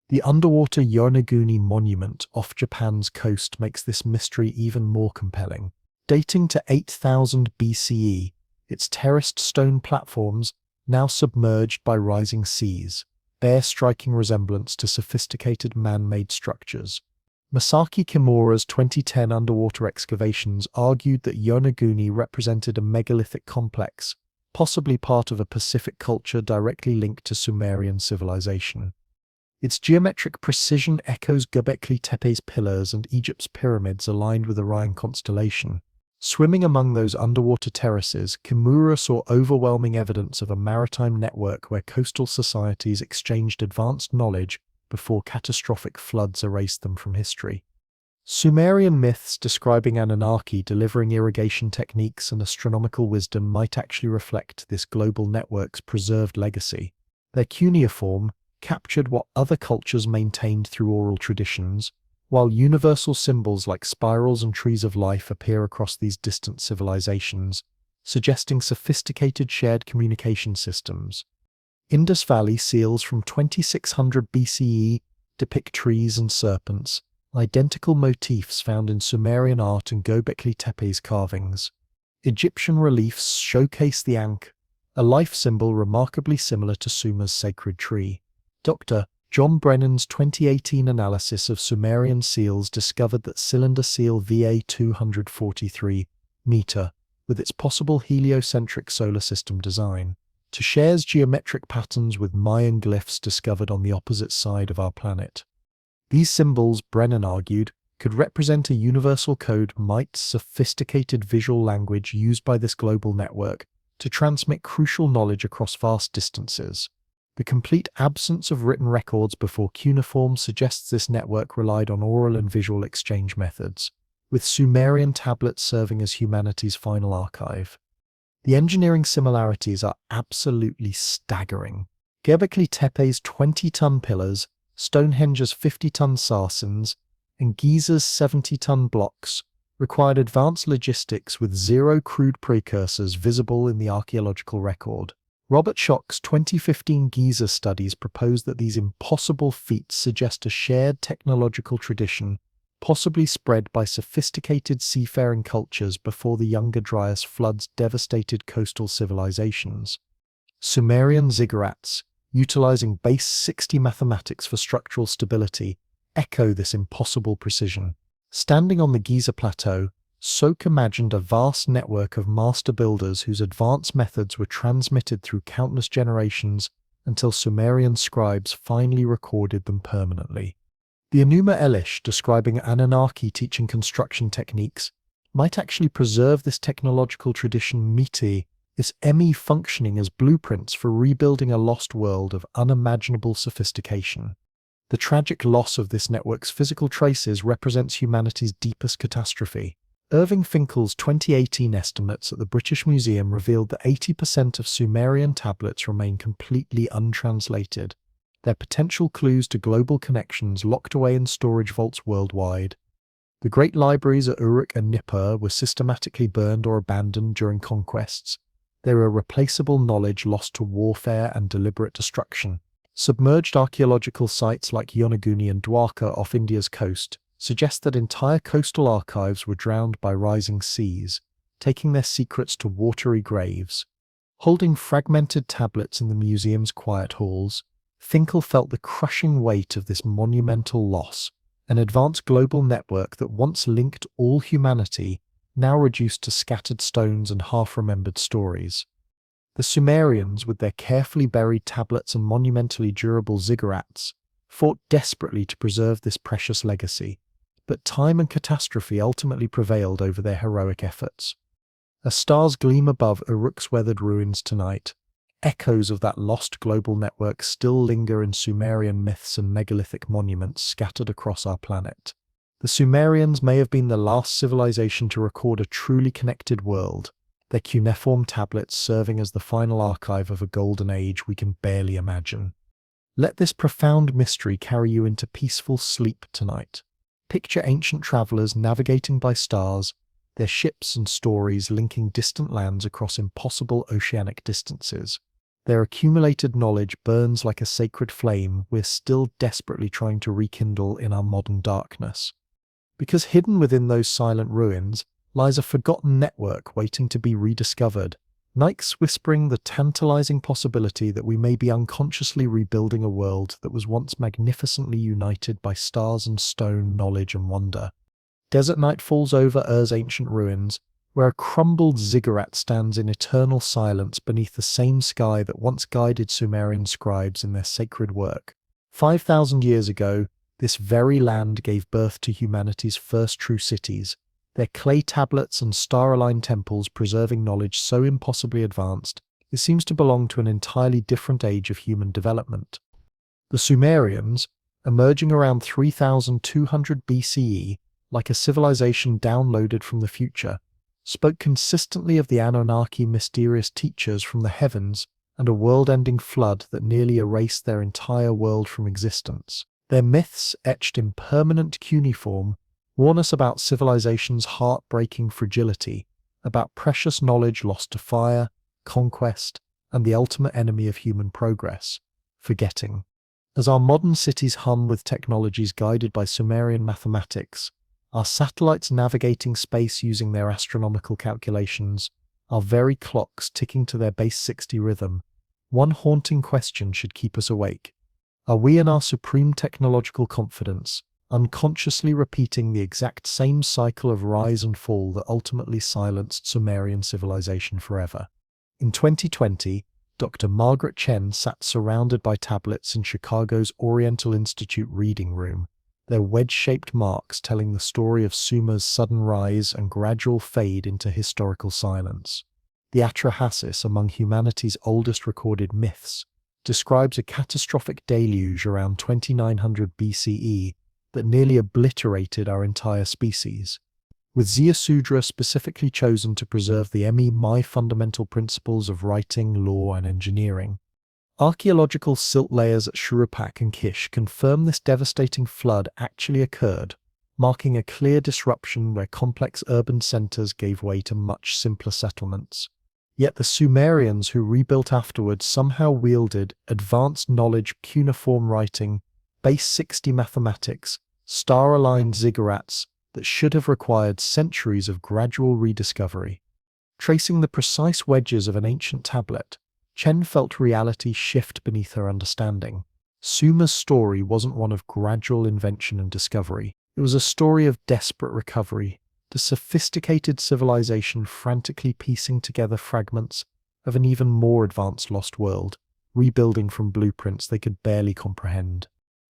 The underwater Yonaguni monument off Japan's coast makes this mystery even more compelling. Dating to 8000 BCE, its terraced stone platforms, now submerged by rising seas, bear striking resemblance to sophisticated man-made structures. Masaki Kimura's 2010 underwater excavations argued that Yonaguni represented a megalithic complex, possibly part of a Pacific culture directly linked to Sumerian civilization. Its geometric precision echoes Göbekli Tepe's pillars and Egypt's pyramids aligned with Orion constellation. Swimming among those underwater terraces, Kimura saw overwhelming evidence of a maritime network where coastal societies exchanged advanced knowledge before catastrophic floods erased them from history. Sumerian myths describing Anunnaki delivering irrigation techniques and astronomical wisdom might actually reflect this global network's preserved legacy. Their cuneiform captured what other cultures maintained through oral traditions, while universal symbols like spirals and trees of life appear across these distant civilizations, suggesting sophisticated shared communication systems. Indus Valley seals from 2600 BCE depict trees and serpents, identical motifs found in Sumerian art and Göbekli Tepe's carvings. Egyptian reliefs showcase the Ankh, a life symbol remarkably similar to Sumer's sacred tree. Dr. John Brennan's 2018 analysis of Sumerian seals discovered that cylinder seal VA243 meter, with its possible heliocentric solar system design, shares geometric patterns with Mayan glyphs discovered on the opposite side of our planet. These symbols, Brennan argued, could represent a universal code, sophisticated visual language used by this global network to transmit crucial knowledge across vast distances. The complete absence of written records before cuneiform suggests this network relied on oral and visual exchange methods, with Sumerian tablets serving as humanity's final archive. The engineering similarities are absolutely staggering. Göbekli Tepe's 20-ton pillars, Stonehenge's 50-ton sarsens, and Giza's 70-ton blocks required advanced logistics with zero crude precursors visible in the archaeological record. Robert Schoch's 2015 Giza studies propose that these impossible feats suggest a shared technological tradition, possibly spread by sophisticated seafaring cultures before the Younger Dryas floods devastated coastal civilizations. Sumerian ziggurats, utilizing base 60 mathematics for structural stability, echo this impossible precision. Standing on the Giza plateau, Sok imagined a vast network of master builders whose advanced methods were transmitted through countless generations until Sumerian scribes finally recorded them permanently. The Enuma Elish, describing Anunnaki teaching construction techniques, might actually preserve this technological tradition miti, its ME functioning as blueprints for rebuilding a lost world of unimaginable sophistication. The tragic loss of this network's physical traces represents humanity's deepest catastrophe. Irving Finkel's 2018 estimates at the British Museum revealed that 80% of Sumerian tablets remain completely untranslated, their potential clues to global connections locked away in storage vaults worldwide. The great libraries at Uruk and Nippur were systematically burned or abandoned during conquests, their irreplaceable knowledge lost to warfare and deliberate destruction. Submerged archaeological sites like Yonaguni and Dwarka off India's coast suggest that entire coastal archives were drowned by rising seas, taking their secrets to watery graves. Holding fragmented tablets in the museum's quiet halls, Finkel felt the crushing weight of this monumental loss, an advanced global network that once linked all humanity, now reduced to scattered stones and half-remembered stories. The Sumerians, with their carefully buried tablets and monumentally durable ziggurats, fought desperately to preserve this precious legacy, but time and catastrophe ultimately prevailed over their heroic efforts. As stars gleam above Uruk's weathered ruins tonight, echoes of that lost global network still linger in Sumerian myths and megalithic monuments scattered across our planet. The Sumerians may have been the last civilization to record a truly connected world, their cuneiform tablets serving as the final archive of a golden age we can barely imagine. Let this profound mystery carry you into peaceful sleep tonight. Picture ancient travelers navigating by stars, their ships and stories linking distant lands across impossible oceanic distances. Their accumulated knowledge burns like a sacred flame we're still desperately trying to rekindle in our modern darkness. Because hidden within those silent ruins lies a forgotten network waiting to be rediscovered, Nike's whispering the tantalizing possibility that we may be unconsciously rebuilding a world that was once magnificently united by stars and stone, knowledge and wonder. Desert night falls over Ur's ancient ruins, where a crumbled ziggurat stands in eternal silence beneath the same sky that once guided Sumerian scribes in their sacred work. 5,000 years ago, this very land gave birth to humanity's first true cities, their clay tablets and star-aligned temples preserving knowledge so impossibly advanced, it seems to belong to an entirely different age of human development. The Sumerians, emerging around 3200 BCE, like a civilization downloaded from the future, spoke consistently of the Anunnaki mysterious teachers from the heavens and a world-ending flood that nearly erased their entire world from existence. Their myths, etched in permanent cuneiform, warn us about civilization's heartbreaking fragility, about precious knowledge lost to fire, conquest, and the ultimate enemy of human progress, forgetting. As our modern cities hum with technologies guided by Sumerian mathematics, our satellites navigating space using their astronomical calculations, our very clocks ticking to their base 60 rhythm, one haunting question should keep us awake. Are we in our supreme technological confidence, unconsciously repeating the exact same cycle of rise and fall that ultimately silenced Sumerian civilization forever? In 2020, Dr. Margaret Chen sat surrounded by tablets in Chicago's Oriental Institute reading room, their wedge-shaped marks telling the story of Sumer's sudden rise and gradual fade into historical silence. The Atrahasis, among humanity's oldest recorded myths, describes a catastrophic deluge around 2900 BCE that nearly obliterated our entire species, with Ziusudra specifically chosen to preserve the My fundamental principles of writing, law, and engineering. Archaeological silt layers at Shuruppak and Kish confirm this devastating flood actually occurred, marking a clear disruption where complex urban centers gave way to much simpler settlements. Yet the Sumerians who rebuilt afterwards somehow wielded advanced knowledge, cuneiform writing, base 60 mathematics, star-aligned ziggurats that should have required centuries of gradual rediscovery. Tracing the precise wedges of an ancient tablet, Chen felt reality shift beneath her understanding. Suma's story wasn't one of gradual invention and discovery. It was a story of desperate recovery, the sophisticated civilization frantically piecing together fragments of an even more advanced lost world, rebuilding from blueprints they could barely comprehend.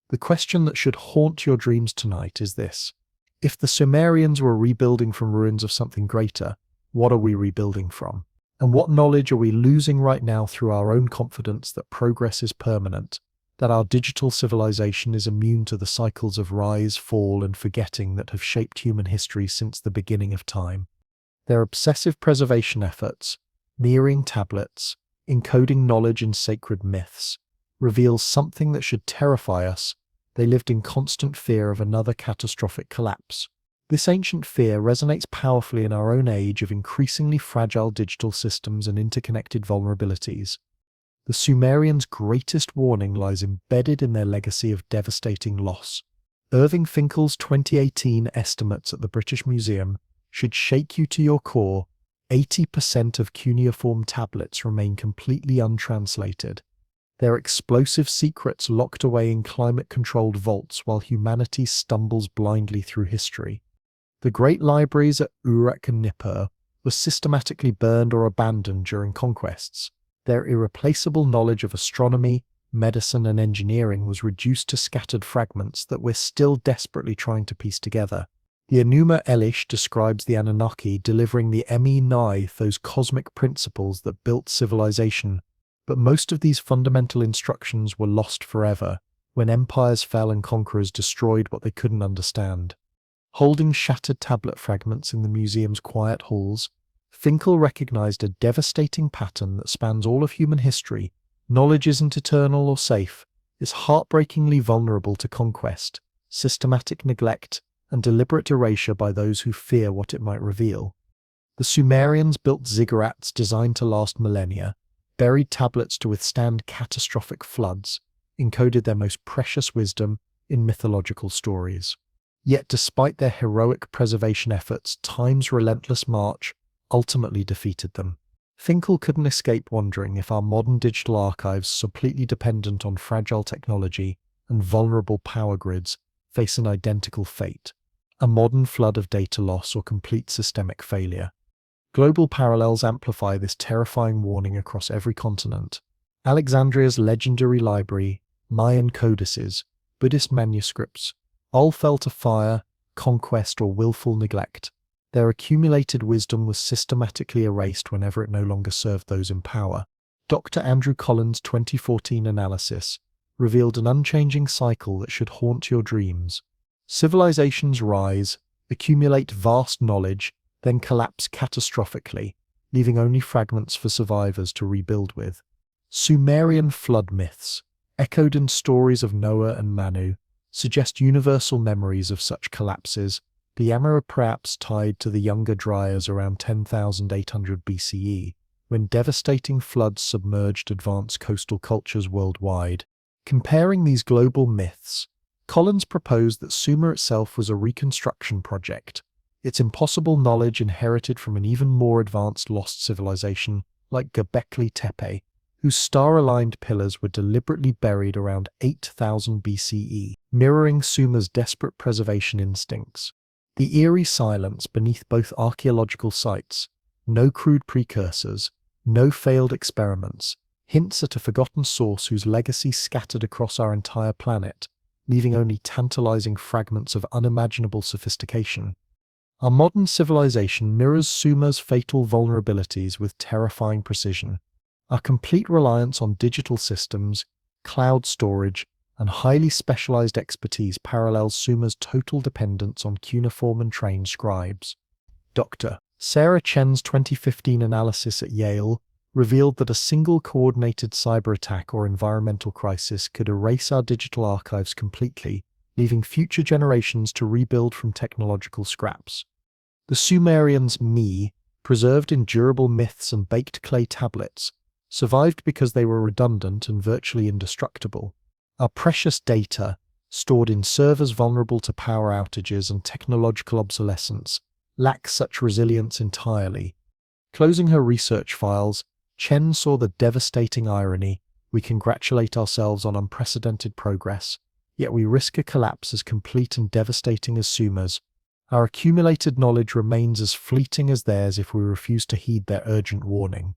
The question that should haunt your dreams tonight is this: if the Sumerians were rebuilding from ruins of something greater, what are we rebuilding from? And what knowledge are we losing right now through our own confidence that progress is permanent, that our digital civilization is immune to the cycles of rise, fall, and forgetting that have shaped human history since the beginning of time? Their obsessive preservation efforts, mirroring tablets, encoding knowledge in sacred myths, reveals something that should terrify us. They lived in constant fear of another catastrophic collapse. This ancient fear resonates powerfully in our own age of increasingly fragile digital systems and interconnected vulnerabilities. The Sumerians' greatest warning lies embedded in their legacy of devastating loss. Irving Finkel's 2018 estimates at the British Museum should shake you to your core. 80% of cuneiform tablets remain completely untranslated, their explosive secrets locked away in climate-controlled vaults while humanity stumbles blindly through history. The great libraries at Uruk and Nippur were systematically burned or abandoned during conquests. Their irreplaceable knowledge of astronomy, medicine, and engineering was reduced to scattered fragments that we're still desperately trying to piece together. The Enuma Elish describes the Anunnaki delivering the Emi-Nai, those cosmic principles that built civilization, but most of these fundamental instructions were lost forever when empires fell and conquerors destroyed what they couldn't understand. Holding shattered tablet fragments in the museum's quiet halls, Finkel recognized a devastating pattern that spans all of human history. Knowledge isn't eternal or safe. It's heartbreakingly vulnerable to conquest, systematic neglect, and deliberate erasure by those who fear what it might reveal. The Sumerians built ziggurats designed to last millennia, buried tablets to withstand catastrophic floods, encoded their most precious wisdom in mythological stories. Yet despite their heroic preservation efforts, time's relentless march ultimately defeated them. Finkel couldn't escape wondering if our modern digital archives, so completely dependent on fragile technology and vulnerable power grids, face an identical fate: a modern flood of data loss or complete systemic failure. Global parallels amplify this terrifying warning across every continent. Alexandria's legendary library, Mayan codices, Buddhist manuscripts, all fell to fire, conquest, or willful neglect. Their accumulated wisdom was systematically erased whenever it no longer served those in power. Dr. Andrew Collins' 2014 analysis revealed an unchanging cycle that should haunt your dreams. Civilizations rise, accumulate vast knowledge, then collapse catastrophically, leaving only fragments for survivors to rebuild with. Sumerian flood myths, echoed in stories of Noah and Manu, suggest universal memories of such collapses, the Yammer perhaps tied to the Younger Dryas around 10,800 BCE, when devastating floods submerged advanced coastal cultures worldwide. Comparing these global myths, Collins proposed that Sumer itself was a reconstruction project, its impossible knowledge inherited from an even more advanced lost civilization like Göbekli Tepe, whose star-aligned pillars were deliberately buried around 8,000 BCE, mirroring Sumer's desperate preservation instincts. The eerie silence beneath both archaeological sites, no crude precursors, no failed experiments, hints at a forgotten source whose legacy scattered across our entire planet, leaving only tantalizing fragments of unimaginable sophistication. Our modern civilization mirrors Sumer's fatal vulnerabilities with terrifying precision. Our complete reliance on digital systems, cloud storage, and highly specialized expertise parallels Sumer's total dependence on cuneiform and trained scribes. Dr. Sarah Chen's 2015 analysis at Yale revealed that a single coordinated cyber attack or environmental crisis could erase our digital archives completely, leaving future generations to rebuild from technological scraps. The Sumerians' Me preserved in durable myths and baked clay tablets, survived because they were redundant and virtually indestructible. Our precious data, stored in servers vulnerable to power outages and technological obsolescence, lacks such resilience entirely. Closing her research files, Chen saw the devastating irony. We congratulate ourselves on unprecedented progress, yet we risk a collapse as complete and devastating as Sumer's. Our accumulated knowledge remains as fleeting as theirs if we refuse to heed their urgent warning.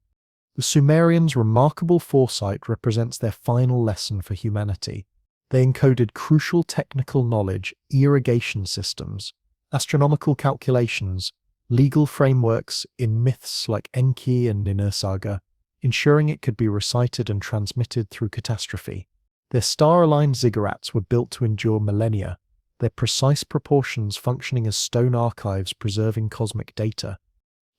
The Sumerians' remarkable foresight represents their final lesson for humanity. They encoded crucial technical knowledge, irrigation systems, astronomical calculations, legal frameworks in myths like Enki and Ninursaga, ensuring it could be recited and transmitted through catastrophe. Their star-aligned ziggurats were built to endure millennia, their precise proportions functioning as stone archives preserving cosmic data.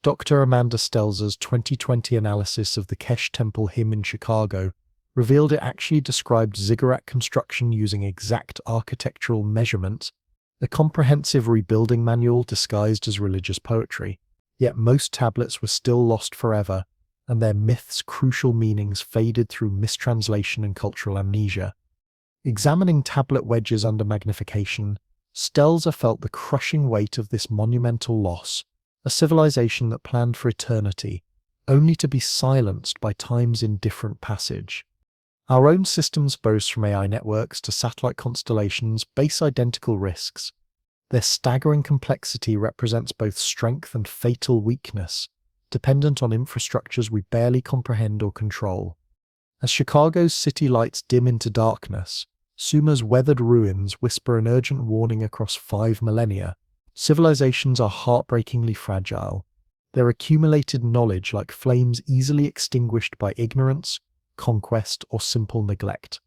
Dr. Amanda Stelz's 2020 analysis of the Kesh Temple hymn in Chicago revealed it actually described ziggurat construction using exact architectural measurements, a comprehensive rebuilding manual disguised as religious poetry. Yet most tablets were still lost forever, and their myths' crucial meanings faded through mistranslation and cultural amnesia. Examining tablet wedges under magnification, Stelzer felt the crushing weight of this monumental loss, a civilization that planned for eternity, only to be silenced by time's indifferent passage. Our own systems, both from AI networks to satellite constellations, face identical risks. Their staggering complexity represents both strength and fatal weakness, dependent on infrastructures we barely comprehend or control. As Chicago's city lights dim into darkness, Sumer's weathered ruins whisper an urgent warning across 5 millennia. Civilizations are heartbreakingly fragile. Their accumulated knowledge, like flames easily extinguished by ignorance, conquest, or simple neglect.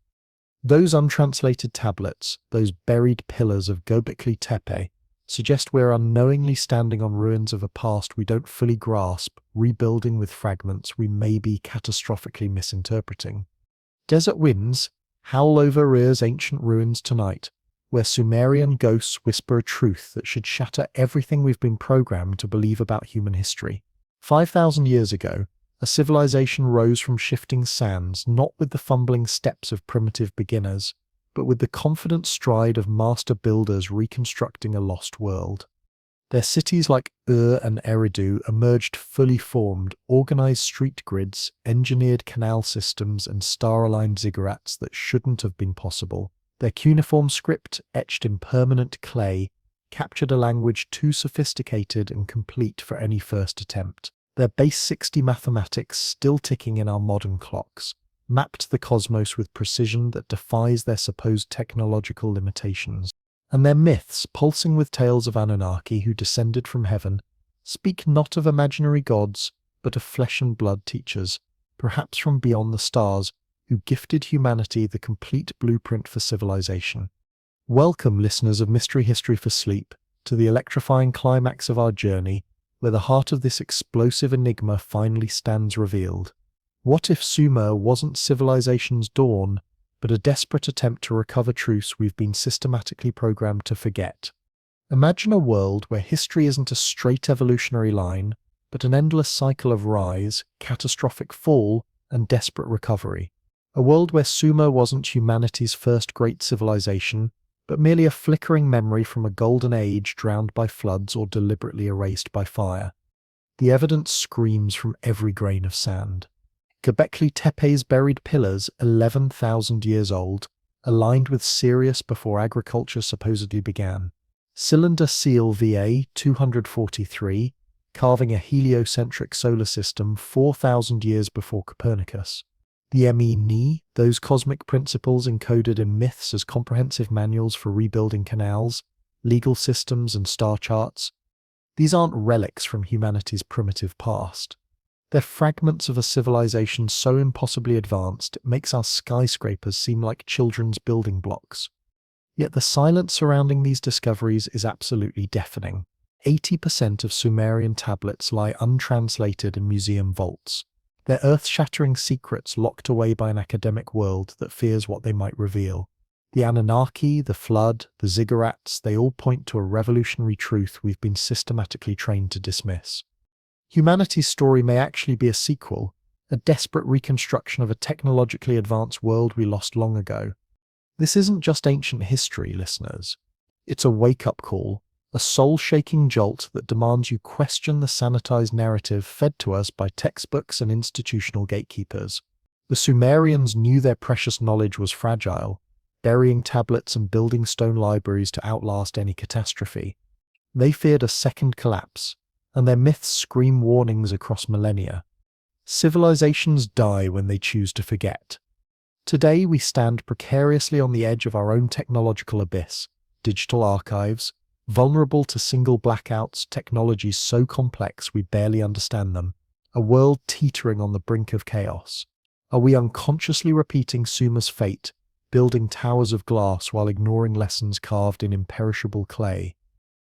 Those untranslated tablets, those buried pillars of Göbekli Tepe, suggest we're unknowingly standing on ruins of a past we don't fully grasp, rebuilding with fragments we may be catastrophically misinterpreting. Desert winds howl over Ur's ancient ruins tonight, where Sumerian ghosts whisper a truth that should shatter everything we've been programmed to believe about human history. 5,000 years ago, a civilization rose from shifting sands, not with the fumbling steps of primitive beginners, but with the confident stride of master builders reconstructing a lost world. Their cities like Ur and Eridu emerged fully formed, organized street grids, engineered canal systems, and star-aligned ziggurats that shouldn't have been possible. Their cuneiform script, etched in permanent clay, captured a language too sophisticated and complete for any first attempt. Their base 60 mathematics, still ticking in our modern clocks, mapped the cosmos with precision that defies their supposed technological limitations. And their myths, pulsing with tales of Anunnaki who descended from heaven, speak not of imaginary gods, but of flesh and blood teachers, perhaps from beyond the stars, who gifted humanity the complete blueprint for civilization. Welcome, listeners of Mystery History for Sleep, to the electrifying climax of our journey, where the heart of this explosive enigma finally stands revealed. What if Sumer wasn't civilization's dawn, but a desperate attempt to recover truths we've been systematically programmed to forget? Imagine a world where history isn't a straight evolutionary line, but an endless cycle of rise, catastrophic fall, and desperate recovery. A world where Sumer wasn't humanity's first great civilization, but merely a flickering memory from a golden age drowned by floods or deliberately erased by fire. The evidence screams from every grain of sand. Göbekli Tepe's buried pillars, 11,000 years old, aligned with Sirius before agriculture supposedly began. Cylinder Seal VA 243, carving a heliocentric solar system 4,000 years before Copernicus. The Me, those cosmic principles encoded in myths as comprehensive manuals for rebuilding canals, legal systems, and star charts. These aren't relics from humanity's primitive past. They're fragments of a civilization so impossibly advanced it makes our skyscrapers seem like children's building blocks. Yet the silence surrounding these discoveries is absolutely deafening. 80% of Sumerian tablets lie untranslated in museum vaults, their earth-shattering secrets locked away by an academic world that fears what they might reveal. The Anunnaki, the flood, the ziggurats, they all point to a revolutionary truth we've been systematically trained to dismiss. Humanity's story may actually be a sequel, a desperate reconstruction of a technologically advanced world we lost long ago. This isn't just ancient history, listeners. It's a wake-up call, a soul-shaking jolt that demands you question the sanitized narrative fed to us by textbooks and institutional gatekeepers. The Sumerians knew their precious knowledge was fragile, burying tablets and building stone libraries to outlast any catastrophe. They feared a second collapse, and their myths scream warnings across millennia. Civilizations die when they choose to forget. Today we stand precariously on the edge of our own technological abyss, digital archives, vulnerable to single blackouts, technologies so complex we barely understand them, a world teetering on the brink of chaos. Are we unconsciously repeating Sumer's fate, building towers of glass while ignoring lessons carved in imperishable clay?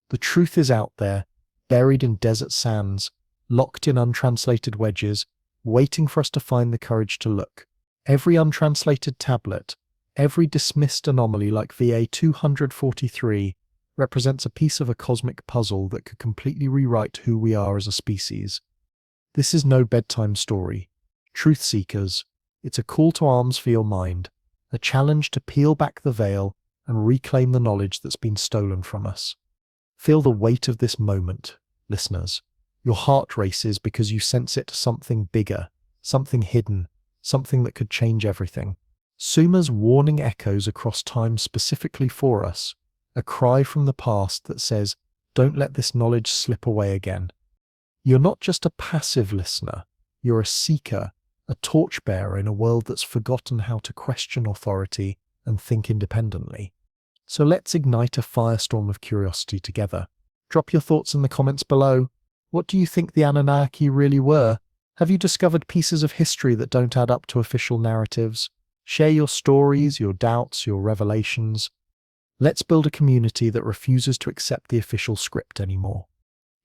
The truth is out there, buried in desert sands, locked in untranslated wedges, waiting for us to find the courage to look. Every untranslated tablet, every dismissed anomaly like VA 243, represents a piece of a cosmic puzzle that could completely rewrite who we are as a species. This is no bedtime story. Truth seekers, it's a call to arms for your mind, a challenge to peel back the veil and reclaim the knowledge that's been stolen from us. Feel the weight of this moment, listeners. Your heart races because you sense it something bigger, something hidden, something that could change everything. Sumer's warning echoes across time specifically for us, a cry from the past that says, don't let this knowledge slip away again. You're not just a passive listener, you're a seeker, a torchbearer in a world that's forgotten how to question authority and think independently. So let's ignite a firestorm of curiosity together. Drop your thoughts in the comments below. What do you think the Anunnaki really were? Have you discovered pieces of history that don't add up to official narratives? Share your stories, your doubts, your revelations. Let's build a community that refuses to accept the official script anymore.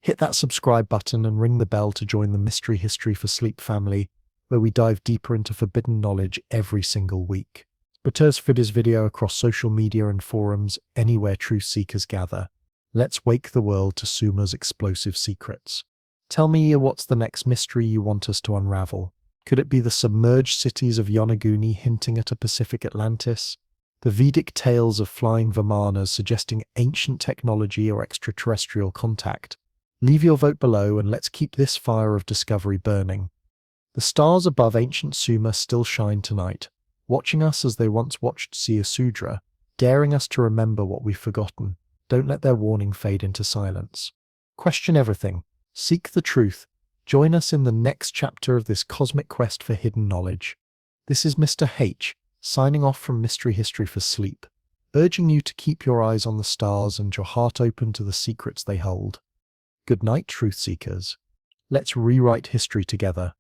Hit that subscribe button and ring the bell to join the Mystery History for Sleep family, where we dive deeper into forbidden knowledge every single week. Returns for this video across social media and forums, anywhere truth seekers gather. Let's wake the world to Sumer's explosive secrets. Tell me what's the next mystery you want us to unravel. Could it be the submerged cities of Yonaguni hinting at a Pacific Atlantis? The Vedic tales of flying Vimanas suggesting ancient technology or extraterrestrial contact? Leave your vote below and let's keep this fire of discovery burning. The stars above ancient Sumer still shine tonight, watching us as they once watched Sudra, daring us to remember what we've forgotten. Don't let their warning fade into silence. Question everything. Seek the truth. Join us in the next chapter of this cosmic quest for hidden knowledge. This is Mr. H, signing off from Mystery History for Sleep, urging you to keep your eyes on the stars and your heart open to the secrets they hold. Good night, truth seekers. Let's rewrite history together.